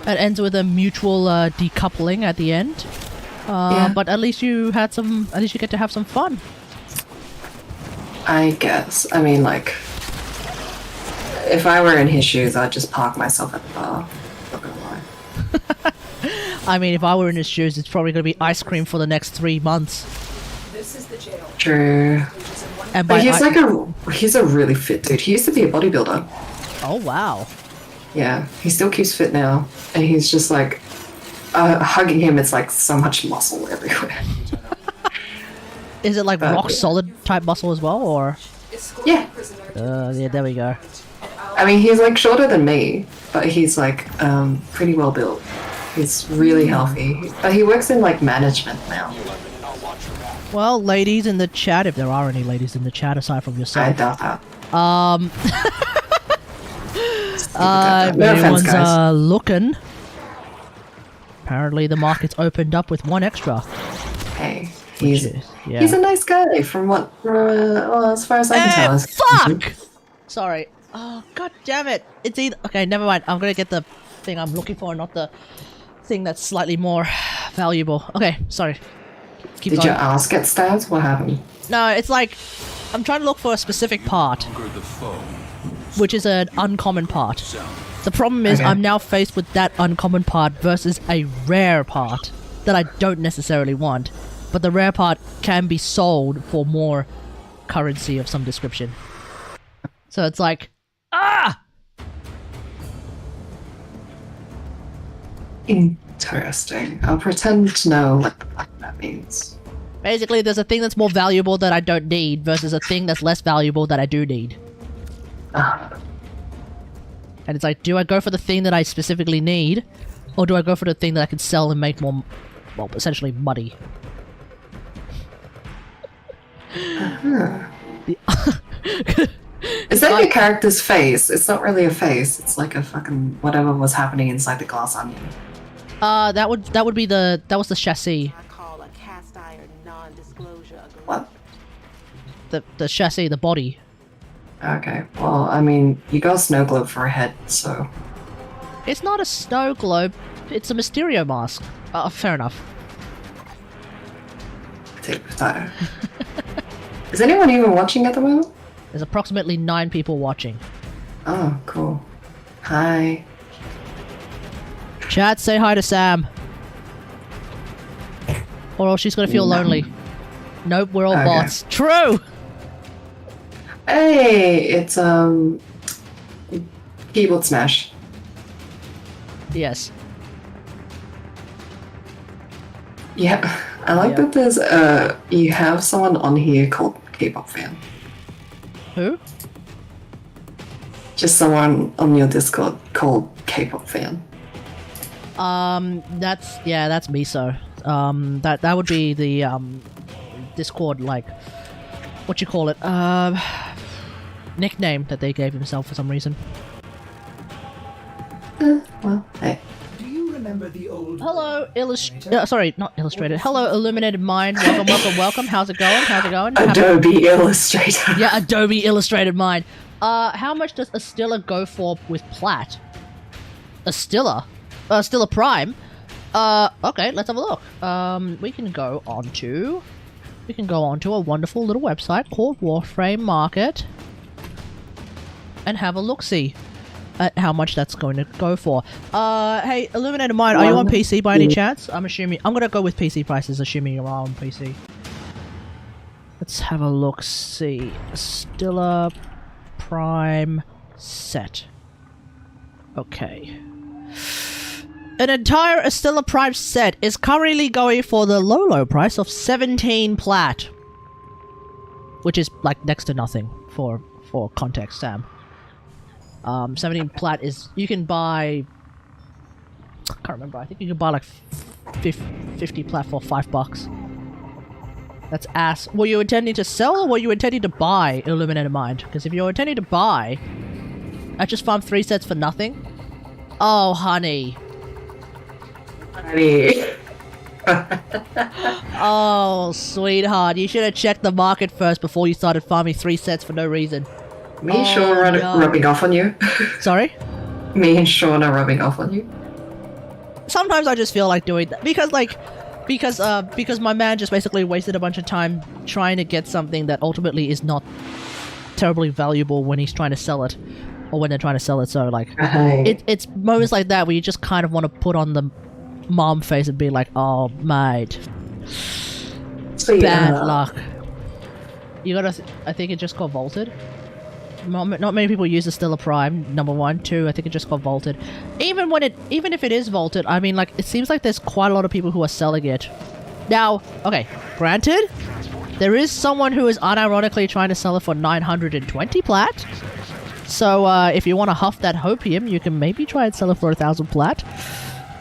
It ends with a mutual decoupling at the end. Yeah. But at least you had some. At least you get to have some fun. I guess. I mean, like, if I were in his shoes, I'd just park myself at the bar. Not gonna lie. I mean, if I were in his shoes, it's probably going to be ice cream for the next 3 months. This is the jail. True. And But he's a really fit dude. He used to be a bodybuilder. Oh wow. Yeah, he still keeps fit now, and he's just like hugging him. It's like so much muscle everywhere. Is it like rock solid type muscle as well, or? Yeah. Yeah, there we go. I mean, he's like shorter than me, but he's like pretty well built. He's really healthy, but he works in like management now. Well, ladies in the chat, if there are any ladies in the chat aside from yourself. I doubt that. If No offense, anyone's guys. looking, apparently the market's opened up with one extra. Hey, he's yeah. a nice guy from what, well, as far as I can tell. Fuck! Sorry. Oh, god damn it. It's either... Okay, never mind. I'm gonna get the thing I'm looking for, not the thing that's slightly more valuable. Okay, sorry. Keep Did going. your ass get stabbed? What happened? No, it's like... I'm trying to look for a specific part, which is an uncommon part. The problem is I'm now faced with that uncommon part versus a rare part that I don't necessarily want, but the rare part can be sold for more currency of some description. So it's like, Interesting. I'll pretend to know what the fuck that means. basically there's a thing that's more valuable that I don't need versus a thing that's less valuable that I do need. And it's like, do I go for the thing that I specifically need, or do I go for the thing that I can sell and make more, well, essentially money? Is that your character's face? It's not really a face. It's like a fucking whatever was happening inside the glass onion. That would be the was the chassis. What? The chassis, the body. Okay. Well, I mean, you got a snow globe for a head, so. It's not a snow globe. It's a Mysterio mask. Fair enough. Is anyone even watching at the moment? There's approximately 9 people watching. Oh, cool. Hi. Chat, say hi to Sam. Or else she's gonna feel No. lonely. Nope, we're all Okay. bots. True! Hey, it's keyboard smash. Yes. Yeah, I like that there's you have someone on here called K-pop fan. Who? Just someone on your Discord called K-pop fan. That's Miso. That would be the Discord, like, what you call it? Nickname that they gave himself for some reason. Well, hey. Do you remember the old... Hello, sorry, not illustrated. Hello, Illuminated Mind. Welcome, welcome, welcome. How's it going? How's it going? Adobe Illustrator. Yeah, Adobe Illustrated Mind. How much does Astilla go for with Plat? Astilla Prime? Okay, let's have a look. We can go onto a wonderful little website called Warframe Market and have a look-see at how much that's going to go for. Hey, Illuminated Mind, are you on PC by any chance? I'm gonna go with PC prices, assuming you're on PC. Let's have a look-see. Astilla Prime set. Okay. An entire Astilla Prime set is currently going for the low price of 17 plat. Which is, like, next to nothing for context, Sam. 17 plat is... You can buy... I can't remember. I think you can buy, like, 50 plat for $5. That's ass. Were you intending to sell or were you intending to buy, Illuminated Mind? Because if you're intending to buy... I just farmed 3 sets for nothing? Oh, honey. Oh, sweetheart. You should have checked the market first before you started farming 3 sets for no reason. Me and Sean are rubbing off on you. Sorry? Me and Sean are rubbing off on you. Sometimes I just feel like doing that. Because my man just basically wasted a bunch of time trying to get something that ultimately is not terribly valuable when he's trying to sell it. Or when they're trying to sell it, so like... It's moments like that where you just kind of want to put on the mom face and be like, oh, mate. Bad luck. You gotta... I think it just got vaulted. Not many people use the Astilla Prime, number 1. 2, I think it just got vaulted. Even if it is vaulted, I mean, like, it seems like there's quite a lot of people who are selling it. Now, okay, granted, there is someone who is unironically trying to sell it for 920 plat. So, if you want to huff that hopium, you can maybe try and sell it for 1,000 plat.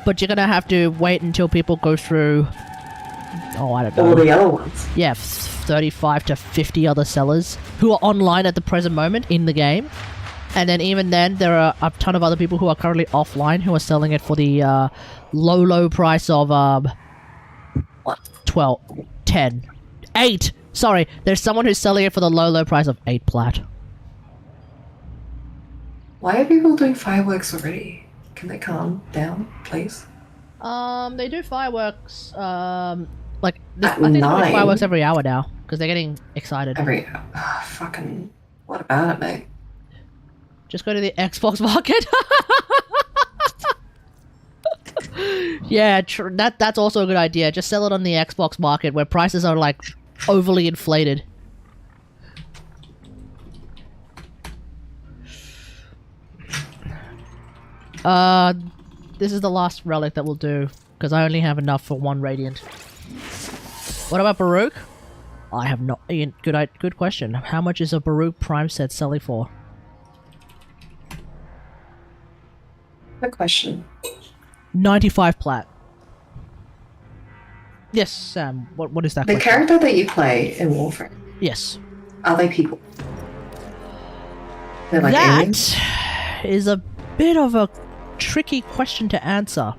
But you're gonna have to wait until people go through... Oh, I don't know. All the other ones. Yeah, 35 to 50 other sellers who are online at the present moment in the game. And then even then, there are a ton of other people who are currently offline who are selling it for the low price of 12, 10, 8. Sorry, there's someone who's selling it for the low price of 8 plat. Why are people doing fireworks already? Can they calm down, please? They do fireworks, like, At I think they do 9? fireworks every hour now, because they're getting excited. Fucking... What about it, mate? Just go to the Xbox market. Yeah, that's also a good idea. Just sell it on the Xbox market, where prices are, like, overly inflated. This is the last relic that we'll do, because I only have enough for 1 Radiant. What about Baruch? I have not... Good question. How much is a Baruch Prime set selling for? Good question. 95 plat. Yes, Sam. What is that The question? character that you play in Warframe, Yes. are they people? They're like That aliens? is a bit of a tricky question to answer.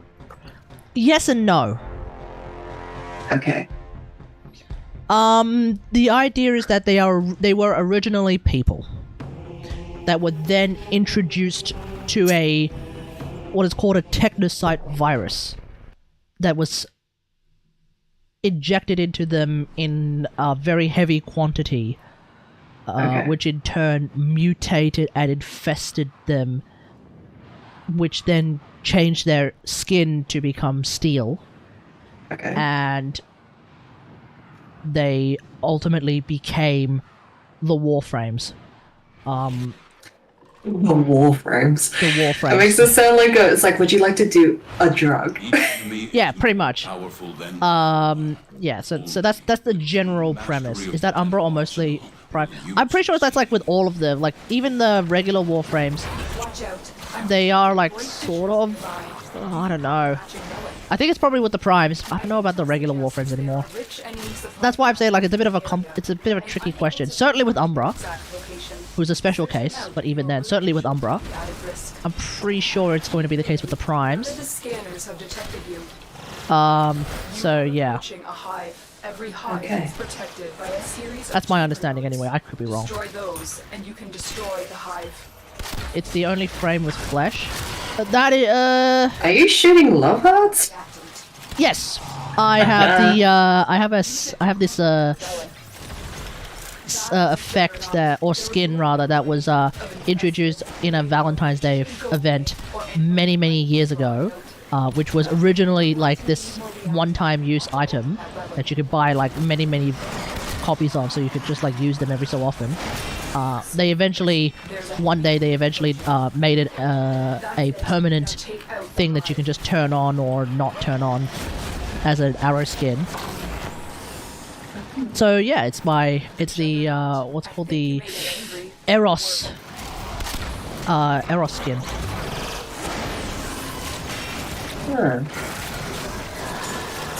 Yes and no. Okay. The idea is that they were originally people that were then introduced to a what is called a technocyte virus that was injected into them in a very heavy quantity, which in turn mutated and infested them, which then changed their skin to become steel. Okay. And they ultimately became the Warframes. The Warframes. The Warframes. It makes it sound like it's like, would you like to do a drug? Yeah, pretty much. Yeah, so that's the general premise. Is that Umbra or mostly Prime? I'm pretty sure that's like with all of them. Like even the regular Warframes, they are like sort of. Oh, I don't know. I think it's probably with the Primes. I don't know about the regular Warframes anymore. That's why I'm saying like it's a bit of a tricky question. Certainly with Umbra, who's a special case, but even then, certainly with Umbra, I'm pretty sure it's going to be the case with the Primes. So yeah. Okay. That's my understanding anyway. I could be wrong. Destroy those, and you can destroy the hive. It's the only frame with flesh. That is, Are you shooting love hearts? Yes. I have the, I have this, effect that, or skin rather, that was, introduced in a Valentine's Day event many, many years ago. Which was originally like this one-time use item that you could buy like many, many copies of, so you could just like use them every so often. They eventually, one day they eventually made it a permanent thing that you can just turn on or not turn on as an arrow skin. So yeah, it's the what's called the Eros skin. Huh.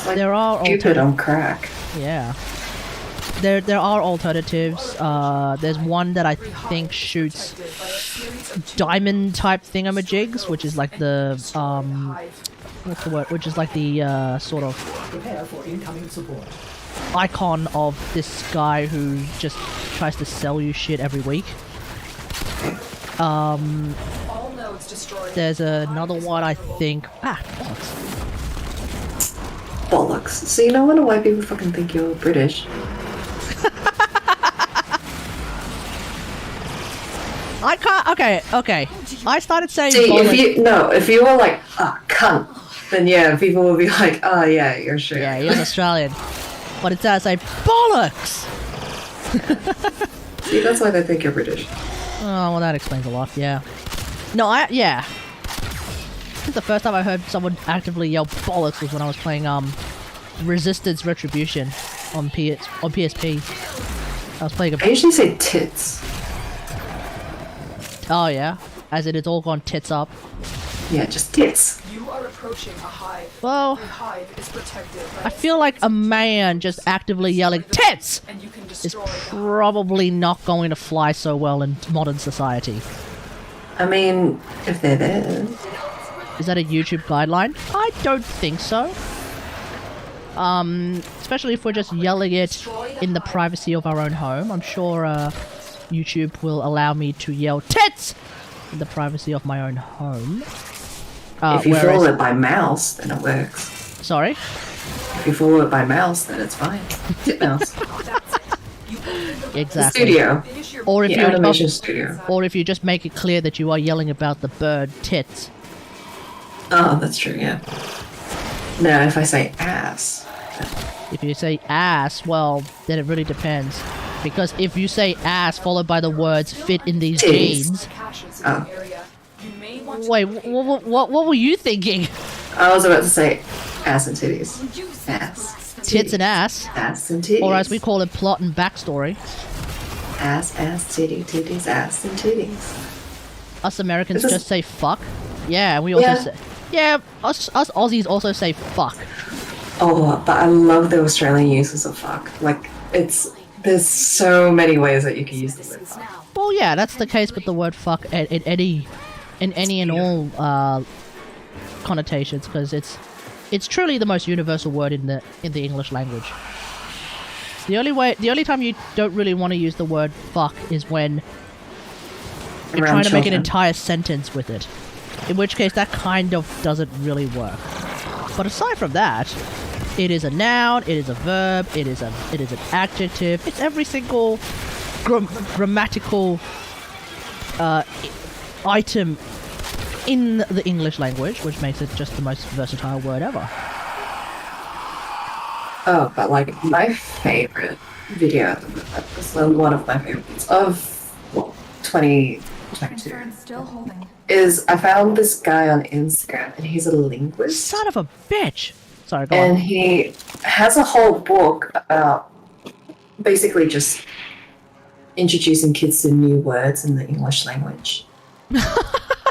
Like there are Cupid on crack. Yeah. There are alternatives. There's one that I think shoots diamond type thingamajigs, which is like the what's the word? Which is like the sort of Prepare for incoming support. icon of this guy who just tries to sell you shit every week. There's another one I think. Bollocks. See, no wonder why people fucking think you're British. I can't. Okay. I started saying. See, bollocks. if you were like, cunt, then yeah, people will be like, oh yeah, you're sure. Yeah, you're Australian. But it's I say bollocks. See, that's why they think you're British. Oh, well, that explains a lot. Yeah. No, yeah. I think the first time I heard someone actively yell bollocks was when I was playing Resistance Retribution on PSP. I was playing. I usually say tits. Oh yeah, as it is all gone tits up. Yeah, just tits. You are approaching a hive. Well, the hive is protected by I feel like a man just actively yelling tits is probably not going to fly so well in modern society. I mean, if they're there. Is that a YouTube guideline? I don't think so. Especially if we're just yelling it in the privacy of our own home. I'm sure YouTube will allow me to yell tits in the privacy of my own home. If you follow it by mouse, then it works. Sorry? If you follow it by mouse, then it's fine. Tit mouse. Exactly. The studio. Or if the you animation studio. Or if you just make it clear that you are yelling about the bird tits. Oh, that's true, yeah. Now, if I say ass. If you say ass, well, then it really depends. Because if you say ass followed by the words fit in these jeans... Oh. Wait, what were you thinking? I was about to say ass and titties. Ass. Tits and ass. Ass and titties. Or as we call it, plot and backstory. Ass, titty, titties, ass and titties. Us Americans just say fuck. Yeah, and we also say... Yeah, us Aussies also say fuck. Oh, but I love the Australian uses of fuck. Like, there's so many ways that you can use the word fuck. Well, yeah, that's the case with the word fuck in any and all connotations, because it's truly the most universal word in the English language. The only time you don't really want to use the word fuck is when you're trying to make an entire sentence with it. In which case, that kind of doesn't really work. But aside from that, it is a noun, it is a verb, it is an adjective. It's every single grammatical item in the English language, which makes it just the most versatile word ever. Oh, but like my favorite video at the moment, one of my favorites of 2022 is I found this guy on Instagram and he's a linguist. Son of a bitch! Sorry, go And on. he has a whole book about basically just introducing kids to new words in the English language.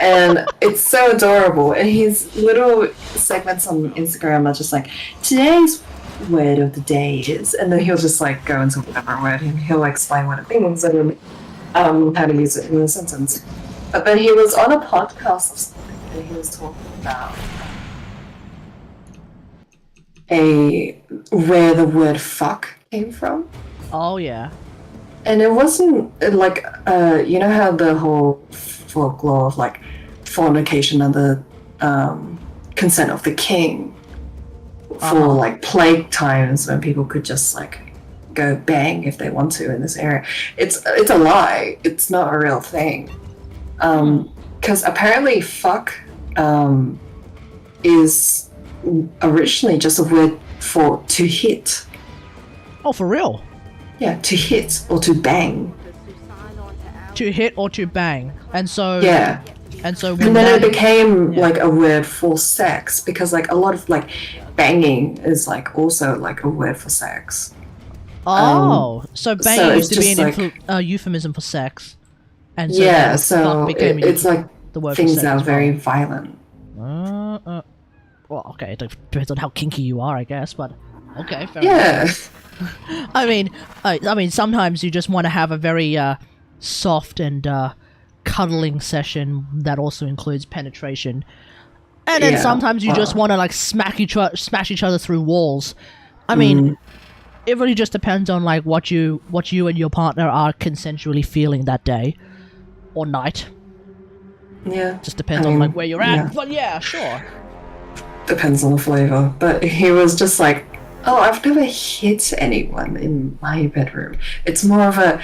And it's so adorable. And his little segments on Instagram are just like, today's word of the day is, and then he'll just like go into whatever word and he'll explain what it means and how to use it in a sentence. But then he was on a podcast or something and he was talking about where the word fuck came from. Oh yeah. And it wasn't like you know how the whole folklore of like fornication under consent of the king for like plague times when people could just like go bang if they want to in this area. It's a lie. It's not a real thing. Because apparently fuck is originally just a word for to hit. Oh, for real? Yeah, to hit or to bang. To hit or to bang. And so yeah. And so and then it became like a word for sex because like a lot of like banging is like also like a word for sex. Oh, so banging used to be like, an euphemism for sex. And so yeah, so became it's like the word things for sex that are as very well. violent. Well, okay, it depends on how kinky you are, I guess, but okay, fair Yeah. enough. I mean, sometimes you just want to have a very soft and cuddling session that also includes penetration, and then sometimes you just want to like smash each other through walls. I mean, it really just depends on like what you and your partner are consensually feeling that day or night. Yeah. Just depends on like where you're at. But yeah, sure. Depends on the flavor. But he was just like, oh, I've never hit anyone in my bedroom. It's more of a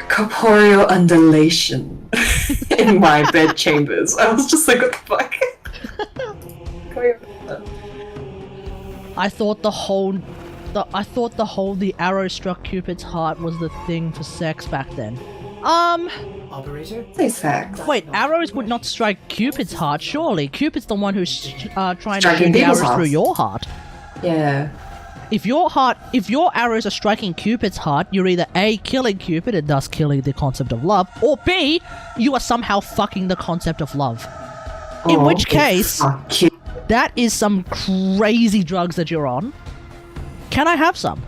corporeal undulation in my bed chambers. I was just like, what the fuck? I thought the arrow struck Cupid's heart was the thing for sex back then. Operator? Say sex. Wait, arrows would not strike Cupid's heart, surely. Cupid's the one who's trying to Striking shoot the people's arrows through hearts. your heart. Yeah. If your arrows are striking Cupid's heart, you're either A, killing Cupid and thus killing the concept of love, or B, you are somehow fucking the concept of love. In which case, that is some crazy drugs that you're on. Can I have some?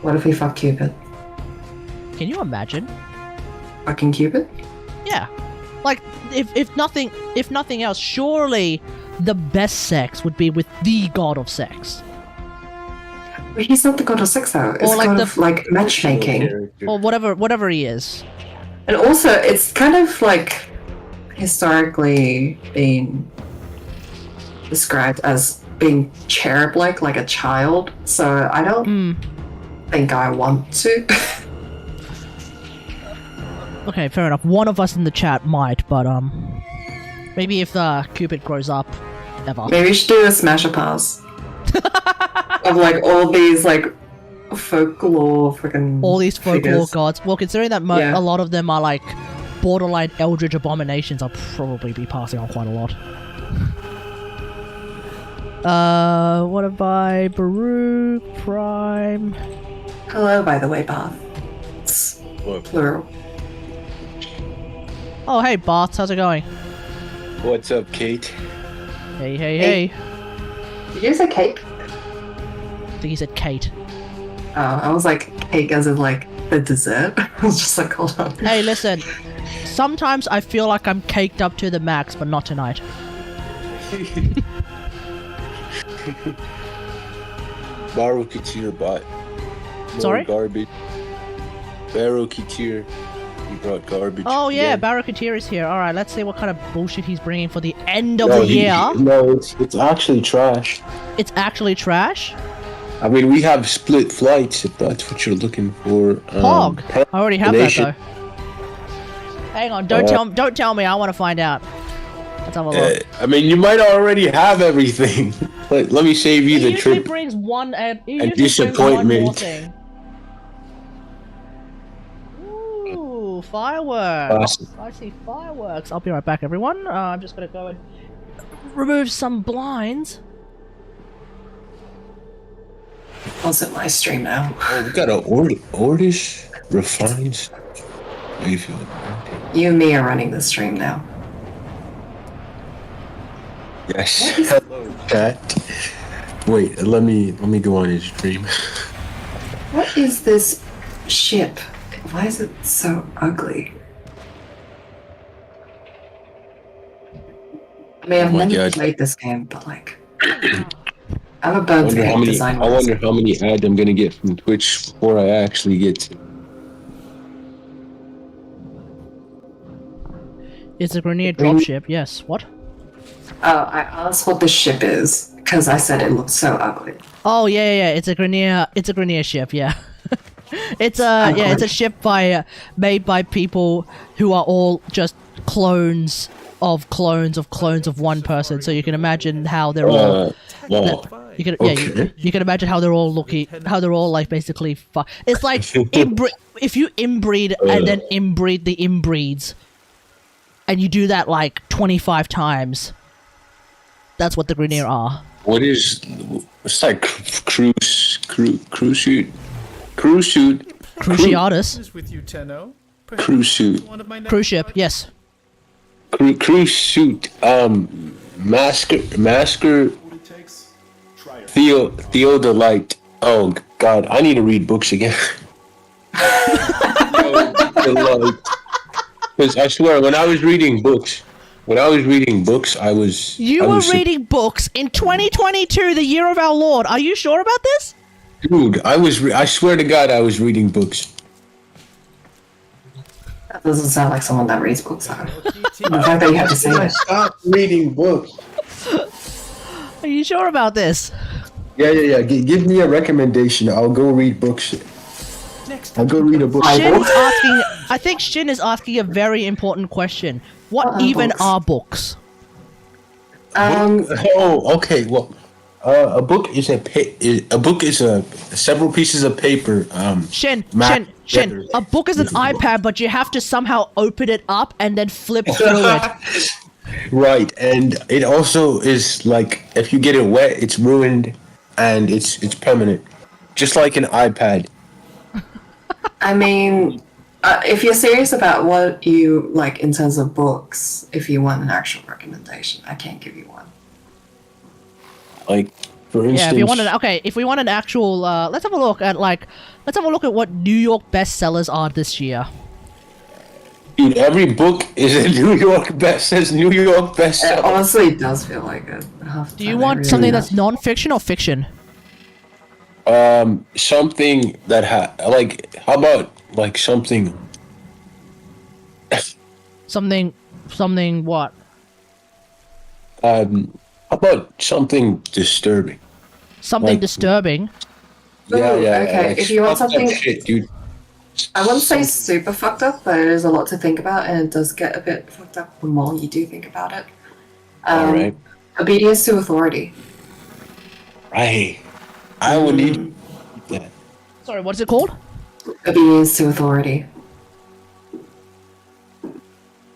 What if we fuck Cupid? Can you imagine? Fucking Cupid? Yeah. Like, if nothing else, surely the best sex would be with the god of sex. But he's not the god of sex though. It's Or like god the- of like matchmaking. Or whatever he is. And also, it's kind of like historically been described as being cherub-like, like a child. So I don't think I want to. Okay, fair enough. One of us in the chat might, but maybe if Cupid grows up, ever. Maybe we should do a smasher pass of like all these like folklore freaking All these folklore figures. gods. Well, considering that Yeah. a lot of them are like borderline eldritch abominations, I'll probably be passing on quite a lot. What about Baruch Prime? Hello, by the way, Bath. It's plural. Oh, hey, Bart, how's it going? What's up, Kate? Hey. Did you say cake? I think he said Kate. Oh, I was like cake as in like the dessert. I was just like, hold on. Hey, listen. Sometimes I feel like I'm caked up to the max, but not tonight. Baruch it's your bot. Sorry? Garbage. Baruch it's here. He brought garbage. Oh yeah, again. Barracuteer is here. Alright, let's see what kind of bullshit he's bringing for the end of No, the year. No, it's actually trash. It's actually trash? I mean, we have split flights if that's what you're looking for. Pog. I already have that Nation. though. Hang on, don't tell me, I want to find out. Let's have a look. I mean, you might already have everything. let me save you He the usually trip. brings one and disappointment. thing. Ooh, fireworks! Awesome. I see fireworks. I'll be right back, everyone. I'm just gonna go and remove some blinds. Was it my stream now? Oh, we got a Ordish refines. How you feel? You and me are running the stream now. Yes. Hello, chat. Wait, let me go on his stream. What is this ship? Why is it so ugly? I mean, I've never played this game, but like, I'm a bug to game design. I wonder how many ads I'm gonna get from Twitch before I actually get to. It's a grenade dropship. Yes. What? Oh, I asked what the ship is because I said it looked so ugly. Oh yeah. It's a grenade. It's a grenade ship. Yeah. It's a ship made by people who are all just clones of one person. So you can imagine how they're all. You can imagine how they're all like basically. It's like if you inbreed and then inbreed the inbreeds, and you do that like 25 times. That's what the Grenier are. It's like cruise shoot. Cruciatus. With you, Tenno. Cruise shoot. Cruise ship, yes. Cruise shoot. Masker. Theodolite. Oh God, I need to read books again. Because I swear, when I was reading books, I was. You were reading books in 2022, the year of our Lord. Are you sure about this? Dude, I swear to God, I was reading books. That doesn't sound like someone that reads books. The fact that you have to say it. Stop reading books. Are you sure about this? Yeah. Give me a recommendation. I'll go read books. I'll go read a book. I think Shin is asking a very important question. What even are books? Okay. Well, a book is several pieces of paper. Shin. A book is an iPad, but you have to somehow open it up and then flip through it. Right, and it also is like if you get it wet, it's ruined, and it's permanent, just like an iPad. I mean, if you're serious about what you like in terms of books, if you want an actual recommendation, I can't give you one. Like, for instance, if we want an actual, let's have a look at what New York bestsellers are this year. Dude, every book is a New York bestseller. It honestly does feel like it. Do you want something that's non-fiction or fiction? Something that how about like something something what? How about something disturbing? Something disturbing? Yeah. Okay, Like, if you want something, shit, dude. I wouldn't say super fucked up, but it is a lot to think about, and it does get a bit fucked up the more you do think about it. Alright. Obedience to authority. Right. I would need that. Sorry, what's it called? Obedience to authority.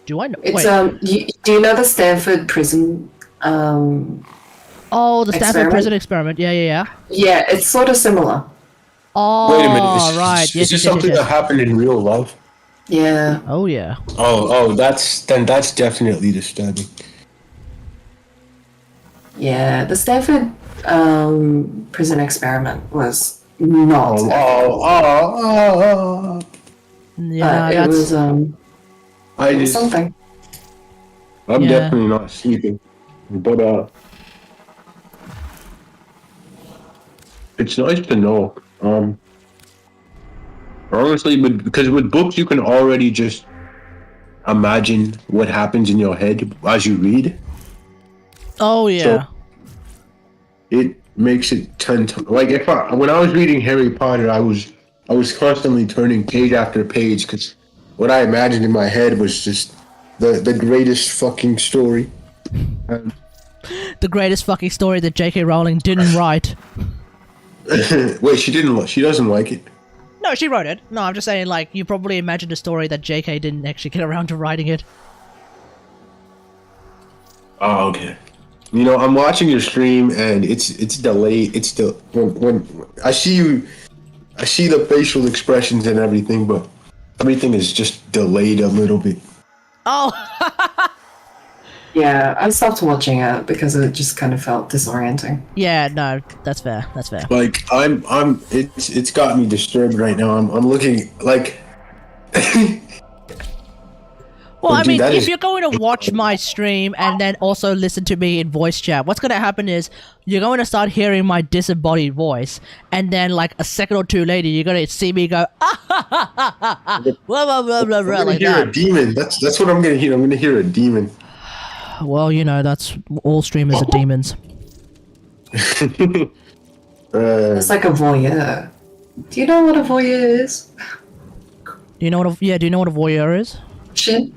Do I know? It's do you know the Stanford prison? The Stanford prison experiment. Yeah. Yeah, it's sort of similar. Oh, wait a minute. Right. Is this something that happened in real life? Yeah. Oh yeah. Oh, that's definitely disturbing. Yeah, the Stanford prison experiment was not. Yeah, it was something. I'm definitely not sleeping, but it's nice to know. Honestly, because with books you can already just imagine what happens in your head as you read. Oh yeah. So it makes it 10 times. Like when I was reading Harry Potter, I was constantly turning page after page because what I imagined in my head was just the greatest fucking story. The greatest fucking story that J.K. Rowling didn't write. Wait, she doesn't like it? No, she wrote it. No, I'm just saying, like, you probably imagined a story that J.K. didn't actually get around to writing it. Oh, okay. You know, I'm watching your stream and it's delayed. It's still when I see the facial expressions and everything, but everything is just delayed a little bit. Oh. Yeah, I stopped watching it because it just kind of felt disorienting. Yeah, no, that's fair. That's fair. Like it's got me disturbed right now. I'm looking like. Well, I dude, mean, if you're going to watch my stream and then also listen to me in voice chat, what's going to happen is you're going to start hearing my disembodied voice, and then like a second or two later, you're going to see me go, ah, ha, ha, ha, ha, ha, blah, blah, blah, blah, blah, like hear that. A demon. That's what I'm going to hear. I'm going to hear a demon. Well, you know, that's all streamers are demons. It's like a voyeur. Do you know what a voyeur is? Do you know what a voyeur is? Shit.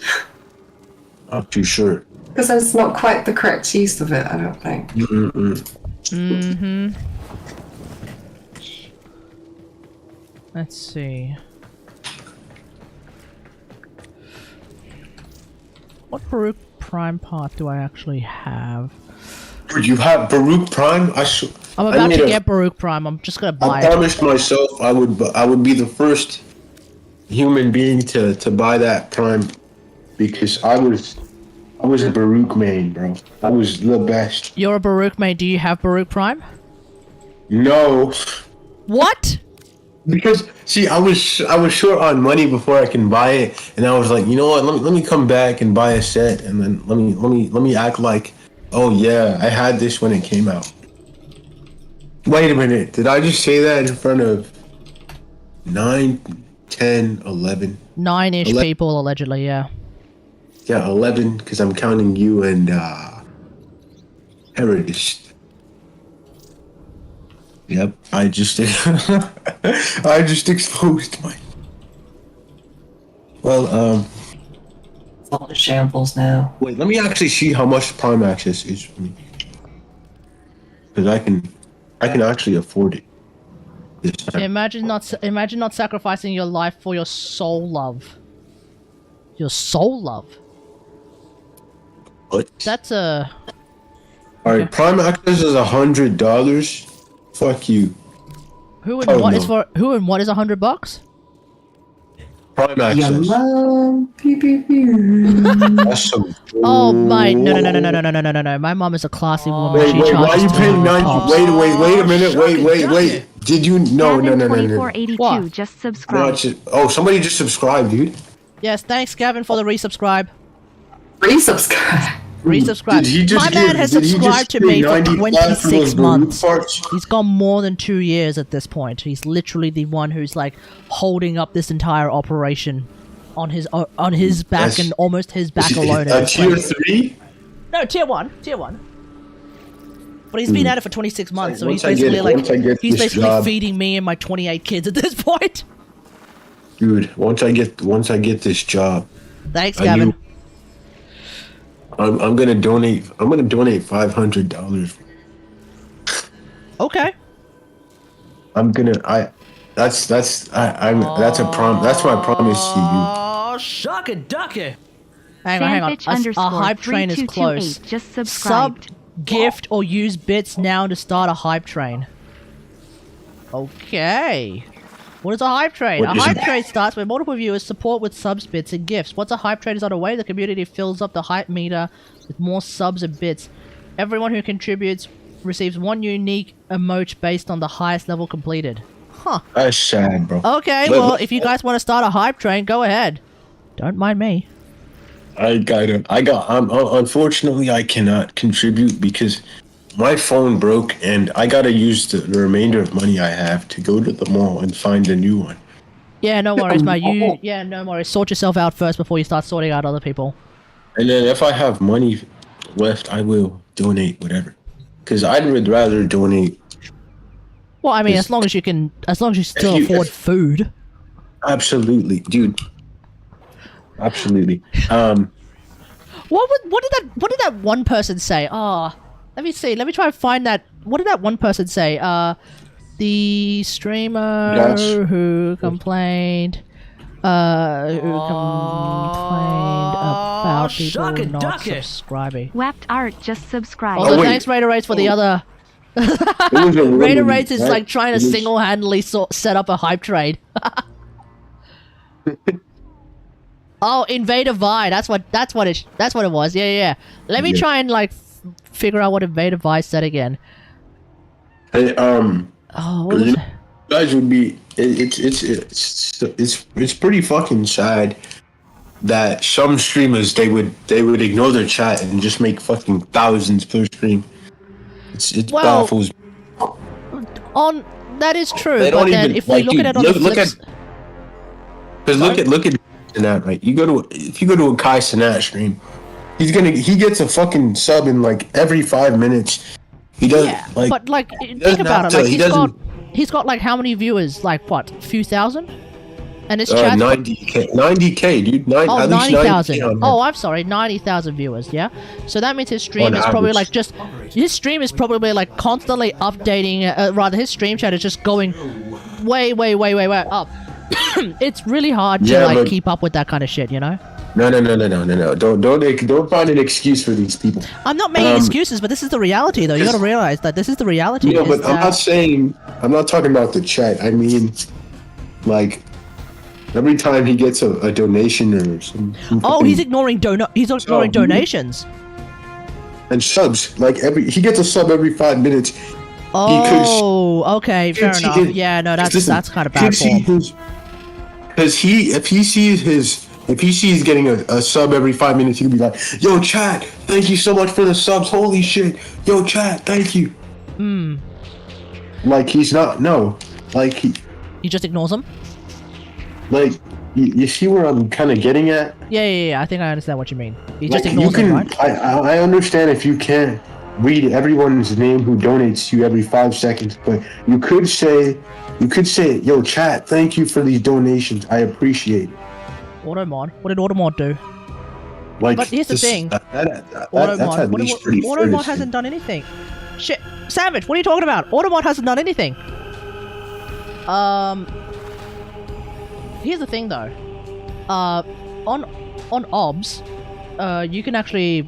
Not too sure. Because that's not quite the correct use of it, I don't think. Mm-hmm. Let's see. What Baruch Prime part do I actually have? You have Baruch Prime? I'm about to get Baruch Prime. I'm just gonna buy it. I promised myself I would be the first human being to buy that Prime because I was a Baruch main, bro. I was the best. You're a Baruch main. Do you have Baruch Prime? No. What? Because see, I was short on money before I can buy it, and I was like, you know what? Let me come back and buy a set, and then let me act like, oh yeah, I had this when it came out. Wait a minute, did I just say that in front of 9, 10, 11? 9-ish people allegedly, yeah. Yeah, 11, because I'm counting you and Heritage. Yep, I just exposed my. Well, it's all the shambles now. Wait, let me actually see how much Prime Access is for me, because I can actually afford it. This time. Imagine not sacrificing your life for your soul love. Your soul love. What? That's a. All right, Prime Access is $100. Fuck you. Who and what is $100? Prime Access. That's some. Oh my! No! My mom is a classy woman. Wait, she why are you charges paying 90? tops. Wait a minute. Wait. Did you? No. 2482 just subscribed. Oh, somebody just subscribed, dude. Yes, thanks, Gavin, for the resubscribe. Resubscribe. Resubscribe. My man has subscribed to me for 26 months. He's gone more than 2 years at this point. He's literally the one who's like holding up this entire operation on his back and almost his back alone. Tier 3? No, tier 1. But he's been at it for 26 months, so he's basically feeding me and my 28 kids at this point. Dude, once I get this job. Thanks, Gavin. I'm gonna donate $500. Okay. That's a that's my promise to you. Oh, shucky ducky. Hang on. Our hype train is close. Just subscribed. Sub, gift, or use bits now to start a hype train. Okay. What is a hype train? A hype train starts when multiple viewers support with subs, bits, and gifts. Once a hype train is underway, the community fills up the hype meter with more subs and bits. Everyone who contributes receives one unique emote based on the highest level completed. Huh. That's sad, bro. Okay, well, if you guys want to start a hype train, go ahead. Don't mind me. Unfortunately, I cannot contribute because my phone broke and I gotta use the remainder of money I have to go to the mall and find a new one. Yeah, no worries, mate. No worries. Sort yourself out first before you start sorting out other people. And then if I have money left, I will donate whatever. Because I would rather donate. Well, I mean, as long as you still afford food. Absolutely, dude. Absolutely. What did that one person say? Oh, Let me see. Let me try and find that. What did that one person say? The streamer who complained. Who complained about people not subscribing. Wept Art just subscribed. Although thanks Raider Rates for the other. Raider Rates is like trying to single-handedly set up a hype trade. Oh, Invader Vi. That's what it was. Yeah. Let me try and like figure out what Invader Vi said again. Hey, what was it? Guys would be it's pretty fucking sad that some streamers they would ignore their chat and just make fucking thousands per stream. It baffles. That is true, They but don't then even, if we look at it on the flip look at that, right? If you go to a Kai Cenat stream, he gets a fucking sub in like every 5 minutes. He does but like think about it, like he's got like how many viewers? Like what, a few thousand? And his chat 90k, dude. 90,000. Oh, I'm sorry, 90,000 viewers. Yeah. So that means his stream is probably like his stream is probably like constantly updating. Rather, his stream chat is just going way up. It's really hard to like keep up with that kind of shit, you know. No. Don't find an excuse for these people. I'm not making excuses, but this is the reality, though. You got to realize that this is the reality. No, but I'm not talking about the chat. I mean, like, every time he gets a donation or some. He's ignoring donations. And subs, like he gets a sub every 5 minutes. Okay, fair enough. Yeah, no, that's kind of bad form. Because if he sees getting a sub every 5 minutes, he could be like, "Yo, chat, thank you so much for the subs. Holy shit, yo, chat, thank you." Like he's not like he just ignores them. Like you see where I'm kind of getting at? Yeah. I think I understand what you mean. He Like, just ignores them, right? I understand if you can't read everyone's name who donates to you every 5 seconds, but you could say, "Yo, chat, thank you for these donations. I appreciate it." Automod. What did Automod do? Like, but here's the thing. Automod hasn't done anything. Shit, Savage, what are you talking about? Automod hasn't done anything. Here's the thing though. On OBS, you can actually,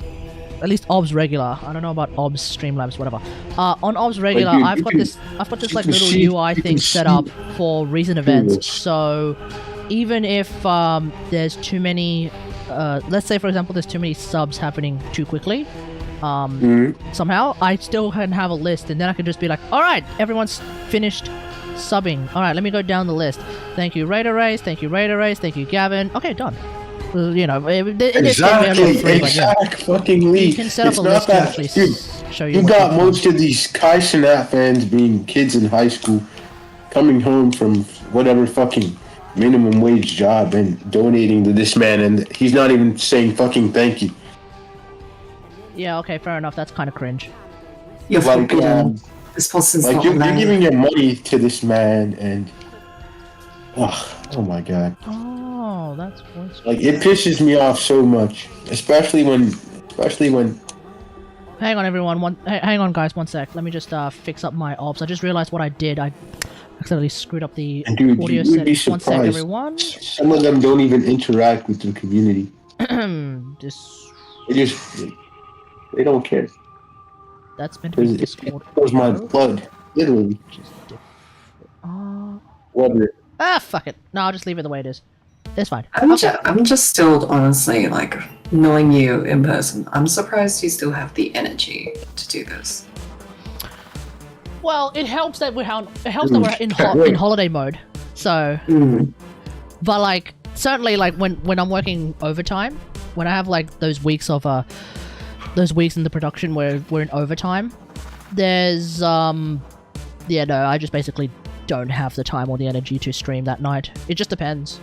at least OBS regular. I don't know about OBS Streamlabs, whatever. On OBS regular, I've got this like little UI thing set up for recent events. So even if there's too many, let's say for example, there's too many subs happening too quickly, somehow I still can have a list, and then I can just be like, all right, everyone's finished subbing. All right, let me go down the list. Thank you, Raider Race. Thank you, Raider Race. Thank you, Gavin. Okay, done. You know, fucking you can set up a list to actually show you. You got most of these Kai Cenat fans being kids in high school, coming home from whatever fucking minimum wage job and donating to this man, and he's not even saying fucking thank you. Yeah, okay, fair enough. That's kind of cringe. You're forbidden. This person's like not you're married. giving your money to this man, and oh my god. Oh, that's like it pisses me off so much, especially when. Hang on, everyone. Hang on, guys. 1 sec. Let me just fix up my ops. I just realized what I did. I accidentally screwed up the audio settings. 1 sec, everyone. Some of them don't even interact with the community. They don't care. That's meant to be Discord. It was my blood, literally. Fuck it. No, I'll just leave it the way it is. It's fine. I'm just still honestly like knowing you in person. I'm surprised you still have the energy to do this. Well, it helps that we're in holiday mode. So, but like certainly like when I'm working overtime, when I have like those weeks in the production where we're in overtime, there's I just basically don't have the time or the energy to stream that night. It just depends.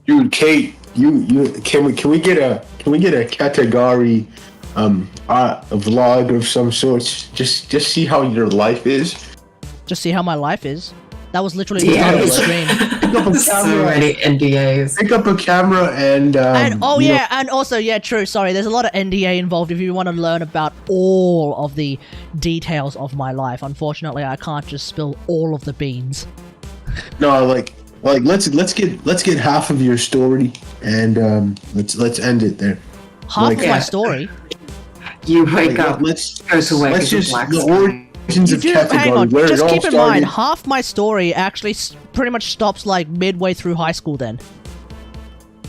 Dude, Kate, can we get a category a vlog of some sorts? Just see how your life is. Just see how my life is. That was literally the start of the stream. pick up a camera. So many NDAs. Pick up a camera and and and also true. Sorry, there's a lot of NDA involved if you want to learn about all of the details of my life. Unfortunately, I can't just spill all of the beans. No, like let's get half of your story and let's end it there. Half of my story. You wake up. Let's go to work. Let's just black the origins of category. Hang on, where just it all keep in mind, started. half my story actually pretty much stops like midway through high school. Then.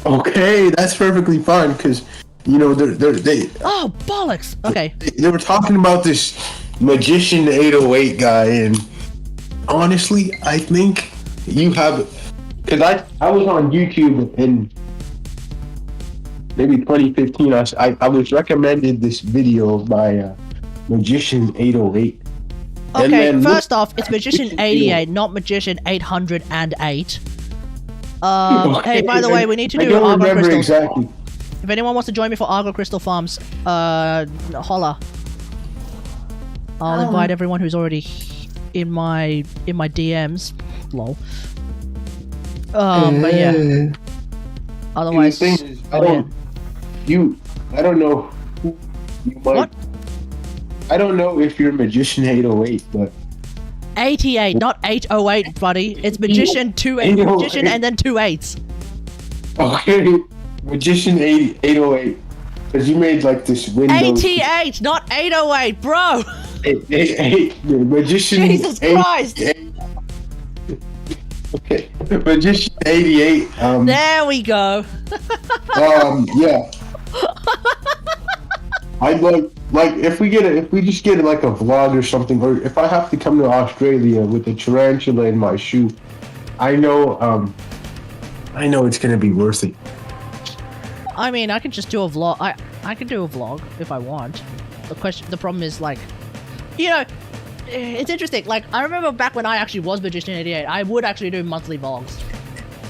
Okay, that's perfectly fine because they. Oh bollocks! Okay. They were talking about this magician 808 guy, and honestly, I think you have, because I was on YouTube in maybe 2015. I was recommended this video by Magician 808. Okay, first off, it's Magician 88, not Magician 808. Hey, by the way, we need to do Argo Crystals. Exactly. If anyone wants to join me for Argo Crystal Farms, holla. I'll invite everyone who's already in my Mm. DMs. Lol. But yeah. Otherwise, the thing is, I don't know who you might. What? I don't know if you're Magician 808, but 88, not 808, buddy. It's Magician 28, Magician and then 2 8s. okay, Magician 808, because you made like this Windows. 88, not 808, bro. Magician. Jesus Christ. Okay, Magician 88. There we go. Yeah. I'd like if we just get like a vlog or something, or if I have to come to Australia with a tarantula in my shoe, I know it's gonna be worth it. I mean, I could just do a vlog. I could do a vlog if I want. The problem is like, it's interesting. Like I remember back when I actually was Magician 88, I would actually do monthly vlogs,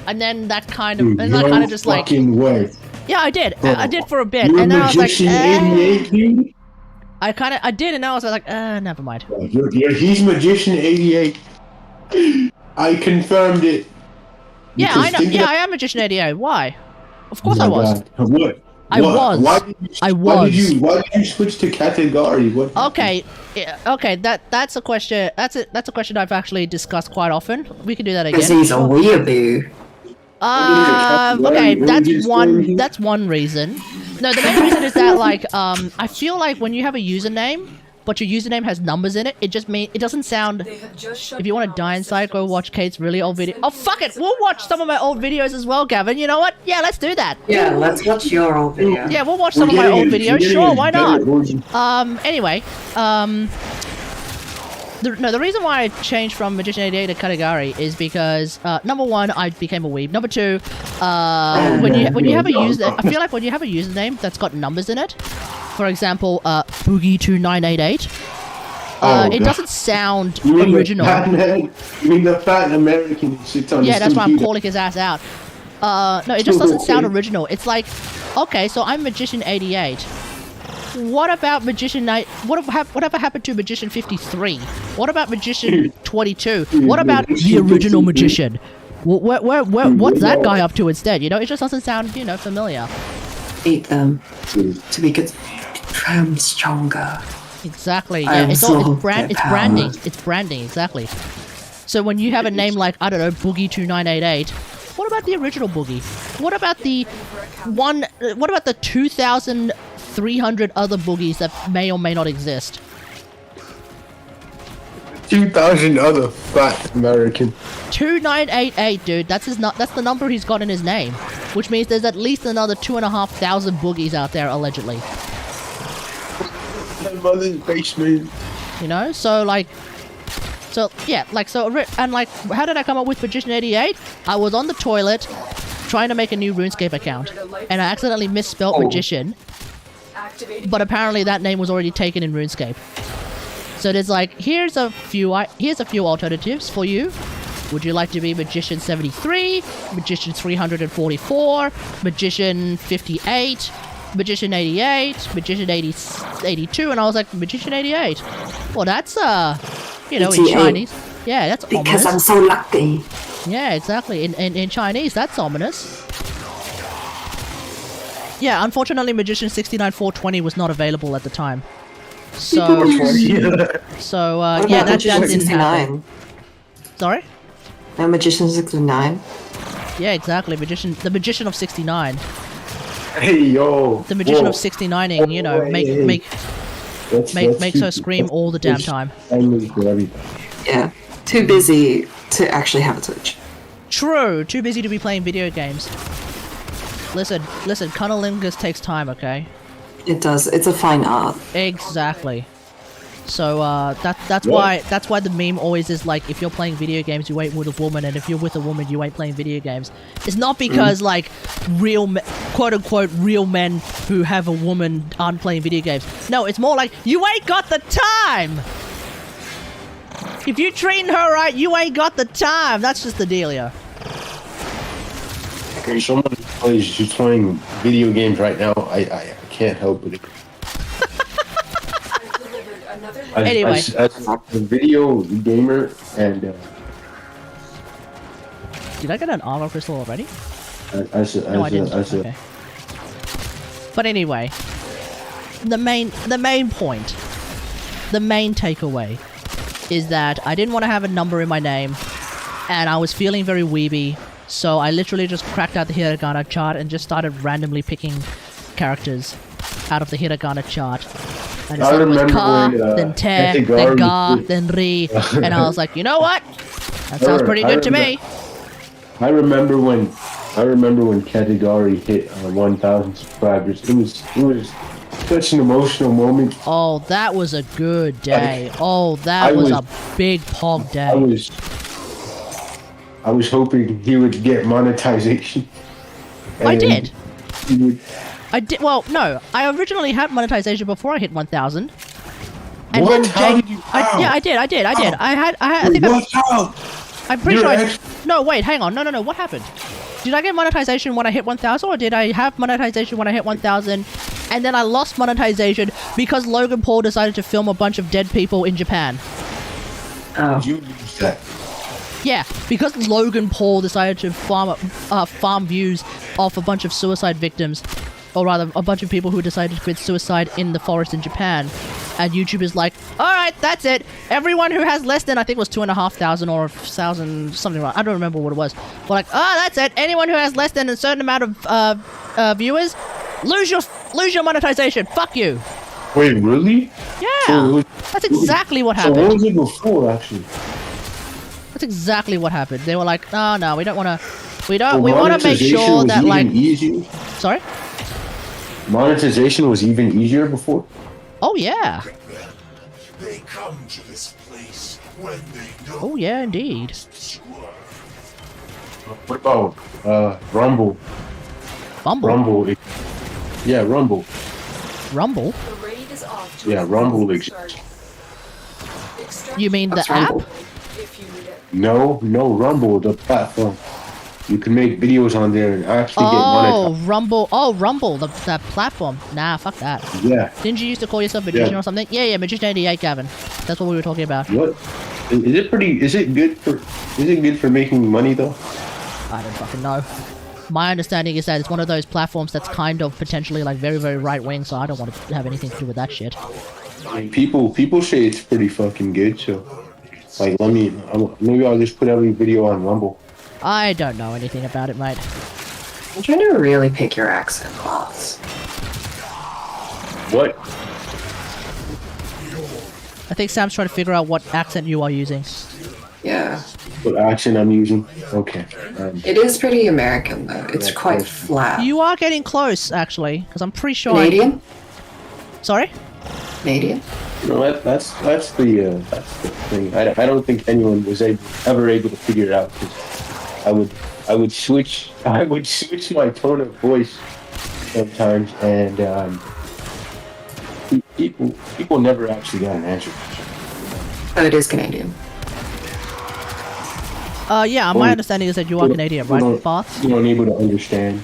and then that kind of just like. Way. Yeah, I did. Bro, I did for a bit, you're and then I was like, Magician 88, dude? I did, and then I was like, never mind. He's Magician 88. I confirmed it. Yeah, I know. Yeah, I am Magician 88. Why? Of course I was. What? I was. Why did you switch to category? What? Okay. Okay. That's a question. That's a question I've actually discussed quite often. We can do that again. Because he's a weeaboo. Okay, that's one reason. No, the main reason is that like I feel like when you have a username, but your username has numbers in it, it doesn't sound. If you want to die inside, go watch Kate's really old video. Oh fuck it, we'll watch some of my old videos as well, Gavin. You know what? Yeah, let's do that. Yeah, let's watch your old video. Yeah, we'll watch some of my old videos. Sure, why not? Anyway, the reason why I changed from Magician 88 to Katagari is because number one, I became a weeb. Number two, when you have a I feel like when you have a username that's got numbers in it, for example, Boogie2988, it doesn't sound original. You mean the fat American who sits on Yeah, his that's why I'm computer. calling his ass out. No, it just doesn't sound original. It's like, okay, so I'm Magician 88. What about Magician 9? Whatever happened to Magician 53? What about Magician 22? What about the original Magician? What's that guy up to instead? It just doesn't sound, familiar. Eat them to be good. Become stronger. Exactly. Yeah, it's branding. It's branding. Exactly. So when you have a name like, I don't know, Boogie2988, what about the original Boogie? What about the 2,300 other boogies that may or may not exist? 2,000 other fat American. 2988, dude. That's the number he's got in his name, which means there's at least another 2,500 boogies out there allegedly. My mother's basement. How did I come up with Magician 88? I was on the toilet trying to make a new RuneScape account, and I accidentally misspelled Magician, but apparently that name was already taken in RuneScape. So there's like, here's a few alternatives for you. Would you like to be Magician 73, Magician 344, Magician 58, Magician 88, Magician 82, and I was like, Magician 88. Well, that's in Chinese. Yeah, that's because ominous. I'm so lucky. Yeah, exactly. In Chinese, that's ominous. Yeah, unfortunately, Magician 69420 was not available at the time. So, yeah, that didn't happen. Sorry? No, Magician 69. Yeah, exactly. The Magician of 69. Hey, yo. The Magician of 69ing, you know, makes her scream all the damn time. Yeah, too busy to actually have a Twitch. True, too busy to be playing video games. Listen, cunnilingus takes time, okay? It does. It's a fine art. Exactly. So that's why the meme always is like, if you're playing video games, you ain't with a woman, and if you're with a woman, you ain't playing video games. It's not because like quote unquote real men who have a woman aren't playing video games. No, it's more like you ain't got the time. If you treating her right, you ain't got the time. That's just the dealio. Okay, someone who's playing video games right now, I can't help it. Anyway. As a video gamer and did I get an armor crystal already? No, I didn't. Okay. But anyway, the main point, the main takeaway, is that I didn't want to have a number in my name, and I was feeling very weeby, so I literally just cracked out the hiragana chart and just started randomly picking characters out of the hiragana chart. And I remember Ka, when, then Te, then Ga, then Ri, and I was like, you know what? That sounds pretty good to me. I remember when Kategori hit 1,000 subscribers. It was such an emotional moment. Oh, that was a good day. That was a big pog day. I was hoping he would get monetization. I did. Well, no. I originally had monetization before I hit 1,000. And what? then How did you? I did. I'm pretty sure no, wait, hang on. No. What happened? Did I get monetization when I hit 1,000, or did I have monetization when I hit 1,000, and then I lost monetization because Logan Paul decided to film a bunch of dead people in Japan? Oh. You lose that. Yeah, because Logan Paul decided to farm views off a bunch of suicide victims, or rather, a bunch of people who decided to commit suicide in the forest in Japan. And YouTube is like, alright, that's it. Everyone who has less than, I think it was 2,500 or 1,000, something like, I don't remember what it was. But like, oh, that's it. Anyone who has less than a certain amount of viewers, lose your monetization. Fuck you. Wait, really? Yeah. That's exactly what happened. So what was it before, actually? That's exactly what happened. They were like, oh, no, we don't want to, we want to make sure that like... Easier? Sorry? Monetization was even easier before? Oh, yeah. They come to this place when they know. Oh, yeah, indeed. What about Rumble? Bumble? Rumble. Yeah, Rumble. Rumble? Yeah, Rumble exists. You mean the app? No, Rumble, the platform. You can make videos on there and actually get monetized. Rumble. Oh, Rumble, that platform. Nah, fuck that. Yeah. Didn't you used to call yourself Magician or something? Yeah, Magician 88, Gavin. That's what we were talking about. What? Is it good for making money though? I don't fucking know. My understanding is that it's one of those platforms that's kind of potentially like very, very right wing, so I don't want to have anything to do with that shit. I mean, people say it's pretty fucking good, so like maybe I'll just put every video on Rumble. I don't know anything about it, mate. I'm trying to really pick your accent, boss. What? I think Sam's trying to figure out what accent you are using. Yeah. What accent I'm using? Okay. It is pretty American, though. It's quite flat. You are getting close, actually, because I'm pretty sure. Canadian? Sorry? Canadian? No, that's the thing. I don't think anyone was ever able to figure it out. I would switch my tone of voice sometimes, and people never actually got an answer. Oh, it is Canadian. Yeah, my understanding is that you are Canadian, right, Bath? You're unable to understand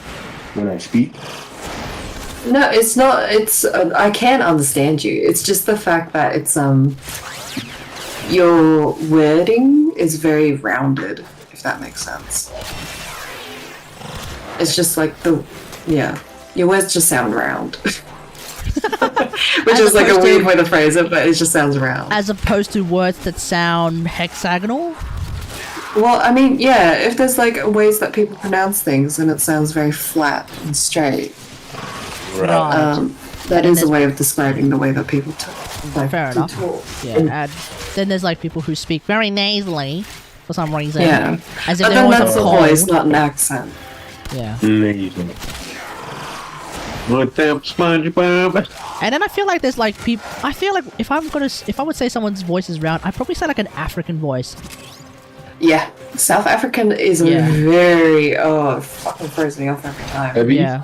when I speak? No, it's not. It's I can understand you. It's just the fact that it's your wording is very rounded. if that makes sense. It's just like your words just sound round. Which is like a weird way to phrase it, but it just sounds round. As opposed to words that sound hexagonal? Well, I mean, yeah, if there's like ways that people pronounce things and it sounds very flat and straight. Right. That is a way of describing the way that people talk. Fair enough. Yeah, and then there's like people who speak very nasally for some reason. Yeah. As if But they're then always that's a cold. voice, not an accent. Yeah. Amazing. What's up, SpongeBob? And then I feel like there's like people. I feel like if I would say someone's voice is round, I'd probably say like an African voice. Yeah, South African is a very it fucking throws me off every time. Yeah.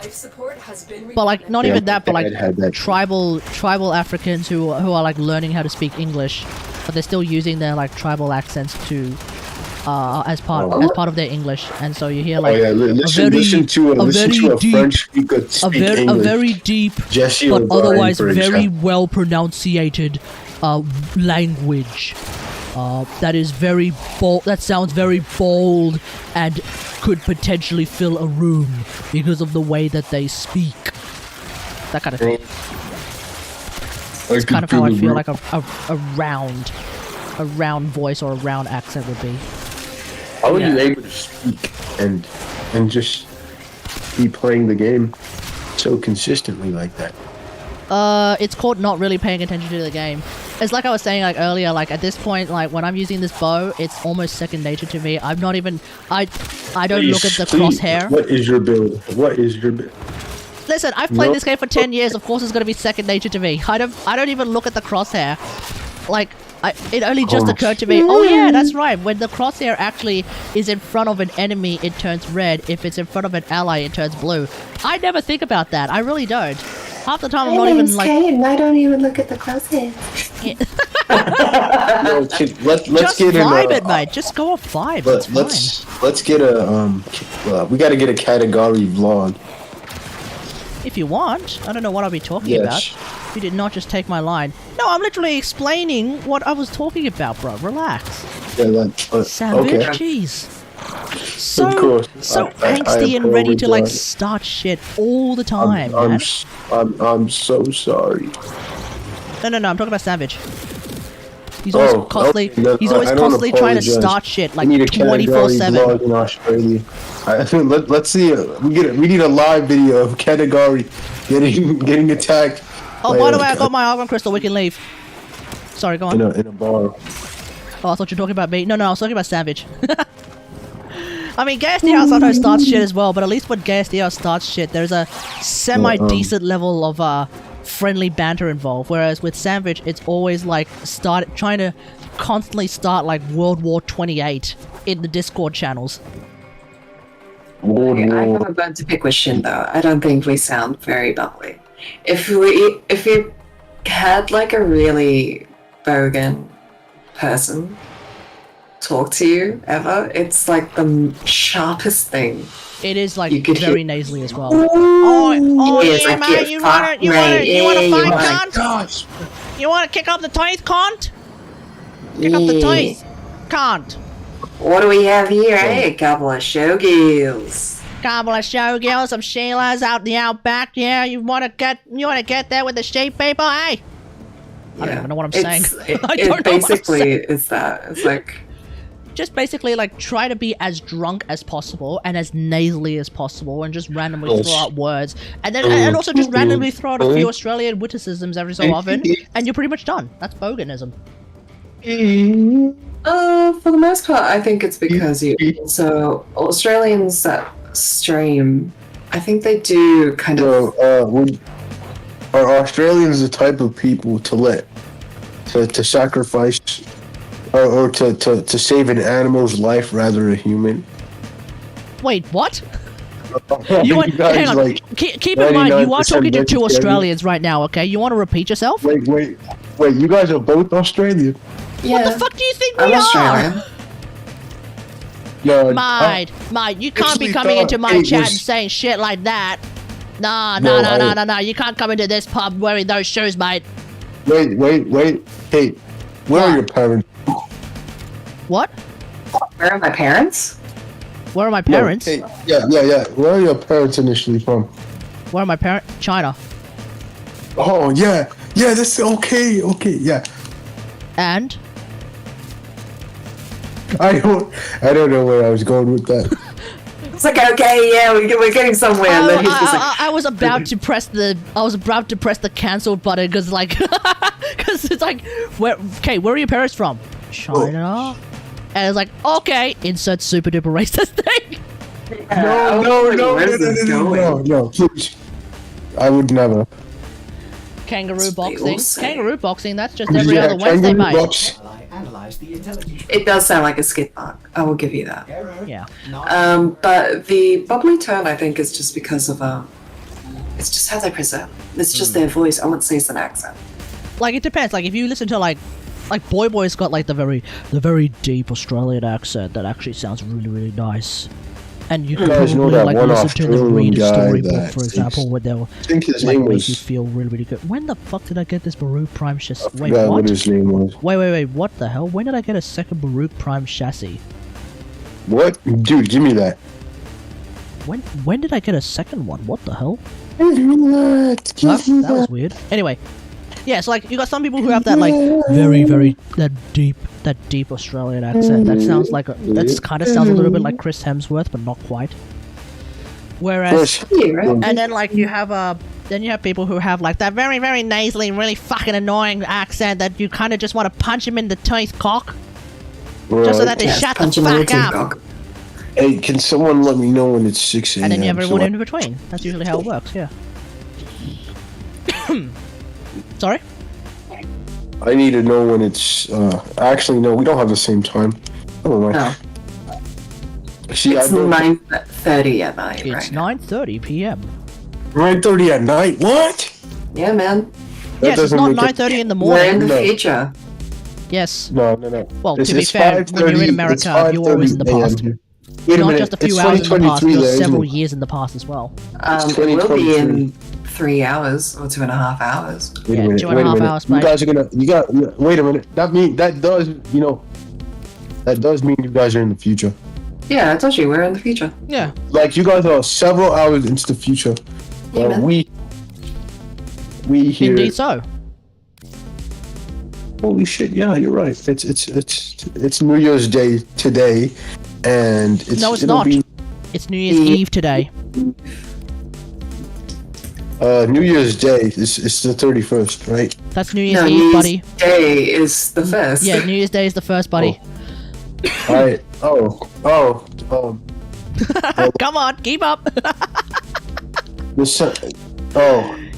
But like not even that, but like tribal Africans who are like learning how to speak English, but they're still using their like tribal accents to as part of their English, and so you hear like listen to a French speaker speak English. A very deep, Jesse but O'Brien, otherwise for very example. well pronunciated language. That is very bold. That sounds very bold and could potentially fill a room because of the way that they speak. That kind of thing. It's kind of how I feel like a round voice or a round accent would be. How are you able to speak and just be playing the game so consistently like that? It's called not really paying attention to the game. It's like I was saying like earlier, like at this point, like when I'm using this bow, it's almost second nature to me. I'm not even, I don't look at the crosshair. What is your build? What is your build? Listen, I've played this game for 10 years, of course it's gonna be second nature to me. I don't even look at the crosshair. Like, it only just occurred to me, oh yeah, that's right, when the crosshair actually is in front of an enemy, it turns red. If it's in front of an ally, it turns blue. I never think about that, I really don't. Half the time I'm not even like... I don't even look at the crosshairs. Let's just get vibe it, mate. Just go off vibe. It's fine. Let's get a we gotta get a category vlog. If you want. I don't know what I'll be talking about. You did not just take my line. No, I'm literally explaining what I was talking about, bro. Relax. Yeah, Savage, okay. jeez. So I angsty and ready to like apologize. start shit all the time, man. I'm so sorry. No, I'm talking about Savage. He's always constantly, he's always I don't constantly trying to apologize. start shit like We need a category 24/7. vlog in Australia. Let's see. We need a live video of category getting attacked. Oh, by the way, I got my argon crystal. We can leave. Sorry, go on. In a bar. Oh, I thought you were talking about me. No, I was talking about Savage. I mean, Gas DL sometimes starts shit as well, but at least when Gas DL starts shit, there's a semi-decent level of friendly banter involved. Whereas with Savage, it's always like trying to constantly start like World War 28 in the Discord channels. I have a bone to pick with Shin though. I don't think we sound very bubbly. If you had like a really bogan person talk to you ever, it's like the sharpest thing. It is like You could very hear- nasally as well. It's yeah, like, man, "Get you fucked, wanna mate. fight, Yeah, cunt? You wanna kick up the teeth, cunt? Kick up the teeth, cunt. What do we have here? Hey, a couple of showgirls. Couple of showgirls, some Sheilas out the outback. Yeah, you wanna get there with the sheep people, hey? I don't even know what I'm saying. I don't know what I'm Basically, saying. it's that. It's like Just basically like try to be as drunk as possible and as nasally as possible and just randomly throw out words. And then and also just randomly throw out a few Australian witticisms every so often and you're pretty much done. That's boganism. for the most part, I think it's because so Australians that stream, I think they do kind of. Are Australians the type of people to sacrifice or to save an animal's life rather than a human? Wait, what? You guys, hang on. like, Keep in mind, you are 99% talking to two vegetarian. Australians right now, okay? You want to repeat yourself? Wait, you guys are both Australian? What the fuck do you think we I'm are? Australian. No, Mate, you can't be actually coming thought into my it chat was- and saying shit like that. No, you can't come into this pub wearing those shoes, mate. Wait. Hey, where are your parents? What? Where are my parents? Where are my parents? No, hey, yeah. Where are your parents initially from? Where are my parents? China. Oh, yeah. Yeah, that's okay, yeah. And? I don't know where I was going with that. It's like, okay, yeah, we're getting somewhere. And then he's just like, I was about to press the cancel button because it's like, where are your parents from? China. And it's like, okay, insert super duper racist thing. No, please. I would never. Kangaroo boxing, that's just every other Wednesday, mate. It does sound like a skid mark. I will give you that. Yeah. But the bubbly tone, I think, is just because of it's just how they present. It's just their voice. I wouldn't say it's an accent. Like, it depends. Like, if you listen to like Boy Boy's got like the very deep Australian accent that actually sounds really, really nice. And you can probably like listen to them read a storybook, for example, where they'll make you feel really, really good. When the fuck did I get this Baruch Prime chassis? Wait, what? His name was. Wait, what the hell? When did I get a second Baruch Prime chassis? What? Dude, give me that. When did I get a second one? What the hell? That was weird. Anyway, yeah, so like you got some people who have that like very that deep Australian accent. That sounds like that kind of sounds a little bit like Chris Hemsworth, but not quite. Whereas, and then like you have people who have like that very nasally, really fucking annoying accent that you kind of just want to punch him in the teeth, cock, just so that they shut the fuck up. Hey, can someone let me know when it's 6 a.m.? And then you have everyone in between. That's usually how it works. Yeah. Sorry? I need to know when it's, actually, no, we don't have the same time. Oh, my. No. See, it's 9:30 at night, It's right? 9:30 p.m. 9:30 at night? What? Yeah, man. Yes, it's not 9:30 in the morning. We're in the future. Yes. No. Well, to be fair, when you're in America, you're always in the past. Not just a few hours in the past, but several years in the past as well. It will be in 3 hours or 2.5 hours. Wait a minute. 2.5 hours, you guys are wait a minute. That does mean you guys are in the future. Yeah, I told you we're in the future. Yeah. Like you guys are several hours into the future. Yeah, we here. Indeed so. Holy shit! Yeah, you're right. It's New Year's Day today, and it's no, it's not. It's New Year's Eve today. New Year's Day is the 31st, right? That's New Year's Eve, buddy. Day is the first. Yeah, New Year's Day is the first, buddy. All right. Come on, keep up.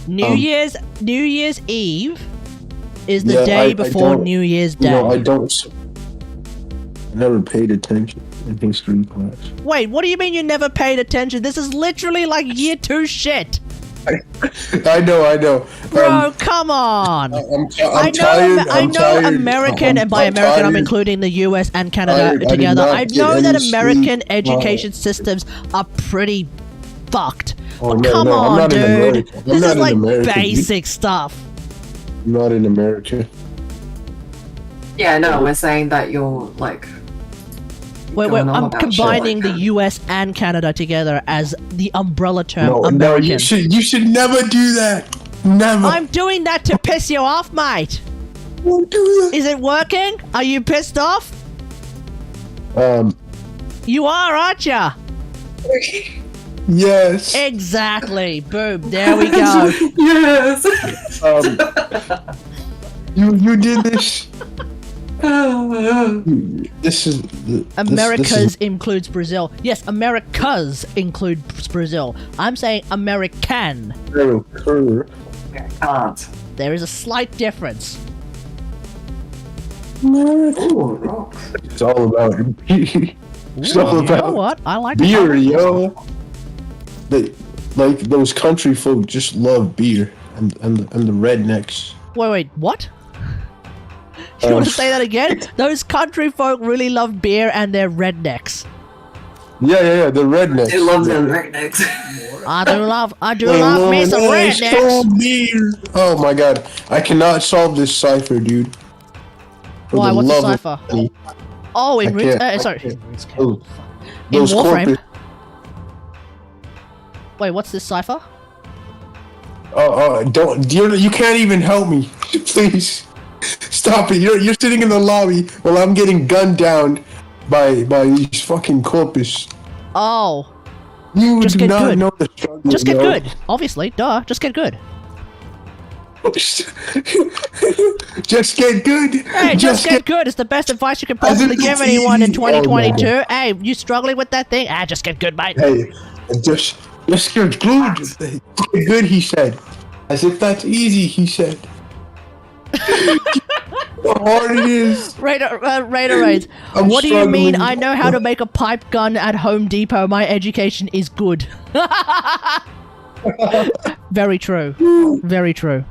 New Year's Eve is the day before New Year's Day. No, I never paid attention in history class. Wait, what do you mean you never paid attention? This is literally like year 2 shit. I know. Bro, come on. I'm tired. I know American, and by American I'm including the US and Canada together. I know that American education systems are pretty fucked. Oh, but come on, dude. This is like America, basic stuff. I'm not in America. Yeah, no, we're saying that you're like... I'm combining the US and Canada together as the umbrella term American. No, you should never do that. Never. I'm doing that to piss you off, mate. Don't do that. Is it working? Are you pissed off? You are, aren't ya? Yes. Exactly. Boom. There we go. Yes. You did this. This is Americas includes Brazil. Yes, Americas includes Brazil. I'm saying American. There is a slight difference. It's all about it's all about you know what? I like beer, yo. Like those country folk just love beer and the rednecks. Wait, what? You want to say that again? Those country folk really love beer and they're rednecks. Yeah, the rednecks. They love them rednecks. I do love me some rednecks. Beer. Oh my god, I cannot solve this cipher, dude. Why? What's the cipher? Oh, in sorry. In Those Warframe. corpus. Wait, what's this cipher? Don't you can't even help me. Please. Stop it. You're sitting in the lobby while I'm getting gunned down by these fucking corpus. Oh. You just do get not good. know the struggle. Just get yo. good. Obviously, duh. Just get good. Just get good. Hey, just get good. It's the best advice you can possibly give anyone in 2022. Oh, hey, you struggling with that thing? Ah, just get good, mate. Hey, just get good. Get good, he said. As if that's easy, he said. How hard it is. Raider Raids. What do you mean? I know how to make a pipe gun at Home Depot. My education is good. Very true. Very true.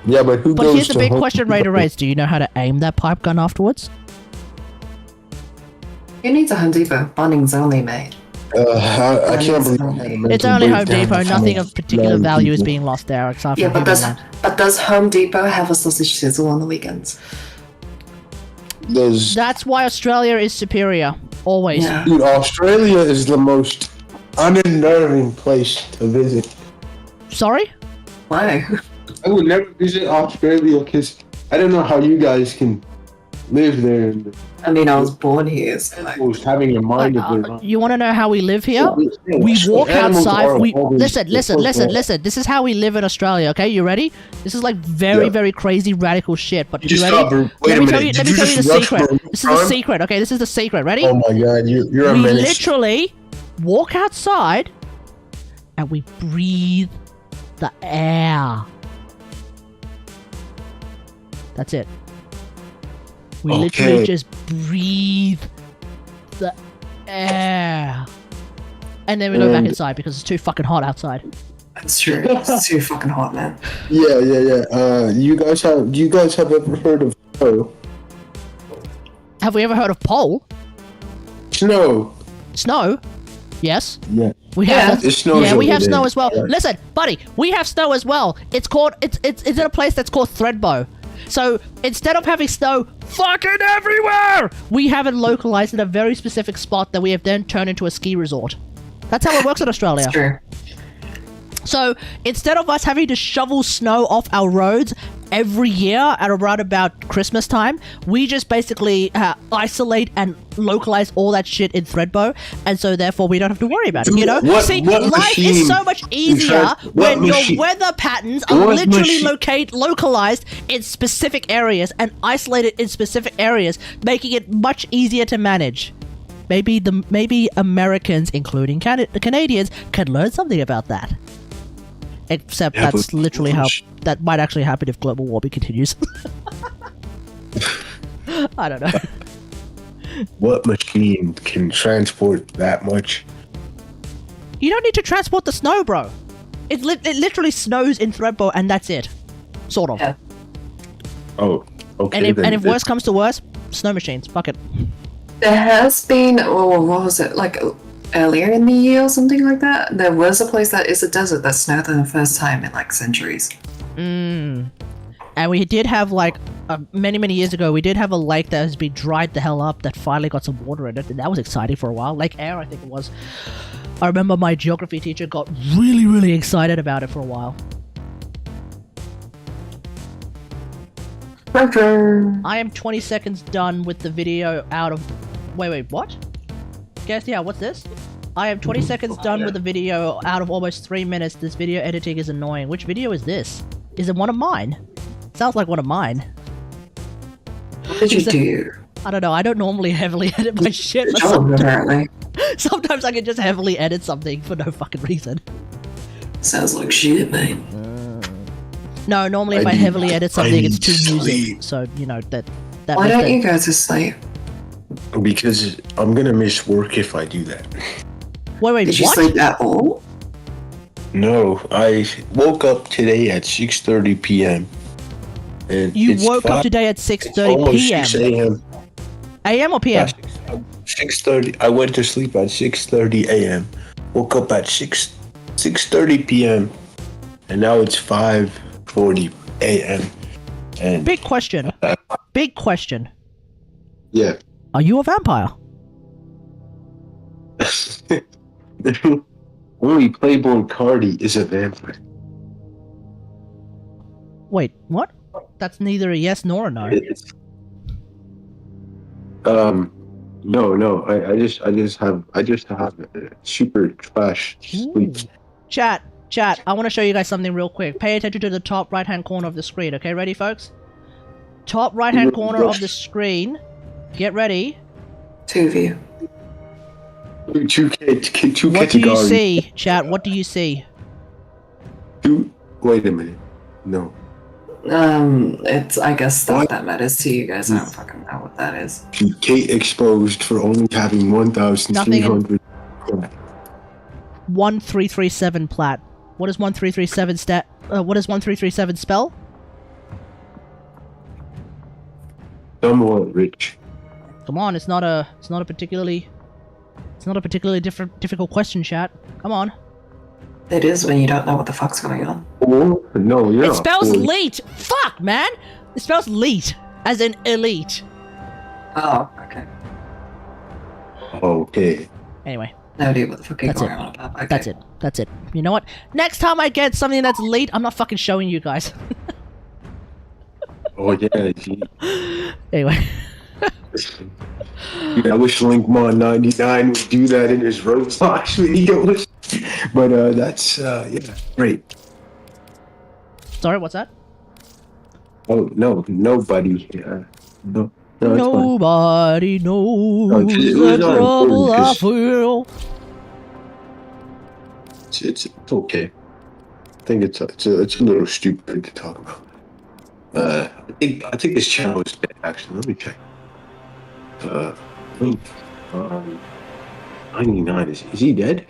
Yeah, but who But goes here's the to big Home question, Depot? Raider Raids. Do you know how to aim that pipe gun afterwards? Who needs a Home Depot? Bunnings only, mate. I can't believe It's only Home Depot. Nothing of particular value is being lost there. Except Yeah, for but does Home Depot have a sausage sizzle on the weekends? That's why Australia is superior. Always. Dude, Australia is the most unnerving place to visit. Sorry? Why? I would never visit Australia because I don't know how you guys can live there. I mean, I was born here, so like... having a mind of their own. You want to know how we live here? We walk Animals outside. are We always- listen. This is how we live in Australia. Okay, you ready? This is like very crazy radical shit. But you ready? Let me tell you the secret. This is the secret. Okay, this is the secret. Ready? Oh my god, you're a We menace. literally walk outside and we breathe the air. That's it. We literally just breathe the air. And then we go back inside because it's too fucking hot outside. That's true. It's too fucking hot, man. Yeah. Do you guys have ever heard of snow? Have we ever heard of pole? Snow. Snow? Yes. Yeah. We have. It snows Yeah, we over have snow there. as well. Yeah. Listen, buddy, we have snow as well. It's called. It's in a place that's called Threadbow. So instead of having snow fucking everywhere, we have it localized in a very specific spot that we have then turned into a ski resort. That's how it works in Australia. That's true. So instead of us having to shovel snow off our roads every year at around about Christmas time, we just basically isolate and localize all that shit in Threadbow, and so therefore we don't have to worry about it. You know, What life is so much easier when your weather patterns are literally localized in specific areas and isolated in specific areas, making it much easier to manage. Maybe Americans, including the Canadians, can learn something about that. Except that's literally how that might actually happen if global warming continues. I don't know. What machine can transport that much? You don't need to transport the snow, bro. It literally snows in Threadbow and that's it. Sort of. Yeah. Oh, okay. And if worse comes to worse, snow machines. Fuck it. There has been, what was it, like earlier in the year or something like that? There was a place that is a desert that snowed for the first time in like centuries. And we did have like, many years ago, we did have a lake that has been dried the hell up that finally got some water in it, and that was exciting for a while. Lake Air, I think it was. I remember my geography teacher got really excited about it for a while. I am 20 seconds done with the video out of... Wait, what? Guess, yeah, what's this? I am 20 seconds done with the video out of almost 3 minutes. This video editing is annoying. Which video is this? Is it one of mine? Sounds like one of mine. What did you do? I don't know. I don't normally heavily edit my shit. But sometimes I can just heavily edit something for no fucking reason. Sounds like shit, mate. No, normally if I heavily edit something, it's too music. So, you know, that Why don't you go to sleep? Because I'm gonna miss work if I do that. Wait, Did you sleep at all? No, I woke up today at 6:30 p.m. And You it's woke up today at 6:30 p.m. 6 a.m. AM or PM? 6:30. I went to sleep at 6:30 a.m. Woke up at 6:30 p.m. And now it's 5:40 a.m. And Big question. Big question. Yeah. Are you a vampire? Only Playboy Cardi is a vampire. Wait, what? That's neither a yes nor a no. No. I just have super trash sleep. Chat, I want to show you guys something real quick. Pay attention to the top right-hand corner of the screen, okay? Ready, folks? Top right-hand corner of the screen. Get ready. Two of you. Two What do you see, chat? What do you see? Wait a minute. No. It's, I guess, stuff that matters to you guys. I don't fucking know what that is. Kate exposed for only having 1,300. 1337 plat. What is 1337 what does 1337 spell? Somewhat rich. Come on, it's not a particularly difficult question, chat. Come on. It is when you don't know what the fuck's going on. Oh, no, yeah. It spells elite. Fuck, man. It spells elite, as in elite. Oh, okay. Okay. Anyway. No idea what the fuck is going on about. Okay. That's it. You know what? Next time I get something that's elite, I'm not fucking showing you guys. Oh yeah. Gee. Anyway. Yeah, I wish Linkmon 99 would do that in his Roblox videos. But that's yeah, great. Sorry, what's that? Oh no, nobody. No, nobody knows the trouble I feel. It's okay. I think it's a little stupid to talk about. I think this channel is dead. Actually, let me check. 99 is he dead?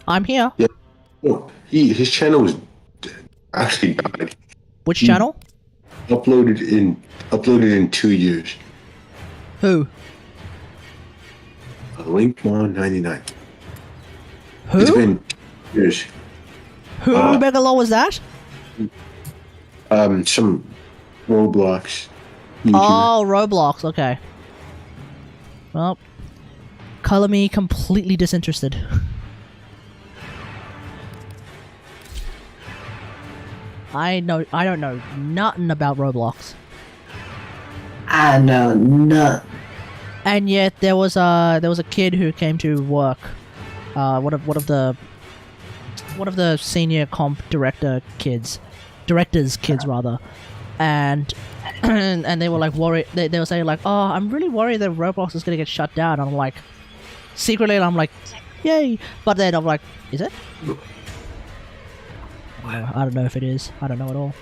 I'm here. Yeah. Oh, his channel is actually died. Which channel? Uploaded in 2 years. Who? Linkmon 99. Who? It's been years. Who Megalo was that? Some Roblox. YouTuber. Oh, Roblox. Okay. Well, color me completely disinterested. I don't know nothing about Roblox. I know nothing. And yet there was a kid who came to work. One of the senior comp directors kids rather, and they were like worried. They were saying like, oh, I'm really worried that Roblox is gonna get shut down. And I'm like, secretly, I'm like, yay! But then I'm like, is it? I don't know if it is. I don't know at all.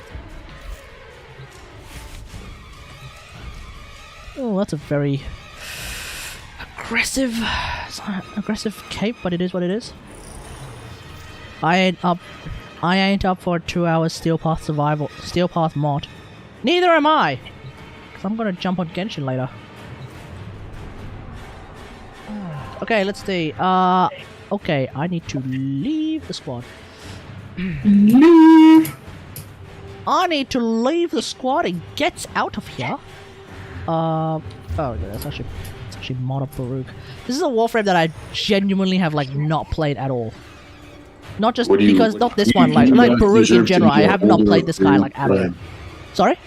Oh, that's a very aggressive cape, but it is what it is. I ain't up for a 2-hour Steel Path mod. Neither am I! Cause I'm gonna jump on Genshin later. Okay, let's see. Okay, I need to leave the squad. I need to leave the squad and get out of here. Oh, yeah, that's actually mod of Baruch. This is a Warframe that I genuinely have like not played at all. Not just because not this one, like Baruch in general. I have not played this guy like at all. Sorry?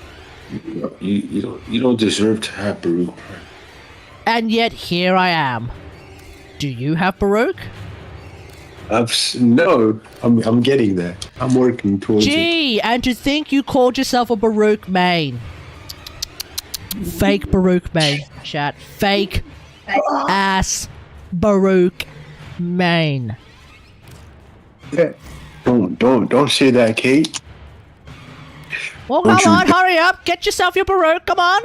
You don't deserve to have Baruch. And yet here I am. Do you have Baruch? No, I'm getting there. I'm working towards it. Gee, and to think you called yourself a Baruch main. Fake Baruch main, chat. Fake ass Baruch main. Yeah. Don't say that, Kate. Well, come on, hurry up. Get yourself your Baruch, come on.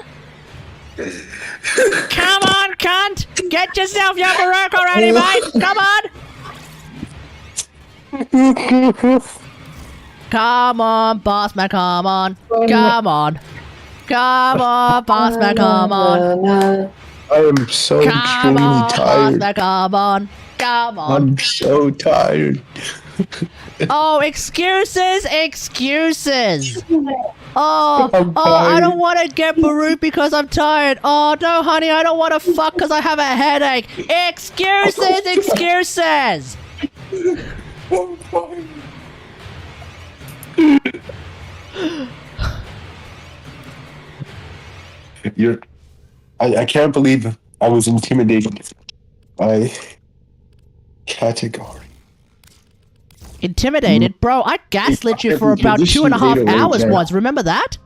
Come on, cunt. Get yourself your Baruch already, mate. Come on. Come on, boss man, come on. Come on. Come on, boss man, come on. I am so extremely tired. Boss man, come on. Come on. I'm so tired. Oh, excuses. Oh, I don't want to get Baruch because I'm tired. Oh, no, honey, I don't want to fuck because I have a headache. Excuses! I can't believe I was intimidated by category. Intimidated? Bro, I gaslit you for about 2.5 hours once. Remember that?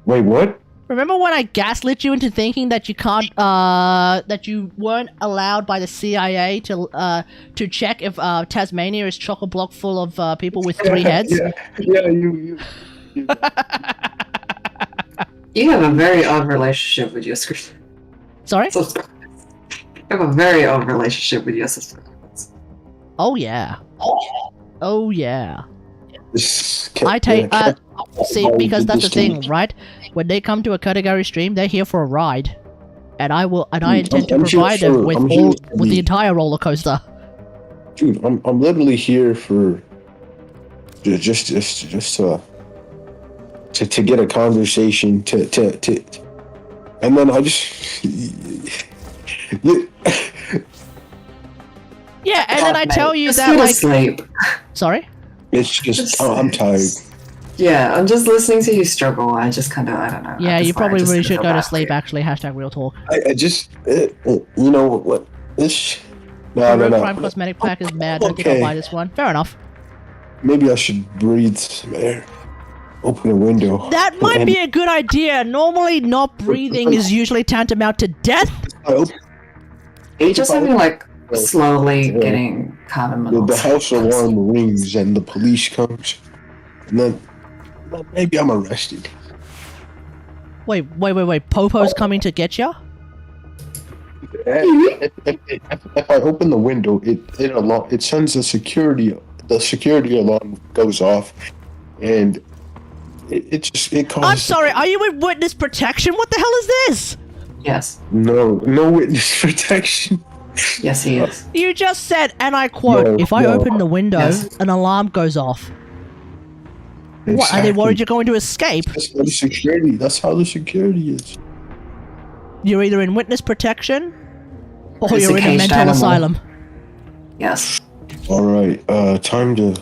Wait, what? Remember when I gaslit you into thinking that you can't, that you weren't allowed by the CIA to check if Tasmania is chock-a-block full of people with 3 heads? Yeah, you. You have a very odd relationship with your screen. Sorry? You have a very odd relationship with your sister. Oh yeah. Oh yeah. I take see, because that's the thing, right? When they come to a category stream, they're here for a ride, and I intend to provide them with the entire roller coaster. Dude, I'm literally here for just to get a conversation to and then I just yeah, and then I tell you just that go to like sleep. Sorry? It's just I'm tired. Yeah, I'm just listening to you struggle. I just kind of, I don't know. Yeah, you probably really should go to sleep, actually. Hashtag real talk. I just, you know what? This. No. Prime Cosmetic Pack is mad. I think I'll buy this one. Fair enough. Maybe I should breathe some air. Open a window. That might be a good idea. Normally, not breathing is usually tantamount to death. You're just having like slowly getting kind of the house alarm rings and the police comes, and then maybe I'm arrested. Wait. Popo's coming to get ya? If I open the window, it sends the security alarm goes off, and it causes. I'm sorry. Are you in witness protection? What the hell is this? Yes. No witness protection. Yes, he is. You just said, and I quote, if I open the window, an alarm goes off. Exactly. What, are they worried you're going to escape? That's how the security is. You're either in witness protection, or you're in a mental asylum. Yes. Alright, time to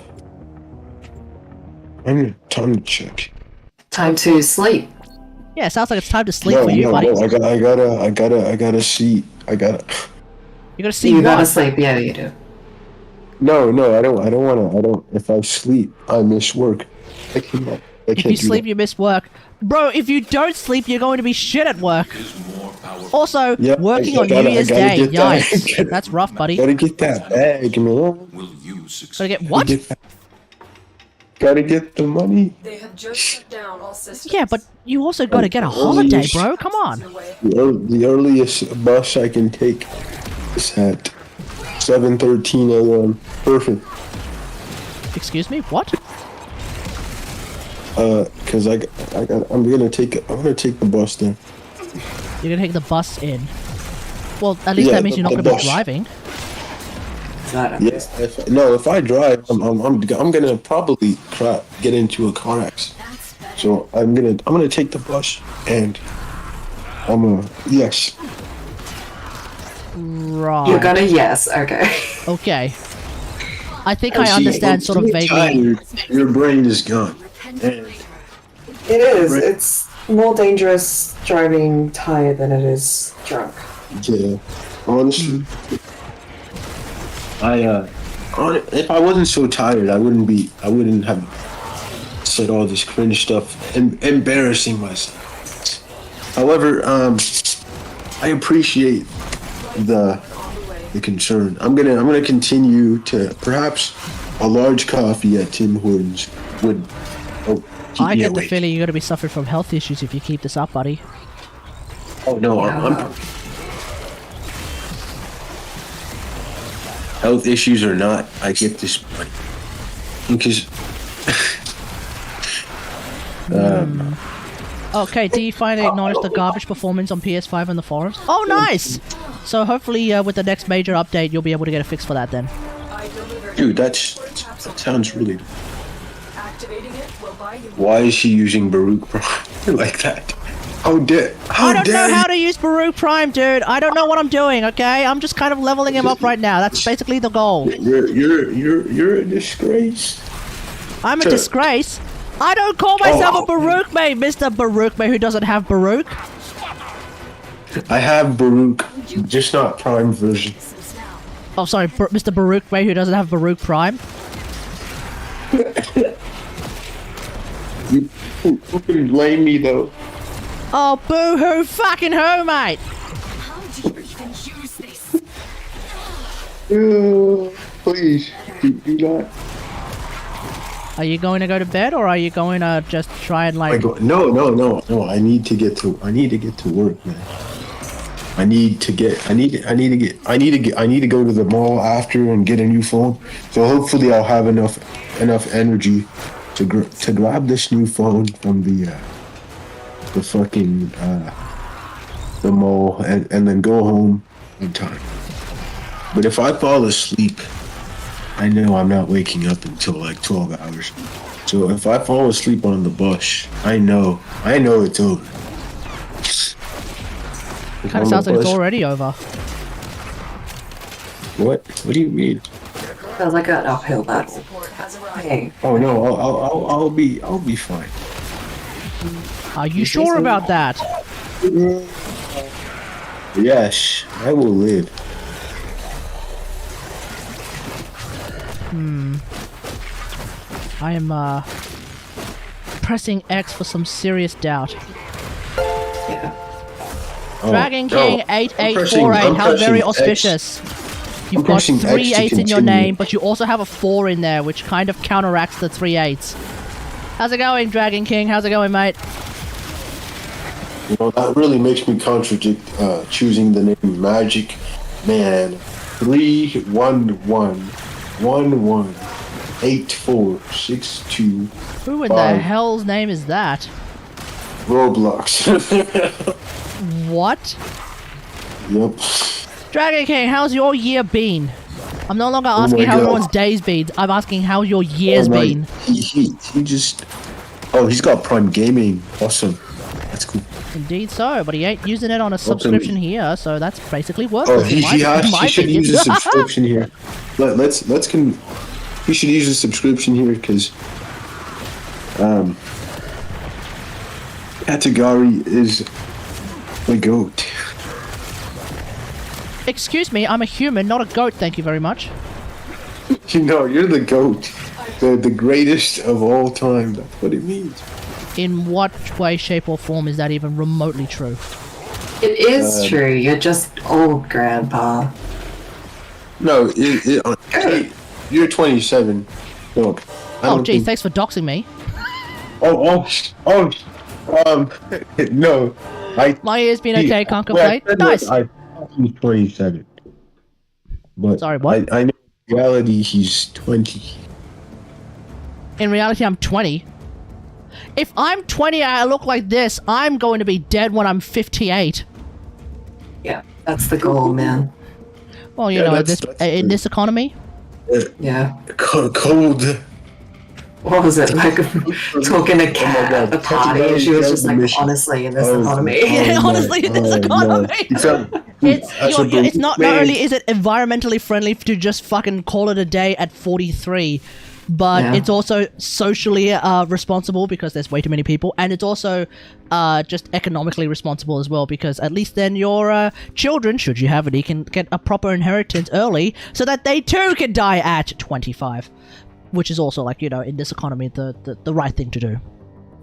check. Time to sleep. Yeah, it sounds like it's time to sleep for you, buddy. I gotta see. You gotta see You what? gotta sleep, yeah, you do. No, I don't. If I sleep, I miss work. I can't If you sleep, you miss work. Bro, if you don't sleep, you're going to be shit at work. Also, working on New Year's Day, yikes. That's rough, buddy. Gotta get that bag, man. Gotta get what? Gotta get the money. They have just shut down all systems. Yeah, but you also gotta get a holiday, bro. Come on. The earliest bus I can take is at 7:13 a.m. Perfect. Excuse me? What? Cause I'm gonna take the bus there. You're gonna take the bus in. Well, at least that means you're not gonna be driving. Yes. If I drive, I'm gonna probably get into a car accident. So I'm gonna take the bus, and yes. Right. You're gonna yes. Okay. Okay. I think I understand sort of vaguely. Your brain is gone. It is. It's more dangerous driving tired than it is drunk. Yeah. Honestly. If I wasn't so tired, I wouldn't have said all this cringe stuff and embarrassing myself. However, I appreciate the concern. I'm gonna continue to perhaps a large coffee at Tim Hortons would keep I me get the awake. feeling you're gonna be suffering from health issues if you keep this up, buddy. Oh no, I'm health issues or not, I get this money because. Okay, do you finally acknowledge the garbage performance on PS5 in the forums? Oh, nice! So hopefully with the next major update, you'll be able to get a fix for that then. Dude, that sounds really. Activating it will buy Why is she using Baruch Prime like that? How dare? I don't know how to use Baruch Prime, dude. I don't know what I'm doing. Okay, I'm just kind of leveling him up right now. That's basically the goal. You're a disgrace. I'm a disgrace. I don't call myself a Baruch mate, Mr. Baruch mate who doesn't have Baruch. I have Baruch, just not Prime version. Oh, sorry, Mr. Baruch mate who doesn't have Baruch Prime. Who can blame me though? Oh, boo-hoo fucking ho, mate! Please, do not. Are you going to go to bed, or are you going to just try and like? No. I need to get to work, man. I need to go to the mall after and get a new phone. So hopefully I'll have enough energy to grab this new phone from the fucking the mall and then go home in time. But if I fall asleep, I know I'm not waking up until like 12 hours. So if I fall asleep on the bus, I know it's over. It kind of sounds like it's already over. What do you mean? Sounds like an uphill battle. Hey. Oh no, I'll be fine. Are you sure about that? Yes, I will live. I am pressing X for some serious doubt. Yeah. Dragon King 8848. How very auspicious. You've got 3 8s in your name, but you also have a 4 in there, which kind of counteracts the 3 8s. How's it going, Dragon King? How's it going, mate? You know, that really makes me contradict choosing the name Magic Man 311118462. Who in the hell's name is that? Roblox. What? Yep. Dragon King, how's your year been? I'm no longer asking how everyone's days been. I'm asking how your year's been. He just... Oh, he's got Prime Gaming. Awesome. That's cool. Indeed so, but he ain't using it on a subscription here, so that's basically worthless. Oh, he should use a subscription here. He should use a subscription here because Katagari is the goat. Excuse me, I'm a human, not a goat, thank you very much. You know, you're the goat. The greatest of all time. That's what it means. In what way, shape, or form is that even remotely true? It is true. You're just old, Grandpa. No, you're 27. Look. Oh, geez, thanks for doxing me. No. My ear's been okay, can't complain. Nice. I'm 27. But sorry, what? I know in reality he's 20. In reality, I'm 20. If I'm 20 and I look like this, I'm going to be dead when I'm 58. Yeah, that's the goal, man. Well, you know, in this economy. Yeah. Cold. What was it like? Talking to Kat at the party, and she was just like, "Honestly, in this economy." Yeah, honestly, in this economy. It's not only is it environmentally friendly to just fucking call it a day at 43. But it's also socially responsible because there's way too many people, and it's also just economically responsible as well because at least then your children, should you have any, can get a proper inheritance early so that they too can die at 25, which is also, like, you know, in this economy the right thing to do.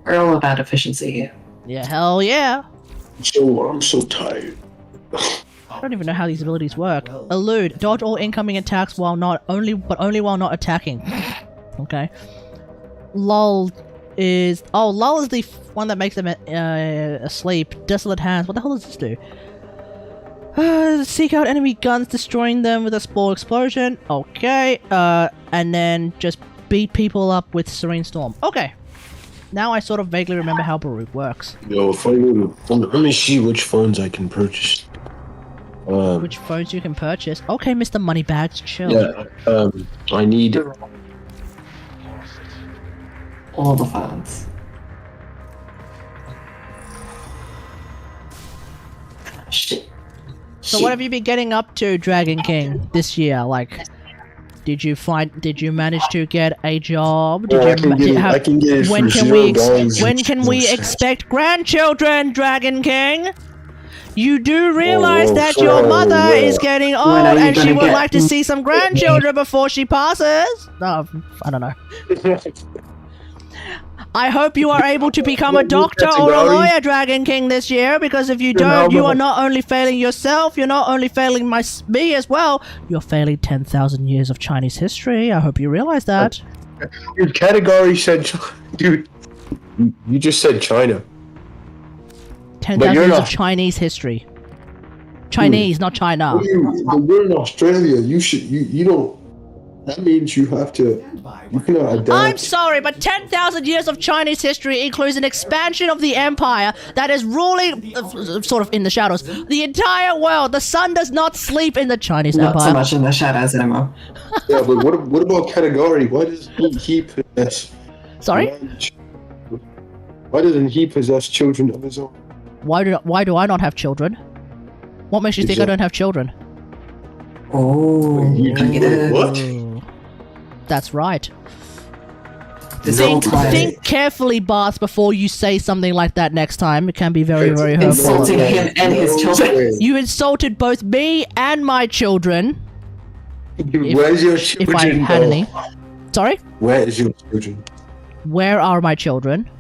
We're all about efficiency here. Yeah, hell yeah. I'm so tired. I don't even know how these abilities work. Elude, dodge all incoming attacks while only while not attacking. Okay. Lull is the one that makes them asleep. Desolate Hands. What the hell does this do? Seek out enemy guns, destroying them with a small explosion. Okay. And then just beat people up with Serene Storm. Okay. Now I sort of vaguely remember how Baruch works. Yo, if I go to, let me see which phones I can purchase. Which phones you can purchase? Okay, Mr. Moneybags, chill. Yeah. I need. all the funds. Shit. So what have you been getting up to, Dragon King, this year? Like, did you manage to get a job? Did I can get it when for can we $0. when can we expect grandchildren, Dragon King? You do realize that your mother is getting old and she would like to see some grandchildren before she passes? No, I don't know. I hope you are able to become a doctor or a lawyer, Dragon King, this year, because if you don't, you are not only failing yourself, you're not only failing me as well, you're failing 10,000 years of Chinese history. I hope you realize that. Your category said, dude, you just said China. 10,000 years of Chinese history. Chinese, not China. But we're in Australia. You don't. That means you have to. You cannot adapt. I'm sorry, but 10,000 years of Chinese history includes an expansion of the empire that is ruling, sort of in the shadows, the entire world. The sun does not sleep in the Chinese empire. Not so much in the shadows anymore. Yeah, but what about category? Why doesn't he possess? Sorry? Why doesn't he possess children of his own? Why do I not have children? What makes you think I don't have children? Oh, what? That's right. Think carefully, Bath, before you say something like that next time. It can be very, very hurtful. Insulting him and his children. You insulted both me and my children. Where's your children? If I had any. Sorry? Where is your children? Where are my children?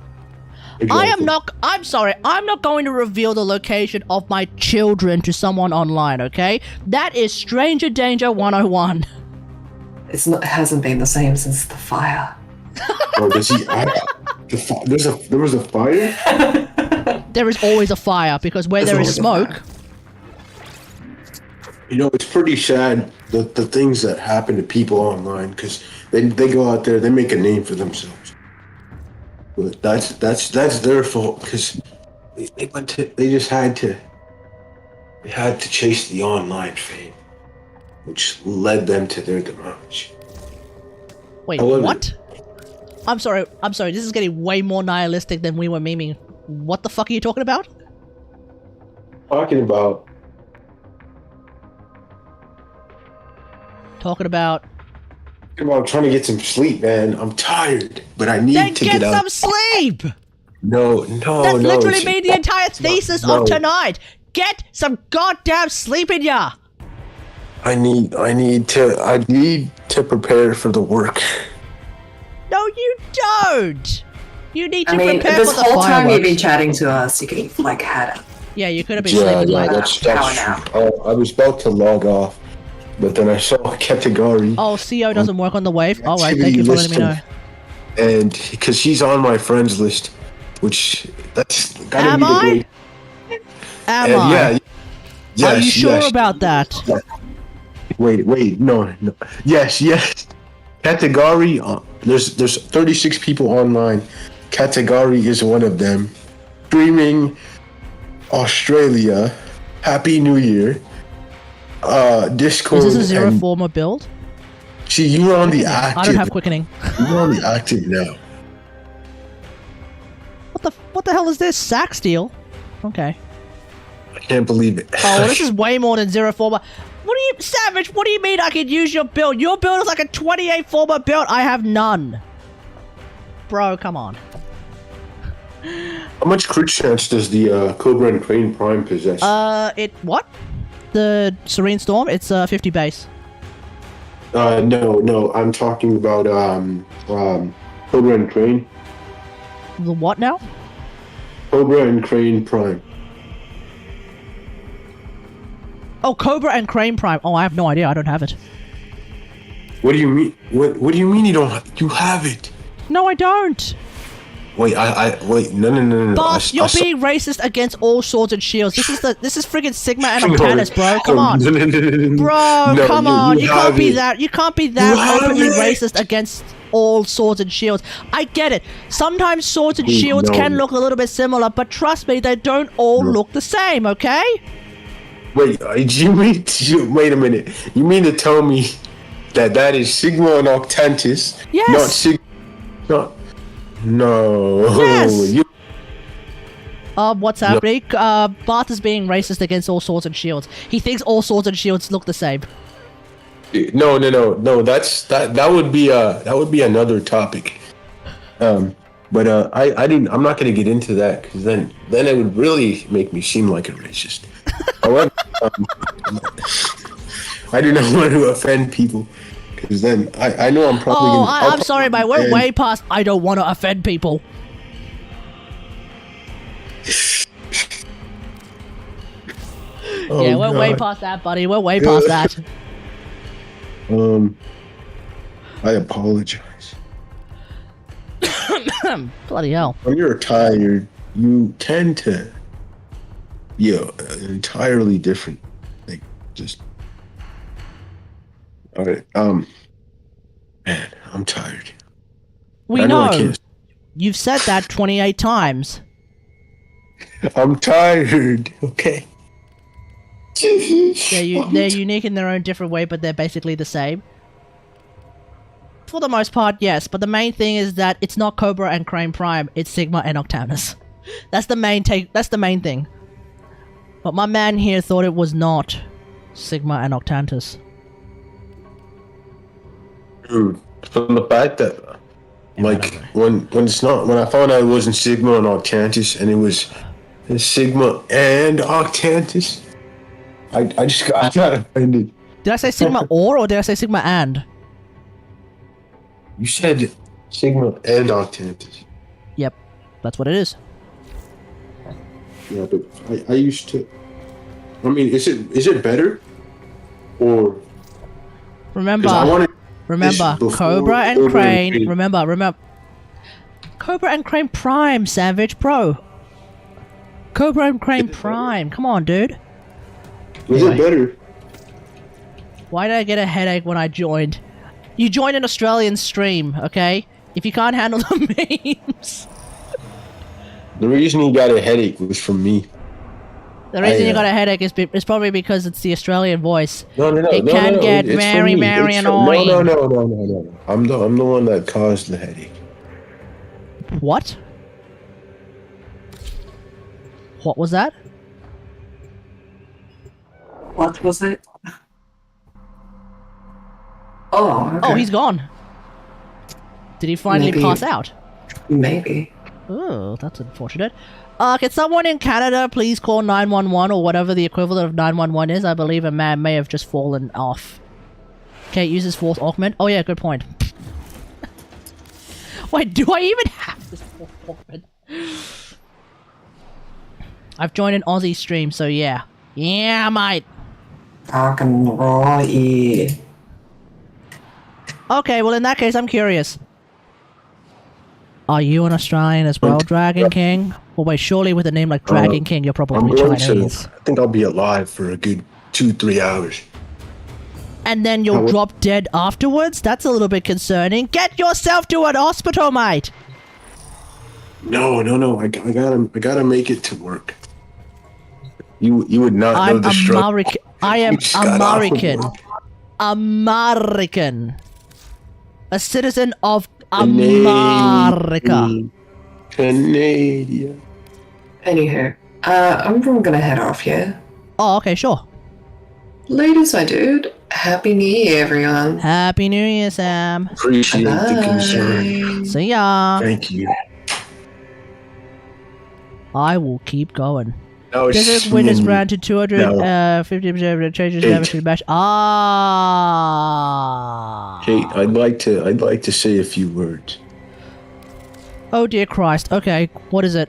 Exactly. I'm sorry, I'm not going to reveal the location of my children to someone online, okay? That is Stranger Danger 101. It hasn't been the same since the fire. Or does he? There was a fire. There is always a fire because where there is smoke. You know, it's pretty sad the things that happen to people online because they go out there, they make a name for themselves. But that's their fault because they just had to chase the online fame, which led them to their demise. Wait, what? I'm sorry. This is getting way more nihilistic than we were memeing. What the fuck are you talking about? Talking about trying to get some sleep, man. I'm tired, but I need to get out. Then get some sleep! No. That's literally made the entire thesis of tonight. Get some goddamn sleep in ya! I need to prepare for the work. No, you don't! You need to prepare for the fireworks. This whole time you've been chatting to us, you could have had it. Yeah, you could have been sleeping like that's true. I was about to log off, but then I saw a category. Oh, CO doesn't work on the wave? Alright, thank you for letting me know. And because she's on my friends list, which that's gotta be the way. Am I? Yeah. Yes, are you sure about that? Wait, no. Yes. Category, there's 36 people online. Category is one of them. Streaming Australia. Happy New Year. Discord. Is this a zero former build? See, you were on the active. I don't have quickening. You're on the active now. What the hell is this? Sack steel? Okay. I can't believe it. Oh, this is way more than zero former. Savage, what do you mean I could use your build? Your build is like a 28 former build. I have none. Bro, come on. How much crit chance does the Cobra and Crane Prime possess? What? The Serene Storm? It's 50 base. No, I'm talking about Cobra and Crane. The what now? Cobra and Crane Prime. Oh, Cobra and Crane Prime. Oh, I have no idea. I don't have it. What do you mean? What do you mean you don't? You have it. No, I don't. Wait, wait. No. Boss, you're being racist against all swords and shields. This is friggin' Sigma and Octanus, bro. Come on, bro. Come on. You can't be that. You can't be that openly racist against all swords and shields. I get it. Sometimes swords and shields can look a little bit similar, but trust me, they don't all look the same. Okay? Wait, wait a minute. You mean to tell me that is Sigma and Octantis? Yes. Not No. Yes! You, What's happening? Bath is being racist against all swords and shields. He thinks all swords and shields look the same. no. That would be another topic. But I'm not gonna get into that because then it would really make me seem like a racist. However, I do not want to offend people because then I know I'm probably. Oh, gonna, I'm sorry, mate. We're way past. I don't want to offend people. Yeah, we're way past that, buddy. We're way past that. I apologize. Bloody hell. When you're tired, you tend to be entirely different. Like, just. Alright, man, I'm tired. We know. You've said that 28 times. I'm tired, okay? They're unique in their own different way, but they're basically the same. For the most part, yes, but the main thing is that it's not Cobra and Crane Prime, it's Sigma and Octanus. That's the main thing. But my man here thought it was not Sigma and Octantus. Dude, from the fact that, like, when I found out it wasn't Sigma and Octantus, and it was Sigma and Octantus, I got offended. Did I say Sigma or did I say Sigma and? You said Sigma and Octantus. Yep, that's what it is. Yeah, but I used to. I mean, is it better, or? Remember, Cobra and Crane. Remember. Cobra and Crane Prime, Savage Pro. Cobra and Crane Prime. Come on, dude. Was it better? Why did I get a headache when I joined? You joined an Australian stream, okay? If you can't handle the memes. The reason you got a headache was from me. The reason you got a headache is probably because it's the Australian voice. No. It can get very annoying. No. I'm the one that caused the headache. What? What was that? What was it? Oh, okay. Oh, he's gone. Did he finally pass out? Maybe. Oh, that's unfortunate. Can someone in Canada please call 911 or whatever the equivalent of 911 is? I believe a man may have just fallen off. Okay, uses force augment. Oh yeah, good point. Wait, do I even have this force augment? I've joined an Aussie stream, so yeah. Yeah, mate. Fucking raw. Okay, well in that case, I'm curious. Are you an Australian as well, Dragon King? Well, wait, surely with a name like Dragon King, you're probably Chinese. I think I'll be alive for a good 2-3 hours. And then you'll drop dead afterwards? That's a little bit concerning. Get yourself to an hospital, mate! No. I gotta make it to work. You would not know the struggle. I am American. American. A citizen of America. Canadian. Anywho, I'm gonna head off here. Oh, okay, sure. Ladies, my dude. Happy New Year, everyone. Happy New Year, Sam. Appreciate the concern. See ya. Thank you. I will keep going. No, Desert Wind is granted 250% changes damage to the match. Ah. Kate, I'd like to say a few words. Oh dear Christ. Okay, what is it?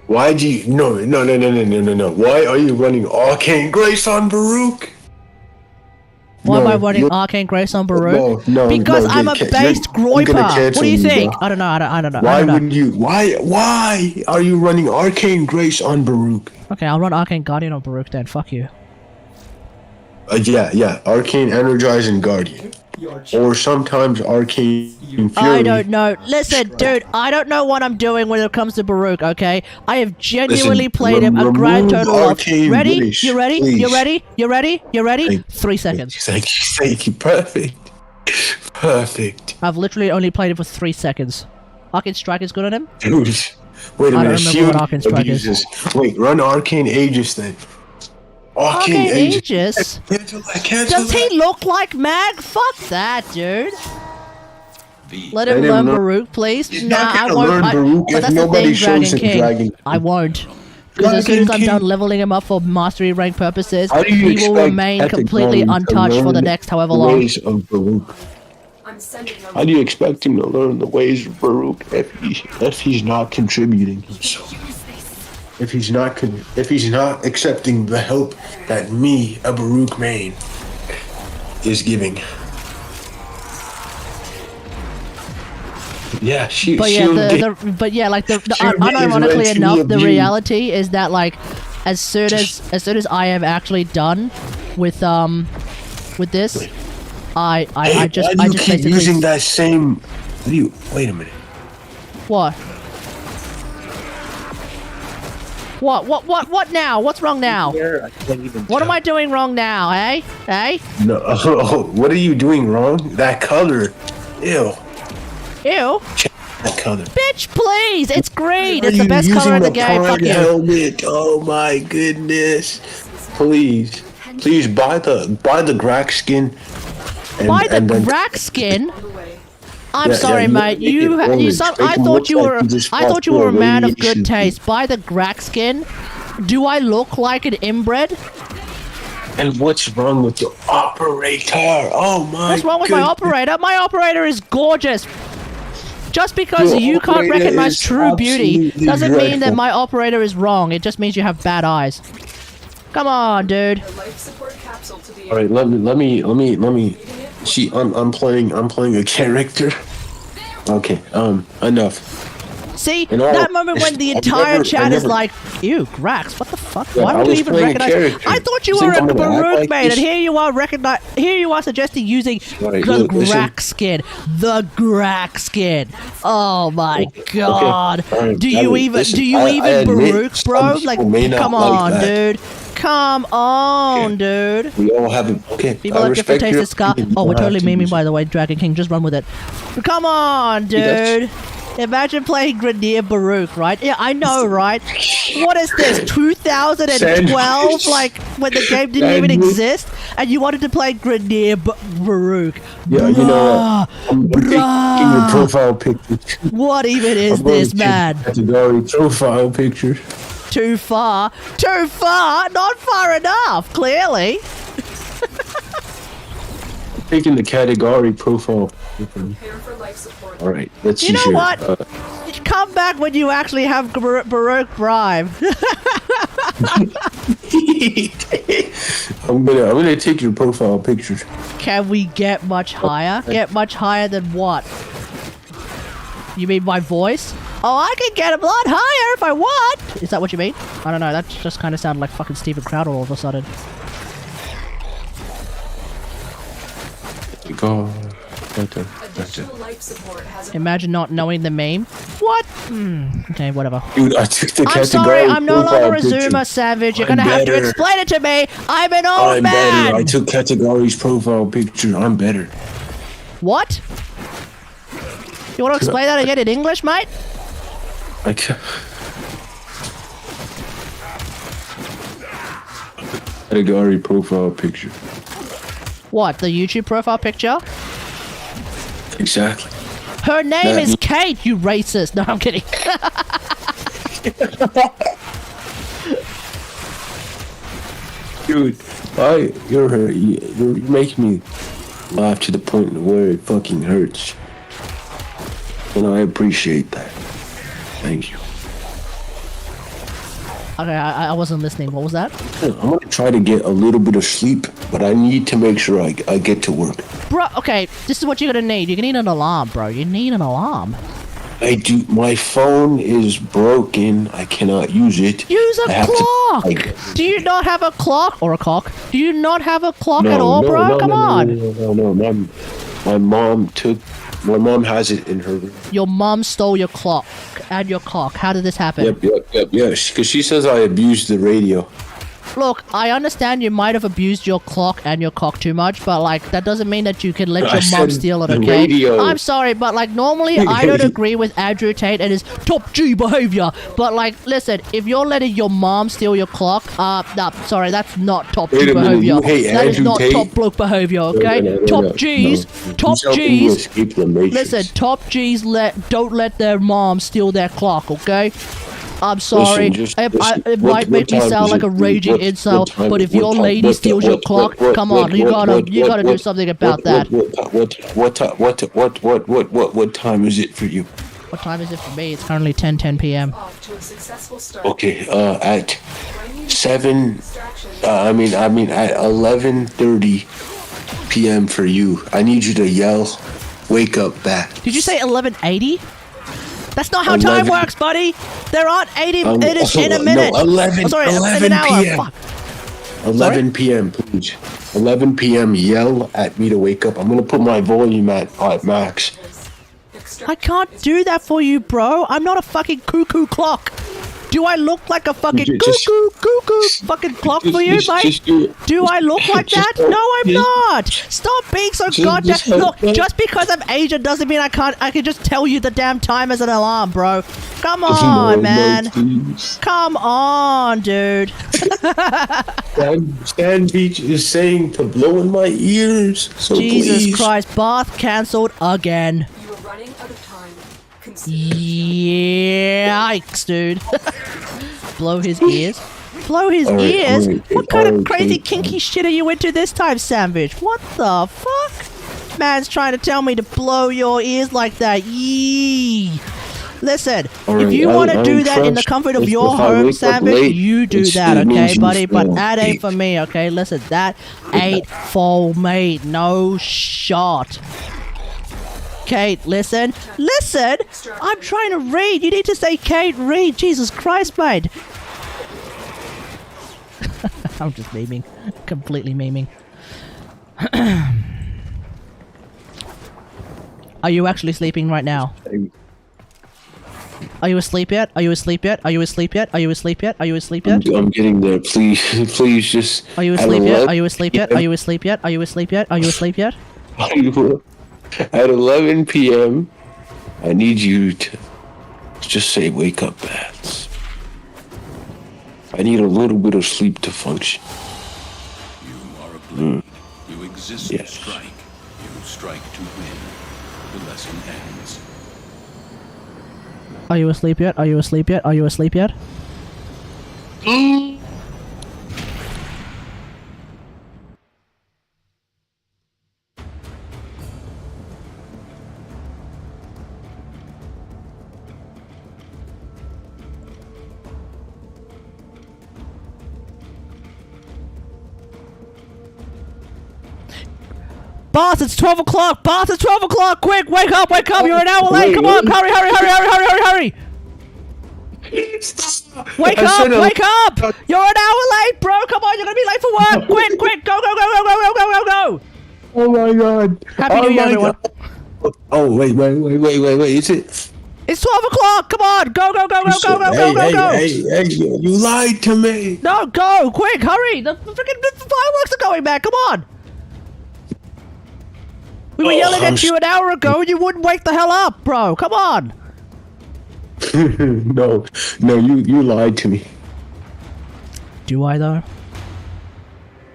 Why do you no. Why are you running Arcane Grace on Baruch? Why am I running Arcane Grace on Baruch? Because I'm a based groiper. What do you think? I don't know. I don't know. Why would you? Why are you running Arcane Grace on Baruch? Okay, I'll run Arcane Guardian on Baruch then. Fuck you. Yeah. Arcane Energize and Guardian. Or sometimes Arcane Fury. I don't know. Listen, dude, I don't know what I'm doing when it comes to Baruch, okay? I have genuinely played him a grand total of... Ready? Grace, you ready? please. You ready? You ready? You ready? 3 seconds. Thank you. Perfect. I've literally only played it for 3 seconds. Arcane Strike is good on him? Dude, wait a I don't minute. remember Shield what Arcane Strike is. abuses. Wait, run Arcane Aegis then. Arcane Aegis? Cancel Does he look like Mag? Fuck that, dude. Let him Let him learn learn- Baruch, please. He's Nah, not I gonna won't. learn I, Baruch but if that's the nobody thing, shows Dragon him King. Dragon. I won't. Because as soon as Dragon I'm done King- leveling him up for mastery rank purposes, How do you he will expect remain completely Category to untouched for the learn next however the long. ways of Baruch? How do you expect him to learn the ways of Baruch if he's not contributing himself? If he's not accepting the help that me, a Baruch main, is giving. Yeah, But yeah, unironically enough, the reality is that like, as soon as I am actually done with this, I just keep basically using that same. Wait a minute. What? What now? What's wrong now? What am I doing wrong now, eh? Eh? No, what are you doing wrong? That color, ew. Ew. That color. Bitch, please! It's green! Are It's the you best color in the using game, fuck Pride you! helmet? Oh my goodness! Please buy the Grack skin. Buy the Grack skin? I'm Yeah, sorry, yeah, mate. make it orange. Make I him thought look you like were. he just I fought thought you were a for a man of good radiation taste. Buy the Grack skin. Do I look like an inbred? And what's wrong with your operator? Oh my! What's wrong with my operator? My operator is gorgeous. Just because Your you can't operator recognize is true beauty absolutely doesn't mean that dreadful. my operator is wrong. It just means you have bad eyes. Come on, dude. All right, let me. See, I'm playing a character. Okay, enough. See, And all- that moment when the I entire never- chat I is never- like, ew, Grax, what the fuck? Yeah, Why I would you was even playing a recognize? character. I thought you You were think a I'm gonna act Baruch like mate, this? and here you are suggesting using Right, the look, listen. Grax skin. The Grax skin. Oh my god. all right, Do you even I admit Baruch, bro? some Like, people may not come like on, that. dude. Come on, dude. We all have it. Okay, People I have different respect tastes your of scar. opinion. Oh, You we're don't have totally to memeing, use by the way, Dragon King. Just run with it. Come on, dude. Imagine playing Grenier Baruch, right? Yeah, I know, right? What is this, 2012? Like, when the game didn't even Sandwich. exist? And you wanted to play Grenier Baruch? Yeah, you know what? I'm taking your profile picture. What even is I'm going this, to man? Category profile picture. Too far? Too far? Not far enough, clearly. Taking the category profile. All right, let's You use know your, what? Come back when you actually have Baruch Prime. I'm gonna take your profile pictures. Can we get much higher? Get much higher than what? You mean my voice? Oh, I can get a lot higher if I want! Is that what you mean? I don't know, that just kind of sounded like fucking Steven Crowder all of a sudden. Go. Imagine not knowing the meme. What? Okay, whatever. Dude, I took the I'm category sorry, I'm no profile longer a picture. Zoomer Savage. You're I'm gonna have to better. explain it to me. I'm an old I'm man. better. I took categories profile picture. I'm better. What? You want to explain that again in English, mate? I ca- Category profile picture. What? The YouTube profile picture? Exactly. Her name That is me- Kate, you racist. No, I'm kidding. Dude, you make me laugh to the point where it fucking hurts. And I appreciate that. Thank you. Okay, I wasn't listening. What was that? I'm gonna try to get a little bit of sleep, but I need to make sure I get to work. Bro, okay, this is what you're gonna need. You're gonna need an alarm, bro. You need an alarm. I do. My phone is broken. I cannot use it. Use I a have to- clock! Do you not have a clock? Or a cock? Do you not have a clock at all, bro? Come on! No. My mom has it in her room. Your mom stole your clock and your cock. How did this happen? Yep. Because she says I abused the radio. Look, I understand you might have abused your clock and your cock too much, but like that doesn't mean that you can let your mom steal it, okay? Radio. I'm sorry, but like normally I don't agree with Andrew Tate and his top G behavior. But like, listen, if you're letting your mom steal your clock, nah, sorry, that's not top G behavior. That is not top bloke behavior, okay? Top G's, top G's. Listen, top G's don't let their mom steal their clock, okay? I'm sorry. It might make me sound like a raging incel, but if your lady steals your clock, come on, you gotta do something about that. What time is it for you? What time is it for me? It's currently 10:10 p.m. Okay, at 7. I mean at 11:30 p.m. for you. I need you to yell, "Wake up, bat." Did you say 11:80? That's not how time works, buddy. There aren't 80 minutes in a minute. No, 11. Oh, sorry, 11 in an hour. PM. Fuck. 11 p.m. please. 11 p.m. Yell at me to wake up. I'm gonna put my volume at max. I can't do that for you, bro. I'm not a fucking cuckoo clock. Do I look like a fucking cuckoo fucking clock for you, mate? Do I look like that? No, I'm not. Stop being so goddamn. Look, just because I'm Asian doesn't mean I can just tell you the damn time as an alarm, bro. Come on, man. Come on, dude. Stan Beach is saying to blow in my ears. So Jesus please. Christ, bath cancelled again. You are running out of time. Yikes, dude. Blow his ears? Blow his ears? What kind of crazy kinky shit are you into this time, Sandwich? What the fuck? Man's trying to tell me to blow your ears like that. Yee. Listen, if you want to do that in the comfort of your home, Sandwich, you do that, okay, buddy? But that ain't for me, okay? Listen, that ain't for me. No shot. Kate, listen. Listen! I'm trying to read. You need to say, Kate, read. Jesus Christ, mate. I'm just memeing. Completely memeing. Are you actually sleeping right now? Are you asleep yet? Are you asleep yet? Are you asleep yet? Are you asleep yet? Are you asleep yet? I'm getting there. Please just. Are you asleep yet? Are you asleep yet? Are you asleep yet? Are you asleep yet? Are you asleep yet? At 11 p.m., I need you to just say, "Wake up, bats." I need a little bit of sleep to function. You are a blade. You exist to strike. You strike to win. The lesson ends. Are you asleep yet? Are you asleep yet? Are you asleep yet? Boss, it's 12 o'clock! Boss, it's 12 o'clock! Quick, wake up, wake up! You're an hour late! Come on, hurry, hurry, hurry, hurry, hurry, hurry, hurry! Wake up, wake up! You're an hour late, bro! Come on, you're gonna be late for work! Quick, quick, go, go, go, go, go, go, go, go, go! Oh my god! Happy New Year, everyone! Oh, wait, is it? It's 12 o'clock! Come on! Go, go, go, go, go, go, go, go, go! Hey, you lied to me! No, go! Quick, hurry! The freaking fireworks are going back! Come on! We were yelling at you an hour ago and you wouldn't wake the hell up, bro. Come on. No, you lied to me. Do I though?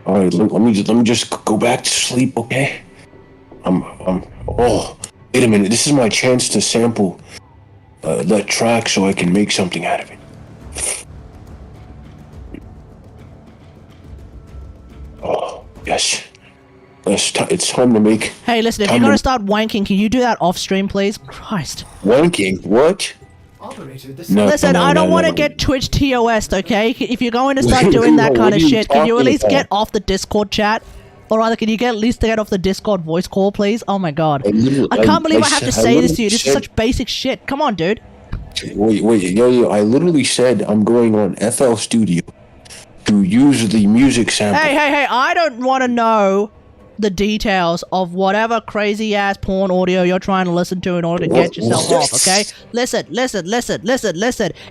All right, let me just go back to sleep, okay? Oh, wait a minute. This is my chance to sample that track so I can make something out of it. Oh, yes. It's time to make. Hey, listen, if you're gonna start wanking, can you do that off stream, please? Christ. Wanking? What? No, listen, I don't want to get Twitch TOS'd, okay? If you're going to start doing that kind of shit, can you at least get off the Discord chat? Or rather, can you at least get off the Discord voice call, please? Oh my god. I can't believe I have to say this to you. This is such basic shit. Come on, dude. Wait, yo, I literally said I'm going on FL Studio to use the music sample. Hey, I don't want to know the details of whatever crazy ass porn audio you're trying to listen to in order to get yourself off, okay? Listen.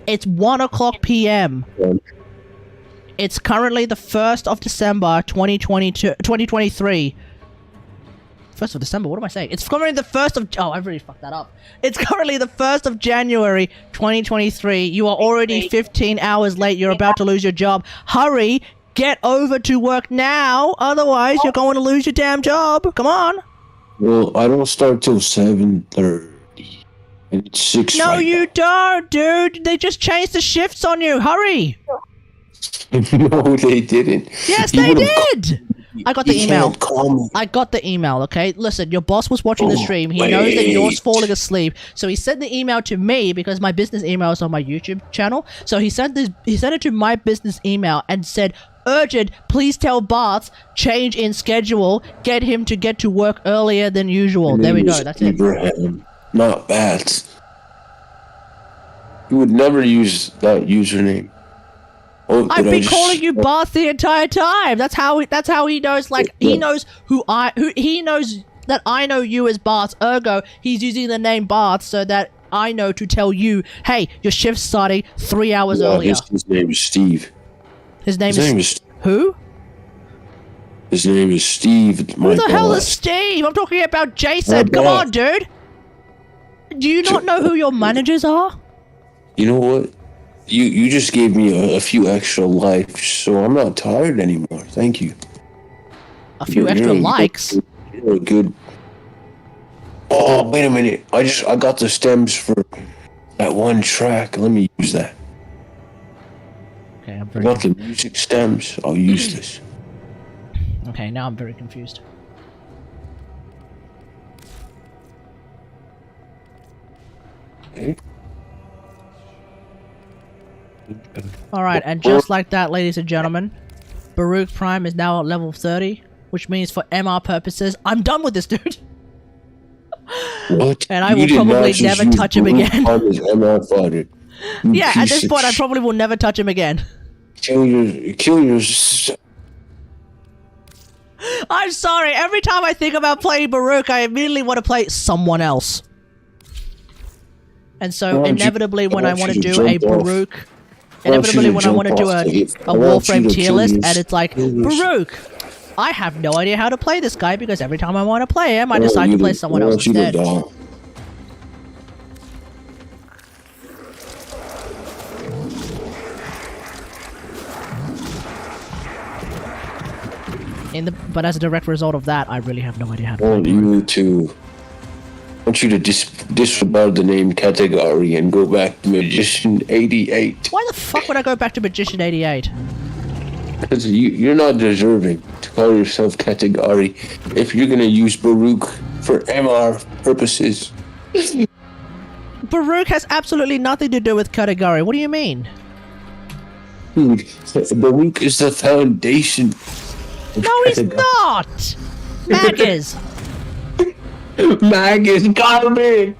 It's 1 o'clock p.m. It's currently the 1st of December 2023. 1st of December, what am I saying? It's currently the 1st of... Oh, I've really fucked that up. It's currently the 1st of January 2023. You are already 15 hours late. You're about to lose your job. Hurry! Get over to work now! Otherwise, you're going to lose your damn job. Come on! Well, I don't start till 7:30. And it's 6 No, right you don't, dude! They just changed the shifts on you. Hurry! No, they didn't. Yes, He they would've did! I got the You email. can't call me. I got the email, okay? Listen, your boss was watching the stream. He knows that you're falling asleep. So he sent the email to me because my business email is on my YouTube channel. So he sent it to my business email and said, urgent, please tell Barth, change in schedule, get him to get to work earlier than usual. There we go, that's it. Abraham, not Bats. You would never use that username. Oh, I've been calling you Barth the entire time. That's how he knows. Like he knows he knows that I know you as Barth. Ergo, he's using the name Barth so that I know to tell you, hey, your shift's starting 3 hours earlier. His name is Steve. His name is who? His name is Steve. Who the hell is Steve? I'm talking about Jason. Come on, dude. Do you not know who your managers are? You know what? You just gave me a few extra likes, so I'm not tired anymore. Thank you. A few extra likes? You're good. Oh, wait a minute. I got the stems for that one track. Let me use that. Okay, I got the music stems. I'll use this. Okay, now I'm very confused. Okay. Alright, and just like that, ladies and gentlemen, Baruch Prime is now at level 30, which means for MR purposes, I'm done with this dude. What? And I will probably never touch him again. Yeah, at this point, I probably will never touch him again. Kill your. I'm sorry, every time I think about playing Baruch, I immediately want to play someone else. And so, inevitably, when I want to do a Baruch... Inevitably, when I want to do a Warframe tier list, and it's like, Baruch, I have no idea how to play this guy, because every time I want to play him, I decide to play someone else instead. But as a direct result of that, I really have no idea how to play Baruch. I want you to disregard the name category and go back to Magician 88. Why the fuck would I go back to Magician 88? Because you're not deserving to call yourself category if you're gonna use Baruch for MR purposes. Baruch has absolutely nothing to do with category. What do you mean? Dude, Baruch is the foundation. No, he's not! Mag is! Mag is garbage!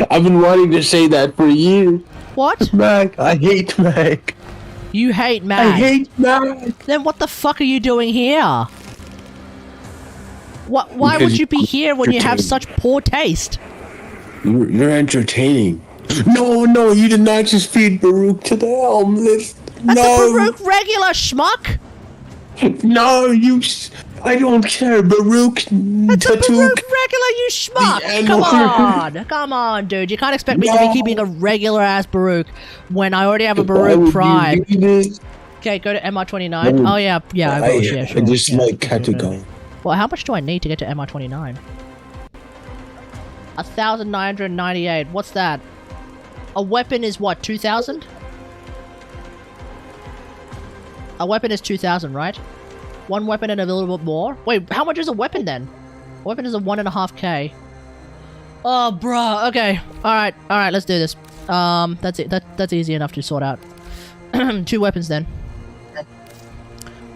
I've been wanting to say that for years. What? Mag. I hate Mag. You hate Mag? I hate Mag. Then what the fuck are you doing here? Why would you be here when you have such poor taste? You're entertaining. No, you did not just feed Baruch to the helm list. That's a Baruch regular, schmuck! No, I don't care, Baruch. That's a Baruch regular, you schmuck! Come on, dude. You can't expect me to be keeping a regular ass Baruch when I already have a Baruch Prime. Okay, go to MR29. Oh yeah, sure. I just like category. Well, how much do I need to get to MR29? 1,998. What's that? A weapon is what, 2,000? A weapon is 2,000, right? One weapon and a little bit more? Wait, how much is a weapon then? A weapon is a 1.5k. Oh, bruh. Okay. Alright, let's do this. That's it. That's easy enough to sort out. 2 weapons then.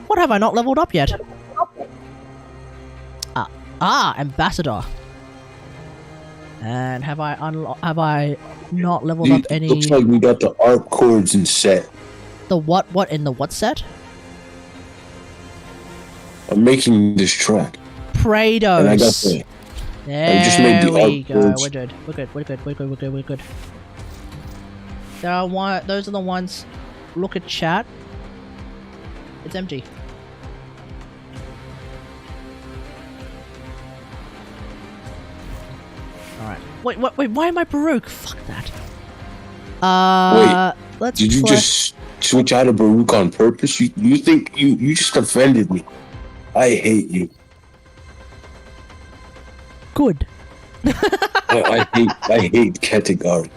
What have I not leveled up yet? Ambassador. And have I not leveled up any? Looks like we got the art chords in set. The what? What in the what set? I'm making this track. Prados. And I got the. There I just made the we art go. chords. We're good. Those are the ones. Look at chat. It's empty. Alright. Wait, why am I Baruch? Fuck that. Let's Did you just switch out of Baruch on purpose? You think you just offended me. I hate you. Good. I hate Kategari.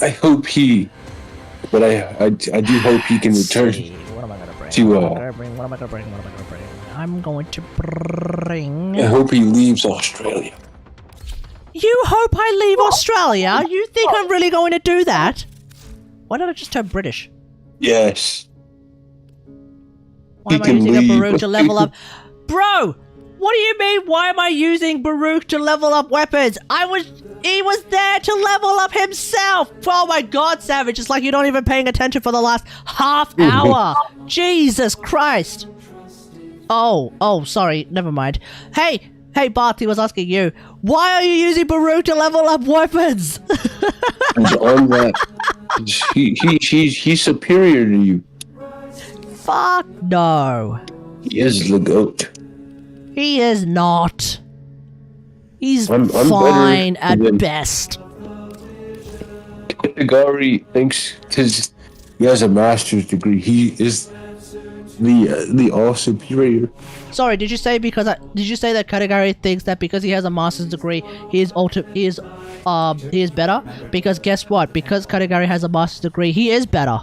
I hope he, but I do hope he can return What am I gonna bring? to What am I gonna bring? I'm going to bring. I hope he leaves Australia. You hope I leave Australia? You think I'm really going to do that? Why don't I just turn British? Yes. Why am I using a Baruch to level up? Bro! What do you mean, why am I using Baruch to level up weapons? He was there to level up himself! Oh my god, Savage, it's like you're not even paying attention for the last half hour! Jesus Christ! Oh, sorry, never mind. Hey, Barty was asking you, why are you using Baruch to level up weapons? On that, he's superior to you. Fuck no. He is the GOAT. He is not. He's I'm fine better at than best. Kategari thinks because he has a master's degree, he is the all superior. Sorry, did you say that Kategari thinks that because he has a master's degree, he is better? Because guess what? Because Kategari has a master's degree, he is better.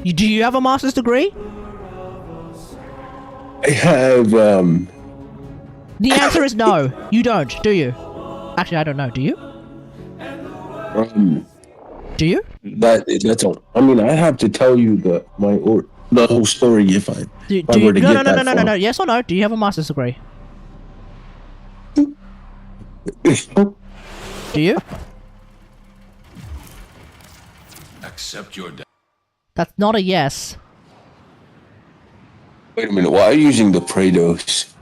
Do you have a master's degree? I have The answer is no. You don't, do you? Actually, I don't know. Do you? Do you? That's all. I mean, I have to tell you the whole story if I were to get that far. No. Yes or no? Do you have a master's degree? Do you? Accept your death. That's not a yes. Wait a minute. Why are you using the Praedos?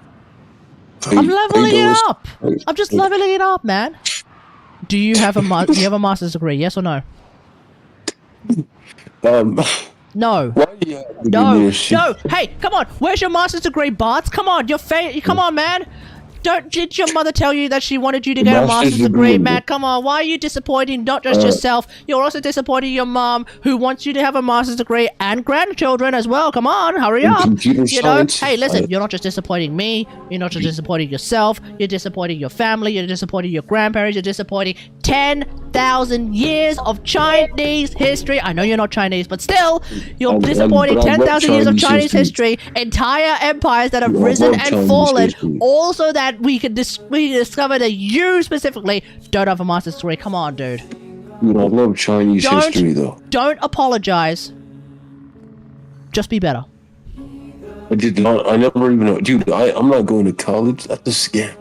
I'm leveling it up. I'm just leveling it up, man. Do you have a master's degree? Yes or no? No. No. Hey, come on. Where's your master's degree, Bart? Come on. Come on, man. Did your mother tell you that she wanted you to get a master's degree, man? Come on, why are you disappointing not just yourself? You're also disappointing your mom, who wants you to have a master's degree and grandchildren as well. Come on, hurry up. You know, hey, listen, you're not just disappointing me. You're not just disappointing yourself. You're disappointing your family. You're disappointing your grandparents. You're disappointing 10,000 years of Chinese history. I know you're not Chinese, but still, you're disappointing 10,000 years of Chinese history. Entire empires that have risen and fallen, all so that we discover that you specifically don't have a master's degree. Come on, dude. Dude, I love Chinese history, though. Don't apologize. Just be better. I did not. I never even know. Dude, I'm not going to college. That's a scam.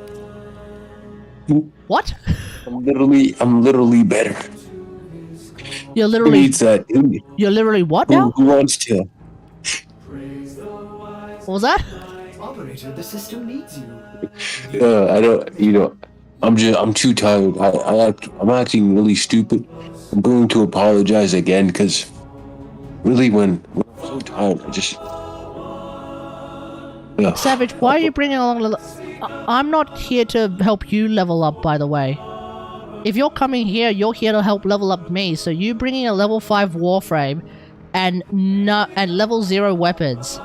What? I'm literally better. You're literally... Who needs that? You're literally what now? Who wants to? What was that? Operator, the system needs you. I don't. You know, I'm too tired. I'm acting really stupid. I'm going to apologize again because really, when I'm so tired, I just. Yeah. Savage, why are you bringing along... I'm not here to help you level up, by the way. If you're coming here, you're here to help level up me. So you bringing a level 5 Warframe and level 0 weapons.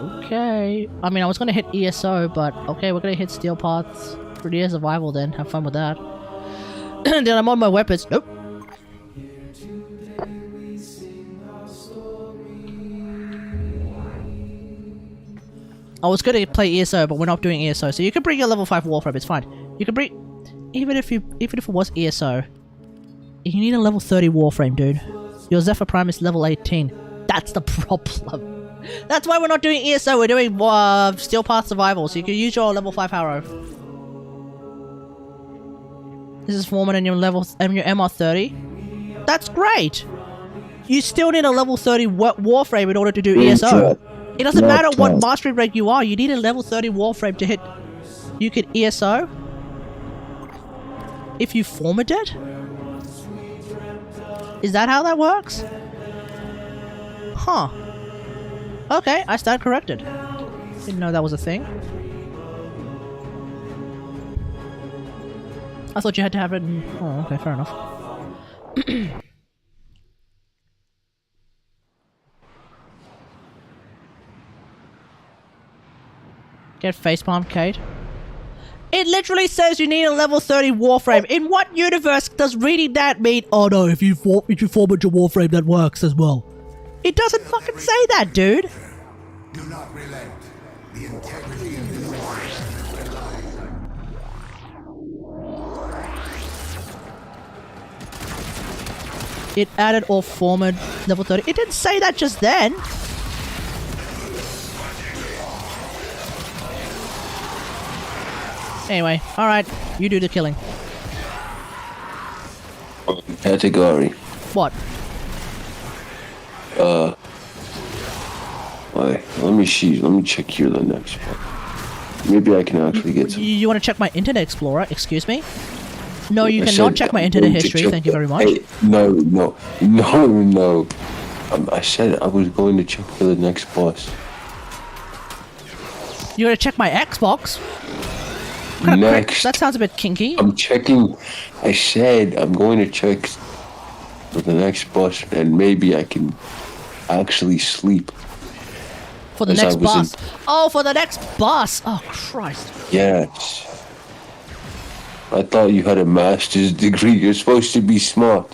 Okay. I mean, I was gonna hit ESO, but okay, we're gonna hit Steel Parts. Pretty air survival then. Have fun with that. Then I'm on my weapons. Nope. I was gonna play ESO, but we're not doing ESO. So you can bring your level 5 Warframe, it's fine. You can bring... Even if it was ESO, you need a level 30 Warframe, dude. Your Zephyr Prime is level 18. That's the problem. That's why we're not doing ESO, we're doing Steel Path Survival, so you can use your level 5 Harrow. This is Foreman and your MR30. That's great! You still need a level 30 Warframe in order to do ESO. It doesn't matter what mastery rank you are, you need a level 30 Warframe to hit... You can ESO? If you formed it? Is that how that works? Huh. Okay, I stand corrected. Didn't know that was a thing. I thought you had to have it in... Oh, okay, fair enough. Get facepalm, Kate. It literally says you need a level 30 warframe. In what universe does reading that mean, oh no, if you form into warframe that works as well? It doesn't fucking say that, dude. Do not relent. The integrity of this It added all forward level 30. It didn't say that just then. Anyway, alright, you do the killing. Category. What? Wait, let me see. Let me check here the next one. Maybe I can actually get some. You want to check my Internet Explorer? Excuse me? No, you I cannot said check my I'm internet going to history. check Thank you very much. Hey, no. I said I was going to check for the next boss. You're gonna check my Xbox? What kind of Next. that sounds a bit kinky. I'm checking. I said I'm going to check for the next boss, and maybe I can actually sleep. For the as next I was bus. Oh, for the next bus. Oh, Christ. Yes. I thought you had a master's degree. You're supposed to be smart.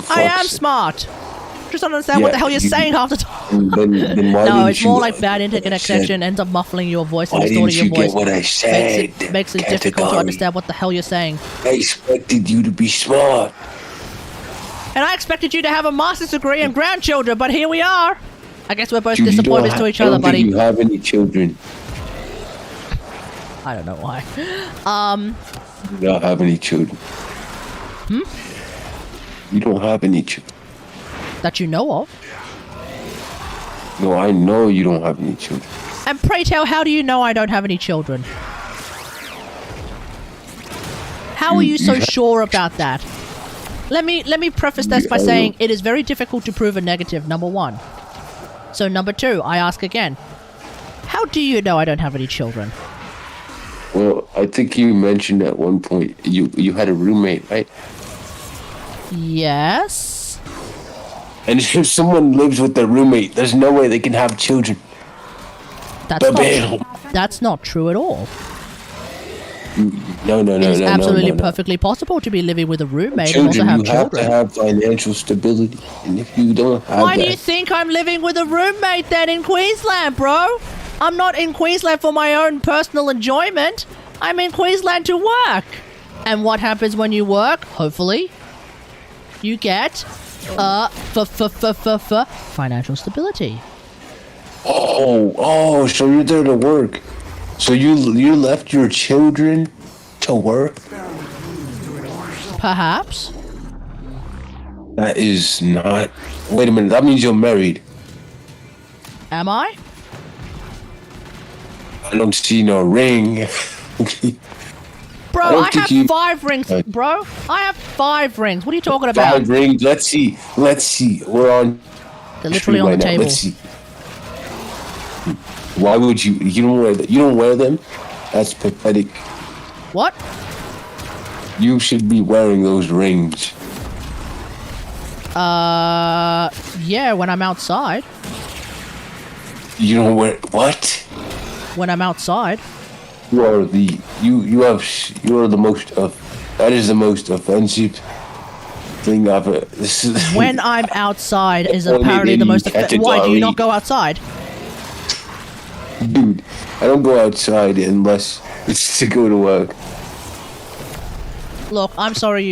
I am smart. Just don't understand what the hell you're saying half the time. Then why No, didn't it's more you- like bad internet connection ends up muffling your voice and Why distorting didn't your you voice. get what I said? Makes it difficult to Category. understand what the hell you're saying. I expected you to be smart. And I expected you to have a master's degree and grandchildren, but here we are. I guess we're both Dude, you don't disappointments to ha- each I other, don't buddy. think you have any children. I don't know why. You don't have any children. You don't have any children. That you know of. No, I know you don't have any children. And pray tell, how do you know I don't have any children? How are you so sure about that? Let me preface this by saying it is very difficult to prove a negative, number one. So number two, I ask again. How do you know I don't have any children? Well, I think you mentioned at one point you had a roommate, right? Yes. And if someone lives with their roommate, there's no way they can have children. That's not true at all. No. It is absolutely perfectly possible to be living with a roommate and also Children, have you have children. to have financial stability, and if you don't have Why that, do you think I'm living with a roommate then in Queensland, bro? I'm not in Queensland for my own personal enjoyment. I'm in Queensland to work. And what happens when you work? Hopefully, you get financial stability. Oh, so you're there to work. So you left your children to work? Perhaps. That is not. Wait a minute. That means you're married. Am I? I don't see no ring. Bro, I don't I think have you- 5 rings, bro. I have 5 rings. What are you talking about? 5 rings. Let's see. We're on. They're literally on the right now. table. Let's see. Why would you? You don't wear them. You don't wear them. That's pathetic. What? You should be wearing those rings. Yeah, when I'm outside. You don't wear what? When I'm outside. You are the you are the most that is the most offensive thing I've ever. This is When I'm outside is Only apparently the in most offensive. Why do you not category. go outside? Dude, I don't go outside unless it's to go to work. Look, I'm sorry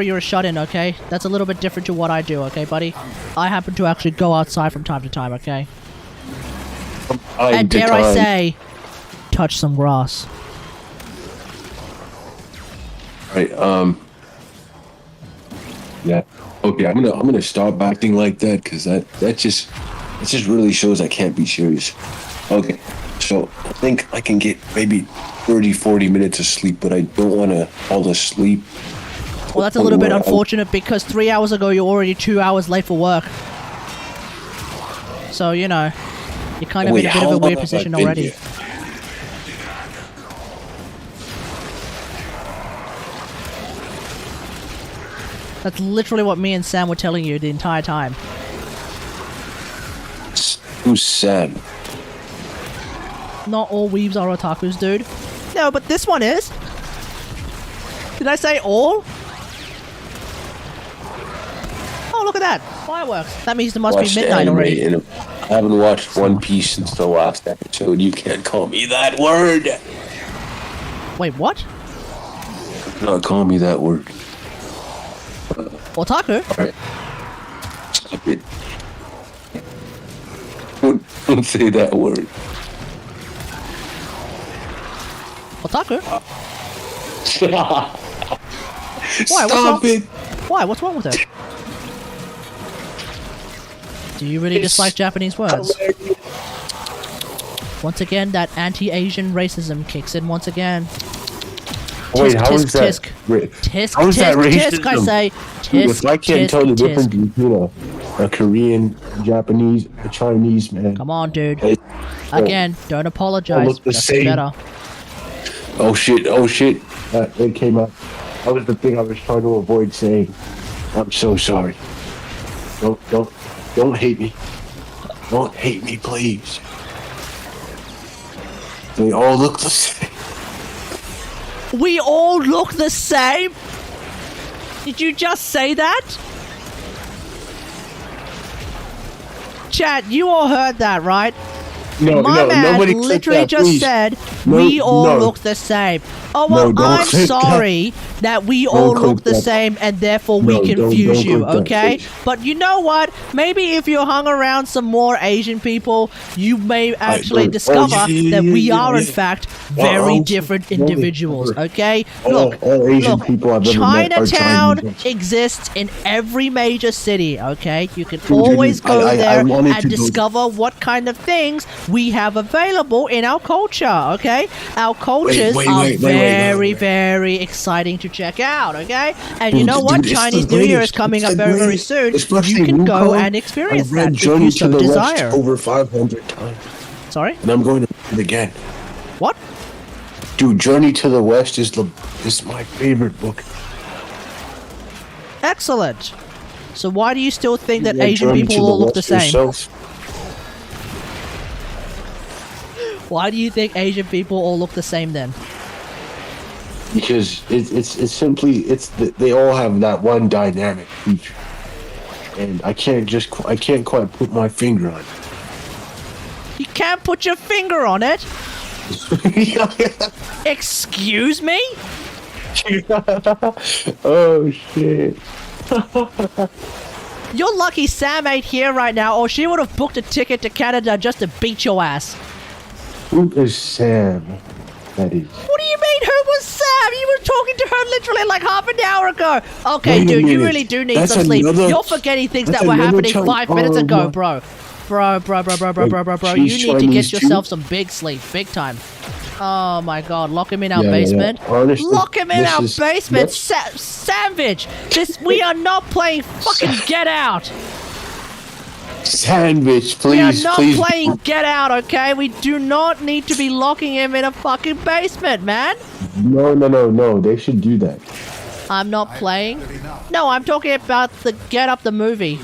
you're a shut-in, okay? That's a little bit different to what I do, okay, buddy? I happen to actually go outside from time to time, okay? And dare I say, touch some grass. Right, yeah. Okay, I'm gonna stop acting like that because that just really shows I can't be serious. Okay, so I think I can get maybe 30-40 minutes of sleep, but I don't want to fall asleep Well, that's a little bit unfortunate because 3 hours ago you're already 2 hours late for work. So, you know, you're kind of in a bit of a weird position already. That's literally what me and Sam were telling you the entire time. Who's Sam? Not all weebs are otakus, dude. No, but this one is. Did I say all? Oh, look at that. Fireworks. That means it must be midnight already. I haven't watched One Piece since the last episode. You can't call me that word. Wait, what? Not call me that word. Otaku? Alright. Stop it. Don't say that word. Otaku? Why? Stop it! Why? What's wrong with it? Do you really dislike Japanese words? Once again, that anti-Asian racism kicks in once again. Wait, how is that? Tisk, How is that racism? tisk, I say. Dude, Tisk, if I can't tell the tisk. difference between a Korean, Japanese, a Chinese, man. Come on, dude. Hey, Again, don't apologize. look the Just same. better. Oh shit, it came out. That was the thing I was trying to avoid saying. I'm so sorry. Don't hate me. Don't hate me, please. They all look the same. We all look the same? Did you just say that? Chat, you all heard that, right? No, My man nobody click literally that, just please. said, No, we all no. look the same. Oh, No, well, don't I'm click sorry that we all click look the that. same and therefore No, we don't confuse you, click that, okay? please. But you know what? Maybe if you hung around some more Asian people, you may actually don't- discover that we are in yeah. fact very different individuals, okay? Look, all Asian people I've ever met are Chinatown Chinese. exists in every major city, okay? You can Dude, always go I there wanted and to go- discover what kind of things we have available in our culture, okay? Our cultures are very, very exciting to check out, okay? And you Dude, know what? dude, it's Chinese the New Year greatest. is coming It's up the very, very greatest. soon. Especially You can go Wukong. and experience I've read that if Journey you to so the desire. West over 500 times. Sorry? And I'm going to read it again. What? Dude, Journey to the West is my favorite book. Excellent. So why do you still think that Yeah, Asian Journey people to all look the West same? yourself. Why do you think Asian people all look the same then? Because it's simply they all have that one dynamic feature, and I can't quite put my finger on it. You can't put your finger on it? Excuse me? Oh shit. You're lucky Sam ain't here right now, or she would have booked a ticket to Canada just to beat your ass. Who is Sam? That is. What do you mean, who was Sam? You were talking to her literally like half an hour ago. Okay, Wait a dude, you minute. really do need That's some sleep. another- You're forgetting things that's that were another happening Chin- 5 minutes oh, ago, my- bro. Bro. You she's need to get Chinese yourself too? some big sleep, big time. Oh my god, lock him in our Yeah, yeah, yeah. basement. Honestly, Lock him in this our is- basement, that's- Sandwich. We are not playing fucking Get Out. Sandwich, We are please, not please. playing Get Out, okay? We do not need to be locking him in a fucking basement, man. No. They should do that. I'm not playing. No, I'm talking about the Get Up the movie.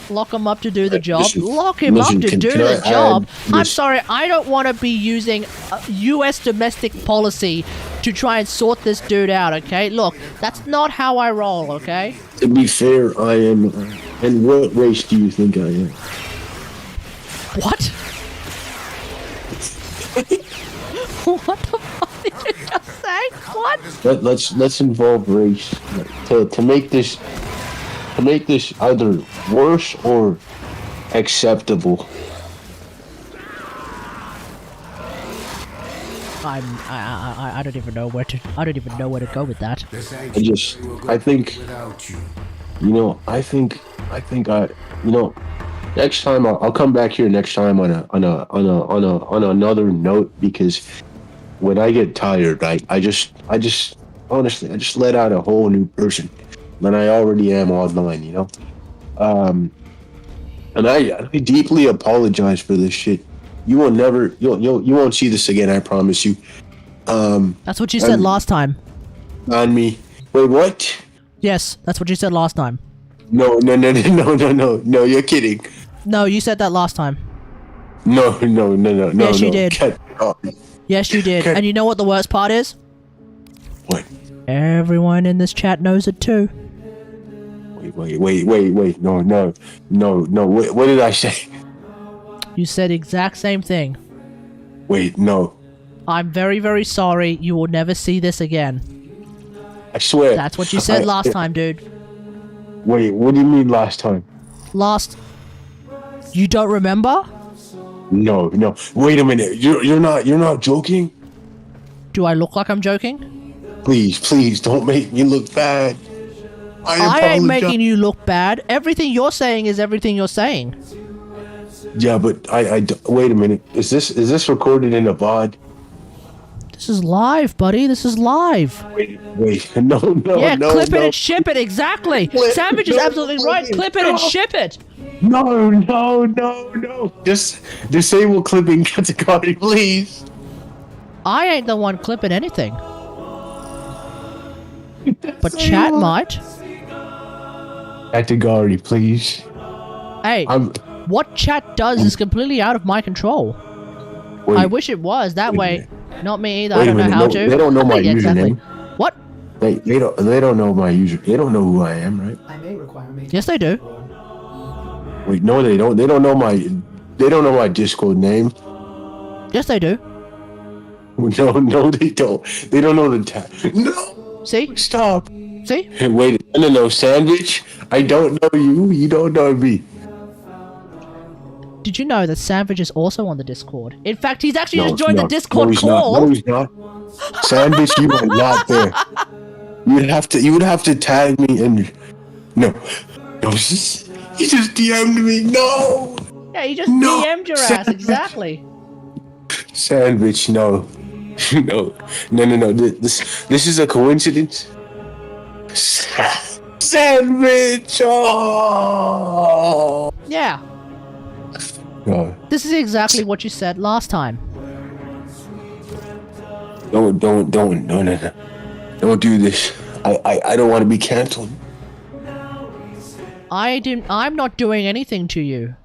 Lock him up to do the job. Listen, Lock him up to can do I the job. add I'm this? sorry, I don't want to be using U.S. domestic policy to try and sort this dude out, okay? Look, that's not how I roll, okay? To be fair, I am. And what race do you think I am? What? What the fuck did you just say? What? Let's involve race to make this either worse or acceptable. I don't even know where to go with that. I think next time I'll come back here next time on another note, because when I get tired, I just honestly, I just let out a whole new person than I already am online, you know? And I deeply apologize for this shit. You will never, you won't see this again, I promise you. That's what you said last time. On me. Wait, what? Yes, that's what you said last time. No, you're kidding. No, you said that last time. No. Yes, you did. Oh. Yes, you did. And you know what the worst part is? What? Everyone in this chat knows it too. Wait. No. What did I say? You said the exact same thing. Wait, no. I'm very, very sorry. You will never see this again. I swear. That's what you said last time, dude. Wait, what do you mean last time? You don't remember? No. Wait a minute. You're not joking? Do I look like I'm joking? Please, don't make me look bad. I ain't making you look bad. Everything you're saying is everything you're saying. Yeah, but I wait a minute. Is this recorded in a VOD? This is live, buddy. This is live. Wait. No. Yeah, clip it and ship it. Exactly. Savage is absolutely right. Clip it and ship it. No. Just disable clipping category, please. I ain't the one clipping anything. But chat might. Category, please. Hey, what chat does is completely out of my control. Wait, I wish it was that way. Not me either. Wait I don't a know minute. how No, to. they don't know my Yeah, exactly. username. What? They don't know my user. They don't know who I am, right? I may require me. Yes, they do. Wait, no, they don't. They don't know my Discord name. Yes, they do. No, they don't. They don't know the tag. No. See? Stop. See? Hey, wait. No, Sandwich. I don't know you. You don't know me. Did you know that Savage is also on the Discord? In fact, he's actually just No, joined the Discord call. No, he's not. Sandwich, you are not there. You would have to tag me and no. He just DM'd me. No. Yeah, he just DM'd your ass. Sandwich. Exactly. Sandwich, no. No. This is a coincidence. Sandwich. Oh. Yeah. No. This is exactly what you said last time. No. Don't do this. I don't want to be cancelled. I'm not doing anything to you.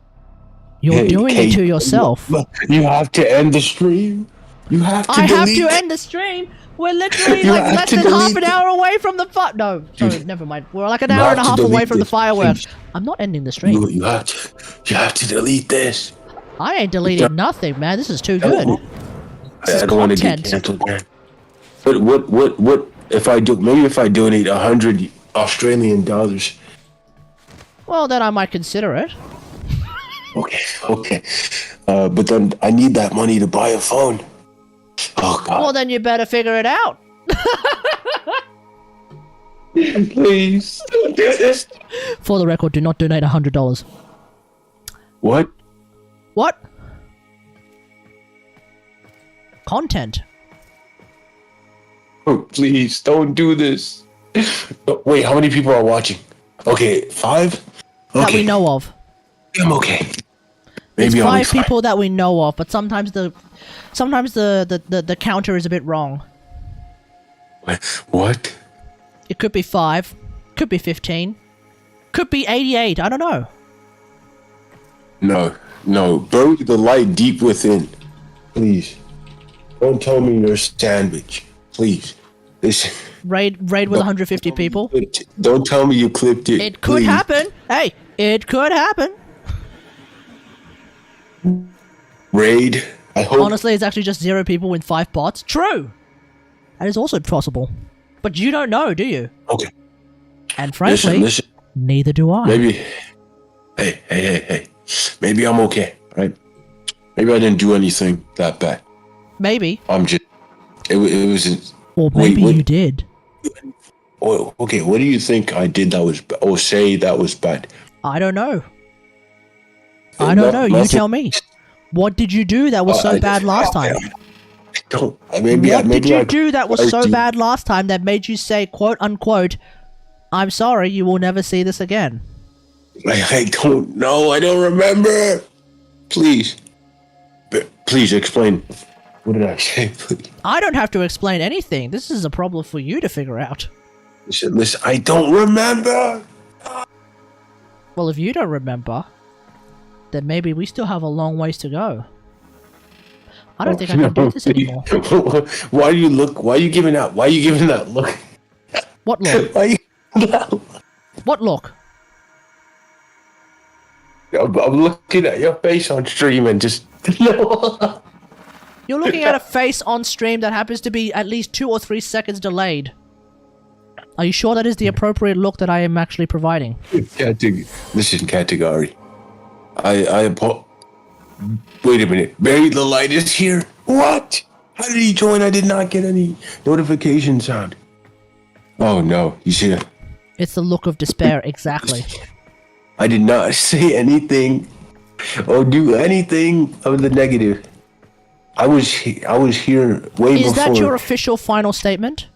You're doing it to yourself. You have to end the stream. You have to I have delete to end the stream. We're literally You like have less to than half delete an hour away from the No, sorry, never mind. We're like an You hour and a have to half away delete from the this, fireworks. I'm not ending the stream. You have to delete this. I ain't deleting nothing, man. This is too good. I don't want to get cancelled, man. But what if I do? Maybe if I donate 100 Australian dollars. Well, then I might consider it. Okay. But then I need that money to buy a phone. Oh God. Well, then you better figure it out. Please don't do this. For the record, do not donate $100. What? What? Content. Oh, please don't do this. Wait, how many people are watching? Okay, 5? That we know of. I'm okay. It's Maybe I'll be 5 people that we know of, but sometimes the counter is a bit wrong. What? It could be 5, could be 15, could be 88. I don't know. No. Bury the light deep within. Please. Don't tell me you're a sandwich. Please. This. Raid with 150 people. Don't tell me you clipped it. It could happen. Hey, it could happen. Raid. I hope. Honestly, it's actually just 0 people with 5 bots. True. That is also possible. But you don't know, do you? Okay. And frankly, Listen. neither do I. Maybe. Hey. Maybe I'm okay, right? Maybe I didn't do anything that bad. Maybe. I'm just. It wasn't. Or maybe you did. Oh, okay, what do you think I did that was, or say that was bad? I don't know. I don't know. You tell me. What did you do that was so bad last time? don't. What did you do that was so bad last time that made you say, quote unquote, "I'm sorry, you will never see this again"? I don't know. I don't remember. Please explain. What did I say? Please. I don't have to explain anything. This is a problem for you to figure out. Listen, I don't remember. Well, if you don't remember, then maybe we still have a long ways to go. I don't think I can do this anymore. Why are you giving that look? What look? Why you giving that look? What look? I'm looking at your face on stream and just... You're looking at a face on stream that happens to be at least 2 or 3 seconds delayed. Are you sure that is the appropriate look that I am actually providing? Listen, Katagari. Wait a minute. Barry the Light is here? What? How did he join? I did not get any notification sound. Oh no, he's here. It's the look of despair, exactly. I did not say anything or do anything of the negative. I was here way before. Is that your official final statement?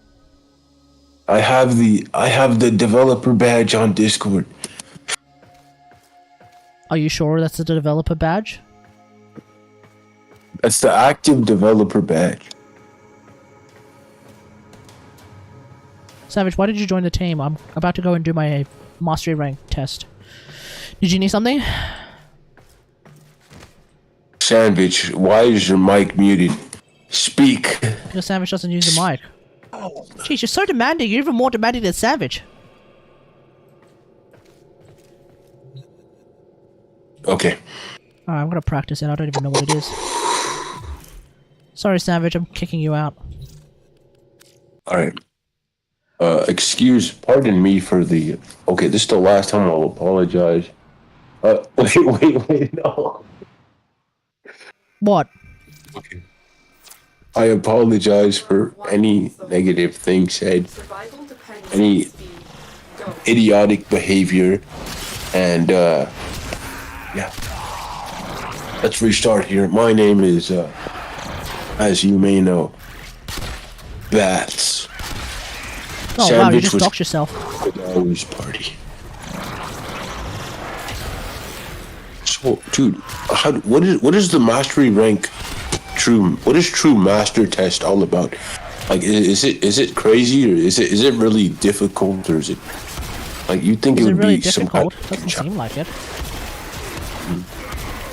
I have the developer badge on Discord. Are you sure that's the developer badge? That's the active developer badge. Savage, why did you join the team? I'm about to go and do my mastery rank test. Did you need something? Sandwich, why is your mic muted? Speak. Because Savage doesn't use the mic. Jeez, you're so demanding. You're even more demanding than Savage. Okay. Alright, I'm gonna practice it. I don't even know what it is. Sorry, Savage, I'm kicking you out. Alright. Pardon me for the... Okay, this is the last time I'll apologize. Wait, no. What? Okay. I apologize for any negative thing said, any idiotic behavior, and yeah. Let's restart here. My name is, as you may know, Bats. Oh wow, you just doxed yourself. Always party. So, dude, what is the mastery rank? What is true master test all about? Like, is it crazy, or is it really difficult, or is it like you think it would really be difficult? some Doesn't seem like it.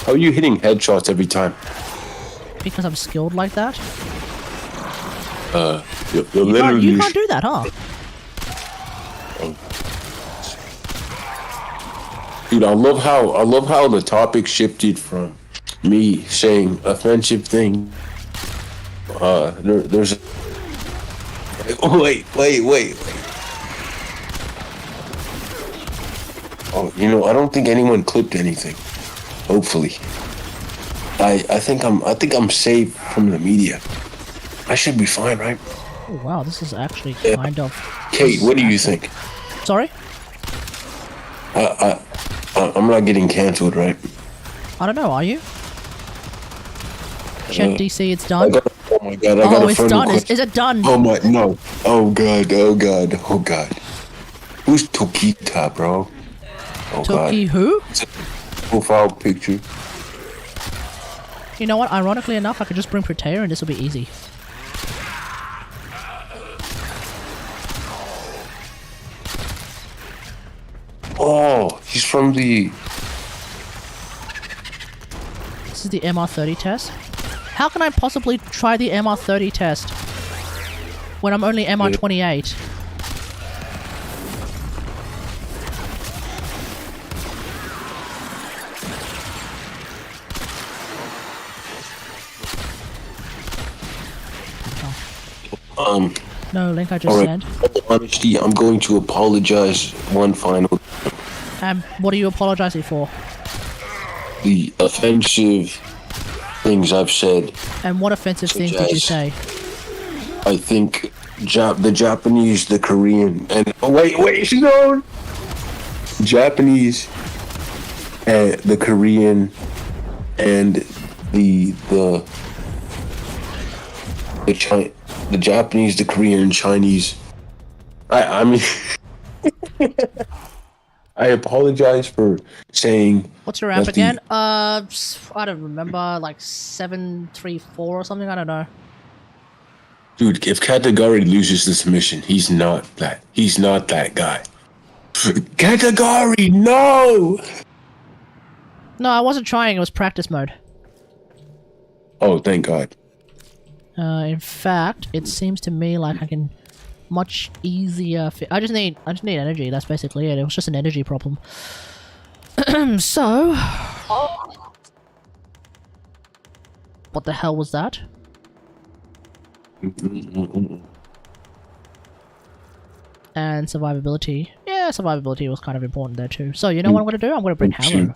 How are you hitting headshots every time? Because I'm skilled like that. You're literally. You can't do that, huh? Dude, I love how the topic shifted from me saying offensive thing. There's. Wait. Oh, I don't think anyone clipped anything. Hopefully, I think I'm safe from the media. I should be fine, right? Oh, wow, this is actually kind of. Kate, what do you think? Sorry? I'm not getting cancelled, right? I don't know, are you? Check DC, it's done. Oh my god, I got a it's done. Is it done? Oh my, no. Oh god. Who's Tokita, bro? Oh Toki god. who? It's a profile picture. You know what? Ironically enough, I could just bring Protea and this will be easy. Oh, he's from the... This is the MR30 test. How can I possibly try the MR30 test when I'm only MR28? No, Link, I just said. Honesty, I'm going to apologize one final. What are you apologizing for? The offensive things I've said. And what offensive things did you say? I think the Japanese, the Korean, and wait, no. Japanese, the Korean, and the the Japanese, the Korean, Chinese. I mean, I apologize for saying. What's your ramp again? I don't remember, like 734 or something. I don't know. Dude, if Katagari loses this mission, he's not that guy. Katagari, no! No, I wasn't trying. It was practice mode. Oh, thank God. In fact, it seems to me like I can much easier. I just need energy. That's basically it. It was just an energy problem. So, what the hell was that? And survivability. Yeah, survivability was kind of important there too. So you know what I'm going to do? I'm going to bring Harrow.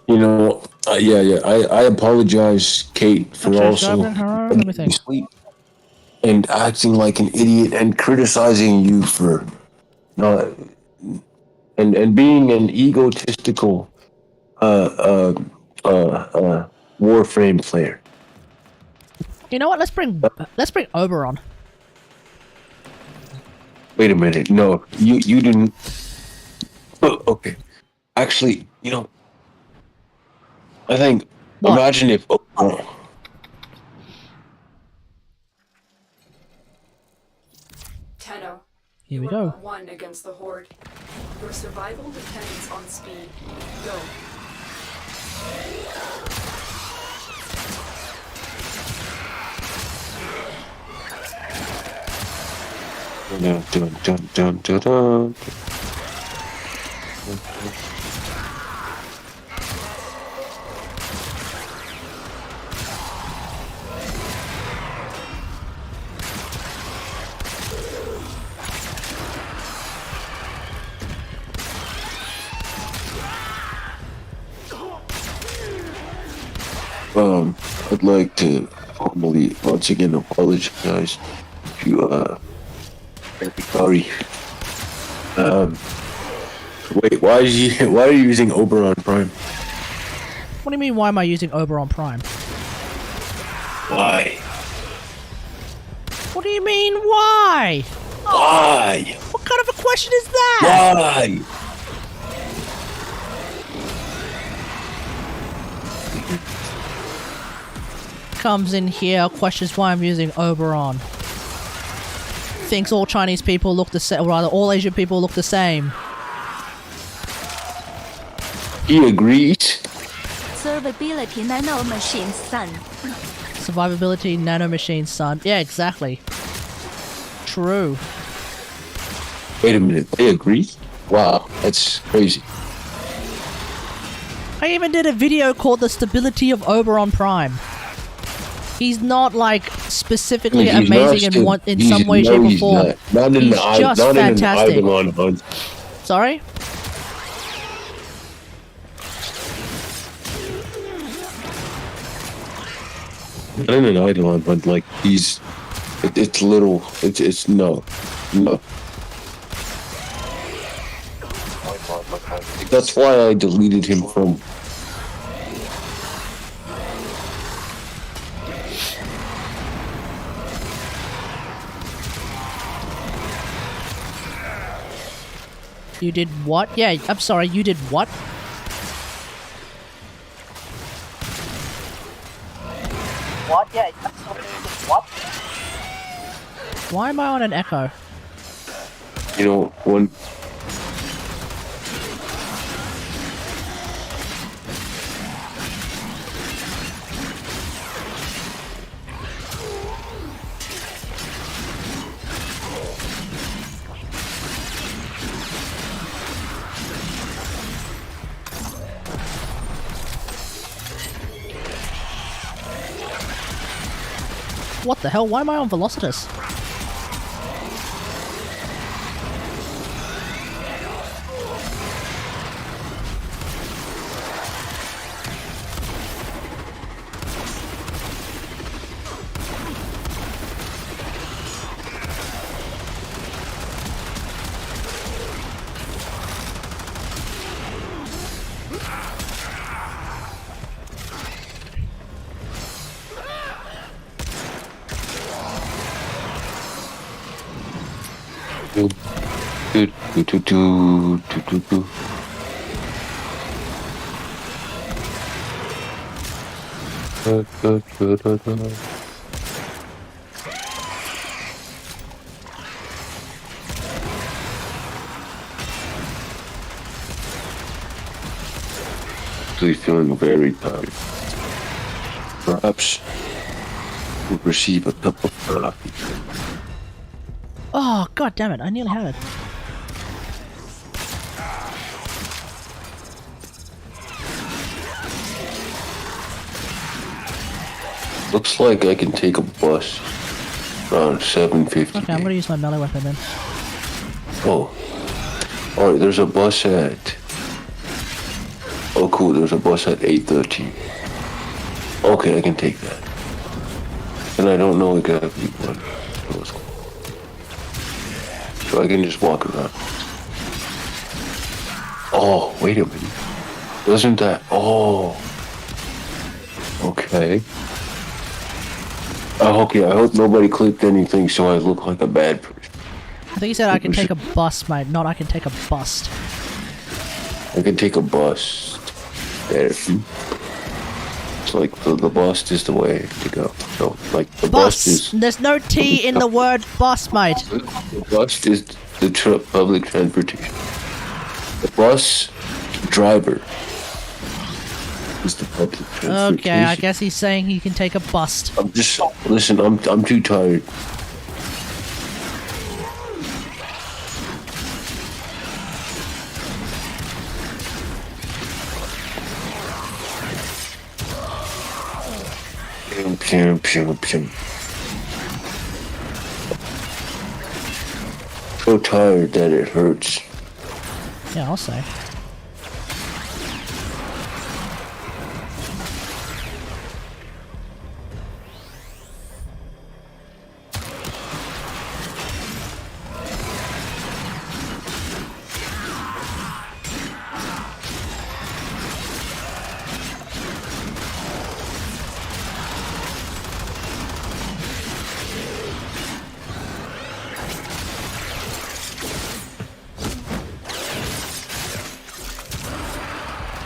You know, I apologize, Kate, for also asleep and acting like an idiot and criticizing you for not and being an egotistical Warframe player. You know what? Let's bring Oberon. Wait a minute. No, you didn't. Oh, okay. Actually, you know, I think. What? Imagine if. Tenno. Here we go. One against the Horde. Your survival depends on speed. Go. Dun, dun, dun, dun, dun. I'd like to formally once again apologize to sorry. Wait, why are you using Oberon Prime? What do you mean? Why am I using Oberon Prime? Why? What do you mean? Why? Why? What kind of a question is that? Why? Comes in here, questions why I'm using Oberon. Thinks all Chinese people look the same, or rather, all Asian people look the same. He agrees. Survivability nanomachine son. Survivability nanomachine son. Yeah, exactly. True. Wait a minute, they agree? Wow, that's crazy. I even did a video called The Stability of Oberon Prime. He's not like specifically amazing in some way, shape, or form. He's just fantastic. Sorry? Not in an Eidolon, but like he's, it's little. It's no. That's why I deleted him from. You did what? Yeah, I'm sorry, you did what? What? Yeah, I'm sorry, you did what? Why am I on an echo? You know, when. What the hell? Why am I on Velocitus? Do, do, do, do, do, do, do. Da, da, da, da, da. Actually feeling very tired. Perhaps we'll receive a cup of coffee. Oh, god damn it, I nearly had it. Looks like I can take a bus around 7:50. Okay, I'm gonna use my melee weapon then. Oh. Alright, there's a bus at... Oh cool, there's a bus at 8:13. Okay, I can take that. And I don't know exactly what it was. So I can just walk around. Oh, wait a minute. Wasn't that... Oh. Okay. Okay, I hope nobody clicked anything so I look like a bad person. I think you said I can take a bus, mate, not I can take a bust. I can take a bus. There. It's like the bust is the way to go. So, like, the bus is... There's no T in the word bus, mate. The bus is the public transportation. The bus driver is the public transportation. Okay, I guess he's saying he can take a bust. I'm just... Listen, I'm too tired. Pew, pew, pew. So tired that it hurts. Yeah, I'll say.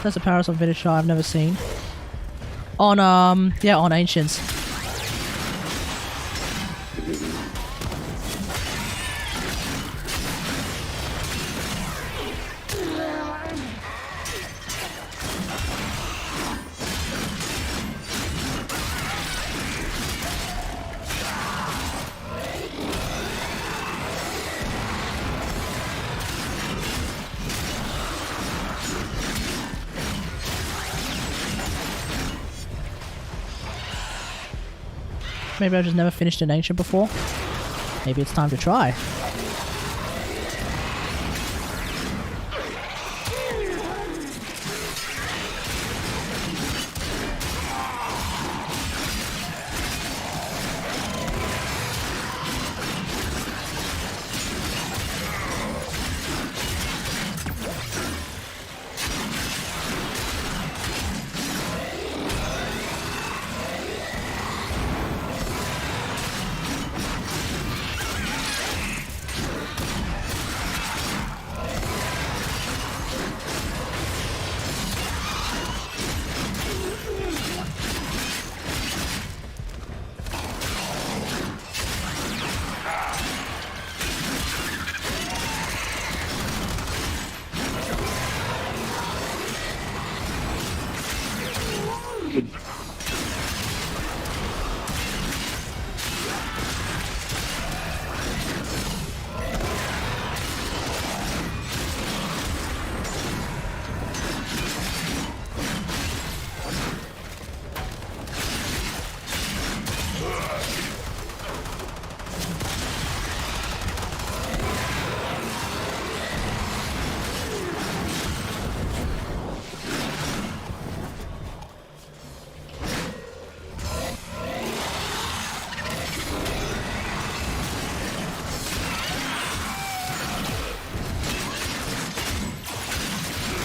That's a Paris on Vintage I've never seen. On, yeah, on Ancients. Maybe I've just never finished an Ancient before. Maybe it's time to try.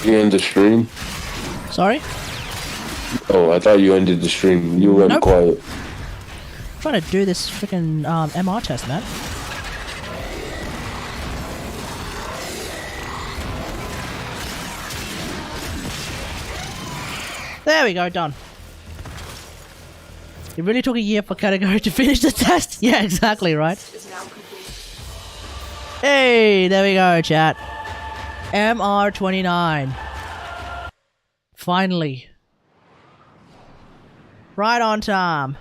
You end the stream? Sorry? Oh, I thought you ended the stream. You went quiet. I'm trying to do this freaking MR test, man. There we go, done. It really took a year for category to finish the test. Yeah, exactly, right? Hey, there we go, chat. MR29. Finally. Right on time.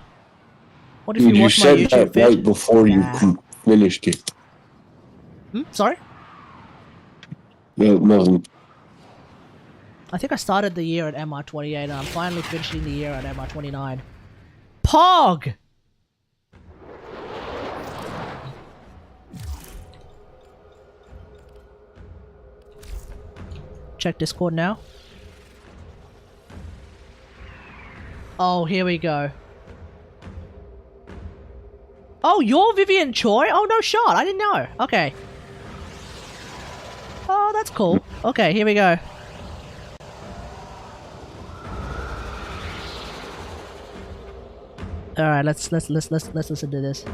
What if Dude, you watch my said YouTube that vid? right before you finished it. Sorry? No, nothing. I think I started the year at MR28 and I'm finally finishing the year at MR29. Pog! Check Discord now. Oh, here we go. Oh, you're Vivian Choi? Oh, no shot. I didn't know. Okay. Oh, that's cool. Okay, here we go. All right, let's listen to this.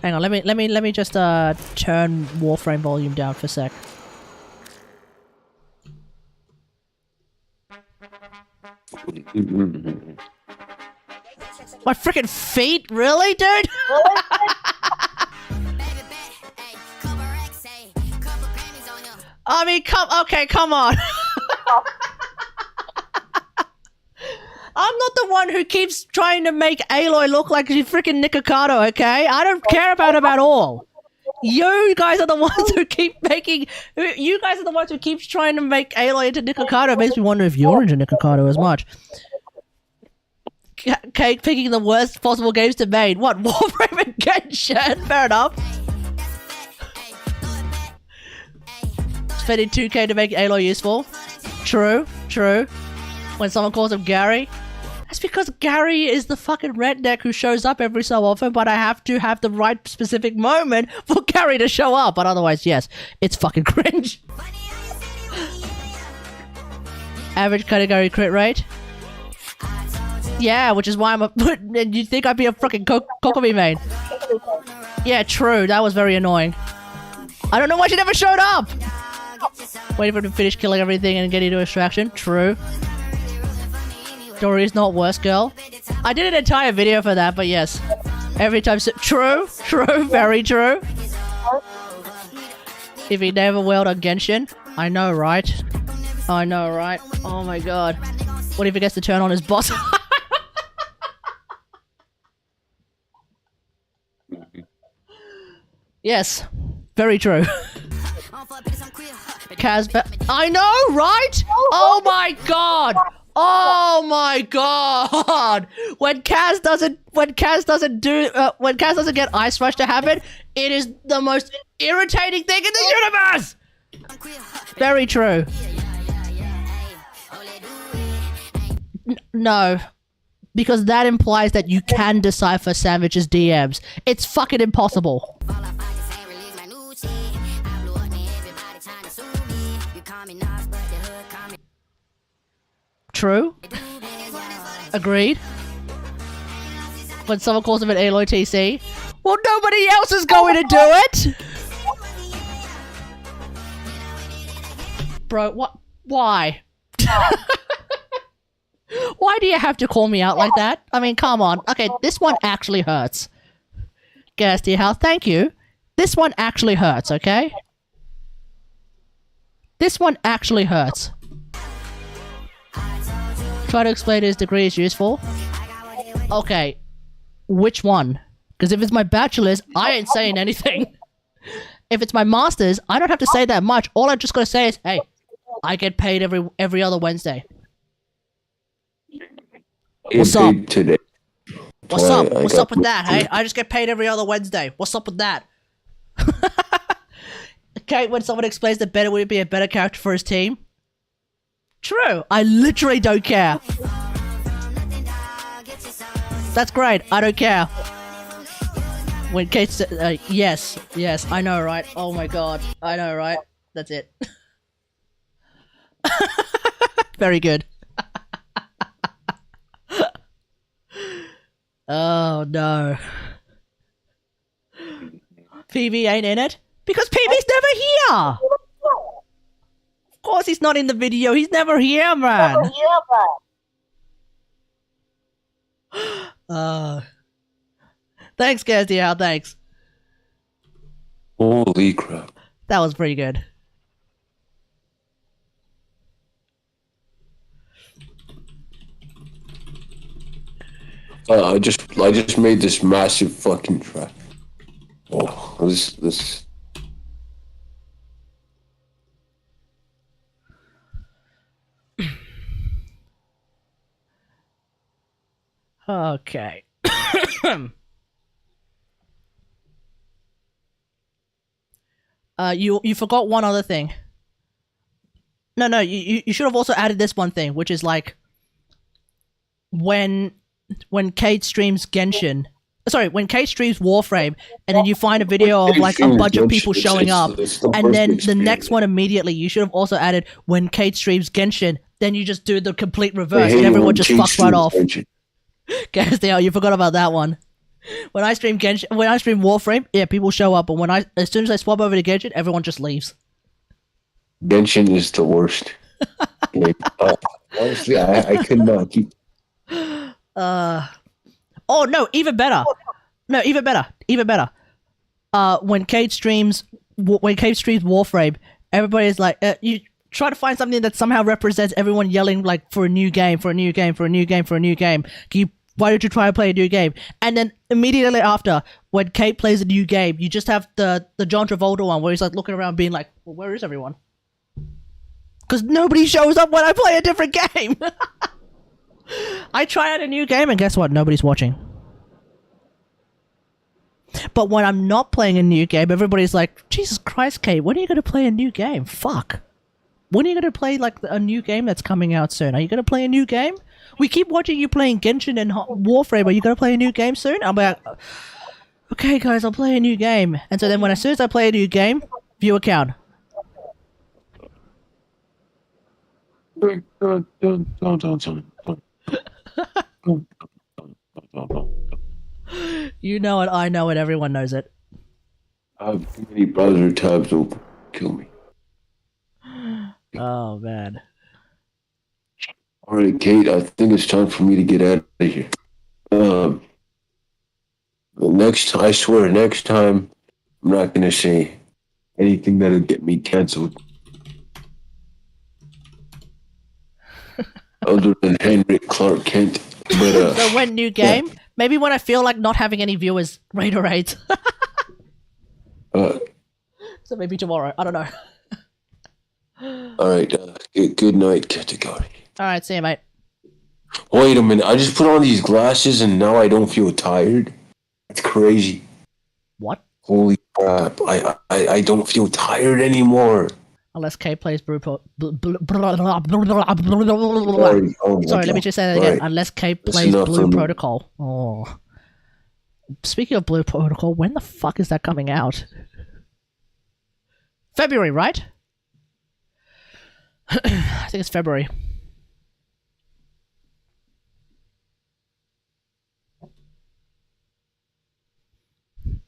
Hang on, let me just turn Warframe volume down for a sec. My freaking feet, really, dude? I mean, come on. I'm not the one who keeps trying to make Aloy look like she's freaking Nikocado, okay? I don't care about him at all. You guys are the ones who keep making... You guys are the ones who keeps trying to make Aloy into Nikocado. It makes me wonder if you're into Nikocado as much. Okay, picking the worst possible games to make. What, Warframe and Genshin? Fair enough. Spending 2k to make Aloy useful. True, true. When someone calls him Gary. That's because Gary is the fucking redneck who shows up every so often, but I have to have the right specific moment for Gary to show up. But otherwise, yes, it's fucking cringe. Average category crit rate. Yeah, which is why I'm a... You'd think I'd be a fucking Kokomi main. Yeah, true. That was very annoying. I don't know why she never showed up! Waiting for him to finish killing everything and get into extraction. True. Dory's not worse, girl. I did an entire video for that, but yes. Every time... True. True. Very true. If he never wailed on Genshin. I know, right? I know, right? Oh my god. What if he gets to turn on his boss? Yes. Very true. I know, right? Oh my god! Oh my god! When Kaz doesn't get Ice Rush to happen, it is the most irritating thing in the universe! Very true. No. Because that implies that you can decipher Savage's DMs. It's fucking impossible. True. Agreed. When someone calls him an Aloy TC. Well, nobody else is going to do it! Bro, what? Why? Why do you have to call me out like that? I mean, come on. Okay, this one actually hurts. Gasty House, thank you. This one actually hurts, okay? This one actually hurts. Try to explain his degree is useful. Okay, which one? Because if it's my bachelor's, I ain't saying anything. If it's my master's, I don't have to say that much. All I just gotta say is, hey, I get paid every other Wednesday. What's up? Today. What's up? What's up with that, hey? I just get paid every other Wednesday. What's up with that? Okay, when someone explains that Bennett would be a better character for his team. True. I literally don't care. That's great. I don't care. When Kate said, yes, I know, right? Oh my god. I know, right? That's it. Very good. Oh no. PV ain't in it? Because PV's never here! Of course he's not in the video, he's never here, man! Thanks, Gastiel, thanks. Holy crap. That was pretty good. I just made this massive fucking trap. Oh, this. Okay. You forgot one other thing. No, you should have also added this one thing, which is like when Kate streams Genshin. Sorry, when Kate streams Warframe, and then you find a video of like a bunch of people showing up, and then the next one immediately, you should have also added when Kate streams Genshin, then you just do the complete reverse, and everyone just fucks right off. Guess you forgot about that one. When I stream Genshin, when I stream Warframe, yeah, people show up, but as soon as I swap over to Genshin, everyone just leaves. Genshin is the worst. Like, honestly, I could not keep. Oh no, even better. No, even better. When Kate streams Warframe, everybody's like, you try to find something that somehow represents everyone yelling like for a new game. Why don't you try to play a new game? And then immediately after, when Kate plays a new game, you just have the John Travolta one where he's like looking around being like, well, where is everyone? Because nobody shows up when I play a different game. I try out a new game and guess what? Nobody's watching. But when I'm not playing a new game, everybody's like, Jesus Christ, Kate, when are you going to play a new game? Fuck. When are you going to play like a new game that's coming out soon? Are you going to play a new game? We keep watching you playing Genshin and Warframe. Are you going to play a new game soon? I'm like, okay guys, I'll play a new game. And so then as soon as I play a new game, viewer count. You know it, I know it, everyone knows it. I have too many browser tabs open. Kill me. Oh, man. Alright, Kate, I think it's time for me to get out of here. I swear, next time, I'm not gonna say anything that'll get me cancelled. Other than Henrik Clark Kent. But, so when new game, maybe when I feel like not having any viewers, Raiderade. So maybe tomorrow, I don't know. Alright, good night, category. Alright, see you, mate. Wait a minute, I just put on these glasses and now I don't feel tired? That's crazy. What? Holy crap, I don't feel tired anymore. Unless Kate plays Blue Sorry, let me just say that again. Unless Kate plays Blue Protocol. Oh. Speaking of Blue Protocol, when the fuck is that coming out? February, right? I think it's February.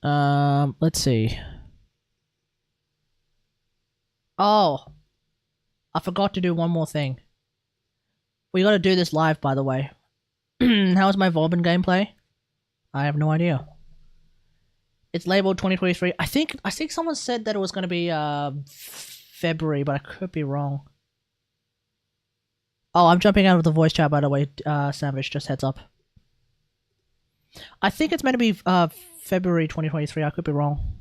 Let's see. Oh, I forgot to do one more thing. We gotta do this live, by the way. How is my Volbin gameplay? I have no idea. It's labeled 2023. I think someone said that it was gonna be February, but I could be wrong. Oh, I'm jumping out of the voice chat, by the way, Sandwich, just heads up. I think it's meant to be February 2023. I could be wrong.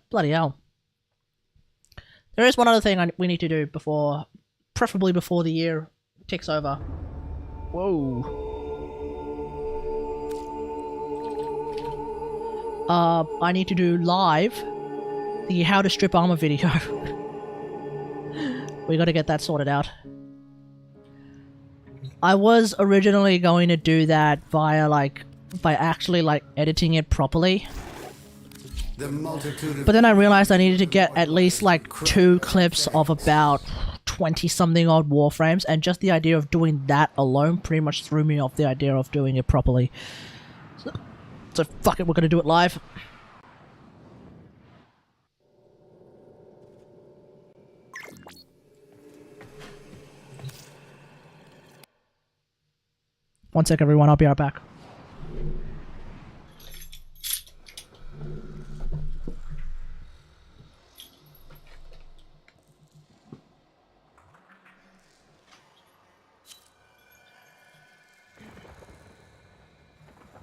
Bloody hell. There is one other thing we need to do before, preferably before the year ticks over. Whoa. I need to do live the how to strip armor video. We gotta get that sorted out. I was originally going to do that via by actually editing it properly. But then I realized I needed to get at least 2 clips of about 20 something odd warframes, and just the idea of doing that alone pretty much threw me off the idea of doing it properly. So fuck it, we're gonna do it live. One sec, everyone, I'll be right back.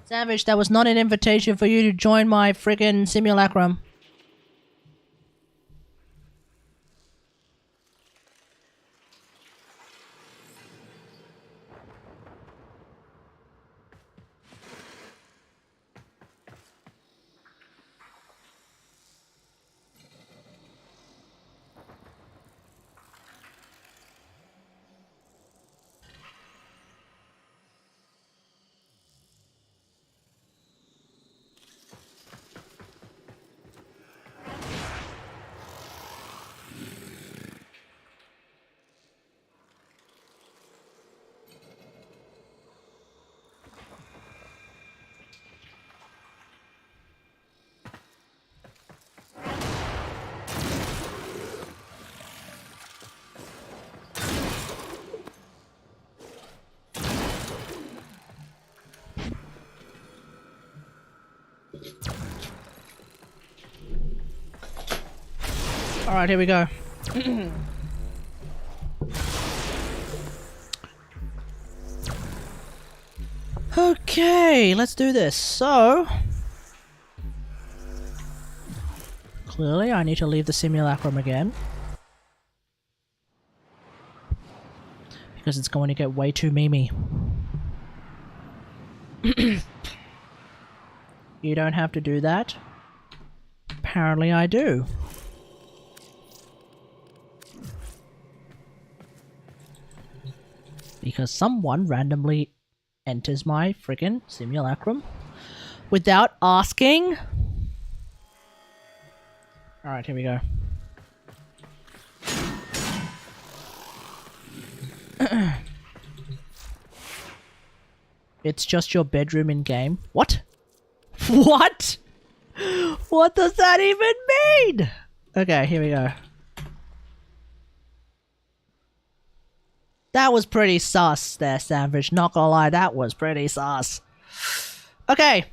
Savage, that was not an invitation for you to join my friggin' simulacrum. Alright, here we go. Okay, let's do this. So, clearly I need to leave the simulacrum again, because it's going to get way too memey. You don't have to do that. Apparently I do. Because someone randomly enters my friggin' simulacrum without asking. Alright, here we go. It's just your bedroom in game. What? What? What does that even mean? Okay, here we go. That was pretty sus there, Savage. Not gonna lie, that was pretty sus. Okay.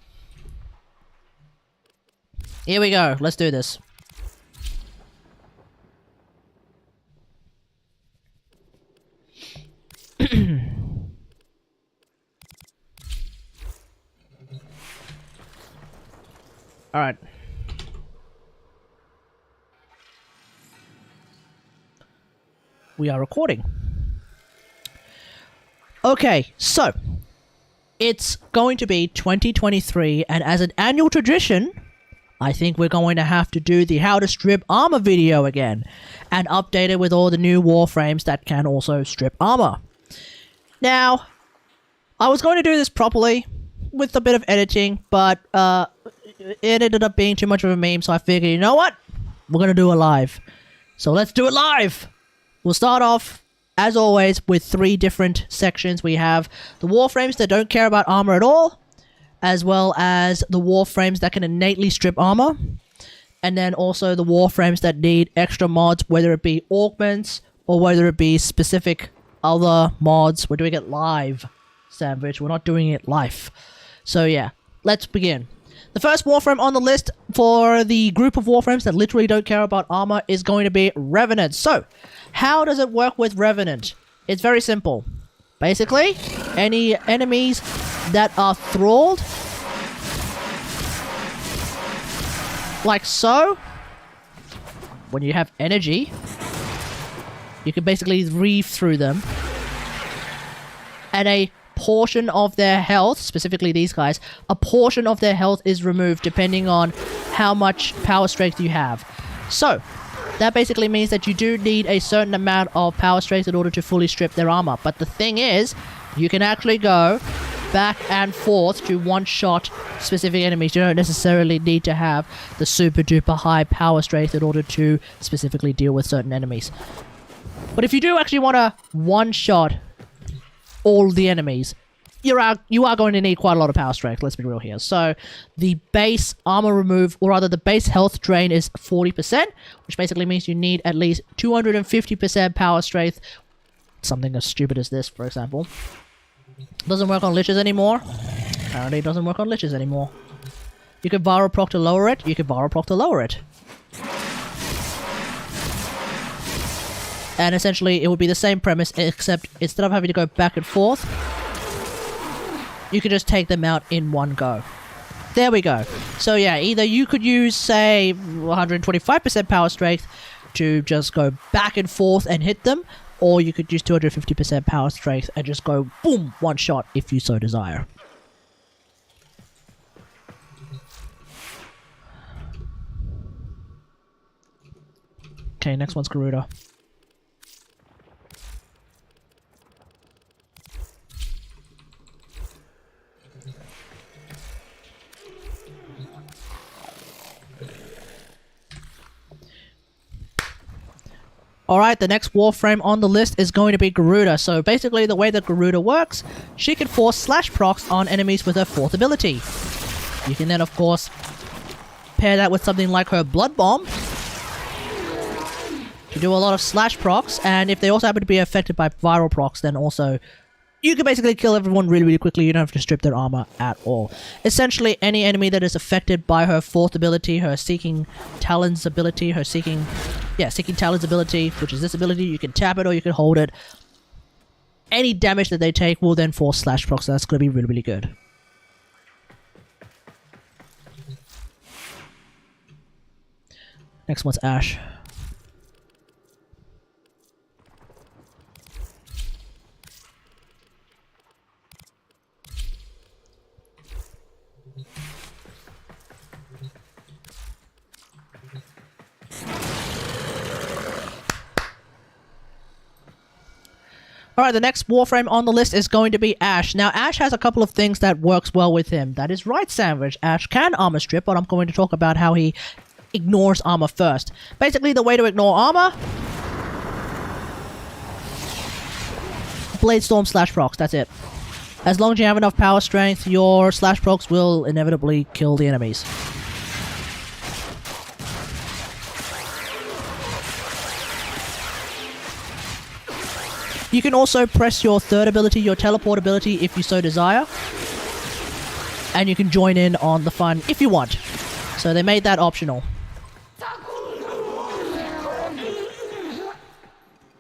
Here we go. Let's do this. Alright. We are recording. Okay, so it's going to be 2023, and as an annual tradition, I think we're going to have to do the how to strip armor video again and update it with all the new warframes that can also strip armor. Now, I was going to do this properly with a bit of editing, but it ended up being too much of a meme, so I figured, you know what? We're going to do it live. So let's do it live! We'll start off, as always, with 3 different sections. We have the warframes that don't care about armor at all, as well as the warframes that can innately strip armor, and then also the warframes that need extra mods, whether it be augments or whether it be specific other mods. We're doing it live, Sandwich. We're not doing it live. So yeah, let's begin. The first warframe on the list for the group of warframes that literally don't care about armor is going to be Revenant. So, how does it work with Revenant? It's very simple. Basically, any enemies that are thralled, like so, when you have energy, you can basically reave through them, and a portion of their health, specifically these guys, a portion of their health is removed depending on how much power strength you have. So, that basically means that you do need a certain amount of power strength in order to fully strip their armor. But the thing is, You can actually go back and forth to one-shot specific enemies. You don't necessarily need to have the super duper high power strength in order to specifically deal with certain enemies. But if you do actually want to one-shot all the enemies, you are going to need quite a lot of power strength, let's be real here. So the base armor remove, or rather the base health drain is 40%, which basically means you need at least 250% power strength. Something as stupid as this, for example. Doesn't work on liches anymore. Apparently it doesn't work on liches anymore. You can viral proc to lower it, you can viral proc to lower it. And essentially it would be the same premise, except instead of having to go back and forth, you could just take them out in one go. There we go. So yeah, either you could use, say, 125% power strength to just go back and forth and hit them, or you could use 250% power strength and just go boom, one shot if you so desire. Okay, next one's Garuda. Alright, the next Warframe on the list is going to be Garuda. So basically the way that Garuda works, she can force slash procs on enemies with her 4th ability. You can then of course pair that with something like her Blood Bomb to do a lot of slash procs, and if they also happen to be affected by viral procs, then also you can basically kill everyone really, really quickly. You don't have to strip their armor at all. Essentially, any enemy that is affected by her 4th ability, her Seeking Talons ability, Seeking Talons ability, which is this ability, you can tap it or you can hold it. Any damage that they take will then force slash procs, so that's going to be really, really good. Next one's Ash. Alright, the next Warframe on the list is going to be Ash. Now, Ash has a couple of things that works well with him. That is right, Sandwich. Ash can armor strip, but I'm going to talk about how he ignores armor first. Basically, the way to ignore armor... Blade Storm slash procs, that's it. As long as you have enough power strength, your slash procs will inevitably kill the enemies. You can also press your 3rd ability, your teleport ability, if you so desire. And you can join in on the fun if you want. So they made that optional.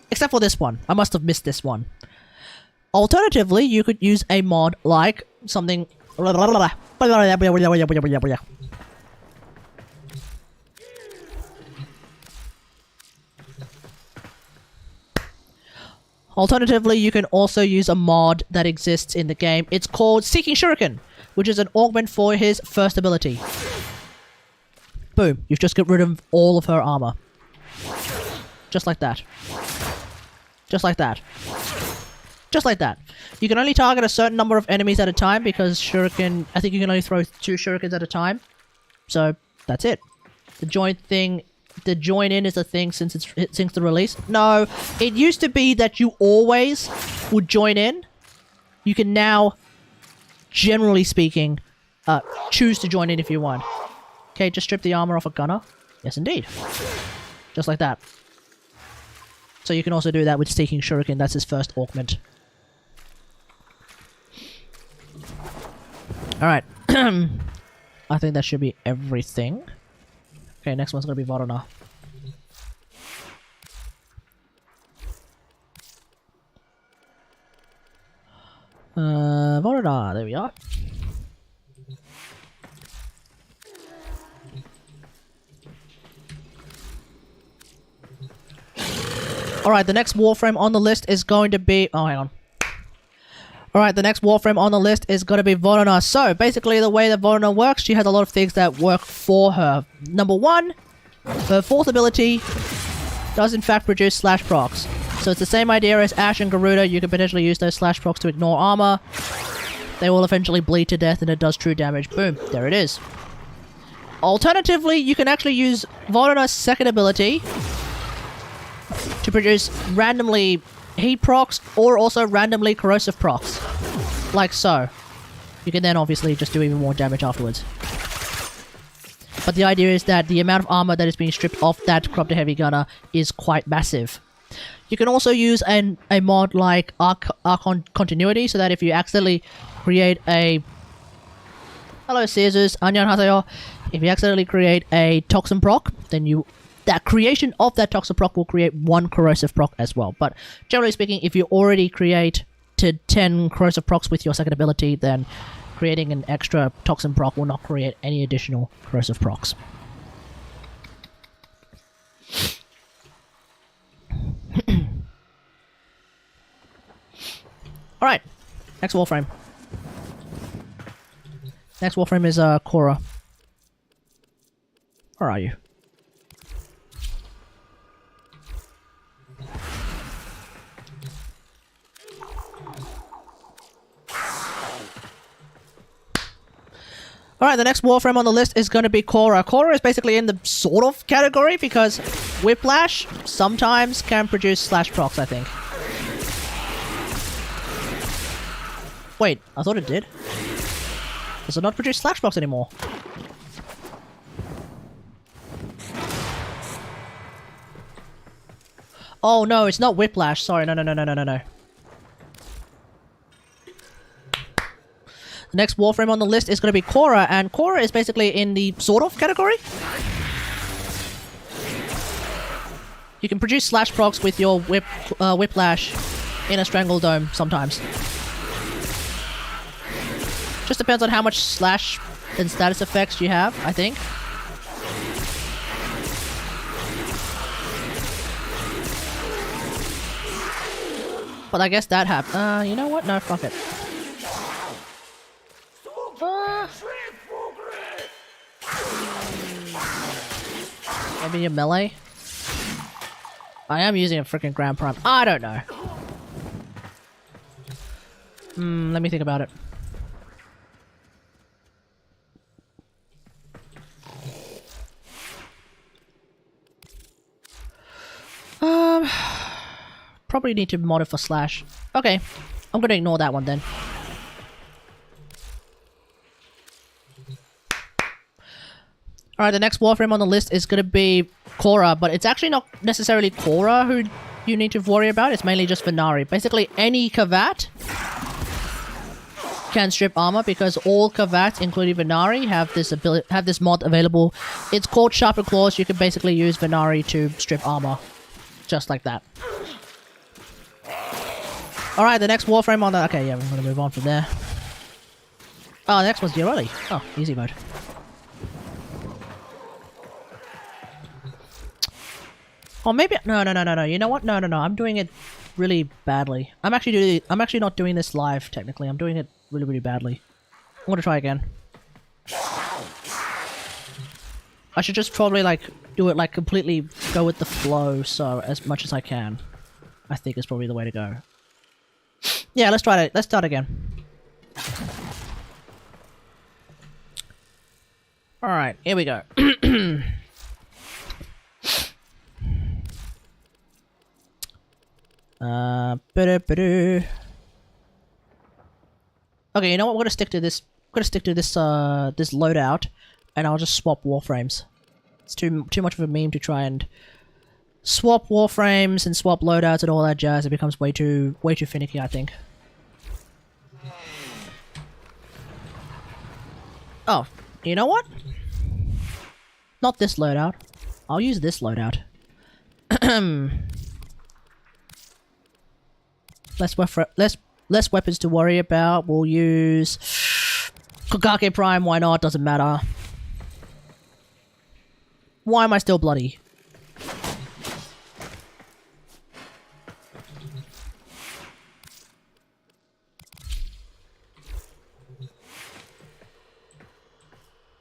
Except for this one. I must have missed this one. Alternatively, you could use a mod like something... Alternatively, you can also use a mod that exists in the game. It's called Seeking Shuriken, which is an augment for his 1st ability. Boom. You've just got rid of all of her armor. Just like that. Just like that. Just like that. You can only target a certain number of enemies at a time because Shuriken... I think you can only throw 2 Shurikens at a time. So, that's it. The join in is a thing since the release. No, it used to be that you always would join in. You can now, generally speaking, choose to join in if you want. Okay, just strip the armor off a gunner. Yes, indeed. Just like that. So you can also do that with Seeking Shuriken. That's his 1st augment. Alright. I think that should be everything. Okay, next one's gonna be Varuna. Varuna, there we are. Alright, the next Warframe on the list is going to be... Oh, hang on. Alright, the next Warframe on the list is going to be Varuna. So, basically the way that Varuna works, she has a lot of things that work for her. Number 1, her 4th ability does in fact produce slash procs. So it's the same idea as Ash and Garuda. You can potentially use those slash procs to ignore armor. They will eventually bleed to death and it does true damage. Boom, there it is. Alternatively, you can actually use Volana's second ability to produce randomly heat procs or also randomly corrosive procs. Like so. You can then obviously just do even more damage afterwards. But the idea is that the amount of armor that is being stripped off that Corrupted Heavy Gunner is quite massive. You can also use a mod like Archon Continuity, so that if you accidentally create a... Hello Caesars, 안녕하세요. If you accidentally create a Toxin proc, then that creation of that Toxin proc will create one corrosive proc as well. But generally speaking, if you already create to 10 corrosive procs with your second ability, then creating an extra Toxin proc will not create any additional corrosive procs. Alright, next Warframe. Next Warframe is Korra. Where are you? Alright, the next Warframe on the list is going to be Korra. Korra is basically in the sort of category because Whiplash sometimes can produce slash procs, I think. Wait, I thought it did. Does it not produce slash procs anymore? Oh no, it's not Whiplash. Sorry, no. The next Warframe on the list is going to be Korra, and Korra is basically in the sort of category. You can produce slash procs with your Whiplash in a Strangle Dome sometimes. Just depends on how much slash and status effects you have, I think. But I guess that happened. You know what? No, fuck it. Maybe a melee? I am using a freaking Grand Prime. I don't know. Let me think about it. Probably need to mod it for slash. Okay, I'm gonna ignore that one then. Alright, the next Warframe on the list is gonna be Korra, but it's actually not necessarily Korra who you need to worry about, it's mainly just Venari. Basically, any Kavat can strip armor because all Kavats, including Venari, have this mod available. It's called Sharper Claws. You can basically use Venari to strip armor. Just like that. Alright, the next Warframe on the... Okay, yeah, we're gonna move on from there. Oh, the next one's Yoroli. Oh, easy mode. Oh, maybe... No. You know what? No. I'm doing it really badly. I'm actually not doing this live, technically. I'm doing it really badly. I'm gonna try again. I should just probably, like, do it, like, completely go with the flow, so as much as I can. I think is probably the way to go. Yeah, let's try it. Let's start again. Alright, here we go. Okay, you know what? We're gonna stick to this. We're gonna stick to this this loadout, and I'll just swap Warframes. It's too much of a meme to try and swap Warframes and swap loadouts and all that jazz. It becomes way too finicky, I think. Oh, you know what? Not this loadout. I'll use this loadout. Less weapons to worry about. We'll use Kokake Prime. Why not? Doesn't matter. Why am I still bloody?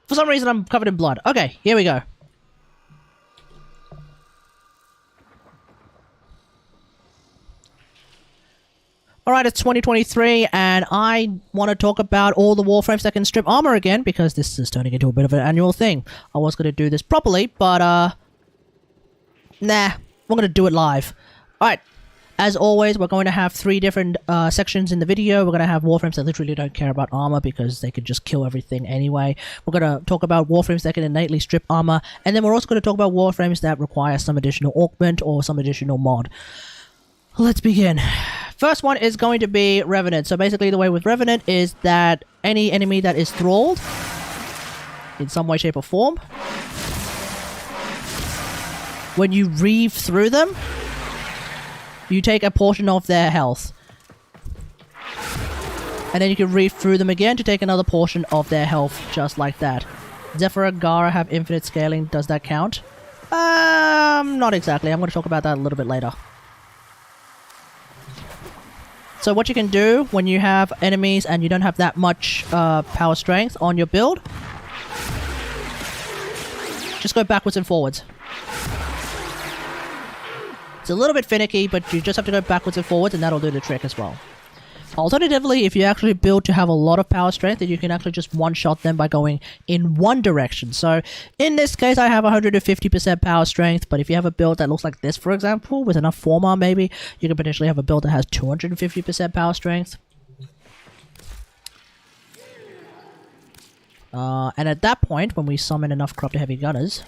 For some reason, I'm covered in blood. Okay, here we go. Alright, it's 2023, and I want to talk about all the Warframes that can strip armor again, because this is turning into a bit of an annual thing. I was going to do this properly, but, nah, we're going to do it live. Alright, as always, we're going to have 3 different sections in the video. We're going to have Warframes that literally don't care about armor, because they can just kill everything anyway. We're going to talk about Warframes that can innately strip armor, and then we're also going to talk about Warframes that require some additional augment or some additional mod. Let's begin. First one is going to be Revenant. So basically the way with Revenant is that any enemy that is thralled in some way, shape or form, when you reave through them, you take a portion of their health. And then you can reave through them again to take another portion of their health, just like that. Zephyr and Gara have infinite scaling. Does that count? Not exactly. I'm going to talk about that a little bit later. So what you can do when you have enemies and you don't have that much power strength on your build, just go backwards and forwards. It's a little bit finicky, but you just have to go backwards and forwards, and that'll do the trick as well. Alternatively, if you actually build to have a lot of power strength, then you can actually just one-shot them by going in one direction. So, in this case, I have 150% power strength, but if you have a build that looks like this, for example, with enough Formar maybe, you can potentially have a build that has 250% power strength. And at that point, when we summon enough Corrupted Heavy Gunners,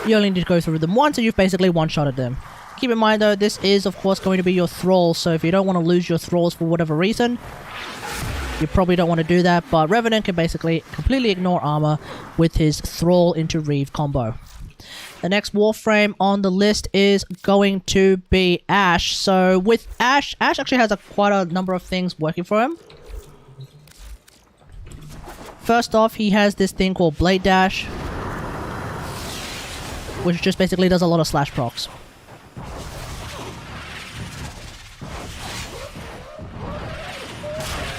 you only need to go through them once and you've basically one-shotted them. Keep in mind though, this is of course going to be your thrall, so if you don't want to lose your thralls for whatever reason, you probably don't want to do that, but Revenant can basically completely ignore armor with his thrall into reave combo. The next Warframe on the list is going to be Ashe. So with Ashe actually has quite a number of things working for him. First off, he has this thing called Blade Dash, which just basically does a lot of slash procs.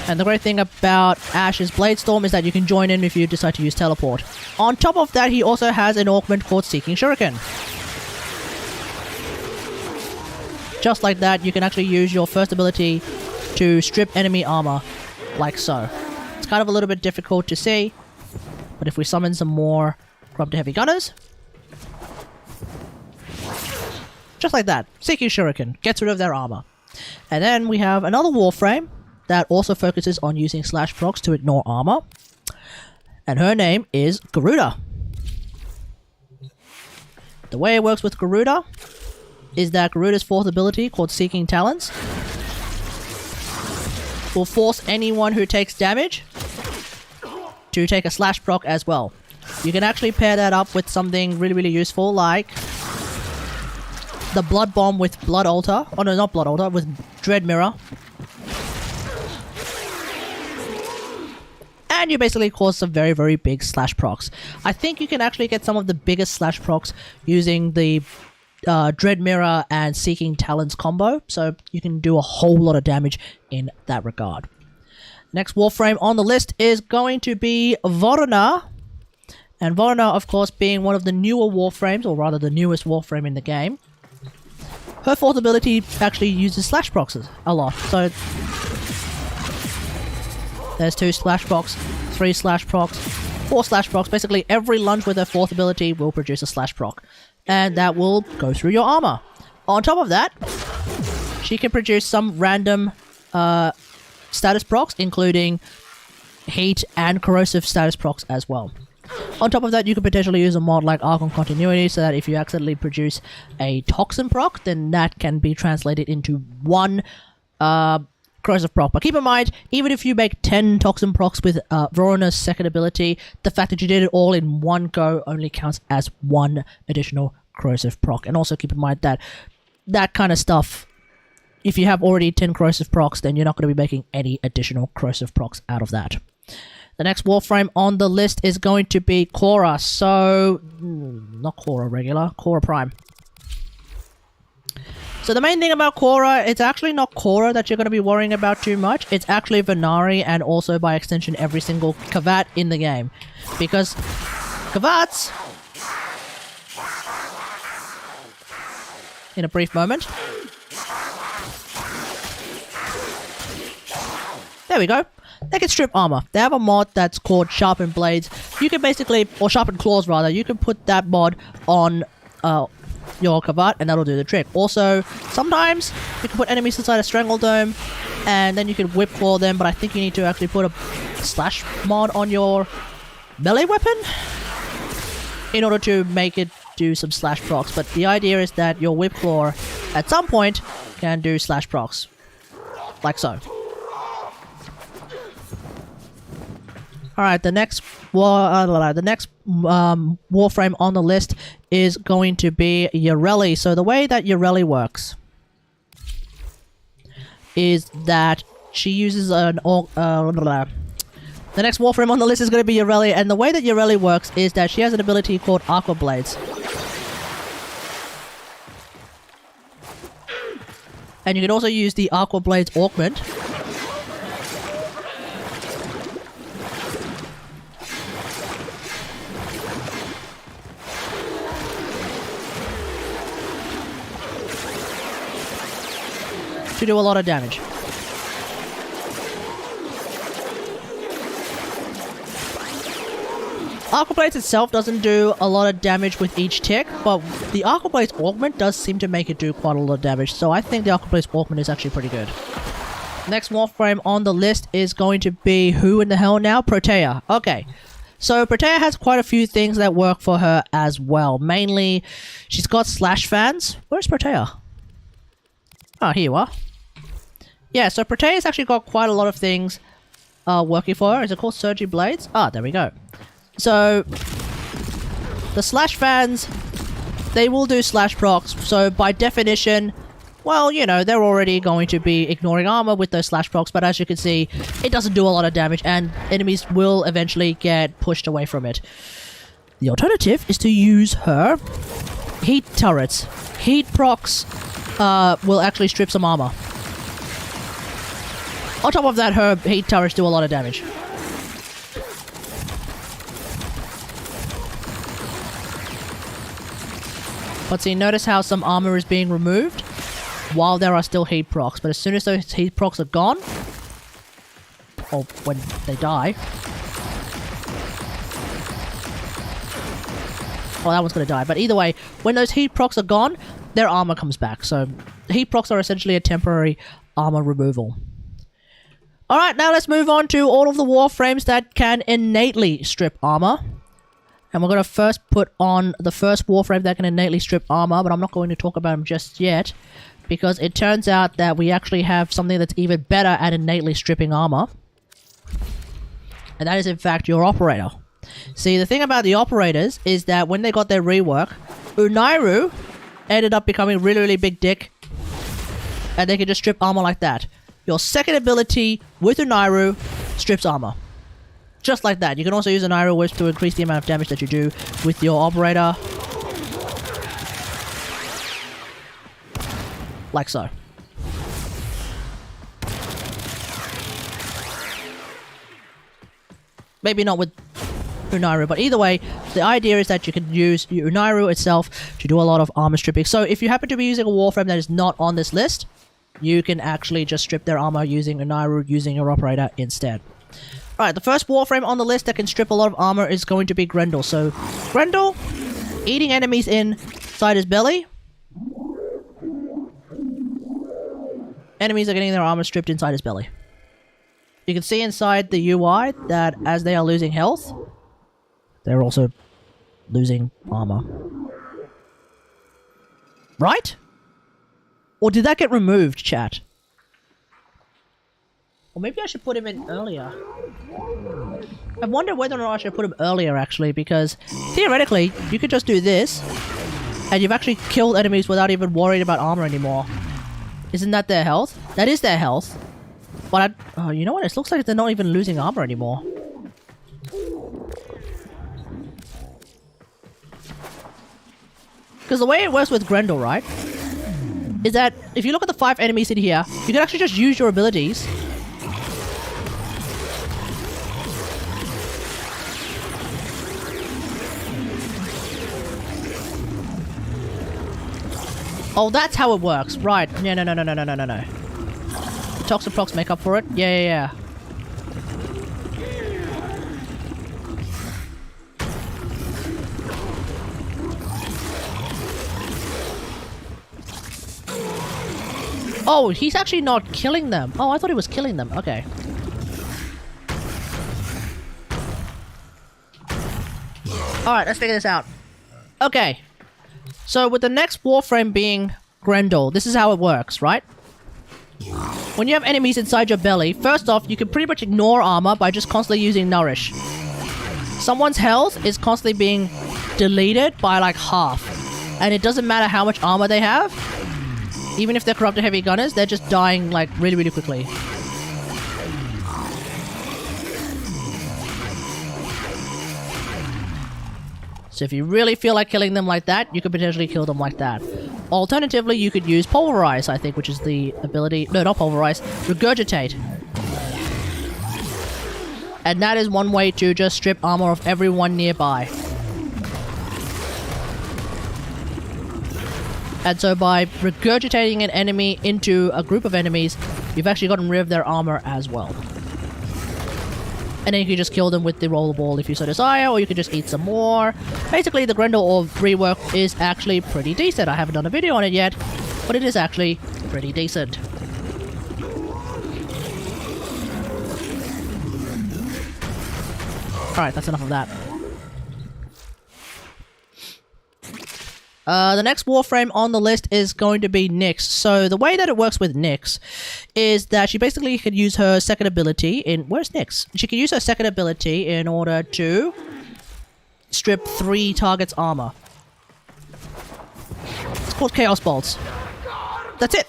And the great thing about Ashe's Blade Storm is that you can join in if you decide to use Teleport. On top of that, he also has an augment called Seeking Shuriken. Just like that, you can actually use your first ability to strip enemy armor, like so. It's kind of a little bit difficult to see, but if we summon some more Corrupted Heavy Gunners, just like that, Seeking Shuriken gets rid of their armor. And then we have another Warframe that also focuses on using slash procs to ignore armor. And her name is Garuda. The way it works with Garuda is that Garuda's fourth ability, called Seeking Talons, will force anyone who takes damage to take a slash proc as well. You can actually pair that up with something really, really useful like the Blood Bomb with Blood Altar. Oh no, not Blood Altar, with Dread Mirror. And you basically cause some very, very big slash procs. I think you can actually get some of the biggest slash procs using the Dread Mirror and Seeking Talons combo. So you can do a whole lot of damage in that regard. Next Warframe on the list is going to be Vorna. And Vorna, of course, being one of the newer Warframes, or rather the newest Warframe in the game. Her fourth ability actually uses slash procs a lot, so there's 2 slash procs, 3 slash procs, 4 slash procs. Basically, every lunge with her fourth ability will produce a slash proc, and that will go through your armor. On top of that, she can produce some random status procs, including heat and corrosive status procs as well. On top of that, you could potentially use a mod like Archon Continuity, so that if you accidentally produce a Toxin proc, then that can be translated into 1 corrosive proc. But keep in mind, even if you make 10 Toxin procs with Vorna's second ability, the fact that you did it all in one go only counts as 1 additional corrosive proc. And also keep in mind that that kind of stuff, if you have already 10 corrosive procs, then you're not going to be making any additional corrosive procs out of that. The next Warframe on the list is going to be Korra. So, not Korra regular, Korra Prime. So the main thing about Korra, it's actually not Korra that you're going to be worrying about too much. It's actually Venari, and also by extension every single Kavat in the game. Because Kavats in a brief moment. There we go. They can strip armor. They have a mod that's called Sharpened Blades. You can basically, or Sharpened Claws rather, you can put that mod on your Kavat and that'll do the trick. Also, sometimes you can put enemies inside a Strangle Dome and then you can Whip Claw them, but I think you need to actually put a slash mod on your melee weapon in order to make it do some slash procs. But the idea is that your Whip Claw at some point can do slash procs. Like so. Alright, the next warframe on the list is going to be Yareli. So the way that Yareli works is that she uses an... the next warframe on the list is going to be Yareli, and the way that Yareli works is that she has an ability called Aqua Blades. And you can also use the Aqua Blades Augment. To do a lot of damage. Aqua Blades itself doesn't do a lot of damage with each tick, but the Aqua Blades Augment does seem to make it do quite a lot of damage, so I think the Aqua Blades Augment is actually pretty good. Next warframe on the list is going to be who in the hell now? Protea. Okay. So Protea has quite a few things that work for her as well. Mainly, she's got slash fans. Where's Protea? Oh, here you are. Yeah, so Protea's actually got quite a lot of things working for her. Is it called Surgy Blades? Ah, there we go. So, the slash fans, they will do slash procs. So, by definition, well, you know, they're already going to be ignoring armor with those slash procs. But as you can see, it doesn't do a lot of damage. And enemies will eventually get pushed away from it. The alternative is to use her heat turrets. Heat procs will actually strip some armor. On top of that, her heat turrets do a lot of damage. But see, notice how some armor is being removed while there are still heat procs. But as soon as those heat procs are gone, or when they die... Well, that one's gonna die. But either way, when those heat procs are gone, their armor comes back. So, heat procs are essentially a temporary armor removal. Alright, now let's move on to all of the warframes that can innately strip armor. And we're going to first put on the first warframe that can innately strip armor, but I'm not going to talk about him just yet, because it turns out that we actually have something that's even better at innately stripping armor. And that is, in fact, your operator. See, the thing about the operators is that when they got their rework, Unairu ended up becoming really, really big dick, and they can just strip armor like that. Your second ability with Unairu strips armor. Just like that. You can also use Unairu Wisp to increase the amount of damage that you do with your operator. Like so. Maybe not with Unairu, but either way, the idea is that you can use Unairu itself to do a lot of armor stripping. So if you happen to be using a warframe that is not on this list, you can actually just strip their armor using Unairu, using your operator instead. Alright, the first warframe on the list that can strip a lot of armor is going to be Grendel. So, Grendel, eating enemies inside his belly. Enemies are getting their armor stripped inside his belly. You can see inside the UI that as they are losing health, they're also losing armor. Right? Or did that get removed, chat? Or maybe I should put him in earlier. I wonder whether or not I should put him earlier, actually, because theoretically, you could just do this, and you've actually killed enemies without even worrying about armor anymore. Isn't that their health? That is their health. But oh, you know what? It looks like they're not even losing armor anymore. Because the way it works with Grendel, right, is that if you look at the 5 enemies in here, you can actually just use your abilities Oh, that's how it works. Right. No. Toxic procs make up for it. Yeah. Oh, he's actually not killing them. Oh, I thought he was killing them. Okay. Alright, let's figure this out. Okay. So with the next warframe being Grendel, this is how it works, right? When you have enemies inside your belly, first off, you can pretty much ignore armor by just constantly using Nourish. Someone's health is constantly being deleted by like half. And it doesn't matter how much armor they have. Even if they're corrupted heavy gunners, they're just dying like really quickly. So if you really feel like killing them like that, you could potentially kill them like that. Alternatively, you could use Pulverize, I think, which is the ability... No, not Pulverize. Regurgitate. And that is one way to just strip armor off everyone nearby. And so by regurgitating an enemy into a group of enemies, you've actually gotten rid of their armor as well. And then you can just kill them with the rollerball if you so desire, or you can just eat some more. Basically, the Grendel Orb rework is actually pretty decent. I haven't done a video on it yet, but it is actually pretty decent. Alright, that's enough of that. The next warframe on the list is going to be Nyx. So the way that it works with Nyx is that she basically can use her second ability in... Where's Nyx? She can use her second ability in order to strip 3 targets' armor. It's called Chaos Bolts. That's it.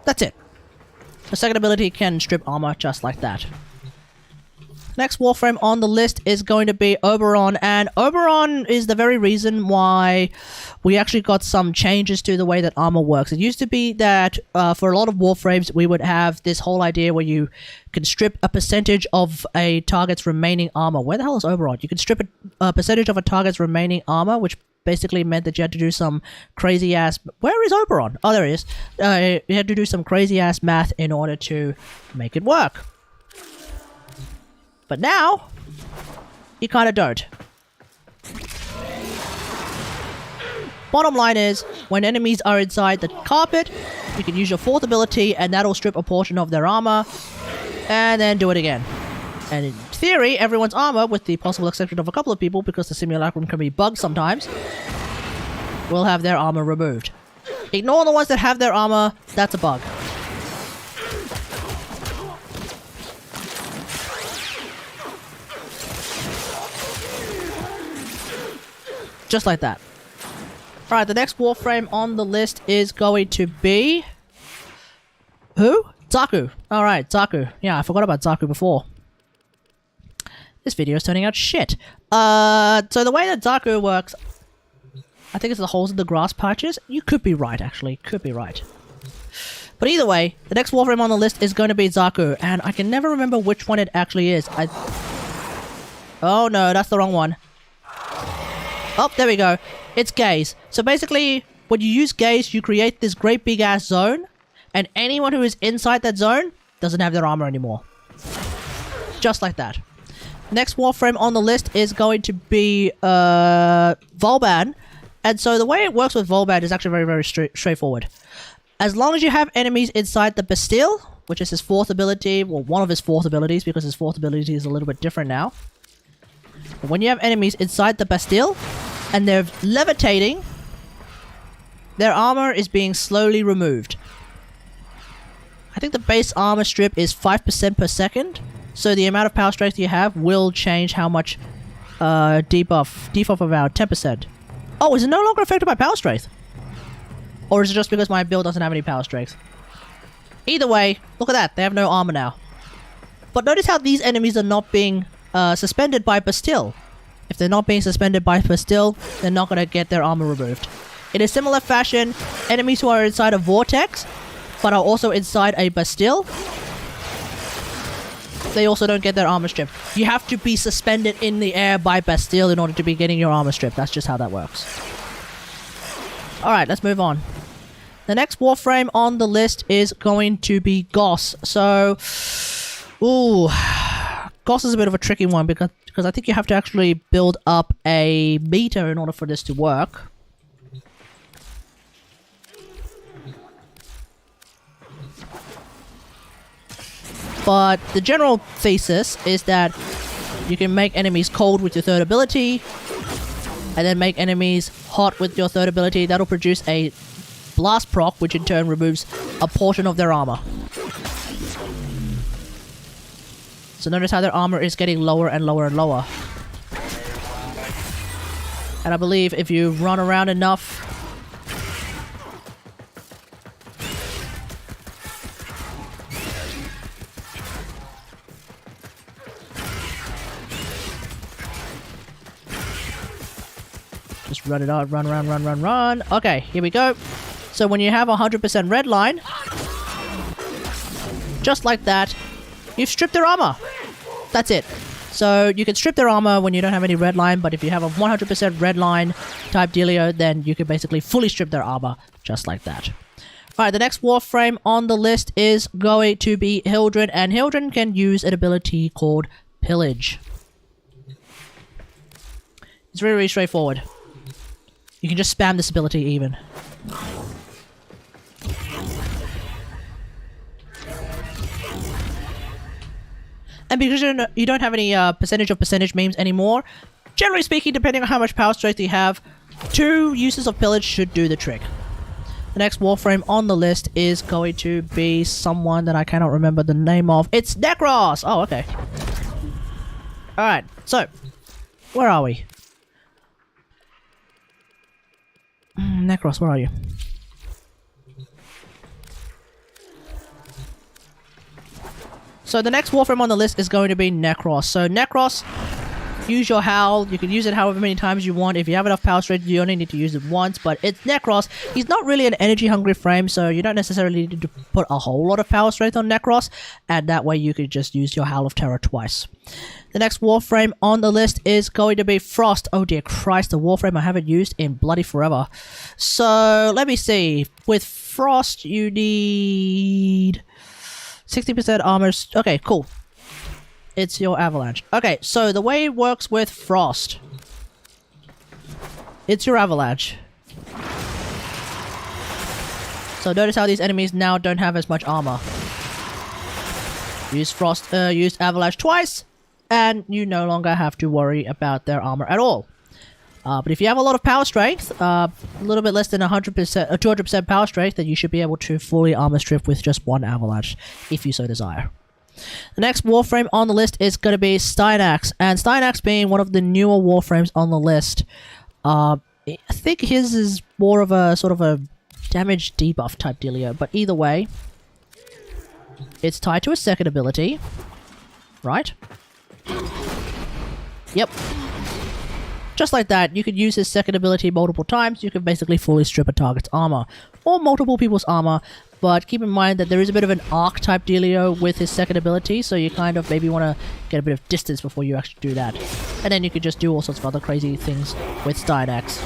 That's it. The second ability can strip armor just like that. Next warframe on the list is going to be Oberon, and Oberon is the very reason why we actually got some changes to the way that armor works. It used to be that for a lot of warframes we would have this whole idea where you can strip a percentage of a target's remaining armor. Where the hell is Oberon? You can strip a percentage of a target's remaining armor, which basically meant that you had to do some crazy ass... Where is Oberon? Oh, there he is. You had to do some crazy ass math in order to make it work. But now, you kind of don't. Bottom line is, when enemies are inside the carpet, you can use your 4th ability and that'll strip a portion of their armor, and then do it again. And in theory, everyone's armor, with the possible exception of a couple of people, because the simulacrum can be bugged sometimes, will have their armor removed. Ignore the ones that have their armor, that's a bug. Just like that. Alright, the next warframe on the list is going to be... Who? Zaku. Alright, Zaku. Yeah, I forgot about Zaku before. This video is turning out shit. So the way that Zaku works... I think it's the holes in the grass patches. You could be right, actually. Could be right. But either way, the next warframe on the list is going to be Zaku, and I can never remember which one it actually is. Oh no, that's the wrong one. Oh, there we go. It's Gaze. So basically, when you use Gaze, you create this great big ass zone, and anyone who is inside that zone doesn't have their armor anymore. Just like that. Next warframe on the list is going to be Volban. And so the way it works with Volban is actually very straightforward. As long as you have enemies inside the Bastille, which is his 4th ability, well, one of his 4th abilities, because his 4th ability is a little bit different now. But when you have enemies inside the Bastille, and they're levitating, their armor is being slowly removed. I think the base armor strip is 5% per second, so the amount of power strength you have will change how much debuff about 10%. Oh, is it no longer affected by power strength? Or is it just because my build doesn't have any power strength? Either way, look at that, they have no armor now. But notice how these enemies are not being suspended by Bastille. If they're not being suspended by Bastille, they're not going to get their armor removed. In a similar fashion, enemies who are inside a Vortex, but are also inside a Bastille, they also don't get their armor stripped. You have to be suspended in the air by Bastille in order to be getting your armor stripped. That's just how that works. Alright, let's move on. The next warframe on the list is going to be Goss. So, ooh, Goss is a bit of a tricky one because I think you have to actually build up a meter in order for this to work. But the general thesis is that you can make enemies cold with your third ability, and then make enemies hot with your third ability. That'll produce a blast proc, which in turn removes a portion of their armor. So notice how their armor is getting lower and lower and lower. And I believe if you run around enough, just run it out, run. Okay, here we go. So when you have 100% red line, just like that, you've stripped their armor. That's it. So you can strip their armor when you don't have any red line, but if you have a 100% red line type dealio, then you can basically fully strip their armor, just like that. Alright, the next warframe on the list is going to be Hildren, and Hildren can use an ability called Pillage. It's very, very straightforward. You can just spam this ability even. And because you don't have any percentage memes anymore, generally speaking, depending on how much power strength you have, 2 uses of Pillage should do the trick. The next warframe on the list is going to be someone that I cannot remember the name of. It's Necros! Oh, okay. Alright, so, where are we? Necros, where are you? So the next warframe on the list is going to be Necros. So Necros, use your howl. You can use it however many times you want. If you have enough power strength, you only need to use it once. But it's Necros. He's not really an energy hungry frame, so you don't necessarily need to put a whole lot of power strength on Necros. And that way you could just use your Howl of Terror twice. The next warframe on the list is going to be Frost. Oh dear Christ, the warframe I haven't used in bloody forever. So let me see. With Frost, you need 60% armor. Okay, cool. It's your avalanche. Okay, so the way it works with Frost, it's your avalanche. So notice how these enemies now don't have as much armor. Use Frost, use avalanche twice, and you no longer have to worry about their armor at all. But if you have a lot of power strength, a little bit less than 100% or 200% power strength, then you should be able to fully armor strip with just 1 avalanche, if you so desire. The next warframe on the list is going to be Steinax, and Steinax being one of the newer warframes on the list. I think his is more of a sort of a damage debuff type dealio, but either way, it's tied to a second ability, right? Yep. Just like that, you could use his second ability multiple times. You can basically fully strip a target's armor, or multiple people's armor, but keep in mind that there is a bit of an arc type dealio with his second ability, so you kind of maybe want to get a bit of distance before you actually do that. And then you could just do all sorts of other crazy things with Steinax.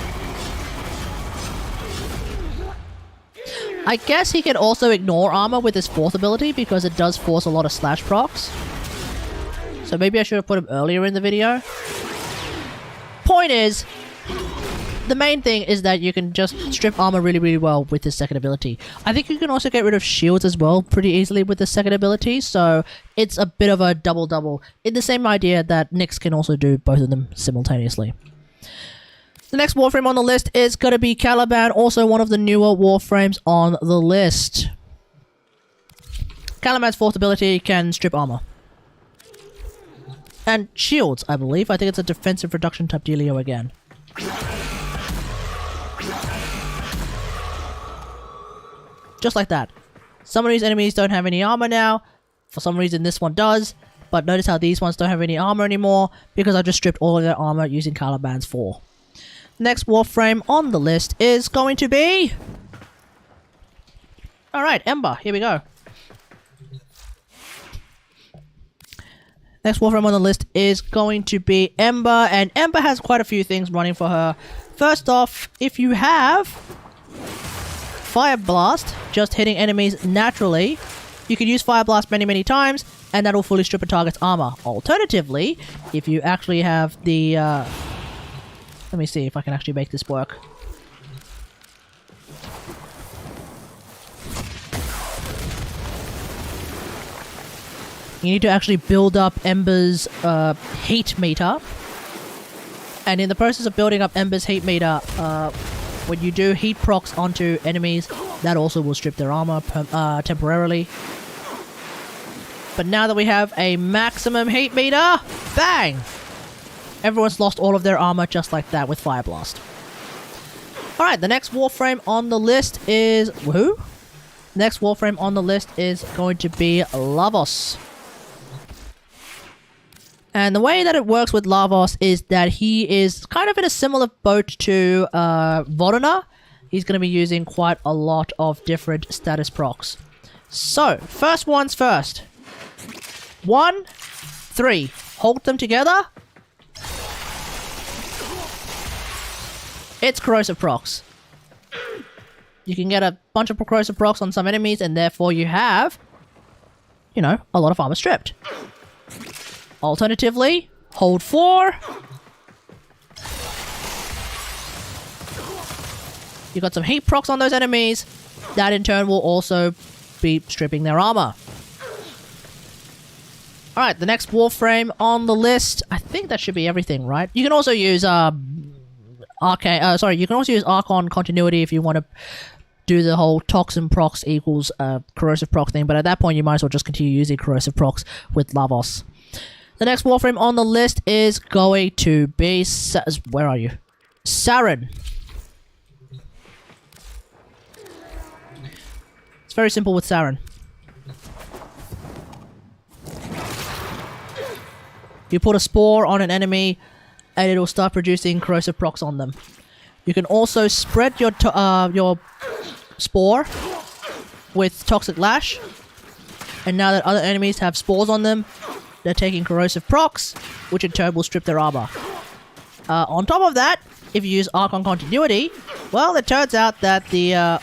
I guess he can also ignore armor with his 4th ability, because it does force a lot of slash procs. So maybe I should have put him earlier in the video. Point is, the main thing is that you can just strip armor really, really well with his second ability. I think you can also get rid of shields as well pretty easily with the second ability, so it's a bit of a double-double. In the same idea that Nyx can also do both of them simultaneously. The next warframe on the list is going to be Caliban, also one of the newer warframes on the list. Caliban's 4th ability can strip armor. And shields, I believe. I think it's a defensive reduction type dealio again. Just like that. Some of these enemies don't have any armor now. For some reason this one does. But notice how these ones don't have any armor anymore, because I just stripped all of their armor using Caliban's 4. Next warframe on the list is going to be... Alright, Ember. Here we go. Next warframe on the list is going to be Ember, and Ember has quite a few things running for her. First off, if you have Fire Blast, just hitting enemies naturally, you can use Fire Blast many times, and that'll fully strip a target's armor. Alternatively, if you actually have the... let me see if I can actually make this work. You need to actually build up Ember's heat meter. And in the process of building up Ember's heat meter, when you do heat procs onto enemies, that also will strip their armor temporarily. But now that we have a maximum heat meter, bang! Everyone's lost all of their armor just like that with Fire Blast. Alright, the next warframe on the list is... who? Next warframe on the list is going to be Lavos. And the way that it works with Lavos is that he is kind of in a similar boat to Vodana. He's going to be using quite a lot of different status procs. So, first one's first. 1, 3. Hold them together. It's corrosive procs. You can get a bunch of corrosive procs on some enemies, and therefore you have, you know, a lot of armor stripped. Alternatively, hold 4. You got some heat procs on those enemies. That in turn will also be stripping their armor. Alright, the next warframe on the list, I think that should be everything, right? You can also use you can also use Archon Continuity if you want to do the whole Toxin procs equals corrosive proc thing, but at that point you might as well just continue using corrosive procs with Lavos. The next warframe on the list is going to be... where are you? Saren. It's very simple with Saren. You put a spore on an enemy, and it'll start producing corrosive procs on them. You can also spread your spore with Toxic Lash, and now that other enemies have spores on them, they're taking corrosive procs, which in turn will strip their armor. On top of that, if you use Archon Continuity, well, it turns out that the...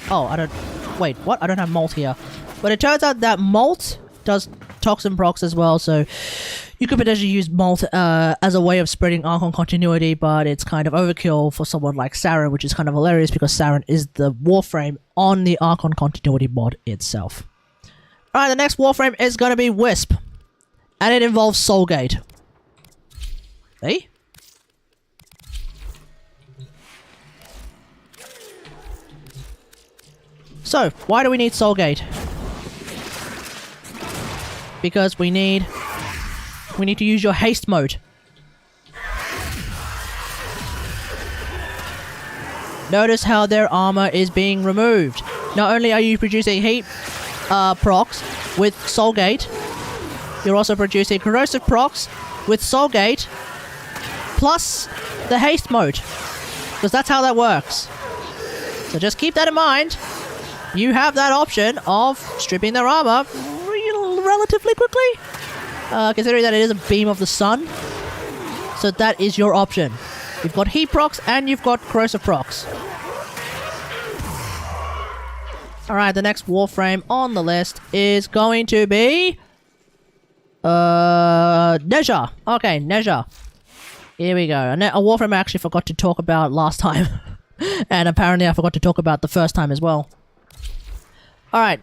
wait, what? I don't have Molt here. But it turns out that Molt does Toxin procs as well, so you could potentially use Molt as a way of spreading Archon Continuity, but it's kind of overkill for someone like Saren, which is kind of hilarious because Saren is the warframe on the Archon Continuity mod itself. Alright, the next warframe is going to be Wisp. And it involves Soulgate. Hey? So, why do we need Soulgate? Because we need to use your haste mode. Notice how their armor is being removed. Not only are you producing heat procs with Soulgate, you're also producing corrosive procs with Soulgate, plus the haste mode. Because that's how that works. So just keep that in mind. You have that option of stripping their armor relatively quickly. Considering that it is a beam of the sun. So that is your option. You've got heat procs and you've got corrosive procs. Alright, the next warframe on the list is going to be... Nezha. Okay, Nezha. Here we go. A warframe I actually forgot to talk about last time. And apparently I forgot to talk about the first time as well. Alright.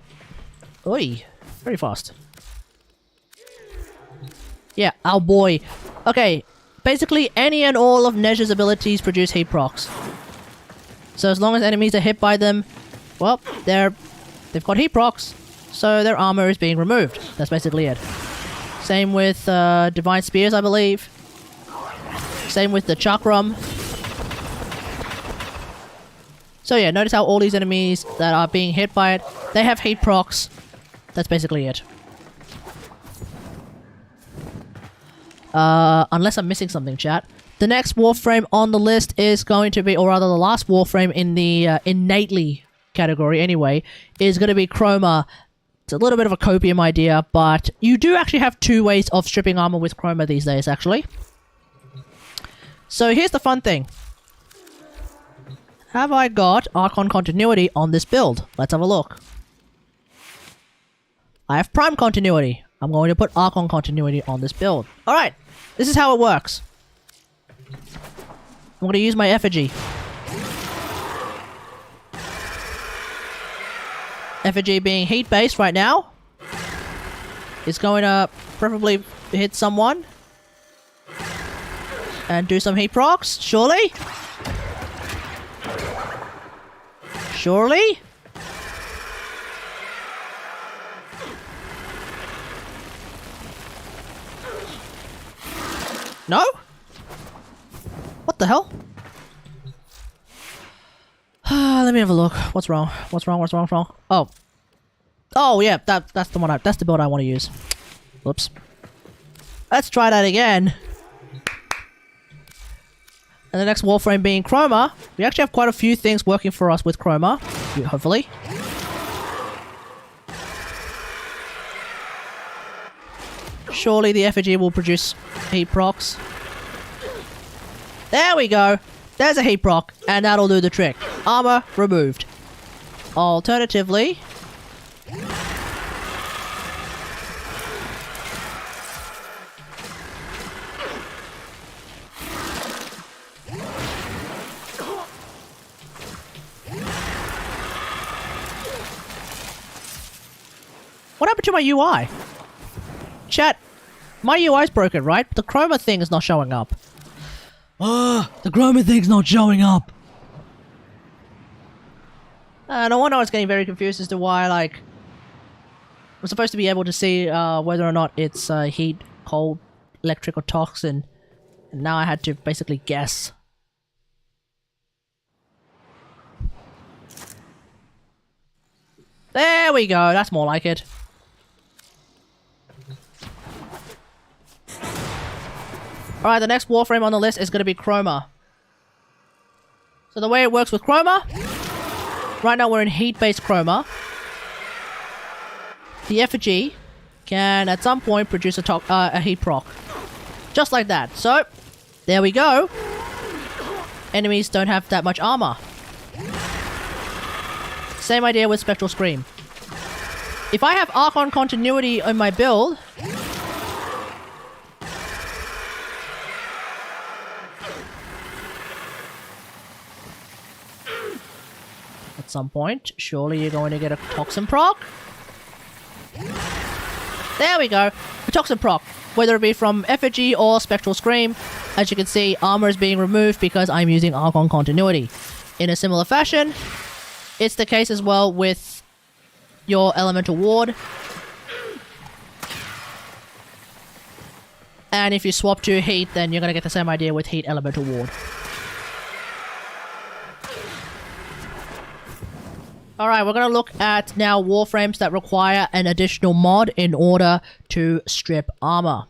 Oi. Very fast. Yeah, our boy. Okay. Basically, any and all of Nezha's abilities produce heat procs. So as long as enemies are hit by them, well, they've got heat procs, so their armor is being removed. That's basically it. Same with Divine Spears, I believe. Same with the Chakram. So yeah, notice how all these enemies that are being hit by it, they have heat procs. That's basically it. Unless I'm missing something, chat. The next warframe on the list is going to be, or rather the last warframe in the innately category anyway, is going to be Chroma. It's a little bit of a copium idea, but you do actually have two ways of stripping armor with chroma these days, actually. So here's the fun thing. Have I got Archon continuity on this build? Let's have a look. I have Prime continuity. I'm going to put Archon continuity on this build. Alright, this is how it works. I'm going to use my effigy. Effigy being heat-based right now. It's going to preferably hit someone. And do some heat procs, surely? Surely? No? What the hell? Let me have a look. What's wrong? What's wrong? What's wrong? What's wrong? Oh. Oh yeah, that's the one. That's the build I want to use. Whoops. Let's try that again. And the next Warframe being Chroma. We actually have quite a few things working for us with Chroma. Hopefully. Surely the effigy will produce heat procs. There we go. There's a heat proc, and that'll do the trick. Armor removed. Alternatively... What happened to my UI? Chat, my UI's broken, right? The chroma thing is not showing up. Ugh, the chroma thing's not showing up. No wonder I was getting very confused as to why, like... I'm supposed to be able to see whether or not it's heat, cold, electric, or toxin. And now I had to basically guess. There we go, that's more like it. Alright, the next Warframe on the list is going to be Chroma. So the way it works with Chroma... Right now we're in heat-based Chroma. The effigy can at some point produce a heat proc. Just like that. So, there we go. Enemies don't have that much armor. Same idea with Spectral Scream. If I have Archon continuity on my build... At some point, surely you're going to get a Toxin proc? There we go! A Toxin proc. Whether it be from Effigy or Spectral Scream, as you can see, armor is being removed because I'm using Archon continuity. In a similar fashion, it's the case as well with your Elemental Ward. And if you swap to Heat, then you're going to get the same idea with Heat Elemental Ward. Alright, we're going to look at now Warframes that require an additional mod in order to strip armor.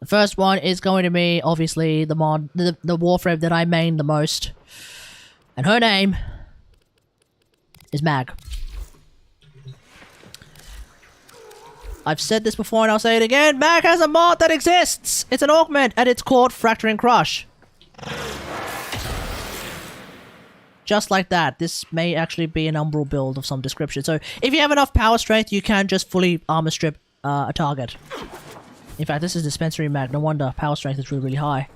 The first one is going to be, obviously, the mod, the Warframe that I main the most. And her name is Mag. I've said this before and I'll say it again. Mag has a mod that exists! It's an augment and it's called Fracturing Crush. Just like that. This may actually be an Umbral build of some description. So if you have enough power strength, you can just fully armor strip a target. In fact, this is Dispensary Mag. No wonder power strength is really, really high.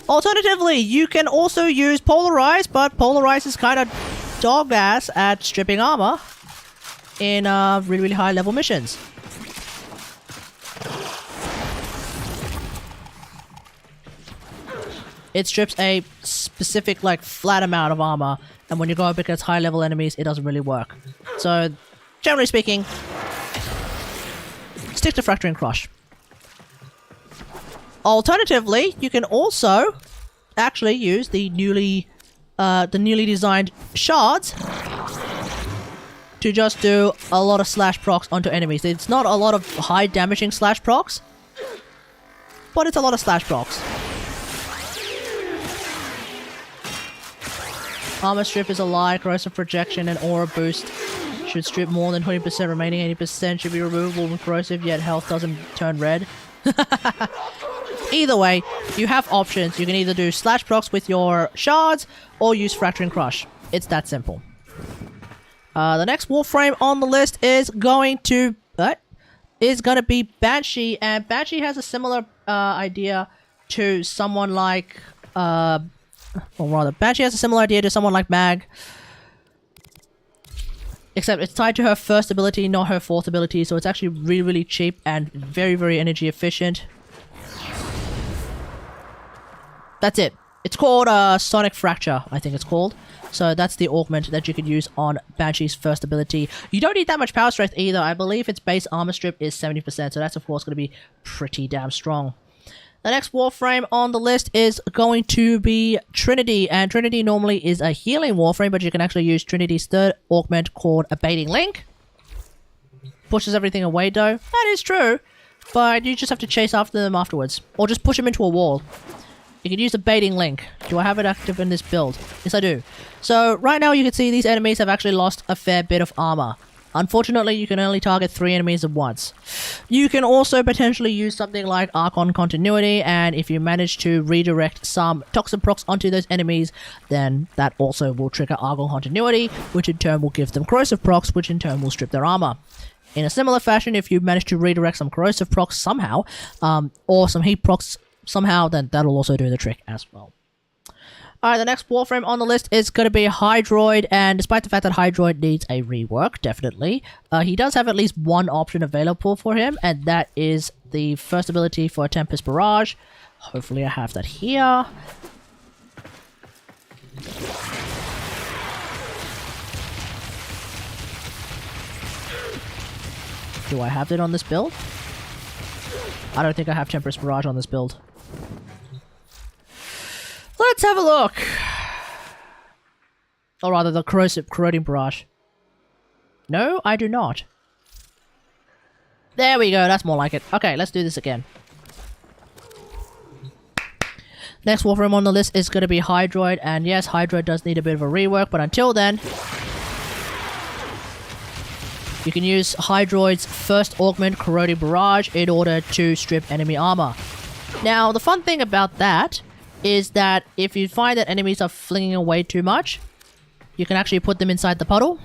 Alternatively, you can also use Polarize, but Polarize is kind of dog ass at stripping armor in really, really high level missions. It strips a specific, like, flat amount of armor, and when you go up against high-level enemies, it doesn't really work. So, generally speaking, stick to Fracturing Crush. Alternatively, you can also actually use the newly designed shards to just do a lot of slash procs onto enemies. It's not a lot of high damaging slash procs, but it's a lot of slash procs. Armor strip is a lie, corrosive projection, and aura boost Should strip more than 20%, remaining 80% should be removable with corrosive, yet health doesn't turn red. Either way, you have options. You can either do slash procs with your shards, or use fracture and crush. It's that simple. The next warframe on the list is going to... is going to be Banshee, and Banshee has a similar idea to someone like... or rather, Banshee has a similar idea to someone like Mag. Except it's tied to her first ability, not her fourth ability, so it's actually really, really cheap and very, very energy efficient. That's it. It's called Sonic Fracture, I think it's called. So that's the augment that you could use on Banshee's first ability. You don't need that much power strength either. I believe its base armor strip is 70%, so that's of course going to be pretty damn strong. The next warframe on the list is going to be Trinity, and Trinity normally is a healing warframe, but you can actually use Trinity's third augment called Abating Link. Pushes everything away though. That is true, but you just have to chase after them afterwards, or just push them into a wall. You can use Abating Link. Do I have it active in this build? Yes, I do. So right now you can see these enemies have actually lost a fair bit of armor. Unfortunately, you can only target 3 enemies at once. You can also potentially use something like Archon Continuity, and if you manage to redirect some Toxin procs onto those enemies, then that also will trigger Archon Continuity, which in turn will give them Corrosive procs, which in turn will strip their armor. In a similar fashion, if you manage to redirect some Corrosive procs somehow, or some Heat procs somehow, then that'll also do the trick as well. Alright, the next warframe on the list is going to be Hydroid, and despite the fact that Hydroid needs a rework, definitely, he does have at least one option available for him, and that is the first ability for Tempest Barrage. Hopefully I have that here. Do I have it on this build? I don't think I have Tempest Barrage on this build. Let's have a look. Or rather, the Corroding Barrage. No, I do not. There we go, that's more like it. Okay, let's do this again. Next warframe on the list is going to be Hydroid, and yes, Hydroid does need a bit of a rework, but until then, you can use Hydroid's first augment, Corroding Barrage, in order to strip enemy armor. Now, the fun thing about that is that if you find that enemies are flinging away too much, you can actually put them inside the puddle.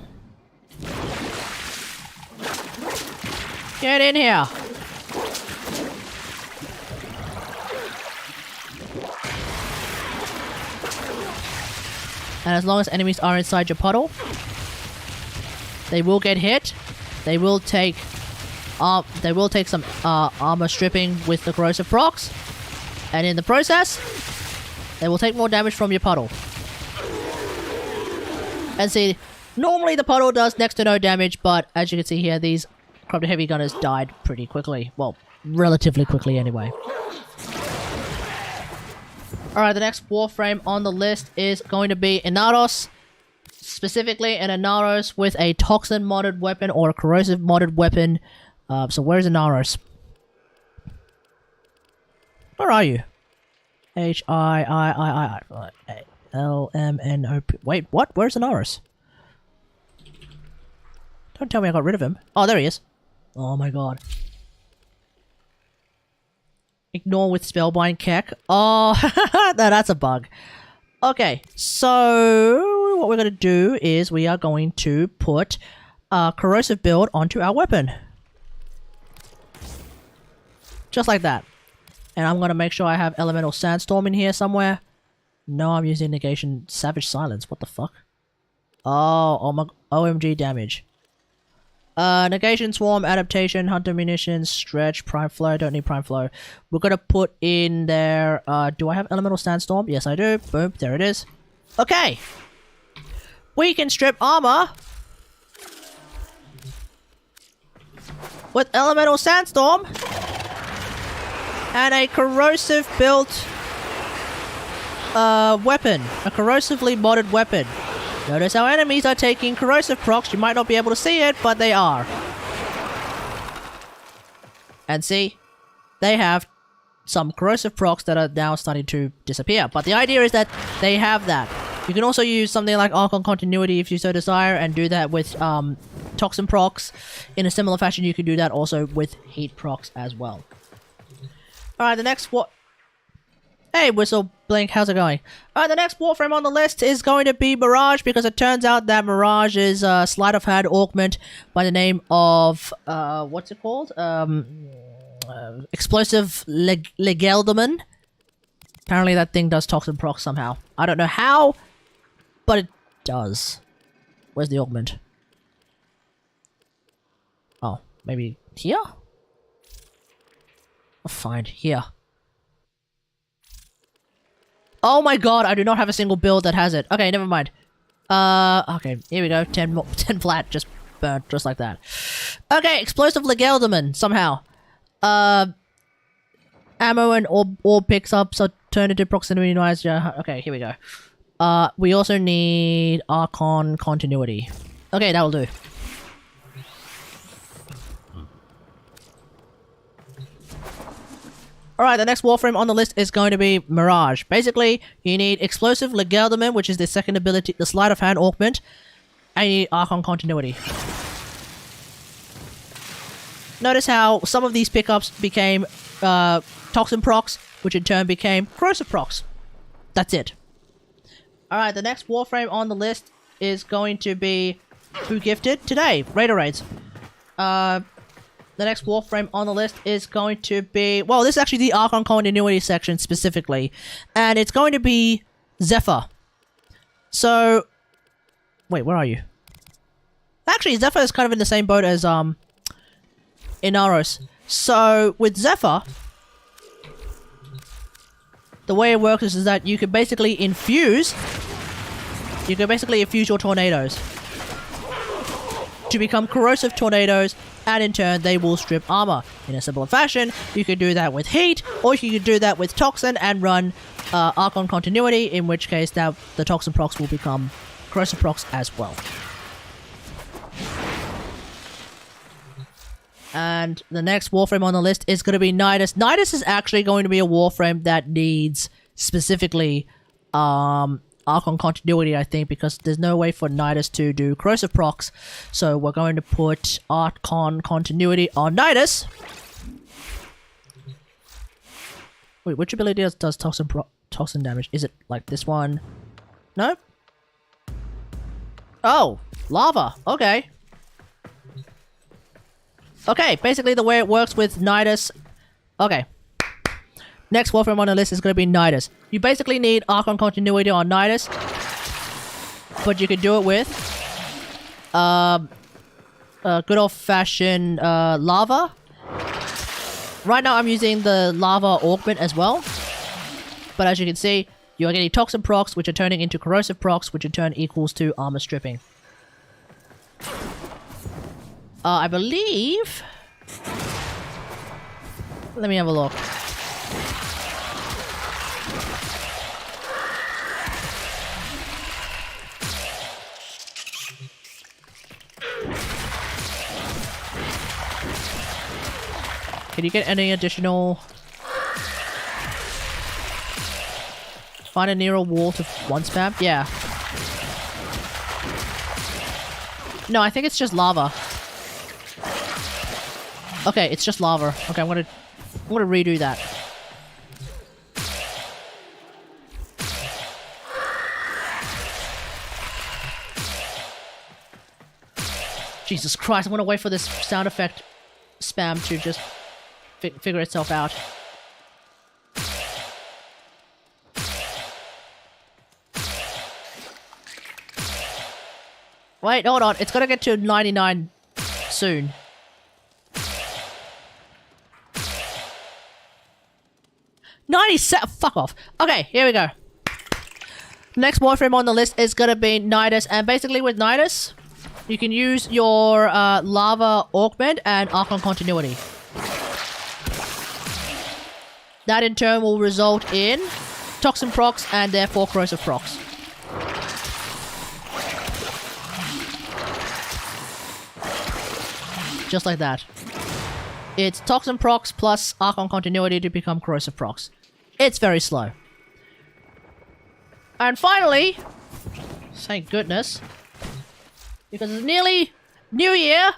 Get in here! And as long as enemies are inside your puddle, they will get hit. They will take some armor stripping with the corrosive procs, and in the process, they will take more damage from your puddle. And see, normally the puddle does next to no damage, but as you can see here, these Corrupted Heavy Gunners died pretty quickly. Well, relatively quickly anyway. Alright, the next warframe on the list is going to be Inaros. Specifically, an Inaros with a Toxin modded weapon or a Corrosive modded weapon. So where's Inaros? Where are you? H-I-L-M-N-O-P... Wait, what? Where's Inaros? Don't tell me I got rid of him. Oh, there he is. Oh my god. Ignore with Spellbind Keck. Oh, no, that's a bug. Okay, so what we're going to do is we are going to put a corrosive build onto our weapon. Just like that. And I'm going to make sure I have Elemental Sandstorm in here somewhere. No, I'm using Negation Savage Silence. What the fuck? Oh my... OMG damage. Negation Swarm, Adaptation, Hunter Munitions, Stretch, Prime Flow. Don't need Prime Flow. We're going to put in there... do I have Elemental Sandstorm? Yes, I do. Boom. There it is. Okay. We can strip armor with Elemental Sandstorm and a corrosive built weapon. A corrosively modded weapon. Notice how enemies are taking corrosive procs. You might not be able to see it, but they are. And see? They have some corrosive procs that are now starting to disappear. But the idea is that they have that. You can also use something like Archon Continuity if you so desire, and do that with toxin procs. In a similar fashion, you can do that also with heat procs as well. Alright, the next Hey, Whistle Blink, how's it going? Alright, the next Warframe on the list is going to be Mirage, because it turns out that Mirage is a sleight of hand augment by the name of, what's it called? Explosive Legelderman. Apparently that thing does toxin proc somehow. I don't know how, but it does. Where's the augment? Oh, maybe here? Oh, fine, here. Oh my god, I do not have a single build that has it. Okay, never mind. Okay, here we go. 10 flat, just burnt, just like that. Okay, Explosive Legelderman, somehow. Ammo and orb picks up, so turn into proximity noise. Yeah, okay, here we go. We also need Archon Continuity. Okay, that'll do. Alright, the next Warframe on the list is going to be Mirage. Basically, you need Explosive Legelderman, which is the second ability, the Sleight of Hand augment, and you need Archon Continuity. Notice how some of these pickups became Toxin procs, which in turn became Corrosive procs. That's it. Alright, the next Warframe on the list is going to be Who Gifted? Today, Raider Raids. The next Warframe on the list is going to be... Well, this is actually the Archon Continuity section specifically. And it's going to be Zephyr. So... Wait, where are you? Actually, Zephyr is kind of in the same boat as Inaros. So, with Zephyr... The way it works is that you can basically infuse... You can basically infuse your tornadoes to become corrosive tornadoes, and in turn they will strip armor. In a similar fashion, you can do that with heat, or you can do that with toxin and run Archon Continuity, in which case the toxin procs will become corrosive procs as well. And the next Warframe on the list is going to be Nidus. Nidus is actually going to be a Warframe that needs specifically Archon Continuity, I think, because there's no way for Nidus to do corrosive procs. So we're going to put Archon Continuity on Nidus. Wait, which ability does toxin damage? Is it like this one? No? Oh, lava. Okay. Okay, basically the way it works with Nidus... Okay. Next Warframe on the list is going to be Nidus. You basically need Archon Continuity on Nidus, but you can do it with good old-fashioned lava. Right now I'm using the lava augment as well, but as you can see, you're getting toxin procs, which are turning into corrosive procs, which in turn equals to armor stripping. I believe... Let me have a look. Can you get any additional... Find a nearer wall to one spam? Yeah. No, I think it's just lava. Okay, it's just lava. Okay, I'm gonna redo that. Jesus Christ, I'm gonna wait for this sound effect spam to just figure itself out. Wait, hold on. It's gonna get to 99 soon. Fuck off. Okay, here we go. Next Warframe on the list is gonna be Nidus, and basically with Nidus, you can use your lava augment and Archon Continuity. That in turn will result in toxin procs and therefore corrosive procs. Just like that. It's toxin procs plus Archon Continuity to become corrosive procs. It's very slow. And finally, thank goodness, because it's nearly New Year!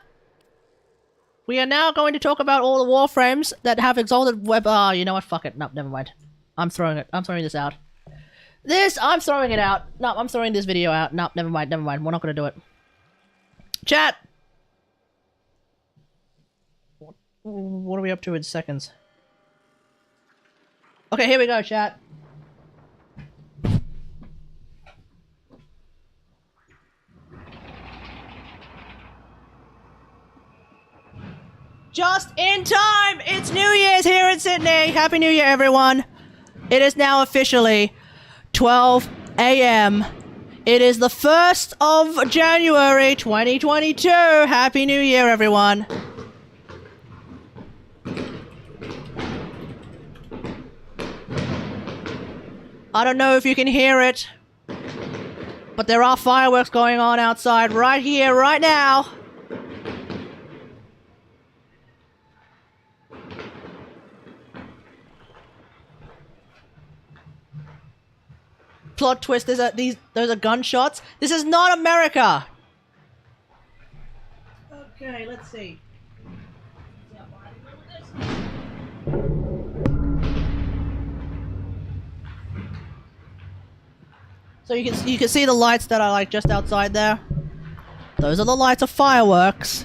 We are now going to talk about all the warframes that have exalted web. Ah, you know what? Fuck it. No, never mind. I'm throwing this out. I'm throwing it out. No, I'm throwing this video out. No, never mind. We're not gonna do it. Chat! What are we up to in seconds? Okay, here we go, chat. Just in time! It's New Year's here in Sydney! Happy New Year, everyone! It is now officially 12 a.m. It is the 1st of January 2022! Happy New Year, everyone! I don't know if you can hear it, but there are fireworks going on outside right here, right now! Plot twist, those are gunshots. This is not America! Okay, let's see. So you can see the lights that are like just outside there. Those are the lights of fireworks.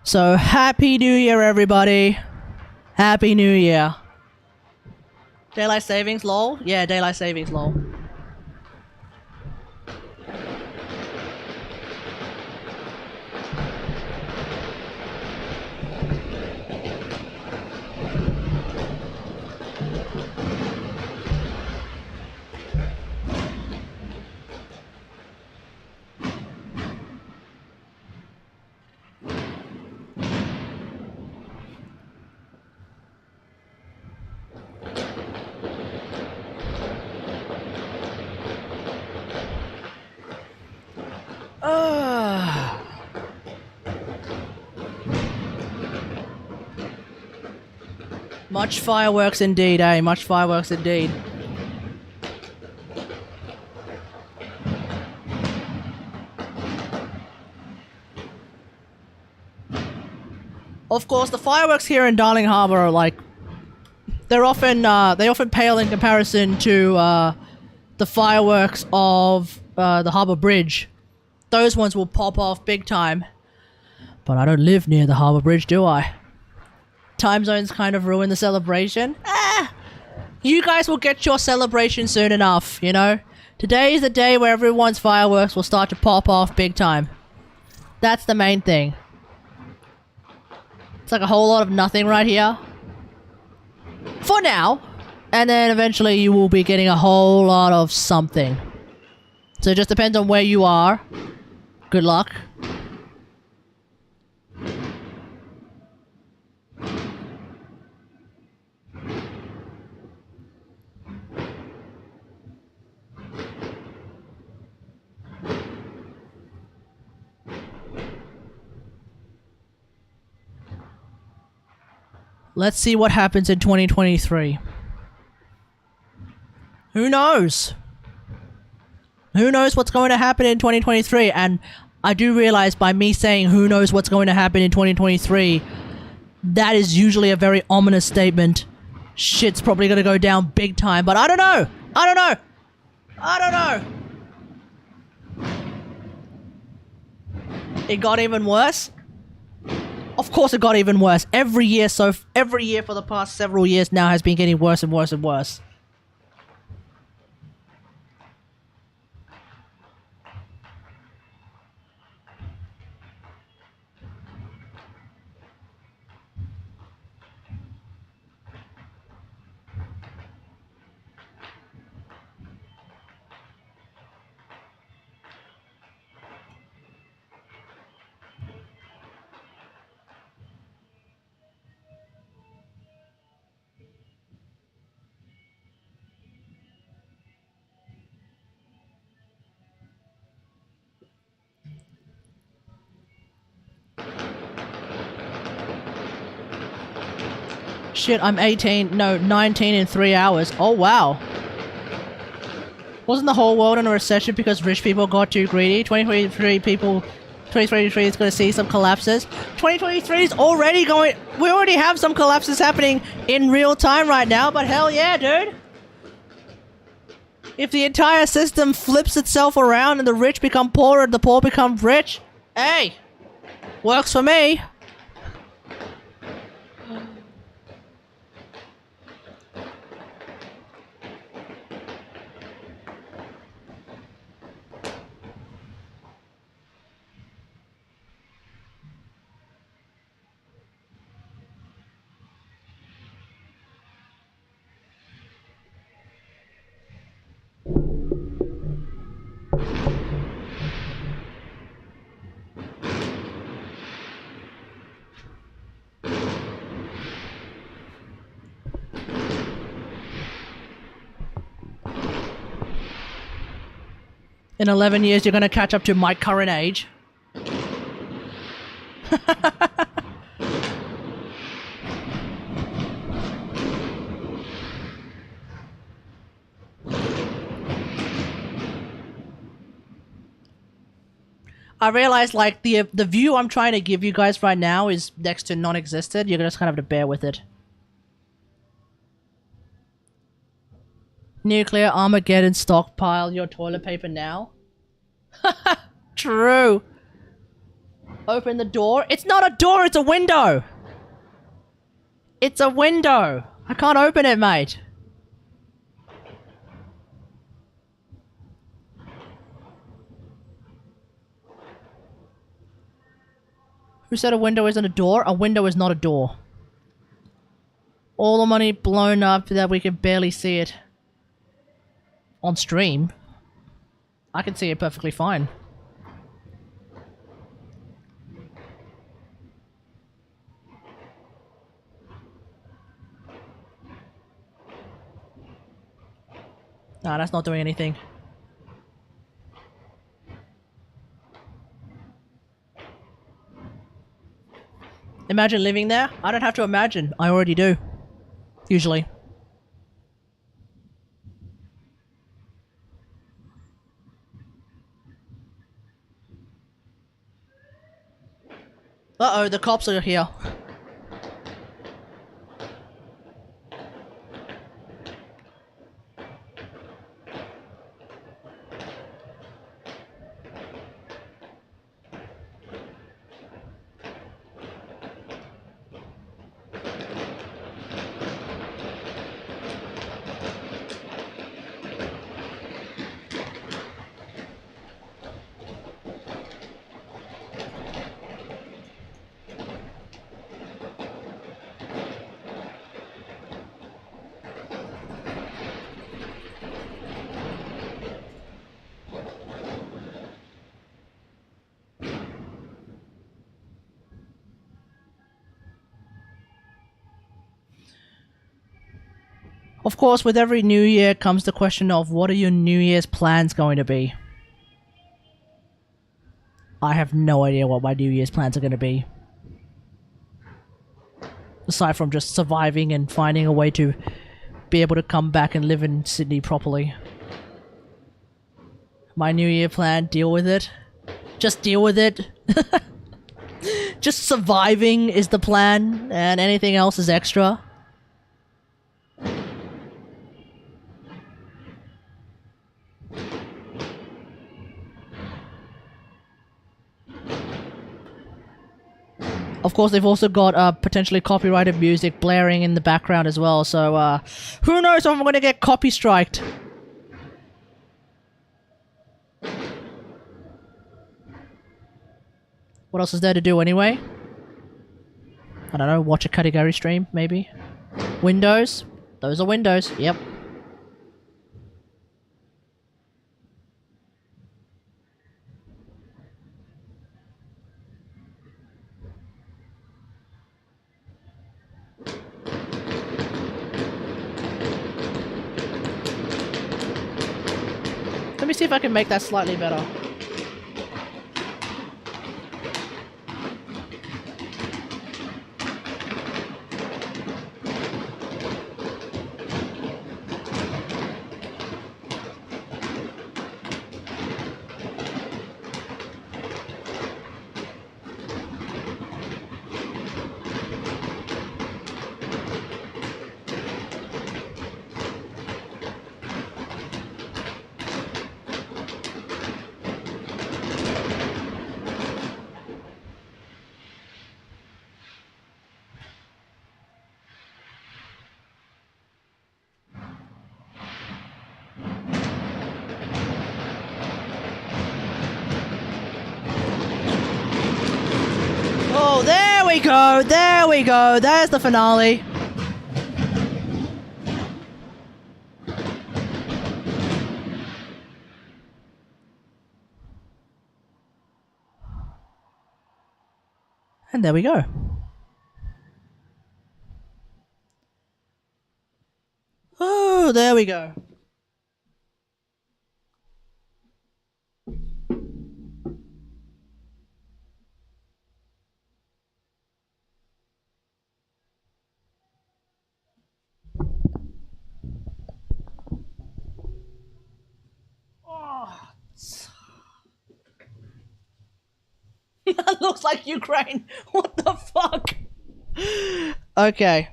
So Happy New Year, everybody. Happy New Year. Daylight savings, lol? Yeah, daylight savings, lol. Much fireworks indeed, eh? Much fireworks indeed. Of course, the fireworks here in Darling Harbour are like... they often pale in comparison to the fireworks of the Harbour Bridge. Those ones will pop off big time. But I don't live near the Harbour Bridge, do I? Time zones kind of ruin the celebration. You guys will get your celebration soon enough, you know? Today is the day where everyone's fireworks will start to pop off big time. That's the main thing. It's like a whole lot of nothing right here. For now. And then eventually you will be getting a whole lot of something. So it just depends on where you are. Good luck. Let's see what happens in 2023. Who knows? Who knows what's going to happen in 2023? And I do realize by me saying who knows what's going to happen in 2023, that is usually a very ominous statement. Shit's probably going to go down big time, but I don't know. I don't know. I don't know. It got even worse? Of course it got even worse. Every year for the past several years now has been getting worse and worse and worse. Shit, I'm 18, no, 19 in 3 hours. Oh, wow. Wasn't the whole world in a recession because rich people got too greedy? 2023 is going to see some collapses. 2023 is already going... We already have some collapses happening in real time right now, but hell yeah, dude. If the entire system flips itself around and the rich become poorer and the poor become rich, hey, works for me. In 11 years, you're going to catch up to my current age. I realize, like, the view I'm trying to give you guys right now is next to non-existent. You're just kind of have to bear with it. Nuclear Armageddon stockpile your toilet paper now. True. Open the door. It's not a door, it's a window. It's a window. I can't open it, mate. Who said a window isn't a door? A window is not a door. All the money blown up that we can barely see it. On stream, I can see it perfectly fine. Nah, that's not doing anything. Imagine living there? I don't have to imagine. I already do. Usually. Uh-oh, the cops are here. Of course, with every new year comes the question of what are your New Year's plans going to be? I have no idea what my New Year's plans are going to be. Aside from just surviving and finding a way to be able to come back and live in Sydney properly. My New Year plan, deal with it. Just deal with it. Just surviving is the plan, and anything else is extra. Of course, they've also got potentially copyrighted music blaring in the background as well, so who knows if I'm going to get copy striked. What else is there to do anyway? I don't know, watch a Katigari stream, maybe? Windows? Those are windows, yep. Let me see if I can make that slightly better. go. There we go. There's the finale. And there we go. Oh, there we go. That looks like Ukraine. What the fuck? Okay.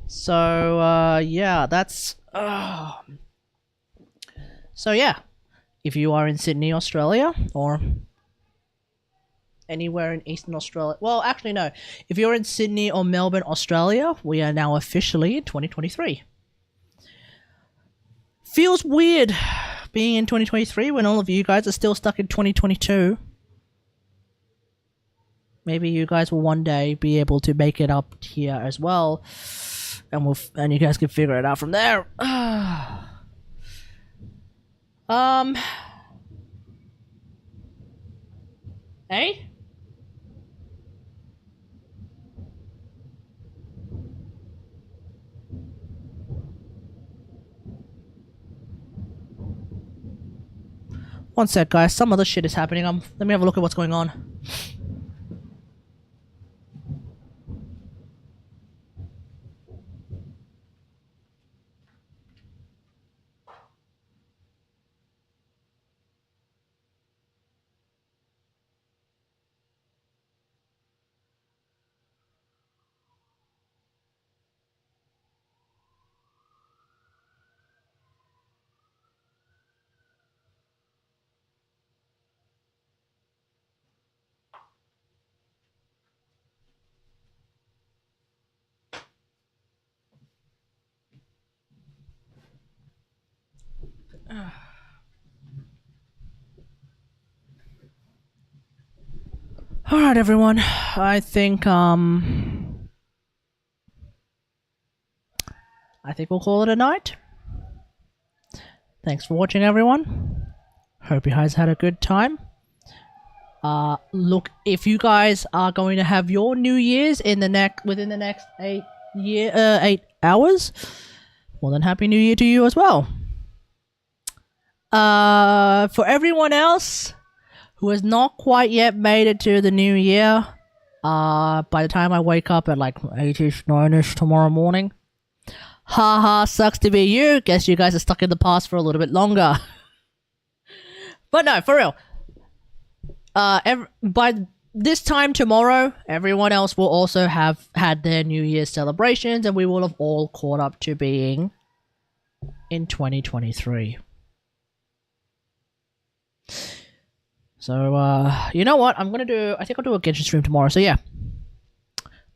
So, yeah, that's... So, yeah. If you are in Sydney, Australia, or anywhere in Eastern Australia... Well, actually, no. If you're in Sydney or Melbourne, Australia, we are now officially in 2023. Feels weird being in 2023 when all of you guys are still stuck in 2022. Maybe you guys will one day be able to make it up here as well, and you guys can figure it out from there. Hey? One sec, guys. Some other shit is happening. Let me have a look at what's going on. Alright, everyone. I think we'll call it a night. Thanks for watching, everyone. Hope you guys had a good time. Look, if you guys are going to have your New Year's within the next 8 hours, well then Happy New Year to you as well. For everyone else who has not quite yet made it to the new year, by the time I wake up at like 8ish, 9ish tomorrow morning, haha, sucks to be you. Guess you guys are stuck in the past for a little bit longer. But no, for real. By this time tomorrow, everyone else will also have had their New Year's celebrations, and we will have all caught up to being in 2023. So, you know what? I think I'll do a Genshin stream tomorrow, so yeah.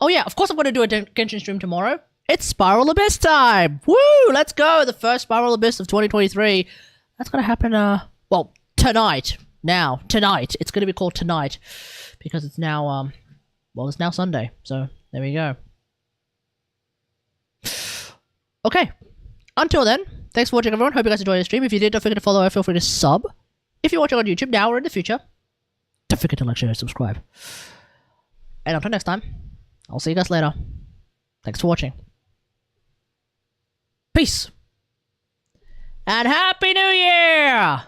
Oh yeah, of course I'm gonna do a Genshin stream tomorrow. It's Spiral Abyss time! Woo! Let's go! The first Spiral Abyss of 2023. That's gonna happen, well, tonight. Now. Tonight. It's gonna be called Tonight. Because it's now, well, it's now Sunday. So, there we go. Okay. Until then, thanks for watching, everyone. Hope you guys enjoyed the stream. If you did, don't forget to follow or feel free to sub. If you're watching on YouTube now or in the future, don't forget to like, share, and subscribe. And until next time, I'll see you guys later. Thanks for watching. Peace. And Happy New Year!